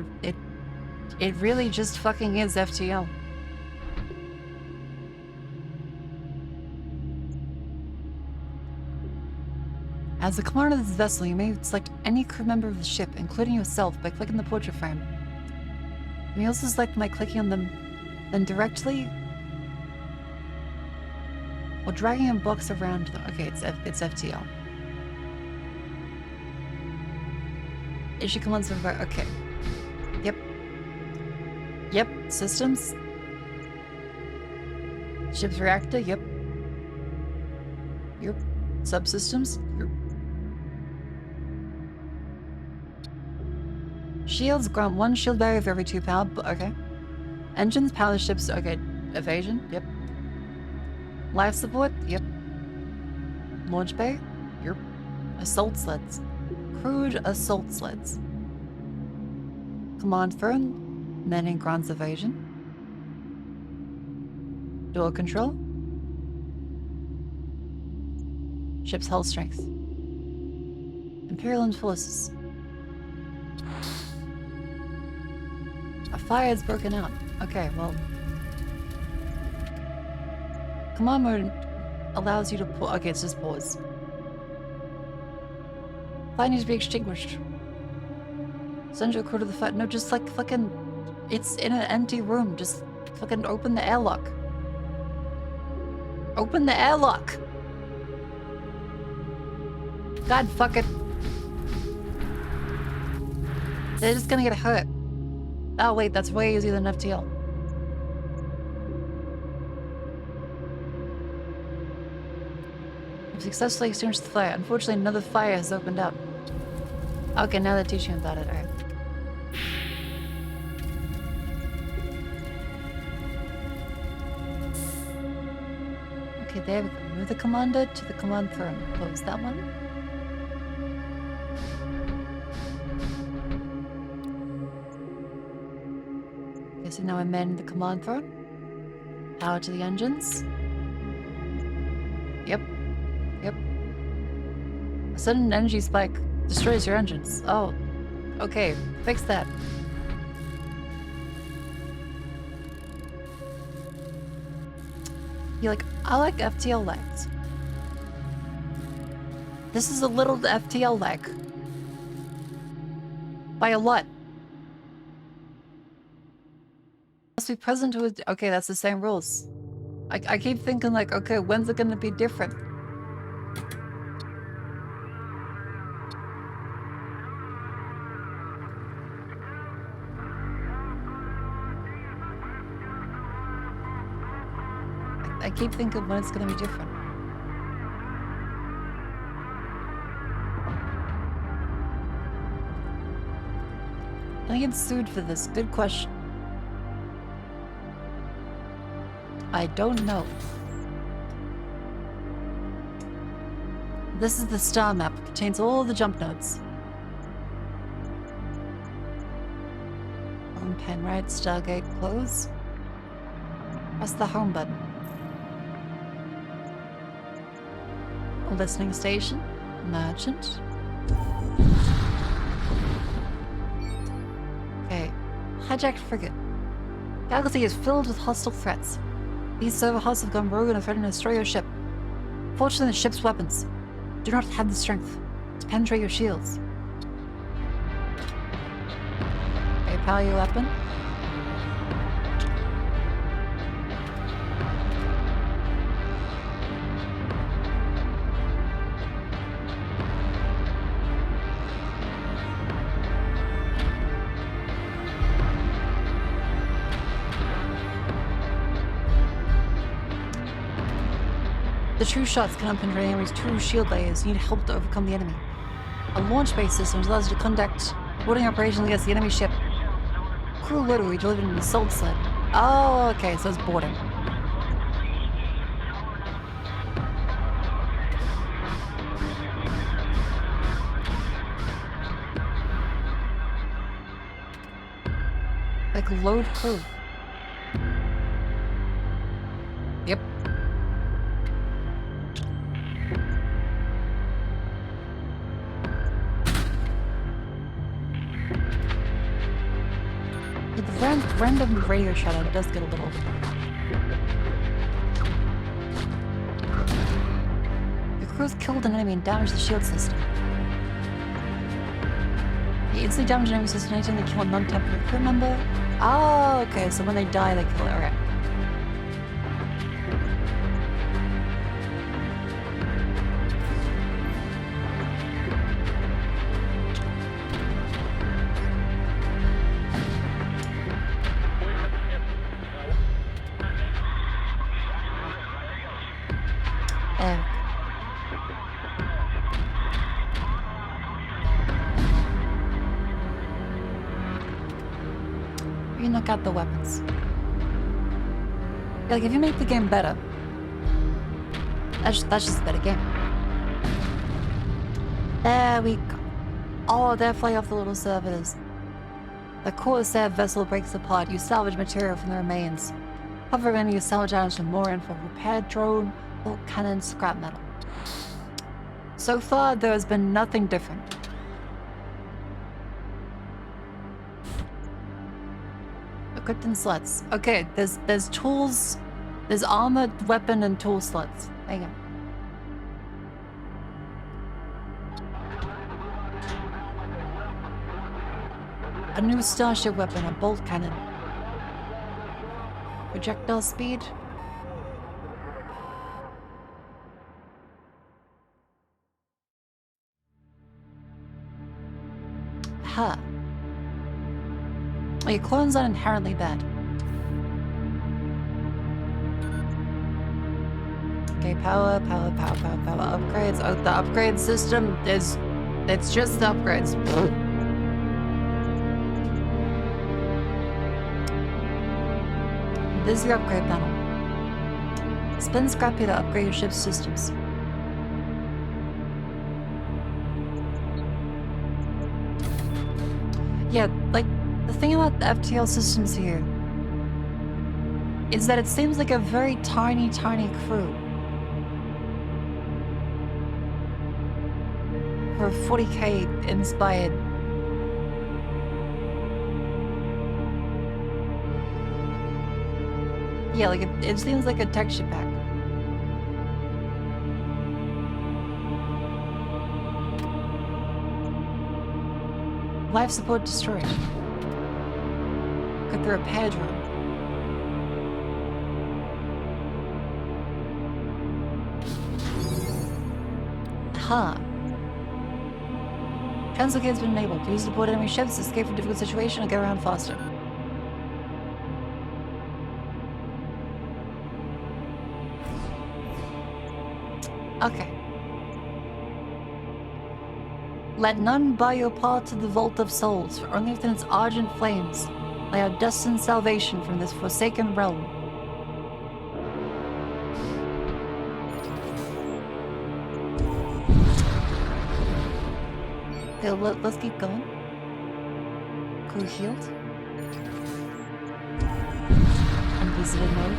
[SPEAKER 1] it really just fucking is FTL. As the commander of this vessel, you may select any crew member of the ship, including yourself, by clicking the portrait frame. You may also select by clicking on them, then directly, or dragging a box around them. Okay, it's FTL. Issue commands for okay. Yep. Yep. Systems. Ship's reactor. Yep. Yep. Subsystems. Yep. Shields grant 1 shield barrier for every 2 power. Okay. Engines power the ships. Okay. Evasion. Yep. Life support. Yep. Launch bay. Yep. Assault sleds. Crewed assault sleds. Command throne. Manning grants evasion. Door control. Ship's hull strength. Imperial forces. A fire has broken out. Okay, well. Command mode allows you to pause. Okay, it's just pause. Fire needs to be extinguished. Send your crew to the fire. No, just like fucking. It's in an empty room. Just fucking open the airlock. Open the airlock! God fuck it. They're just gonna get hurt. Oh wait, that's way easier than FTL. You've successfully extinguished the fire. Unfortunately, another fire has opened up. Okay, now they're teaching about it, alright. Okay, there we go. Move the commander to the command throne. Close that one. Okay, so now I'm in the command throne. Power to the engines. Yep. Yep. A sudden energy spike destroys your engines. Oh. Okay, fix that. You're like, I like FTL lags. This is a little FTL lag. By a lot. Must be present with. Okay, that's the same rules. I keep thinking like, okay, when's it gonna be different? I keep thinking when it's gonna be different. Can I get sued for this? Good question. I don't know. This is the star map. It contains all the jump nodes. Home pen right, Stargate close. Press the home button. A listening station. Merchant. Okay. Hijacked frigate. Galaxy is filled with hostile threats. These server hosts have gone rogue and are threatening to destroy your ship. Fortunately, the ship's weapons do not have the strength to penetrate your shields. Okay, power your weapon. The true shots cannot penetrate the enemy's true shield layers. You need help to overcome the enemy. A launch-based system allows you to conduct boarding operations against the enemy ship. Crew loader will be delivered in an assault sled. Oh, okay, so it's boarding. Like load crew. Yep. The random radio shoutout does get a little... The crew's killed an enemy and damaged the shield system. You instantly damage an enemy system anytime they kill a non-temporary crew member. Oh, okay, so when they die, they kill it. Alright. You knock out the weapons. Like, if you make the game better, that's just a better game. There we go. Oh, they're flying off the little servitors. The Corsair vessel breaks apart. You salvage material from the remains. Hover in, you salvage items for more info. Repair drone, bolt cannon, scrap metal. So far, there has been nothing different. Equipped in slots. Okay, there's tools, there's armor, weapon, and tool slots. Hang on. A new starship weapon, a bolt cannon. Projectile speed. Huh. Well, your clones aren't inherently bad. Okay, power, upgrades. Oh, the upgrade system is... It's just the upgrades. This is the upgrade panel. Spend scrappy to upgrade your ship's systems. Yeah, like, the thing about the FTL systems here is that it seems like a very tiny crew. For a 40k inspired. Yeah, like it seems like a texture pack. Life support destroyed. Got the repair drone. Huh. Translocate's been enabled. Use to board enemy ships, escape from difficult situation, or get around faster. Okay. Let none buy your part to the Vault of Souls, for only within its argent flames lay our destined salvation from this forsaken realm. Okay, let's keep going. Crew healed. Unvisited mode.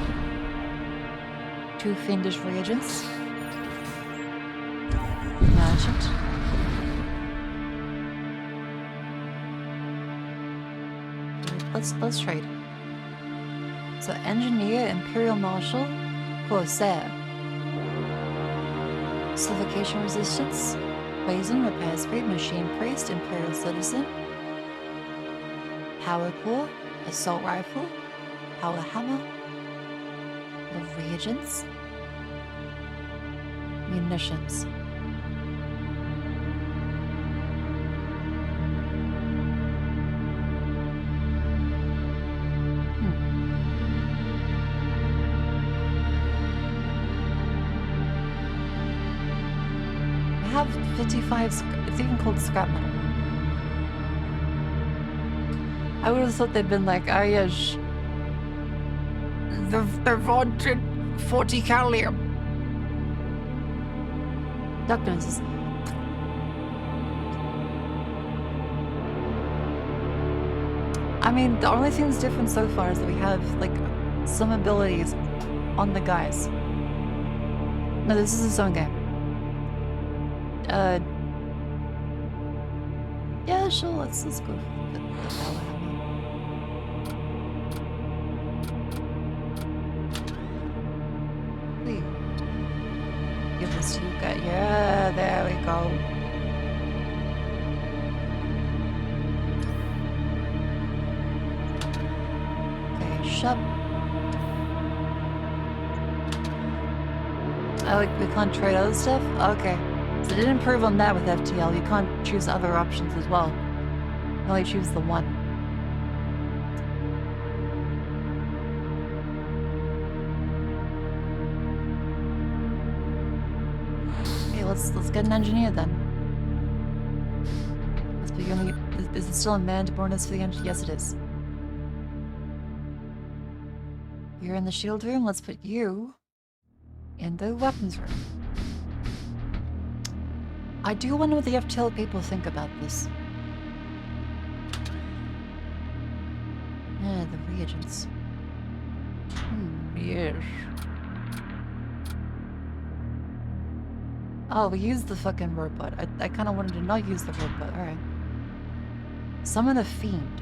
[SPEAKER 1] 2 fiendish reagents. Merchant. Let's trade. So engineer, Imperial Marshal, Corsair. Suffocation resistance. Poison, repair speed, machine priest, Imperial citizen. Power claw, assault rifle, power hammer, the reagents, munitions. Have 55, it's even called scrap metal. I would have thought they'd been like, oh yes, the vaunted 40 calcium. Documents. I mean, the only thing that's different so far is that we have, like, some abilities on the guys. No, this is its own game. Yeah, sure, let's go for the power hammer. Please. Give this to you guys. Yeah, there we go. Okay, shop. Oh, like, we can't trade other stuff? Okay. So it did improve on that with FTL. You can't choose other options as well. You only choose the one. Okay, let's get an engineer then. Let's be only, is it still a manned bonus for the engineer? Yes, it is. You're in the shield room. Let's put you in the weapons room. I do wonder what the FTL people think about this. Yeah, the reagents. Yes. Oh, we used the fucking robot. I kind of wanted to not use the robot. Alright. Summon a fiend.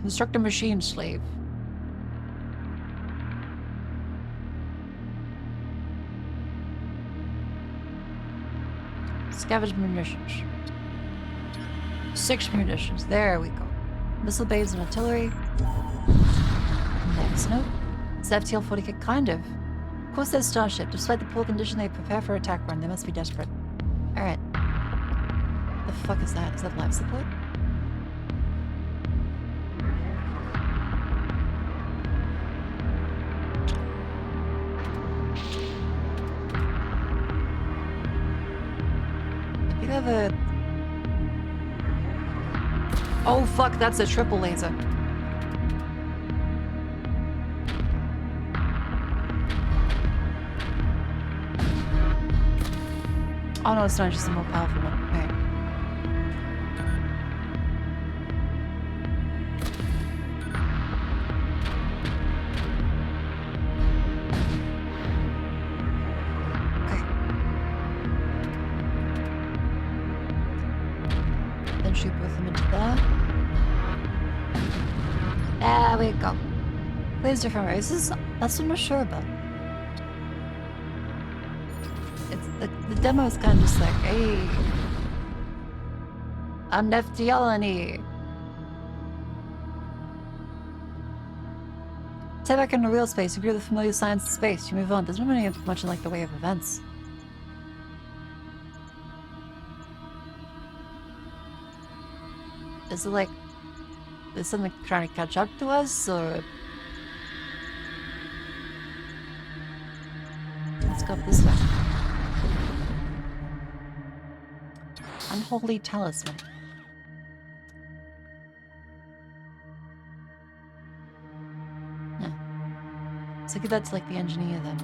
[SPEAKER 1] Construct a machine slave. Scavenge munitions. 6 munitions. There we go. Missile bays and artillery. Next note. It's FTL 40k, kind of. Of course, there's Starship. Despite the poor condition, they prepare for attack run. They must be desperate. Alright. The fuck is that? Is that life support? You have a... Oh fuck, that's a triple laser. Oh no, it's not just a more powerful one. Okay. Then shoot both of them into there. There we go. Plays different races? That's what I'm not sure about. It's the demo is kind of just like, hey, I'm FTL. Step back into real space, you view the familiar signs of space, you move on. There's not really much in like the way of events. Is it like, is something trying to catch up to us, or? Let's go up this way. Unholy talisman. Yeah. So give that to like the engineer then.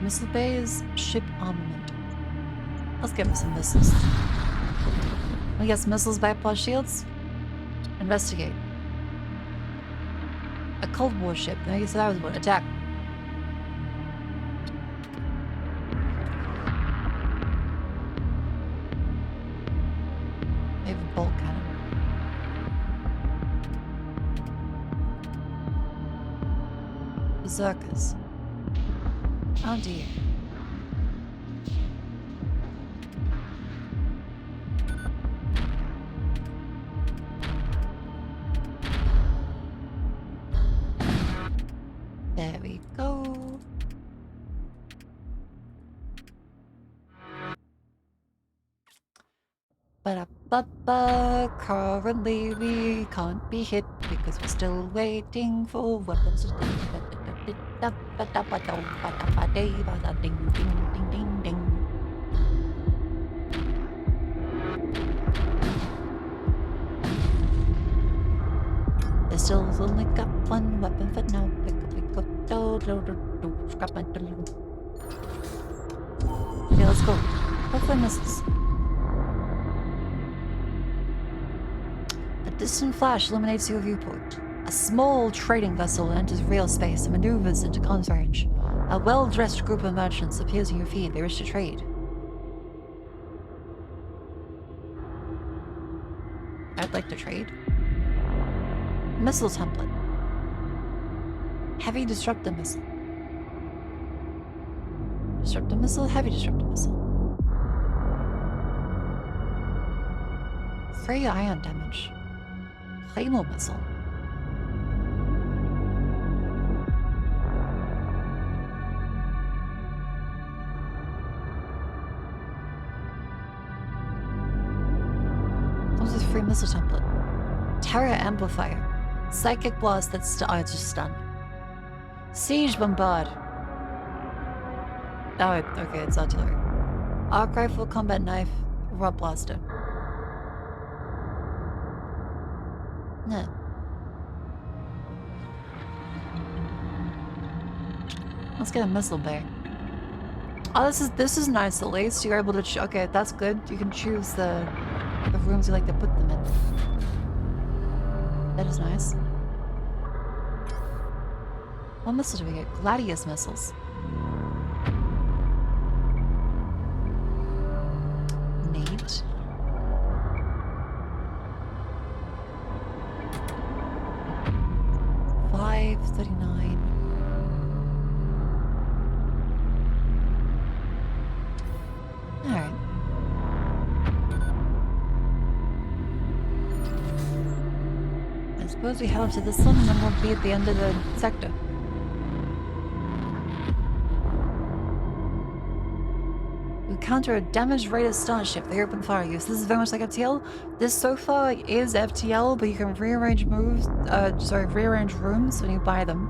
[SPEAKER 1] Missile bays, ship armament. Let's give him some missiles. I guess missiles bypass shields? Investigate. A Cold War ship. I guess that was what? Attack. They have a bolt cannon. Berserkers. Oh dear. There we go. Ba-da-ba-ba. Currently we can't be hit because we're still waiting for weapons. Ding ding ding ding ding. They still only got one weapon for now. Okay, let's go. Hopefully missiles. A distant flash illuminates your viewport. A small trading vessel enters real space and maneuvers into comms range. A well-dressed group of merchants appears in your feed. They wish to trade. I'd like to trade. Missile template. Heavy disruptor missile. Disruptor missile, heavy disruptor missile. 3 ion damage. Claymore missile. What's this free missile template? Terror amplifier. Psychic blast that's oh, it's just stun. Siege bombard. Oh, okay, it's artillery. Arc rifle, combat knife, rod blaster. Nah. Let's get a missile bay. Oh, this is nice. At least you're able to. Okay, that's good. You can choose the rooms you like to put them in. That is nice. What missile do we get? Gladius missiles. Neat. $5.39. Alright. I suppose we head up to this one and then we'll be at the end of the sector. encounter a damaged rated starship. They open fire use. This is very much like FTL. This so far is FTL, but you can rearrange rearrange rooms when you buy them.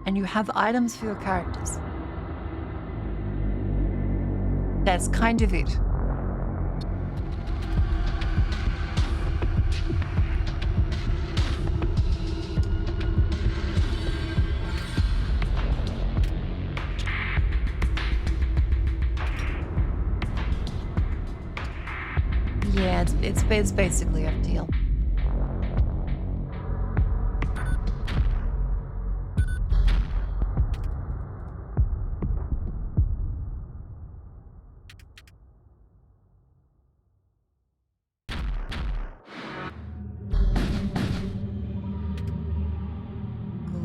[SPEAKER 1] And you have items for your characters. That's kind of it. Yeah, it's basically FTL.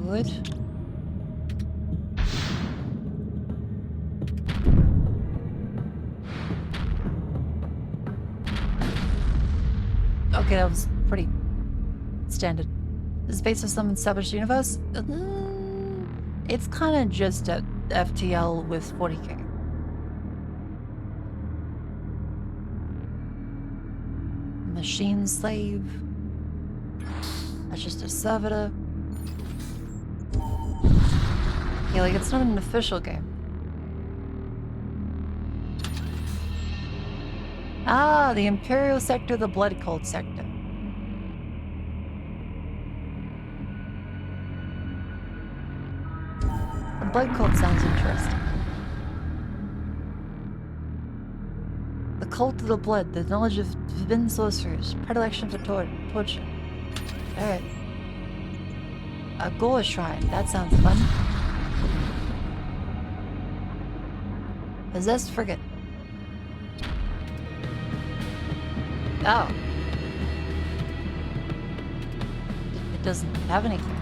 [SPEAKER 1] Good. Okay, that was pretty standard. This is based on some established universe. It's kind of just a FTL with 40k. Machine slave. That's just a servitor. Yeah, like it's not an official game. Ah, the Imperial sector, the Blood Cult sector. The Blood Cult sounds interesting. The Cult of the Blood, the knowledge of forbidden sorcerers, predilection for torture. Alright. A Gore Shrine, that sounds fun. Possessed Frigate. Oh. It doesn't have anything.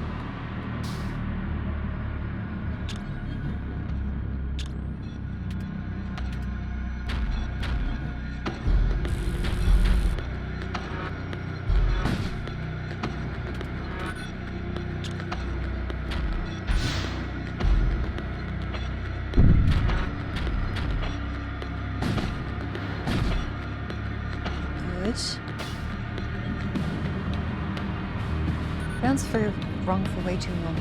[SPEAKER 1] For wrong for way too long.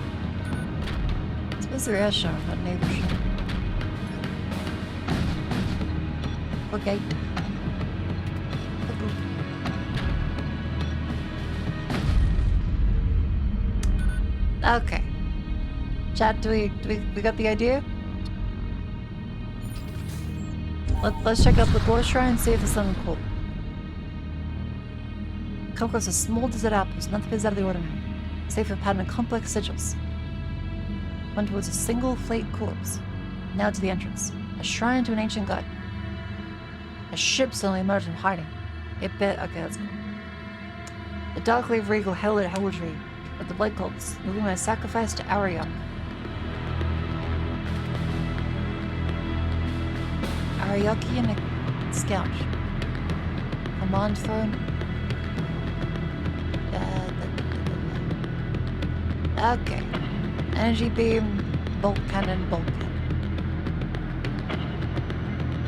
[SPEAKER 1] I suppose they're air show, not neighbor show. Okay. Okay. Chat, do we got the idea? Let's check out the Gore Shrine and see if there's something cool. Come across a small desert apples, nothing is out of the ordinary. Safe for pattern and complex sigils. Went towards a single flake corpse. Now to the entrance. A shrine to an ancient god. A ship suddenly emerged from hiding. Okay, that's cool. The darkly regal held at heraldry of the blood cults, moving a sacrifice to Ariok. Arioki and a scout. Command throne. Okay. Energy beam, bolt cannon, bolt cannon.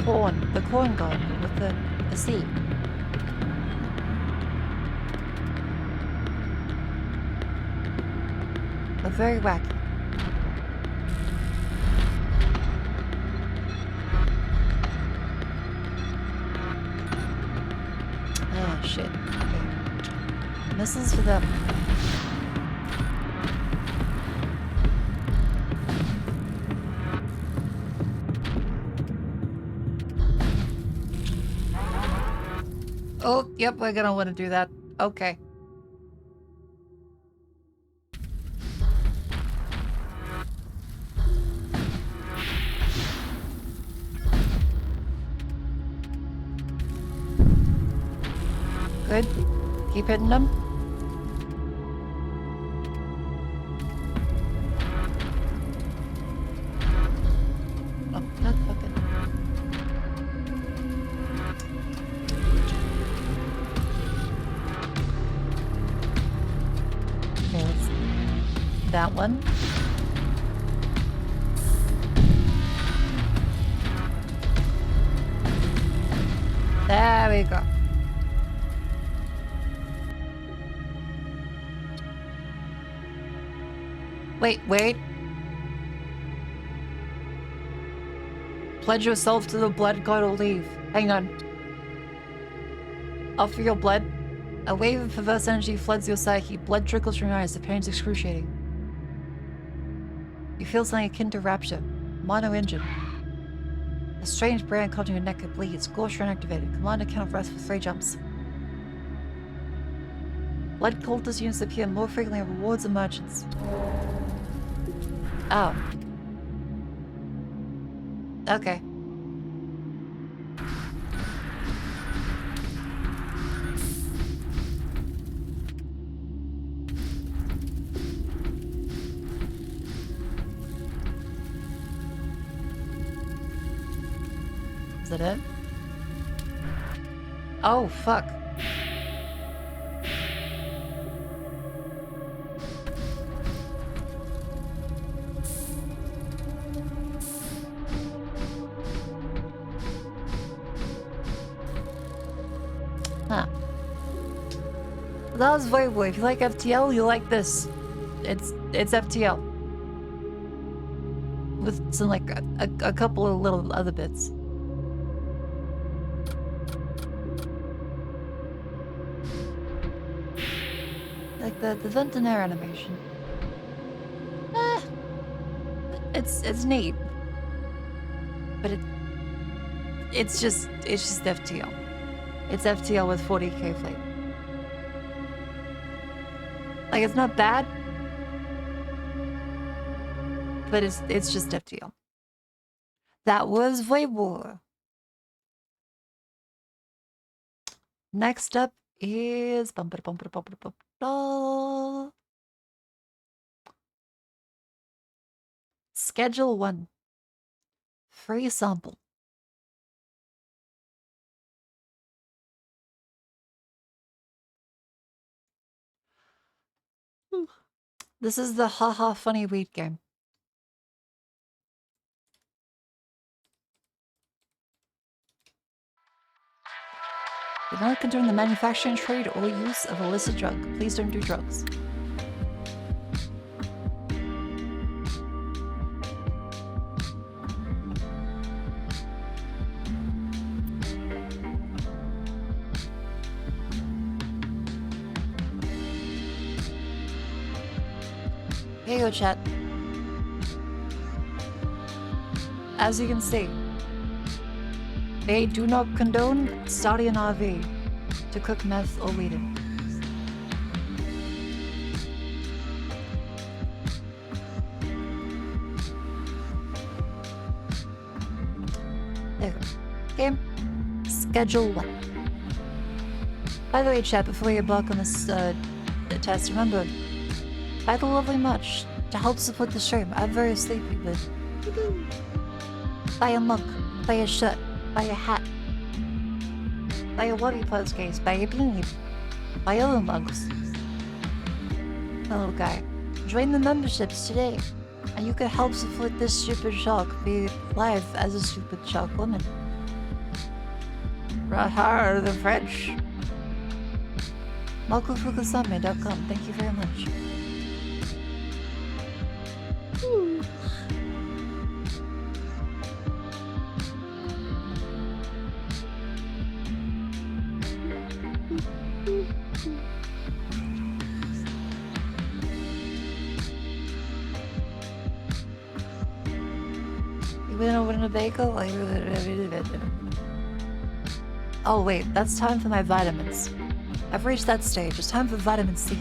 [SPEAKER 1] Corn, the corn god with the seed. But very wacky. Oh shit. Okay. Missiles for them. Oh, yep, we're gonna want to do that. Okay. Good. Keep hitting them. Oh, not fucking. Okay, let's that one. There we go. Wait. Pledge yourself to the blood god or leave. Hang on. Offer your blood. A wave of perverse energy floods your psyche. Blood trickles from your eyes. The pain is excruciating. You feel something akin to rapture. Mono engine. A strange brand caught in your neck. It bleeds. Gorshrin activated. Command account rest for 3 jumps. Blood cultist units appear more frequently on rewards and merchants. Oh. Okay. Is that it? Oh, fuck. Huh. Well, that was very weird. If you like FTL, you like this. It's FTL. With some, like, a couple of little other bits. Like the vent and air animation. It's neat. But it's just FTL. It's FTL with 40k flavor. Like, it's not bad, but it's just FTL. That was Weibo. Next up is Schedule 1. Free sample. This is the haha funny weed game. Do not condone the manufacturing, trade, or use of illicit drug. Please don't do drugs. Here you go, chat. As you can see, they do not condone starting an RV to cook meth or weed in. There you go. Game. Schedule 1. By the way, chat, before you embark on this test, remember, buy the lovely merch to help support the stream. I'm very sleepy, but buy a mug, buy a shirt, buy a hat, buy a Wubby Pose case, buy a beanie, buy other mugs. My little guy. Join the memberships today, and you can help support this stupid shark be live as a stupid shark woman. Rahar the French. MakuFukusame.com. Thank you very much. You went over in a bagel? Oh wait, that's time for my vitamins. I've reached that stage. It's time for vitamin C.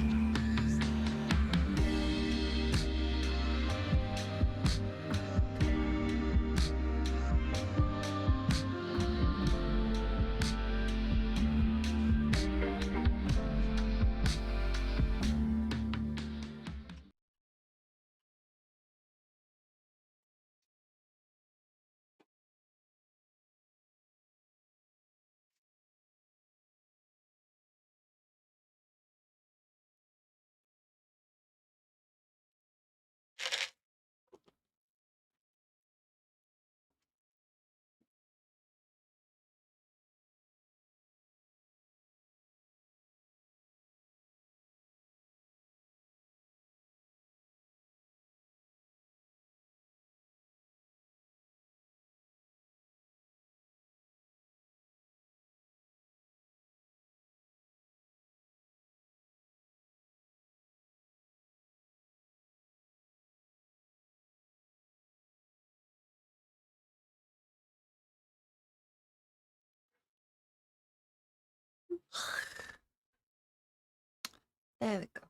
[SPEAKER 1] There we go.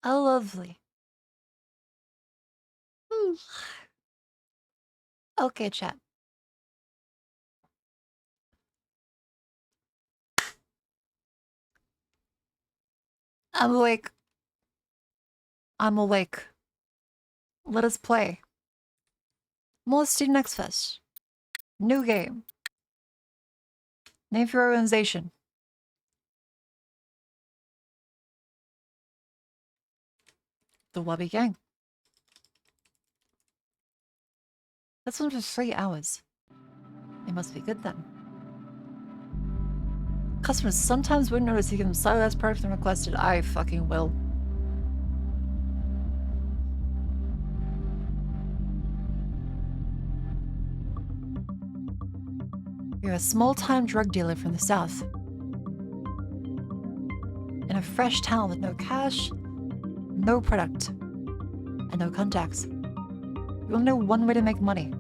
[SPEAKER 1] Oh, lovely. Okay, chat. I'm awake. I'm awake. Let us play. More Steam Next Fest. New game. Name for your organization. The Wubby Gang. That's one for 3 hours. It must be good then. Customers sometimes wouldn't notice you give them slightly less product than requested. I fucking will. You're a small-time drug dealer from the south. In a fresh town with no cash, no product, and no contacts. You only know one way to make money.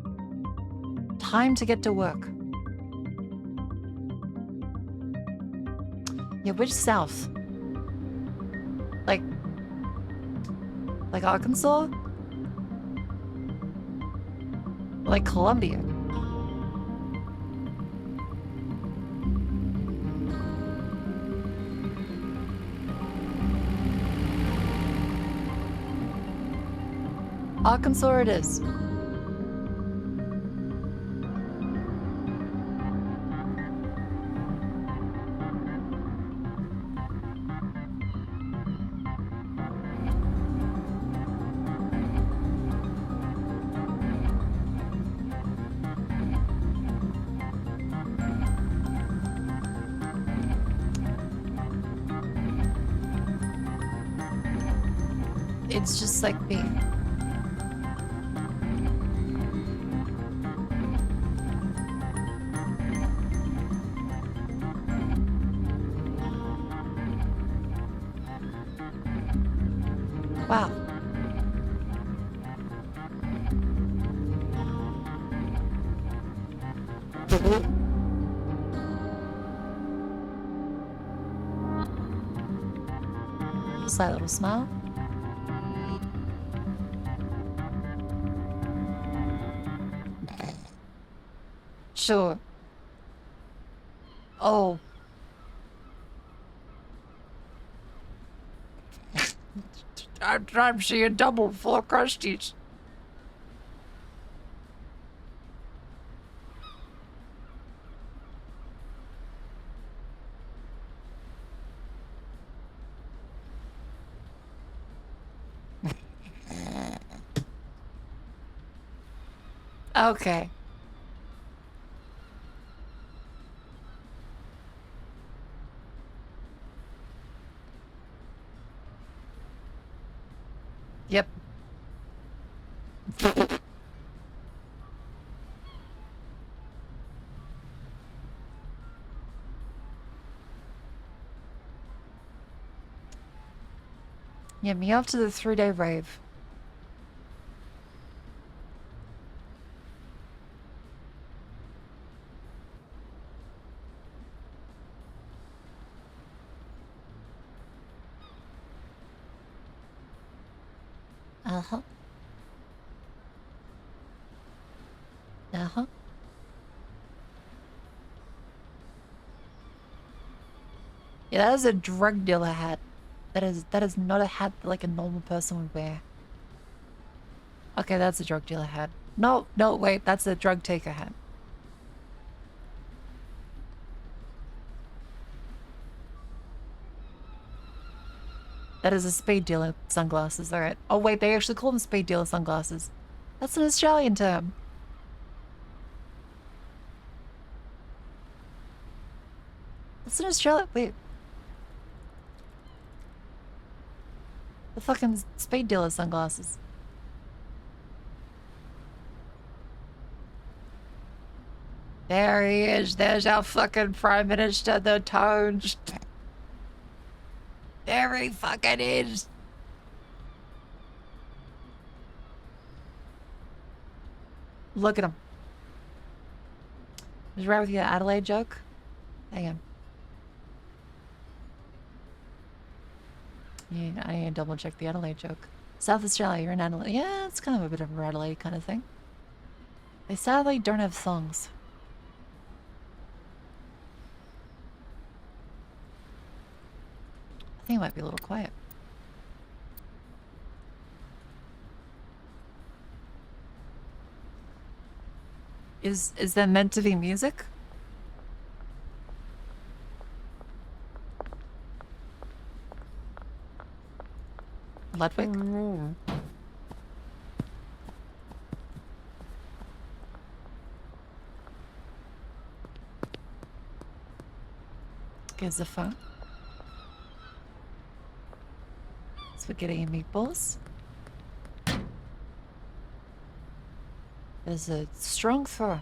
[SPEAKER 1] Time to get to work. Yeah, which south? Like Arkansas? Like Columbia? Arkansas it is. It's just like me. Wow. Slight little smile. Sure. Oh. I'm seeing double full crusties. Okay. Yep. Yeah, me after the 3-day rave. Uh-huh. Uh-huh. Yeah, that is a drug dealer hat. That is not a hat that, like, a normal person would wear. Okay, that's a drug dealer hat. No, wait, that's a drug taker hat. That is a speed dealer sunglasses, alright. Oh wait, they actually call them speed dealer sunglasses. That's an Australian term. That's an Australian... Wait. The fucking speed dealer sunglasses. There he is. There's our fucking Prime Minister, the Tones. There he fucking is. Look at him. Was right with your Adelaide joke? Hang on. Yeah, I need to double check the Adelaide joke. South Australia, you're in Adelaide. Yeah, it's kind of a bit of a Adelaide kind of thing. They sadly don't have songs. I think it might be a little quiet. Is that meant to be music? Ludwig? Here's the phone. Spaghetti and meatballs. There's a strong throw.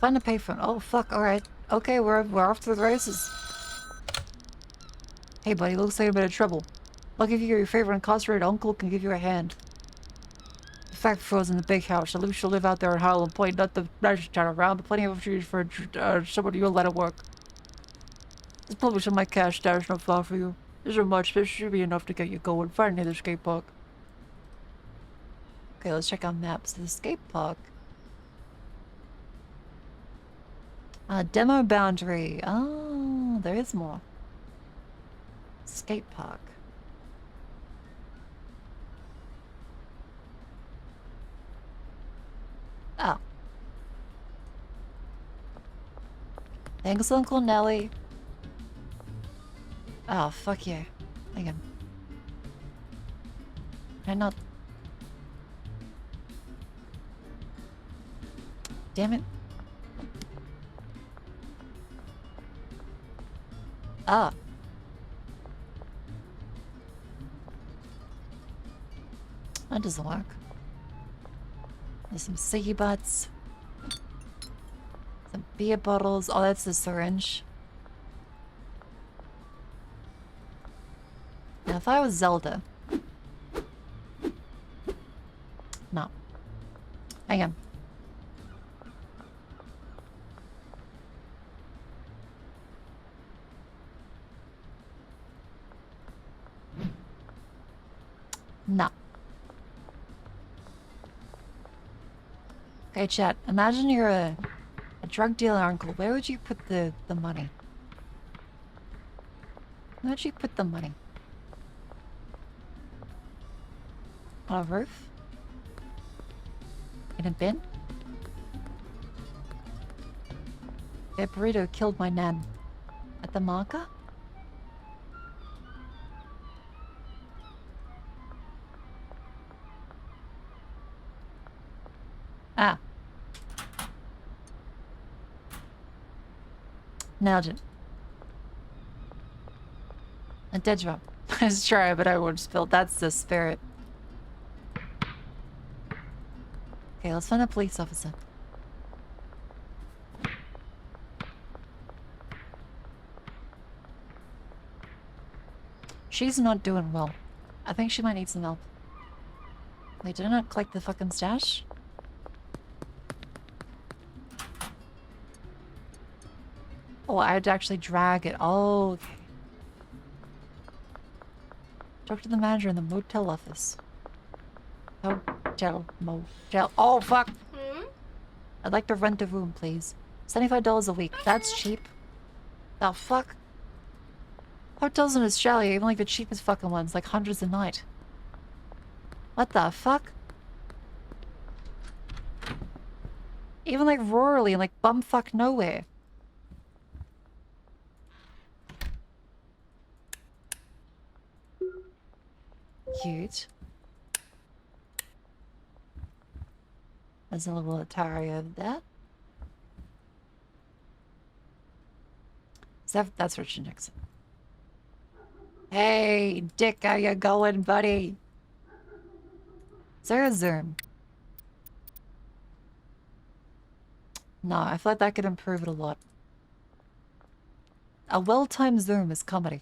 [SPEAKER 1] Find a payphone. Oh fuck! All right. Okay, we're off to the races. Hey buddy, looks like you're in a bit of trouble. Lucky if your favorite incarcerated uncle can give you a hand. The fact frozen in the big house. At least you'll live out there in Harlem Point, not the nicest town around, but plenty of opportunities for someone you'll let it work. There's probably some of my cash stash not far for you. There isn't much, but it should be enough to get you going. Find near the skate park. Okay, let's check out maps to the skate park. Demo boundary. Oh, there is more. Skate park. Oh. Thanks, Uncle Nelly. Oh, fuck yeah. Hang on. Can I not... Damn it. Ah. That doesn't work. There's some ciggy butts. Some beer bottles. Oh, that's the syringe. Now, if I was Zelda... No. Hang on. No. Okay, chat. Imagine you're a drug dealer uncle. Where would you put the money? Where would you put the money? On a roof? In a bin? That burrito killed my nan. At the marker? Ah. Nailed it. A dead drop. Let's try, but I won't spill. That's the spirit. Okay, let's find a police officer. She's not doing well. I think she might need some help. Wait, did I not collect the fucking stash? Oh, I had to actually drag it. Oh, okay. Talk to the manager in the motel office. Motel. Oh, fuck! I'd like to rent a room, please. $75 a week. That's cheap. Oh, fuck. Hotels in Australia, even like the cheapest fucking ones, like hundreds a night. What the fuck? Even like rurally, like bumfuck nowhere. Cute. There's a little Atari over there. That's Richard Nixon. Hey, Dick, how you going, buddy? Is there a zoom? No, I feel like that could improve it a lot. A well-timed zoom is comedy.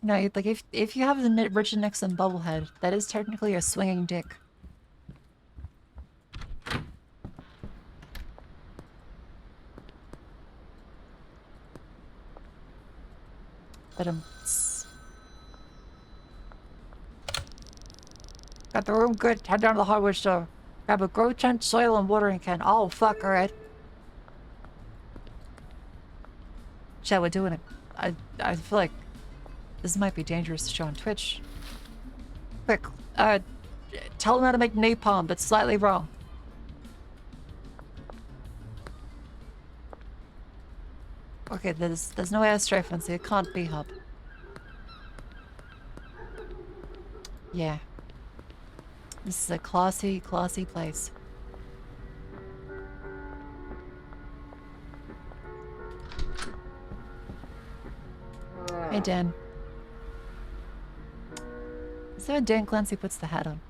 [SPEAKER 1] No, like if you have the Richard Nixon bubblehead, that is technically a swinging dick. But got the room good. Head down to the hardware store. Grab a grow tent, soil, and watering can. Oh fuck! All right. Chat, we're doing it. I feel like this might be dangerous to show on Twitch. Quick, tell them how to make napalm, but slightly wrong. Okay, there's no airstrike on, so it can't be hub. Yeah. This is a classy place. Hey, Dan. Is there a Dan Clancy puts the hat on?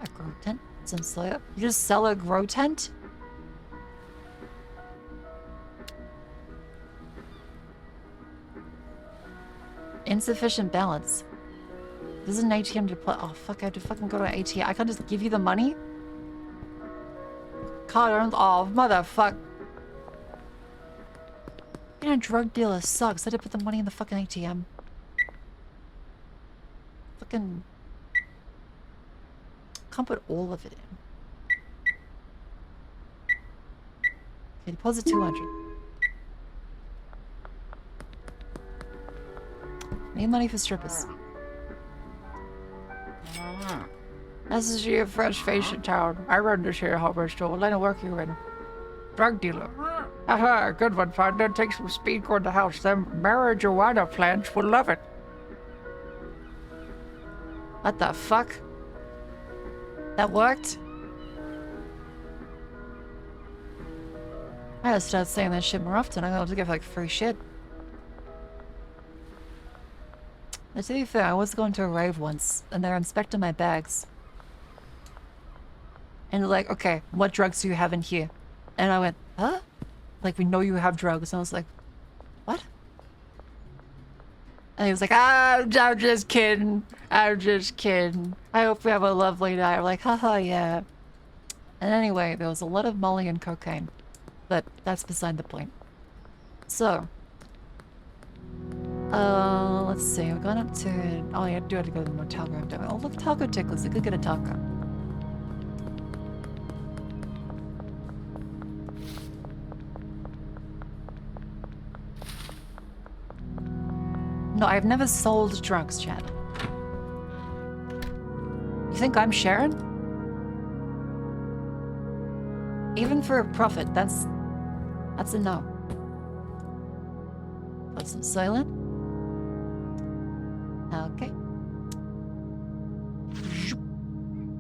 [SPEAKER 1] A grow tent? Some soil? You just sell a grow tent? Insufficient balance. This is an ATM to play. Oh, fuck, I have to fucking go to an ATM. I can't just give you the money? Card. Oh, motherfuck. Being a drug dealer sucks. I had to put the money in the fucking ATM. Fucking... Can't put all of it in. Okay, deposit 200. Need money for strippers. This is your fresh face in town. I run this here hardware store. What line of work you in? Drug dealer. Haha, good one, partner. Take some speed toward the house. Them marijuana plants will love it. What the fuck? That worked? I gotta start saying that shit more often. I'm gonna have to give like free shit. But to be fair, I was going to a rave once, and they're inspecting my bags. And they're like, okay, what drugs do you have in here? And I went, huh? Like, we know you have drugs. And I was like, what? And he was like, I'm just kidding. I'm just kidding. I hope we have a lovely night. I'm like, haha, yeah. And anyway, there was a lot of Molly and cocaine. But that's beside the point. So. Let's see. We're going up to... Oh, yeah, I do have to go to the motel room, don't we? Oh, look, taco tickles. I could get a taco. No, I've never sold drugs, Chad. You think I'm Sharon? Even for a profit, that's a no. Put some soil in. Okay.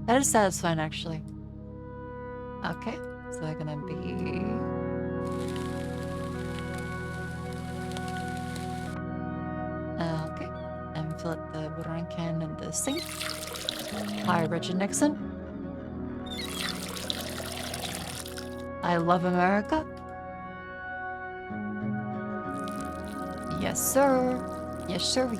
[SPEAKER 1] That is satisfying, actually. Okay, so they're gonna be... Okay, and fill up the watering can and the sink. Hi, Richard Nixon. I love America. Yes, sir. Yes, sir.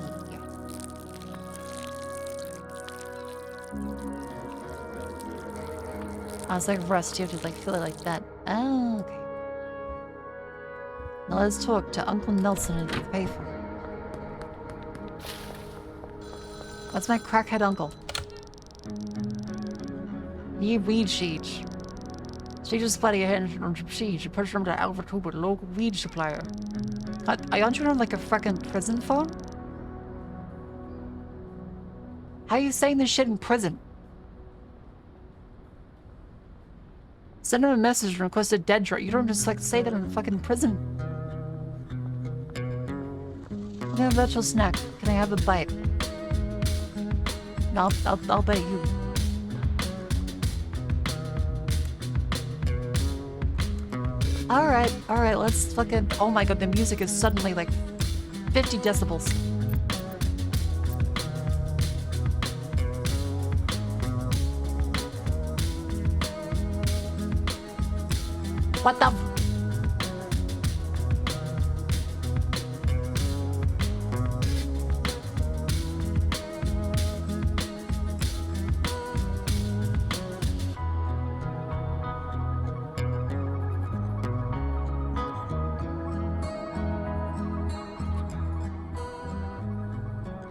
[SPEAKER 1] I was like, Rust, you have to like feel it like that. Oh, okay. Now let's talk to Uncle Nelson and pay for it. What's my crackhead uncle? Need weed seeds. So you just buddy your hands on some seeds and push them to Albertube with a local weed supplier. Aren't you on like a fucking prison phone? How are you saying this shit in prison? Send him a message and request a dead drop. You don't just like say that in fucking prison. Can I have a virtual snack? Can I have a bite? No, I'll bite you. Alright, let's fucking... Oh my god, the music is suddenly like 50 decibels. What the...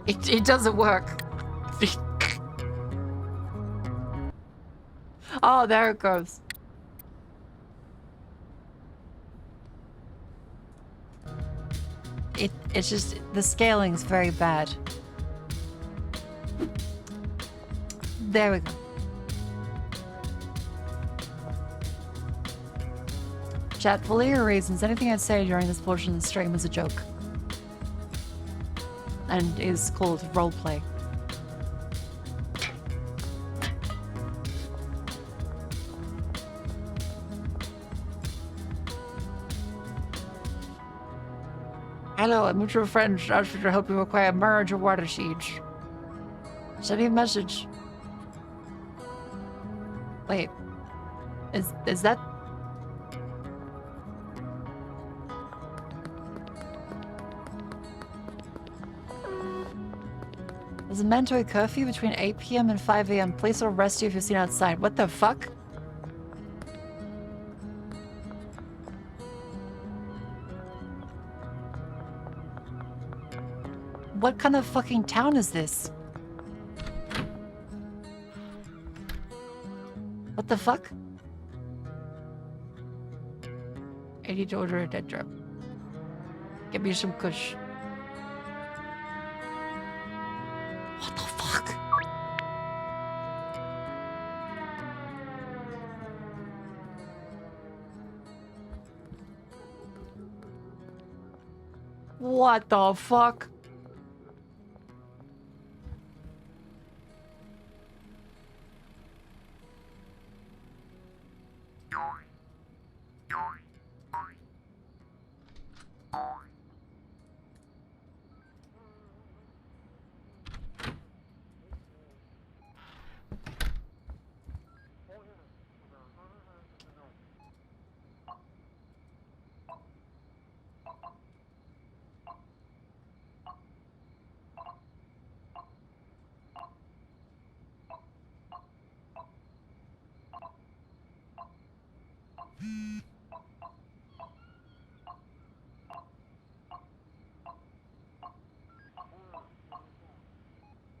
[SPEAKER 1] It doesn't work. Oh, there it goes. It's just the scaling's very bad. There we go. Chat, for legal reasons, anything I say during this portion of the stream is a joke. And is called roleplay. Hello, a mutual friend asked me to help you acquire marriage or water siege. Send me a message. Wait. Is that... There's a mandatory curfew between 8 PM and 5 AM. Police will arrest you if you're seen outside. What the fuck? What kind of fucking town is this? What the fuck? I need to order a dead drop. Get me some kush. What the fuck? What the fuck?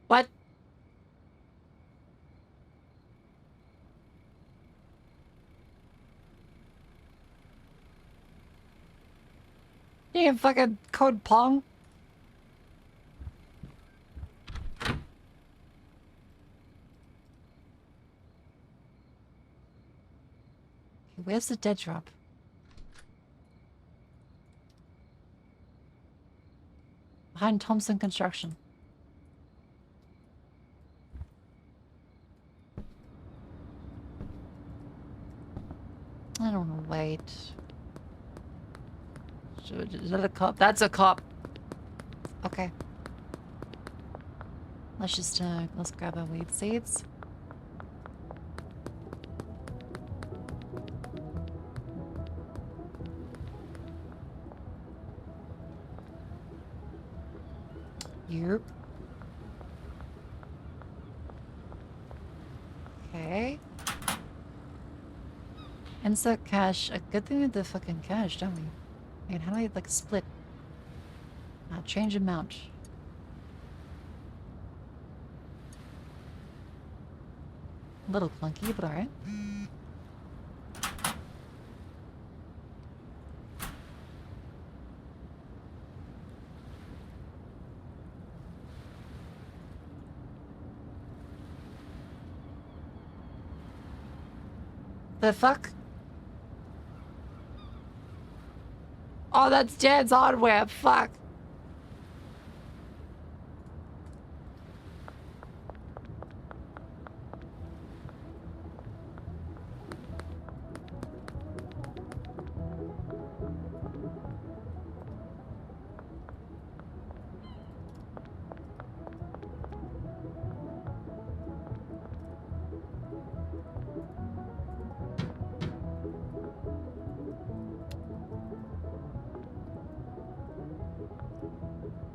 [SPEAKER 1] What? You can fucking code Pong? Where's the dead drop? Behind Thompson Construction. I don't know, wait. Is that a cop? That's a cop. Okay. Let's grab our weed seeds. Yep. Okay. Insert cash. A good thing with the fucking cash, don't we? Wait, how do I like split? Change amount. A little clunky, but alright. The fuck? Oh, that's Jan's hardware. Fuck.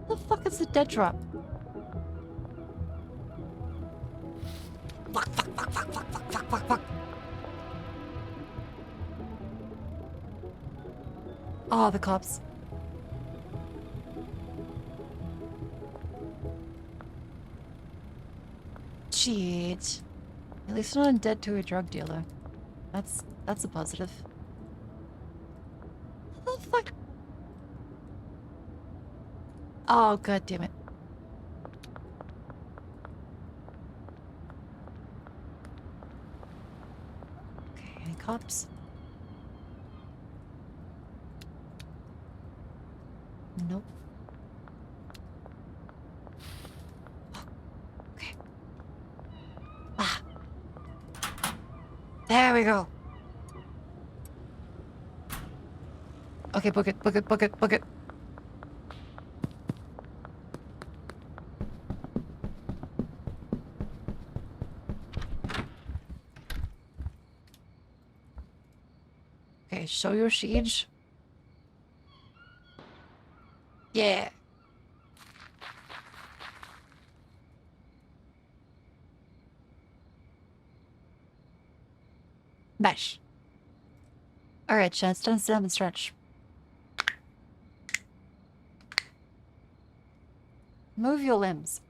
[SPEAKER 1] The fuck is the dead drop? Fuck, fuck, fuck, fuck, fuck, fuck, fuck, fuck, fuck. Oh, the cops. Shit. At least I'm not dead to a drug dealer. That's a positive. What the fuck? Oh, god damn it. Okay, any cops? Nope. Okay. Ah. There we go. Okay, book it, book it, book it, book it. Okay, show your siege. Yeah. Nice. Alright, Chad, stand still and stretch. Move your limbs.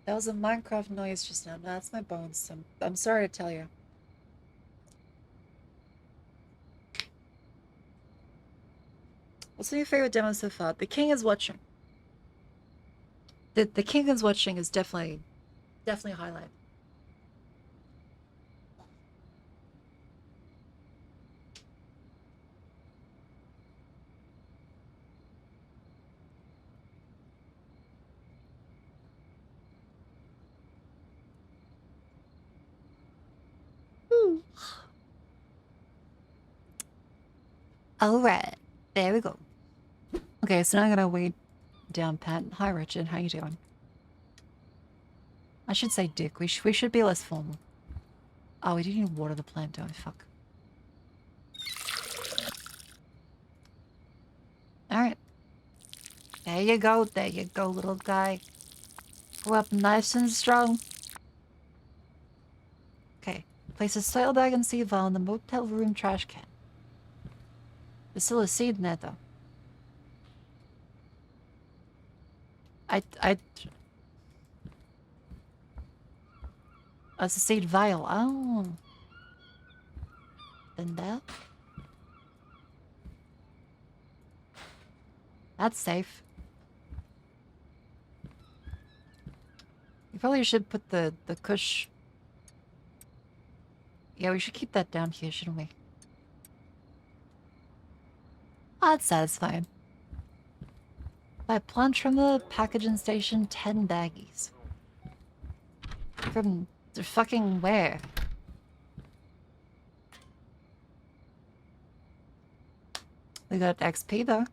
[SPEAKER 1] That was a Minecraft noise just now. No, that's my bones. I'm sorry to tell you. What's your favorite demo so far? The King is watching. The King is watching is definitely a highlight. Alright, there we go. Okay, so now I'm gonna wait down Pat. Hi Richard, how you doing? I should say Dick. We should be less formal. Oh, we do need to water the plant, don't we? Fuck. Alright. There you go, little guy. Go up nice and strong. Okay. Place a soil bag and seed vial in the motel room trash can. There's still a seed in there, though. That's a seed vial. Oh. Then that. That's safe. You probably should put the kush. Yeah, we should keep that down here, shouldn't we? Oh, that's satisfying. Buy plunge from the packaging station 10 baggies. From the fucking where? We got XP though.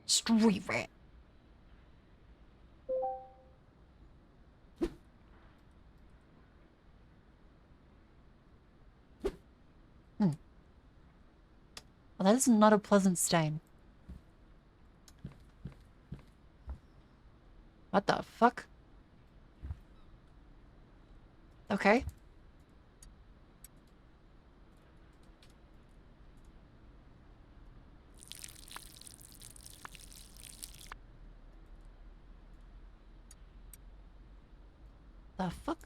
[SPEAKER 1] Street rat. Well, that is not a pleasant stain. What the fuck? Okay. The fuck?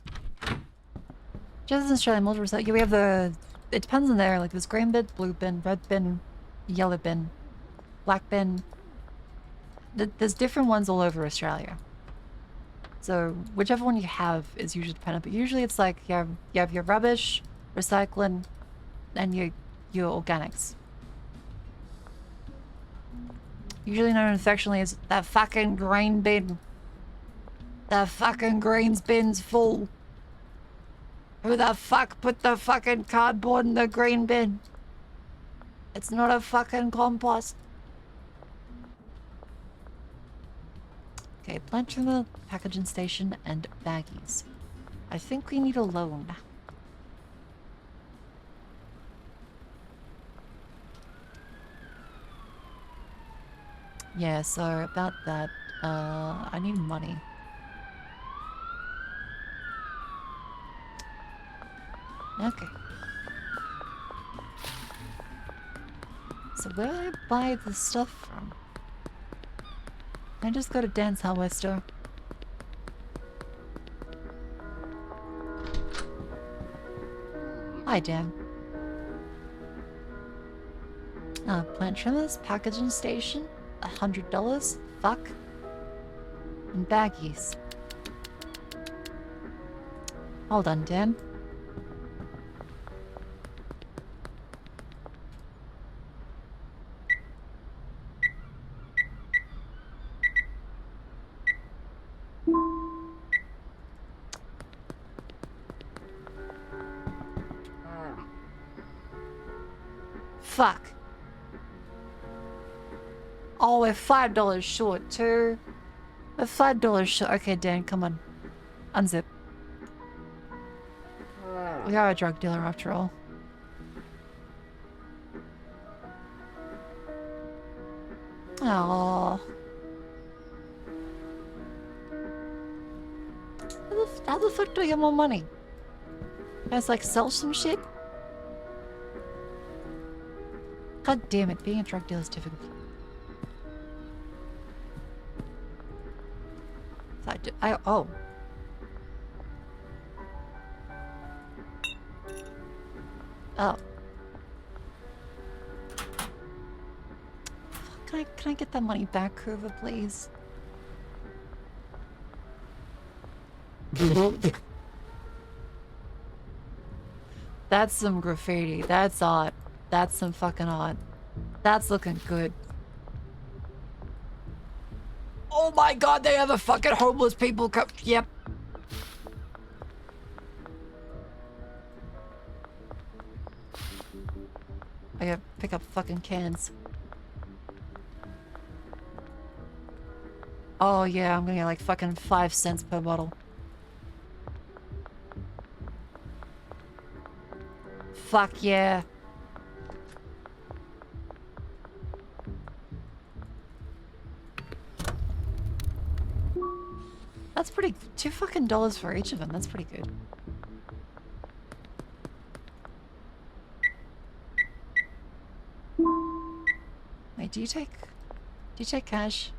[SPEAKER 1] Just Australian multiple. Yeah, we have the. It depends on there. Like there's green bin, blue bin, red bin, yellow bin, black bin. There's different ones all over Australia. So whichever one you have is usually dependent. But usually it's like you have your rubbish, recycling, and your organics. Usually known affectionately as that fucking green bin. The fucking greens bin's full. Who the fuck put the fucking cardboard in the green bin? It's not a fucking compost. Okay, plant from the packaging station and baggies. I think we need a loan. Yeah, so about that, I need money. Okay. So where do I buy the stuff from? Can I just go to Dan's hardware store? Hi, Dan. Plant trimmers, packaging station, $100. Fuck. And baggies. Hold on, Dan. Fuck. Oh, we're $5 short too. We're $5 short. Okay, Dan, come on. Unzip. We are a drug dealer after all. Oh. How the fuck do I get more money? Guys, like, sell some shit? God damn it, being a drug dealer is difficult. So oh. Oh. Can I get that money back, Curva, please? That's some graffiti. That's art. That's some fucking art. That's looking good. Oh my god, they have a fucking homeless people come. Yep. I gotta pick up fucking cans. Oh yeah, I'm gonna get like fucking 5 cents per bottle. Fuck yeah. That's pretty... $2 fucking for each of them. That's pretty good. Wait, do you take cash?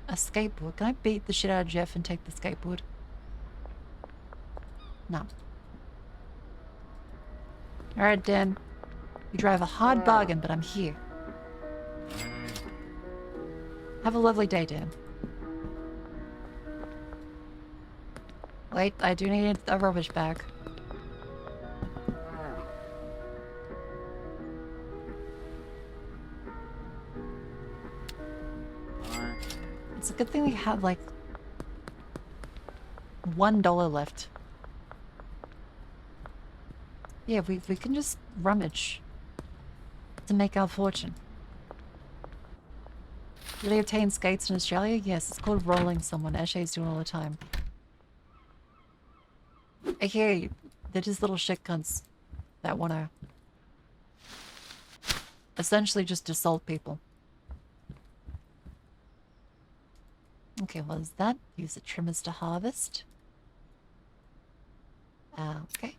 [SPEAKER 1] A skateboard? Can I beat the shit out of Jeff and take the skateboard? No. Alright, Dan. You drive a hard bargain, but I'm here. Have a lovely day, Dan. Wait, I do need a rubbish bag. It's a good thing we have like $1 left. Yeah, we can just rummage to make our fortune. Do they obtain skates in Australia? Yes, it's called rolling someone. Ashay's doing all the time. I hear you. They're just little shit cunts that wanna essentially just assault people. Okay, what is that? Use the trimmers to harvest. Okay.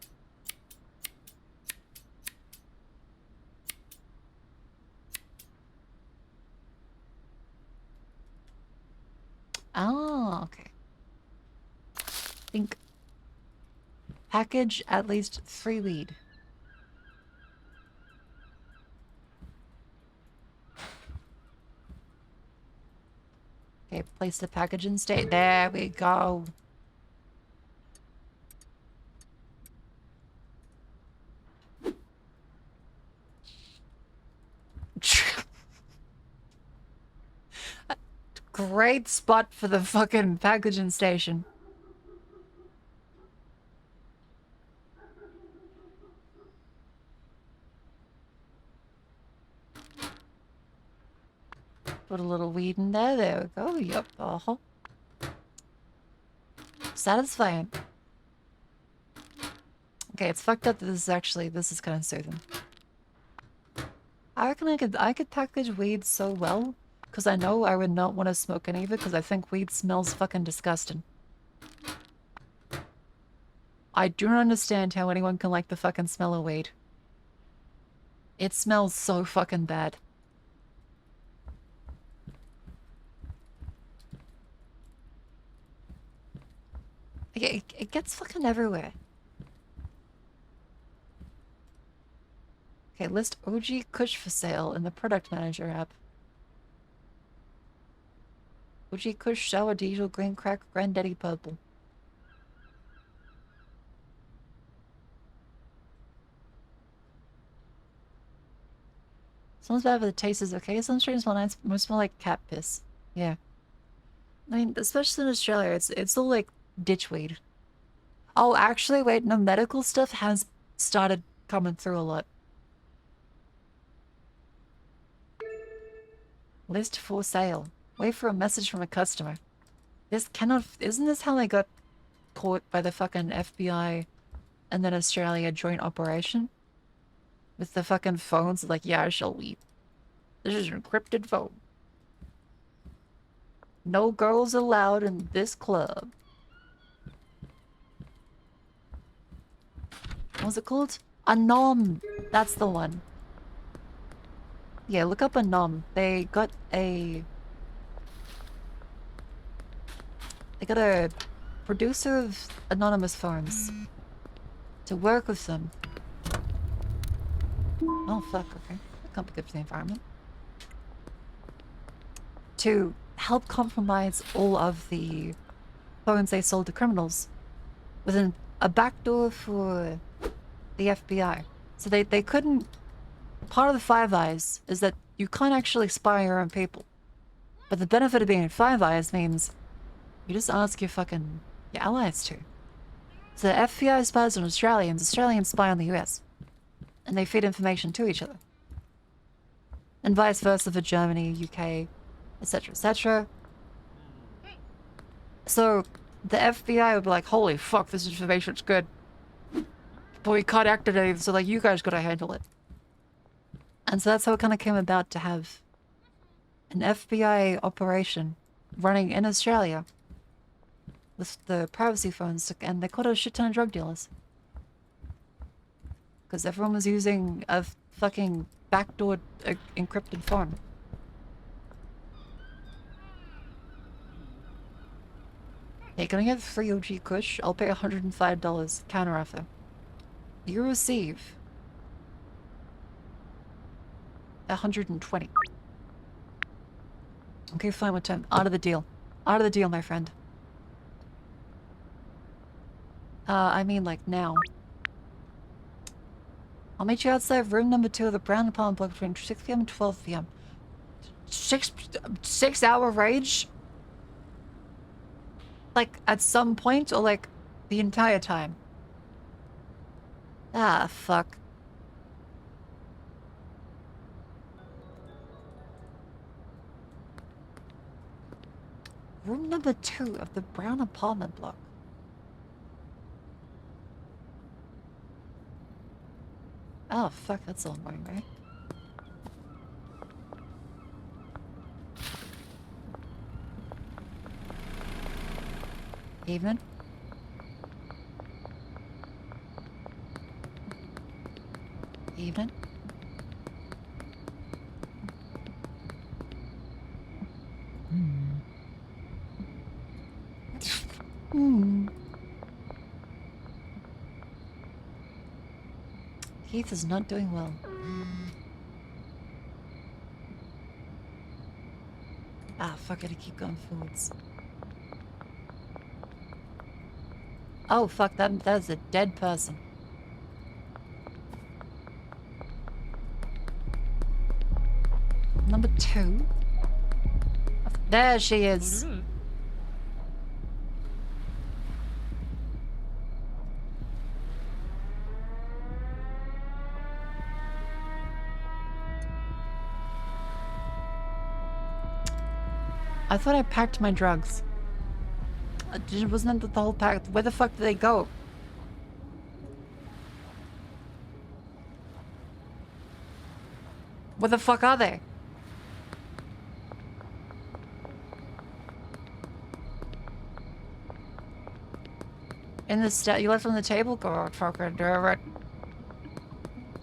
[SPEAKER 1] Oh, okay. Think. Package at least 3 weed. Okay, place the package in state. There we go. Great spot for the fucking packaging station. Put a little weed in there. There we go. Yup. Uh-huh. Satisfying. Okay, it's fucked up that this is kind of soothing. I reckon I could package weed so well. Because I know I would not want to smoke any of it because I think weed smells fucking disgusting. I do not understand how anyone can like the fucking smell of weed. It smells so fucking bad. It gets fucking everywhere. Okay, list OG Kush for sale in the product manager app. OG Kush, sour diesel, green crack, granddaddy purple. Someone's bad but the taste is okay. Some strains smell smell like cat piss. Yeah. I mean, especially in Australia, it's all like ditchweed. Oh, actually, wait, no, medical stuff has started coming through a lot. List for sale. Wait for a message from a customer. This cannot... Isn't this how they got caught by the fucking FBI and then Australia joint operation? With the fucking phones, like, yeah, shall we? This is an encrypted phone. No girls allowed in this club. What was it called? A nom. That's the one. Yeah, look up a nom. They got a producer of anonymous phones to work with them. Oh fuck, okay. That can't be good for the environment. To help compromise all of the phones they sold to criminals with a backdoor for the FBI. So they couldn't... Part of the Five Eyes is that you can't actually spy your own people. But the benefit of being in Five Eyes means you just ask your allies to. So the FBI spies on Australians, Australians spy on the US. And they feed information to each other. And vice versa for Germany, UK, etc, etc. So the FBI would be like, holy fuck, this information's good. But we can't activate it, so like, you guys gotta handle it. And so that's how it kind of came about to have an FBI operation running in Australia with the privacy phones, and they caught a shit ton of drug dealers. Because everyone was using a fucking backdoor encrypted phone. Hey, can I get free OG Kush? I'll pay $105 counter offer. You receive 120. Okay, fine, what time? Out of the deal. Out of the deal, my friend. I mean, like, now. I'll meet you outside room number 2 of the Brown apartment block between 6 p.m. and 12 p.m. 6-hour rage? Like, at some point, or like, the entire time? Ah, fuck. Room number 2 of the Brown apartment block. Oh, fuck, that's all morning, right? Evening. Evening. Keith is not doing well. Ah, fuck, I gotta keep going forwards. Oh, fuck, that is a dead person. Number 2. There she is. I thought I packed my drugs. Wasn't that the whole pack? Where the fuck did they go? Where the fuck are they? In the you left on the table? Go out, fucker. Do it.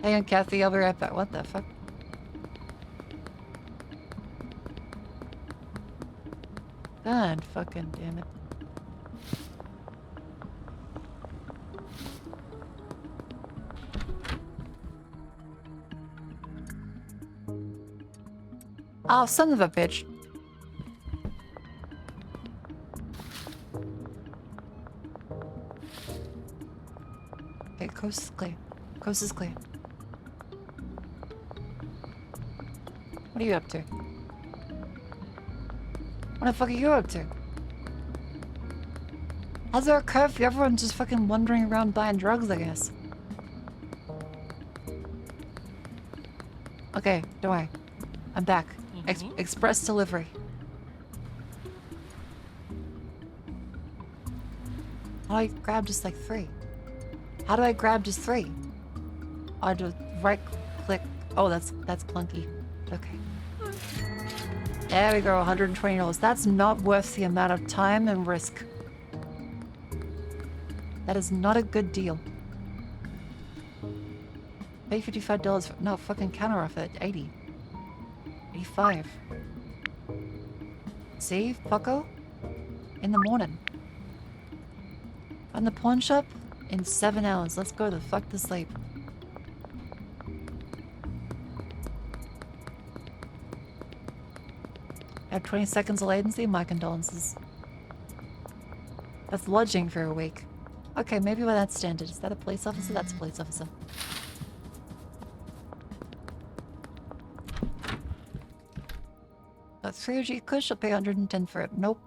[SPEAKER 1] Hang on, Kathy. I'll be right back. What the fuck? God fucking damn it. Oh, son of a bitch. Okay, coast is clear. Coast is clear. What are you up to? What the fuck are you up to? How's there a curfew? Everyone's just fucking wandering around buying drugs, I guess. Okay, don't worry. I'm back. Express delivery. How do I grab just like 3? How do I grab just 3? I just right click. Oh, that's clunky. Okay. There we go, $120. That's not worth the amount of time and risk. That is not a good deal. Pay $55 for, no, fucking counter offer at 80. 85. See, fucko? In the morning. On the pawn shop? In 7 hours. Let's go the fuck to sleep. I have 20 seconds of latency? My condolences. That's lodging for a week. Okay, maybe by that standard. Is that a police officer? That's a police officer. But 3OG Kush, I'll pay 110 for it. Nope.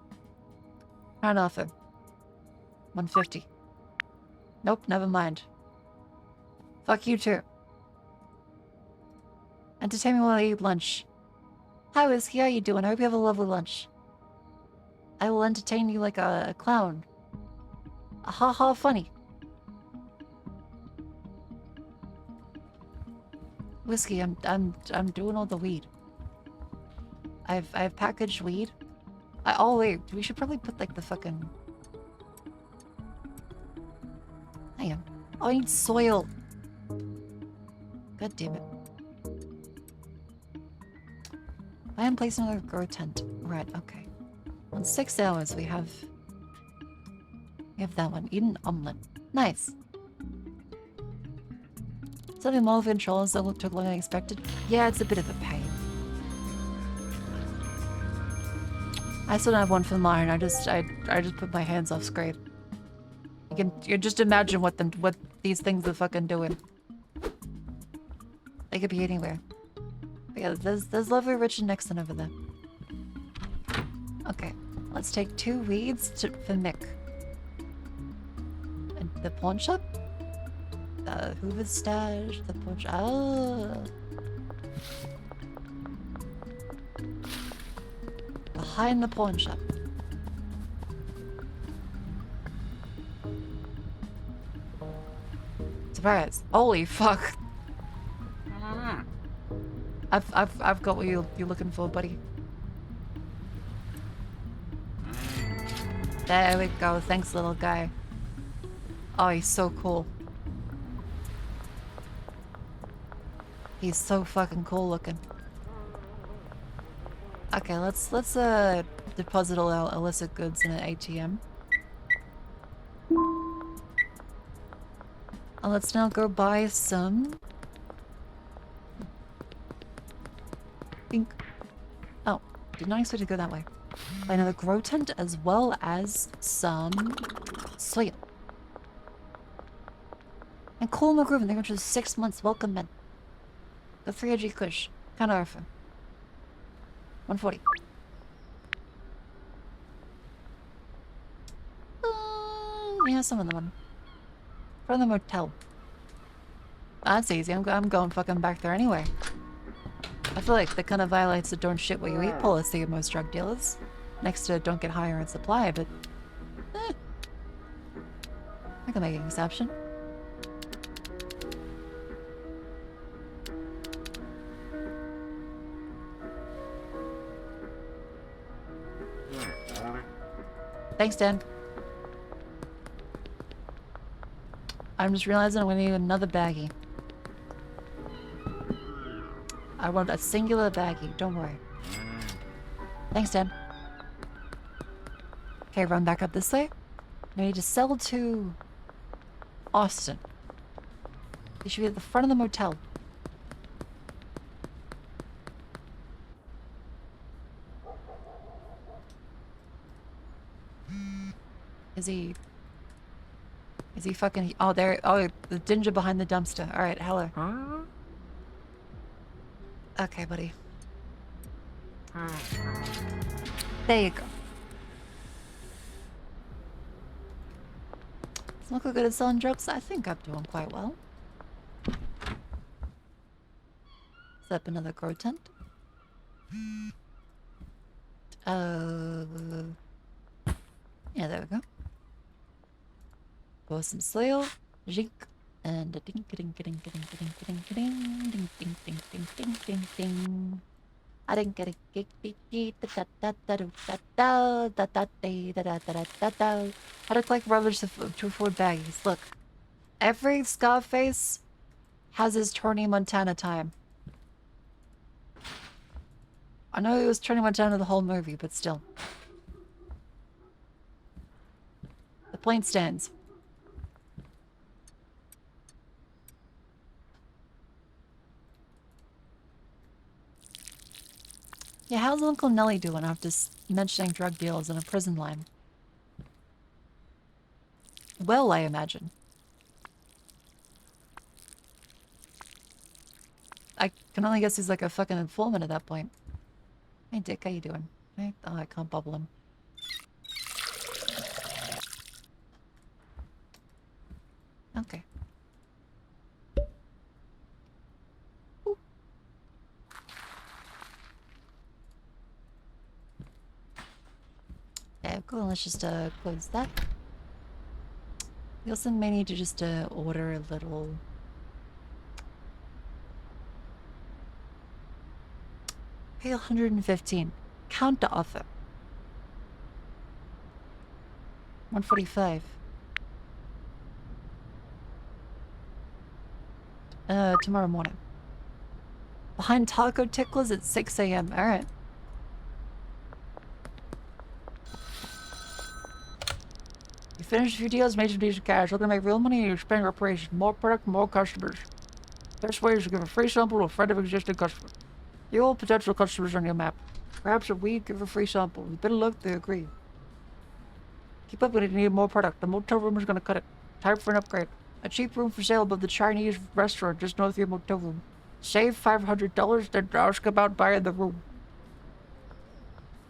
[SPEAKER 1] Not offer. 150. Nope, never mind. Fuck you too. Entertain me while I eat lunch. Hi Whiskey, how you doing? I hope you have a lovely lunch. I will entertain you like a clown. Ha ha funny. Whiskey, I'm doing all the weed. I've packaged weed. Oh wait, we should probably put like the fucking. Hang on. Oh, I need soil. God damn it. I am placing another grow tent. Right, okay. On 6 hours we have that one. Eat an omelet. Nice. Something more controls that took longer than expected. Yeah, it's a bit of a pain. I still don't have one for mine. I just put my hands off screen. You can just imagine what these things are fucking doing. They could be anywhere. But yeah, there's lovely Rich and Nixon over there. Okay, let's take 2 weeds for Mick. And the pawn shop? The Hoover's stash, the pawn shop. Oh. Behind the pawn shop. Surprise. Holy fuck. I've got what you're looking for, buddy. There we go. Thanks, little guy. Oh, he's so cool. He's so fucking cool looking. Okay, let's deposit all our illicit goods in an ATM. And let's now go buy some. Oh, did not expect to go that way. Buy another grow tent as well as some soil. And cool McGriven, they're going to 6 months. Welcome, men. The 3OG Kush. Counter offer. 140. Yeah, some of them. From the motel. That's easy. I'm going fucking back there anyway. I feel like that kind of violates the don't shit what you eat policy of most drug dealers. Next to don't get higher in supply, but I can make an exception. Thanks, Dan. I'm just realizing I'm gonna need another baggie. I want a singular baggie, don't worry. Thanks, Dad. Okay, run back up this way. I need to sell to Austin. He should be at the front of the motel. Is he fucking... Oh, there... Oh, the ginger behind the dumpster. Alright, hello.
[SPEAKER 10] Huh?
[SPEAKER 1] Okay, buddy. There you go. Doesn't look good at selling drugs. I think I'm doing quite well. Set up another grow tent. Yeah, there we go. Pour some soil, jink, and a ding ding ding ding ding ding ding ding ding ding ding ding ding ding ding. I didn't get a da da da da da da da da da da da da da. How to collect rubbish to afford baggies. Look, every Scarface has his Tony Montana time. I know it was Tony Montana the whole movie, but still. The plane stands. Yeah, how's Uncle Nelly doing after mentioning drug deals in a prison line? Well, I imagine. I can only guess he's like a fucking informant at that point. Hey Dick, how you doing? Hey, oh, I can't bubble him. Okay. Ooh. Yeah, cool. Let's just close that. We also may need to just order a little... Pay 115. Counter offer. 145. Tomorrow morning. Behind Taco Ticklers at 6 AM. Alright. You finish a few deals, made some decent cash. Looking to make real money and you're expanding your operations. More product, more customers. Best way is to give a free sample to a friend of existing customer. You all potential customers on your map. Perhaps a weed, give a free sample. With a bit of luck, they agree. Keep up with it, you need more product. The motel room is gonna cut it. Time for an upgrade. A cheap room for sale above the Chinese restaurant just north of your motel room. Save $500, then ask about buying the room.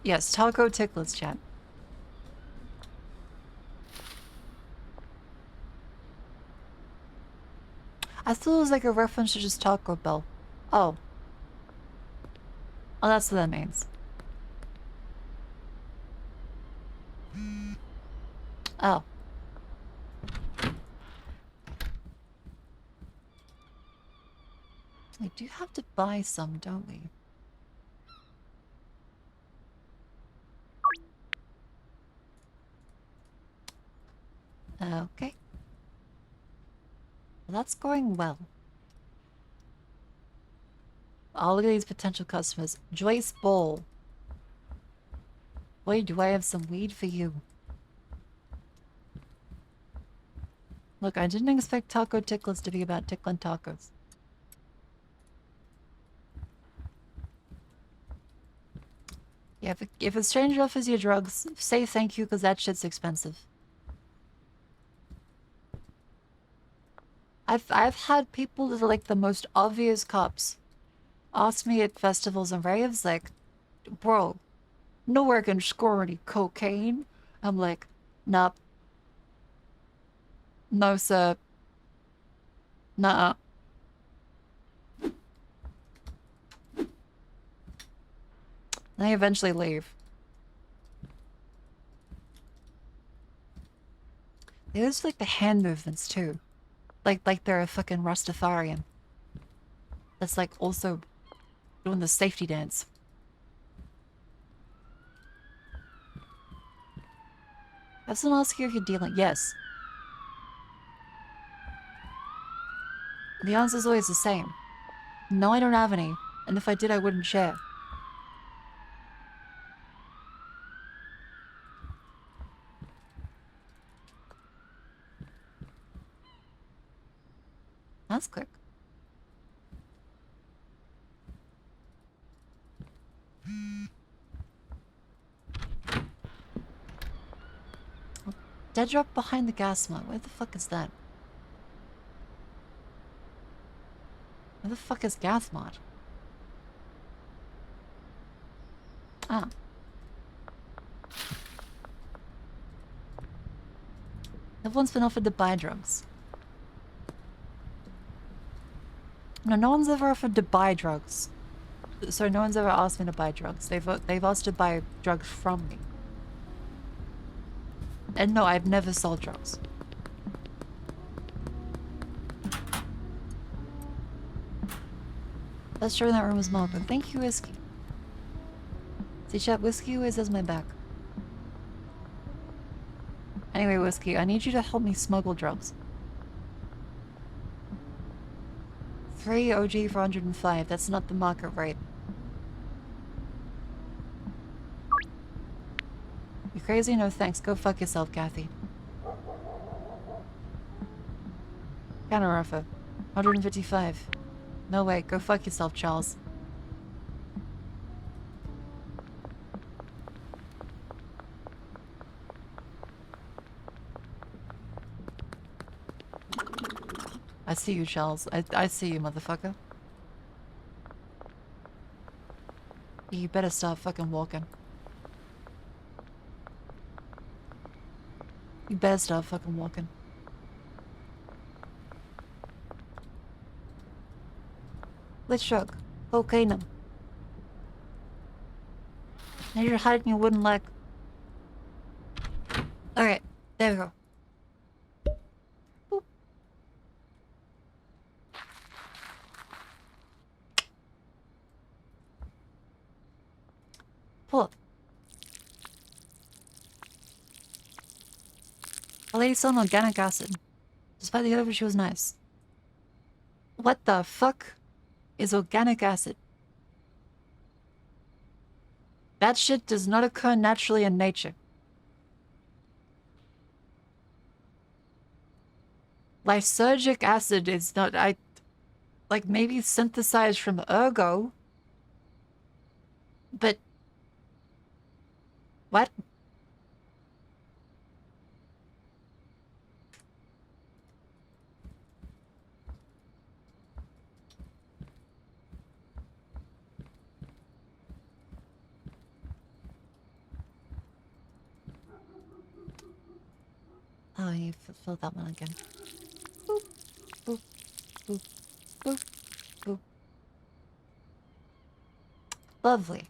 [SPEAKER 1] Yes, Taco Ticklets, chat. I thought it was like a reference to just Taco Bell. Oh. Oh, that's what that means. Oh. We do have to buy some, don't we? Okay. Well, that's going well. Oh, look at these potential customers. Joyce Bowl. Boy, do I have some weed for you. Look, I didn't expect Taco Ticklets to be about tickling tacos. Yeah, if a stranger offers you drugs, say thank you because that shit's expensive. I've had people that are like the most obvious cops ask me at festivals and raves, like, bro, nowhere can score any cocaine. I'm like, nah. No, sir. Nuh-uh. They eventually leave. They use like the hand movements too. Like they're a fucking Rastafarian. That's like also doing the safety dance. Have someone ask you if you're dealing. Yes. The answer's always the same. No, I don't have any. And if I did, I wouldn't share. That's quick. Dead drop behind the gas mine. Where the fuck is that? Where the fuck is gas mod? Ah. Everyone's been offered to buy drugs. No, no one's ever offered to buy drugs. So no one's ever asked me to buy drugs. They've asked to buy drugs from me. And no, I've never sold drugs. That's true, in that room was Malcolm. Thank you, Whiskey. See, chat, Whiskey always has my back. Anyway, Whiskey, I need you to help me smuggle drugs. 3 OG for 105. That's not the market rate. You crazy? No thanks. Go fuck yourself, Kathy. Counter offer. 155. No way. Go fuck yourself, Charles. I see you, Charles. I see you, motherfucker. You better start fucking walking. You better start fucking walking. Let's shrug. Cocaine. Now you're hiding your wooden leg. Alright, there we go. Boop. Pull up. A lady selling organic acid. Despite the odor, she was nice. What the fuck is organic acid? That shit does not occur naturally in nature. Lysergic acid is not... like, maybe synthesized from ergo. But... what? Oh, you filled that one again. Boop, boop, boop, boop, boop. Lovely.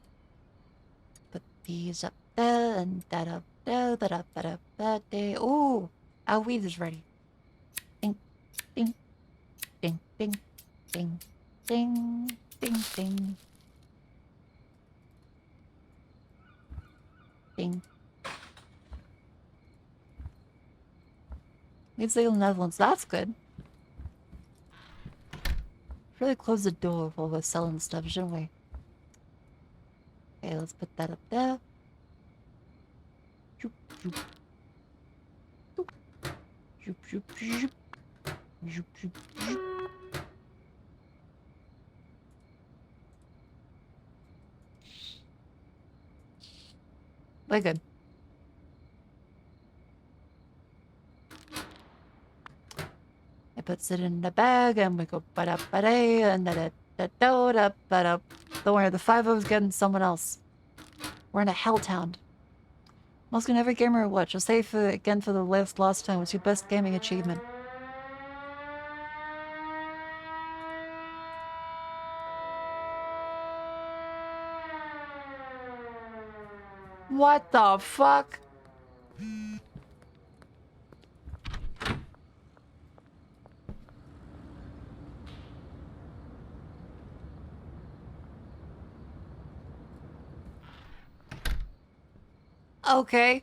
[SPEAKER 1] Put these up there and that up there, that up there. Ooh, our weed is ready. Ding, ding, ding, ding, ding, ding, ding, ding. Ding. It's legal in the Netherlands. That's good. Really close the door while we're selling stuff, shouldn't we? Okay, let's put that up there. Shoop, shoop. Shoop, shoop, shoop, shoop. Shoop, shoop, shoop. We're good. It puts it in the bag and we go ba-da-ba-day and da-da-da-da-da-ba-da. Don't worry, the 5-0 is getting someone else. We're in a helltown. Most can every gamer watch. I'll say for again for the last time. What's your best gaming achievement? What the fuck? Okay.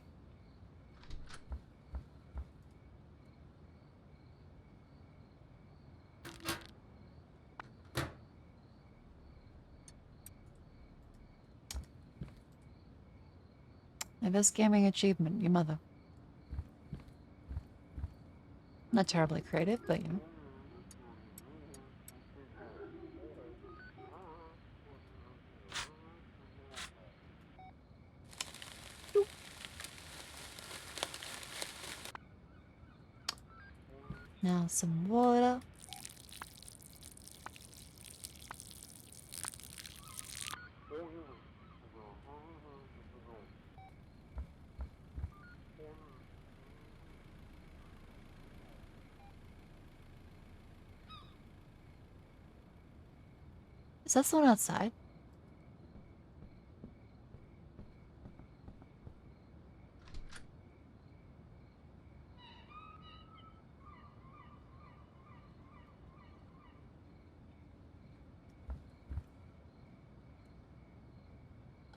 [SPEAKER 1] My best gaming achievement, your mother. Not terribly creative, but you know. Now some water. Is that someone outside?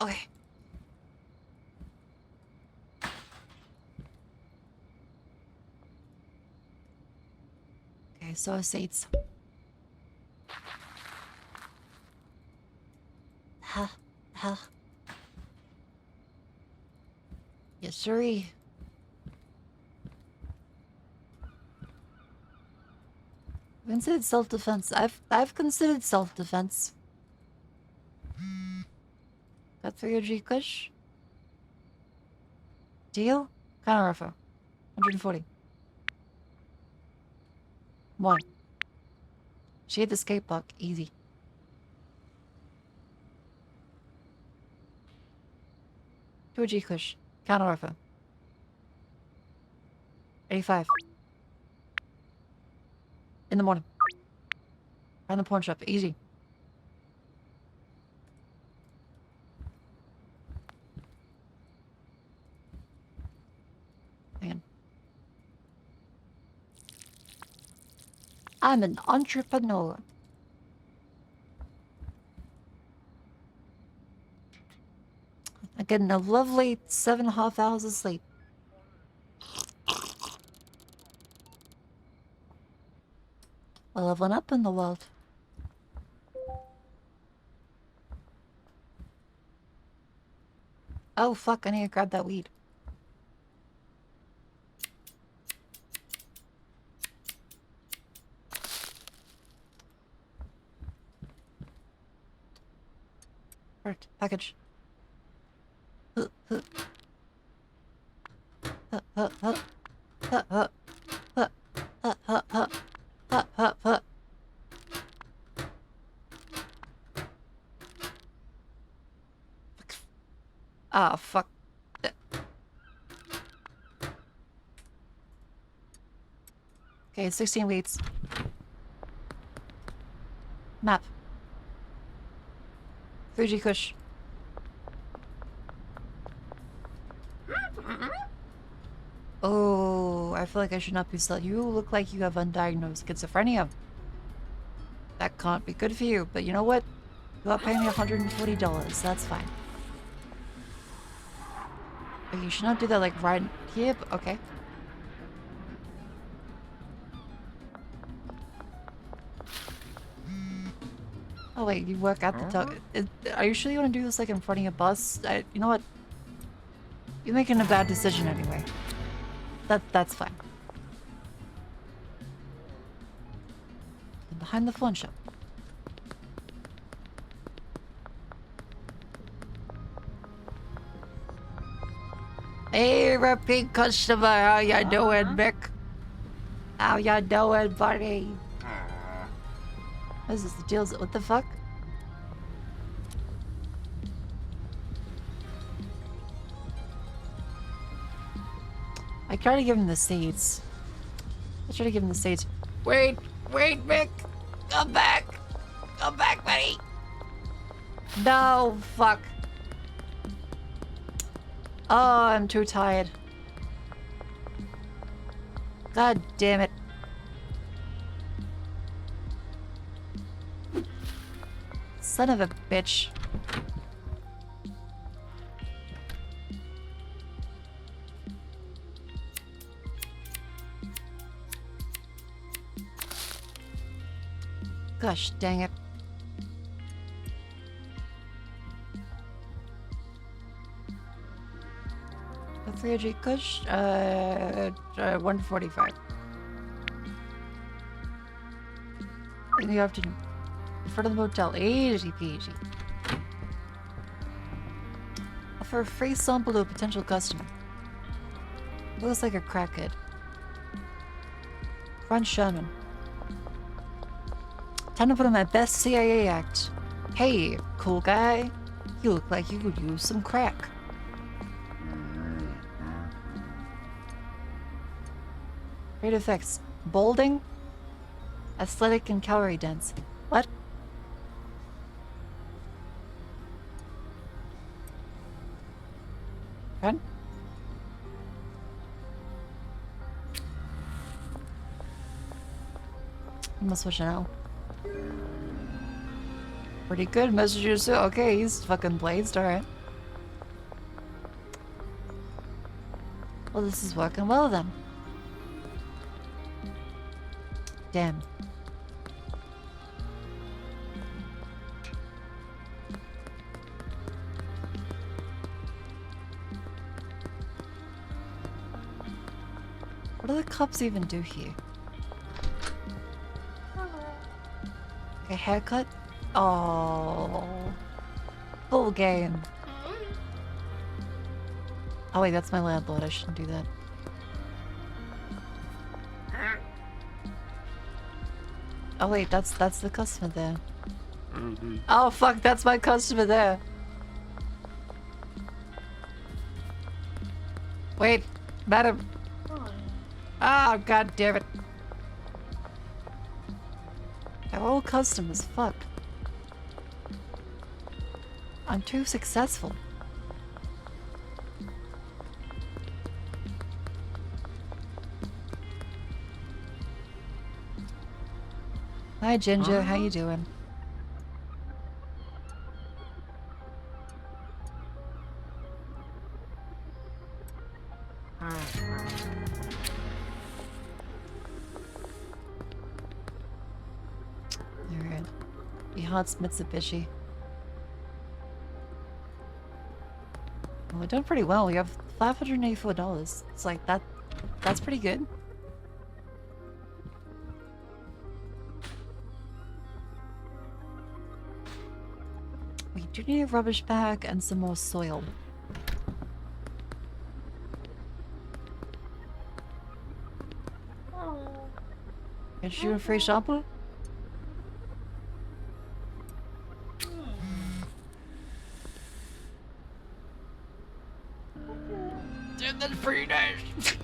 [SPEAKER 1] Okay. Okay, so seats. Ha, ha. Yes, sirree. Considered self-defense. I've considered self-defense. Got 3 OG Kush. Deal? Counter offer. 140. 1. She hit the skate block. Easy. Two OG Kush. Counter offer. 85. In the morning. Find the pawn shop. Easy. Man. I'm an entrepreneur. I'm getting a lovely 7.5 hours of sleep. We're leveling up in the world. Oh fuck, I need to grab that weed. Perfect. Package. Ah, fuck. Okay, 16 weeks. Map. 3G Kush. Oh, I feel like I should not be selling. You look like you have undiagnosed schizophrenia. That can't be good for you, but you know what? You are paying me $140. That's fine. Okay, you should not do that like right here, but okay. Oh wait, you work at the dog. Are you sure you want to do this like in front of your boss? You know what? You're making a bad decision anyway. That's fine. And behind the phone shop. Hey, repeat customer, how ya doing, Mick? How ya doing, buddy? What is this? The deal's what the fuck? I try to give him the seeds. Wait, Mick! Come back! Come back, buddy! No, fuck. Oh, I'm too tired. God damn it. Son of a bitch. Gosh dang it. 300 Kush, 145. In the afternoon. In front of the motel. Easy peasy. Offer a free sample to a potential customer. Looks like a crackhead. Ron Sherman. Time to put on my best CIA act. Hey, cool guy. You look like you could use some crack. Great effects. Bolding. Aesthetic and calorie dense. What? Run? I'm gonna switch now. Pretty good messages. Okay, he's fucking blazed. Alright. Well, this is working well then. Damn. What do the cops even do here? A haircut? Oh, full game. Oh wait, that's my landlord. I shouldn't do that. Oh wait, that's the customer there. Oh fuck, that's my customer there. Wait, madam. Oh god damn it. They're all customers, fuck. I'm too successful. Hi Ginger, how you doing? Alright. Behaat's Mitsubishi. Well, we're doing pretty well. We have $584. It's like that's pretty good. We do need a rubbish bag and some more soil. Can you a free shampoo? And then free days.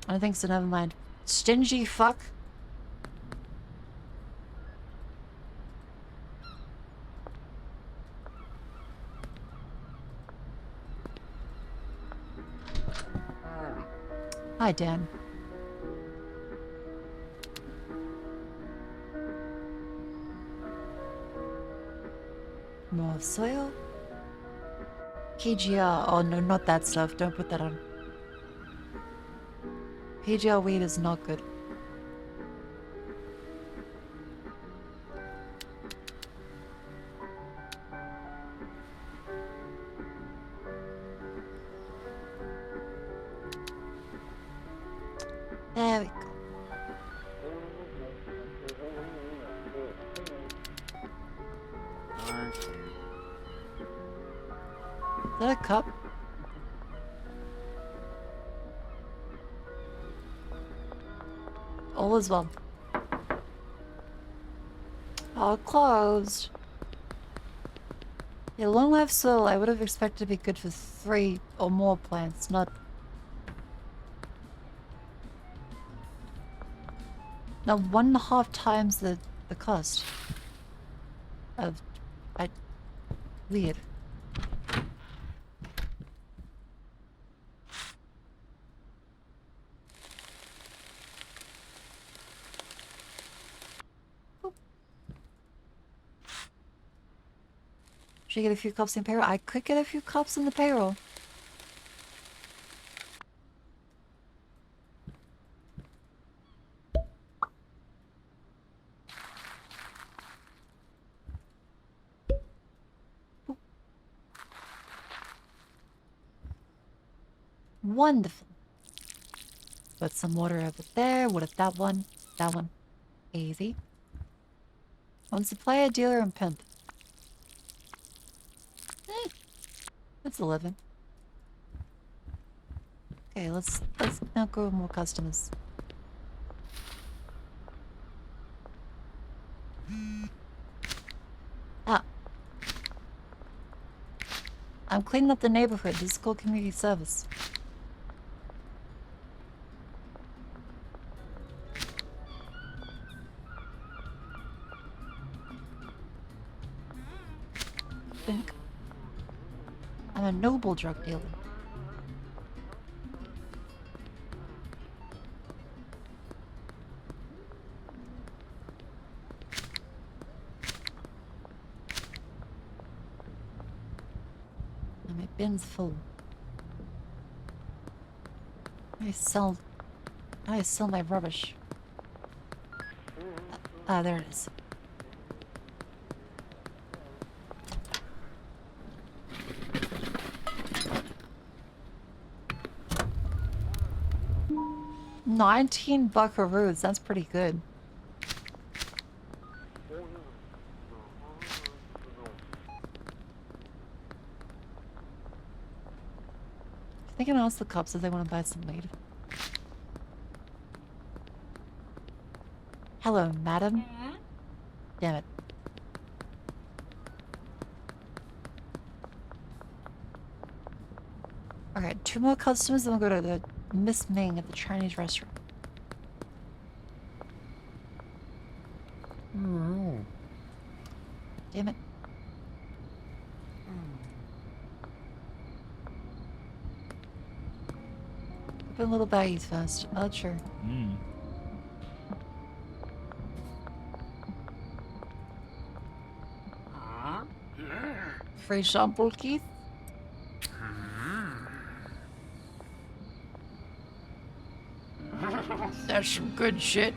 [SPEAKER 1] I don't think so, never mind. Stingy fuck. Hi, Dan. More soil? KGR. Oh no, not that stuff. Don't put that on. PGR weed is not good. There we go. Is that a cup? All is well. All closed. Yeah, long life soil I would have expected to be good for 3 or more plants, not... Now 1.5 times the cost of... Weird. Should I get a few cups in payroll? I could get a few cups in the payroll. Wonderful. Put some water over there. What if that one? That one. Easy. Own supplier, dealer, and pimp. That's 11. Okay, let's now go with more customers. Ah. I'm cleaning up the neighborhood. This is called community service. Think. I'm a noble drug dealer. And my bin's full. I sell my rubbish. Ah, there it is. $19 buckaroos, that's pretty good. I think I can ask the cops if they want to buy some weed. Hello, madam. Damn it. Alright, 2 more customers, then we'll go to the Miss Ming at the Chinese restaurant. Damn it. Open little baggies first. Oh, sure. Free shampoo, Keith? That's some good shit.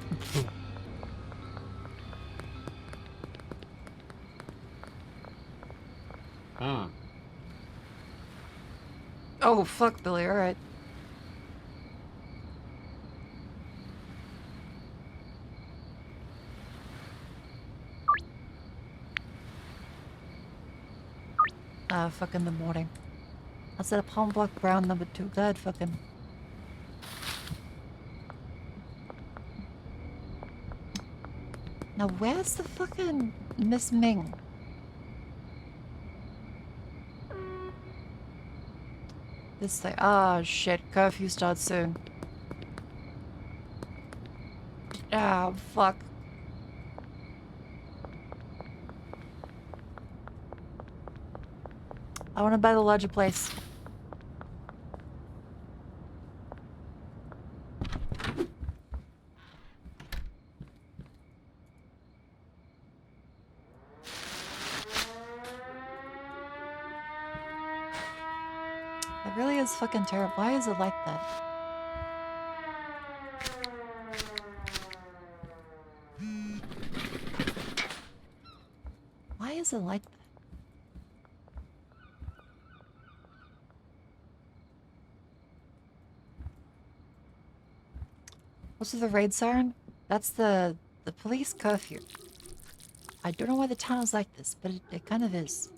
[SPEAKER 1] Oh, fuck, Billy, alright. Fucking the morning. I said a palm block brown number 2. Go ahead, fucking. Now, where's the fucking Miss Ming? This thing. Oh, shit. Curfew starts soon. Ah, fuck. I want to buy the larger place. It really is fucking terrible. Why is it like that? Why is it like that? What's with the raid siren? That's the police curfew. I don't know why the town is like this, but it kind of is.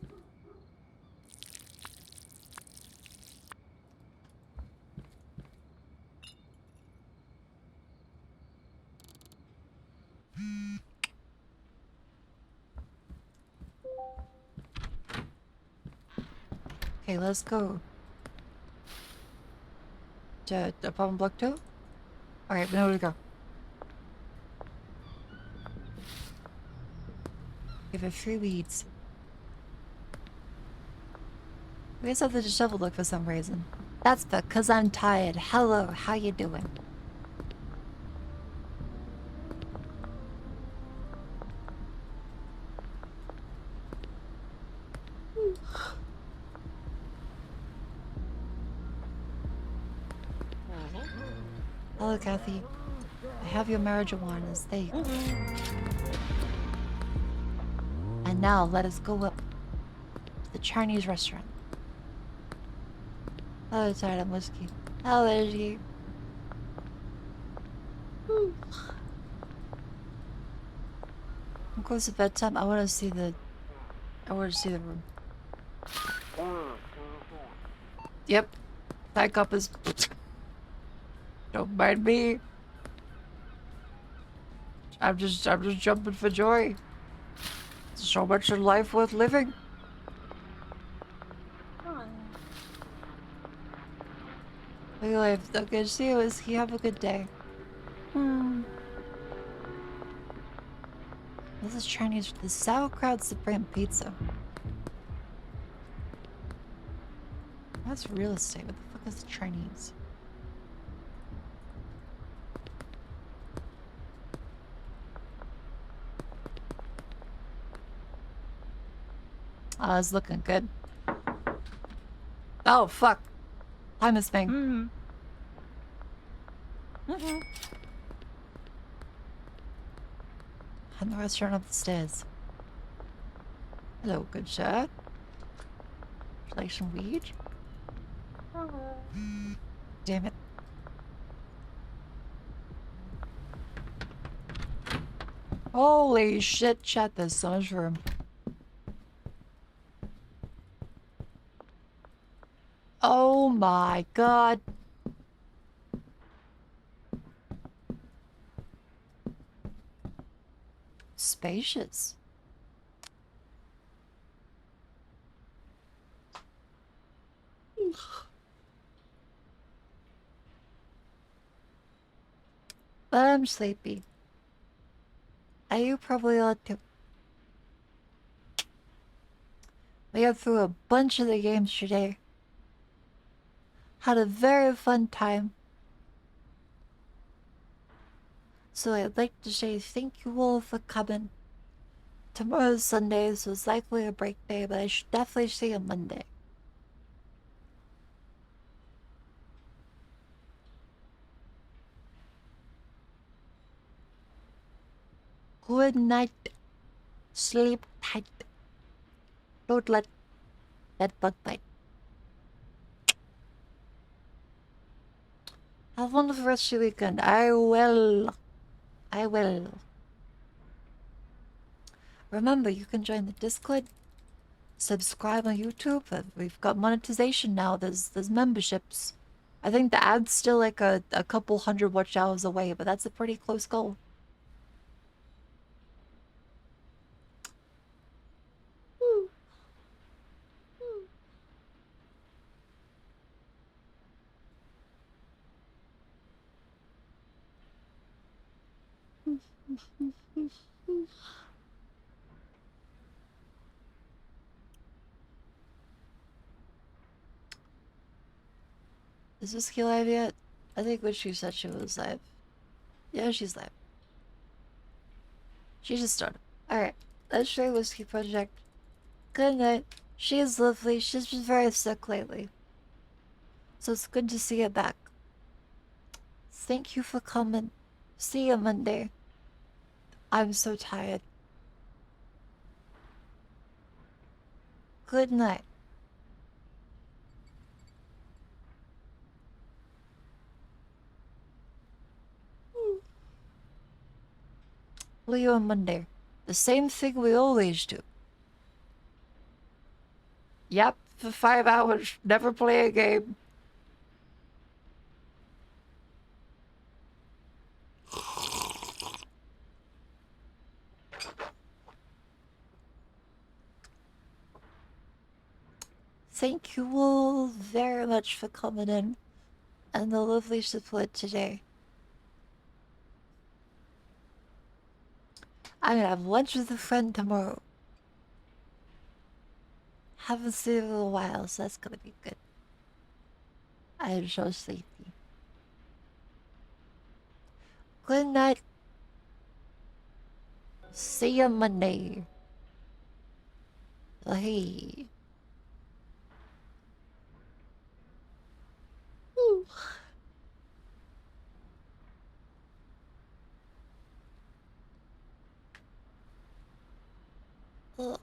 [SPEAKER 1] Okay, let's go. To apartment block 2? Alright, we know where to go. Give it 3 weeds. We just have the disheveled look for some reason. That's because I'm tired. Hello, how you doing? Hello, Kathy. I have your marijuanas. There you go. And now let us go up to the Chinese restaurant. Oh, sorry, I'm whiskey. How is he? Of course, at bedtime, I want to see the room. Yep. That cup is... Don't mind me. I'm just jumping for joy. So much in life worth living. Anyway, okay, see you. Whiskey. Have a good day. This is Chinese. The sauerkraut supreme pizza. That's real estate. What the fuck is Chinese? Oh, it's looking good. Oh, fuck. Time is thing. And the restaurant up the stairs. Hello, good shirt. Would you like some weed? Damn it. Holy shit, chat, there's so much room. Oh my god. Spacious. But I'm sleepy. And you probably ought to. We got through a bunch of the games today. Had a very fun time. So I'd like to say thank you all for coming. Tomorrow's Sunday, so it's likely a break day, but I should definitely see you Monday. Good night. Sleep tight. Don't let that bug bite. Have a wonderful rest of your weekend. I will. Remember, you can join the Discord. Subscribe on YouTube. We've got monetization now. There's memberships. I think the ad's still like a couple hundred watch hours away, but that's a pretty close goal. Is Whiskey live yet? I think when she said she was live. Yeah, she's live. She just started. Alright, let's try Whiskey Project. Good night. She is lovely. She's been very sick lately. So it's good to see her back. Thank you for coming. See you Monday. I'm so tired. Good night. Leo on Monday. The same thing we always do. Yep, for 5 hours. Never play a game. Thank you all very much for coming in and the lovely support today. I'm gonna have lunch with a friend tomorrow. Haven't seen him in a while, so that's gonna be good. I am so sleepy. Good night. See you Monday. Hey. Ooh. Ugh.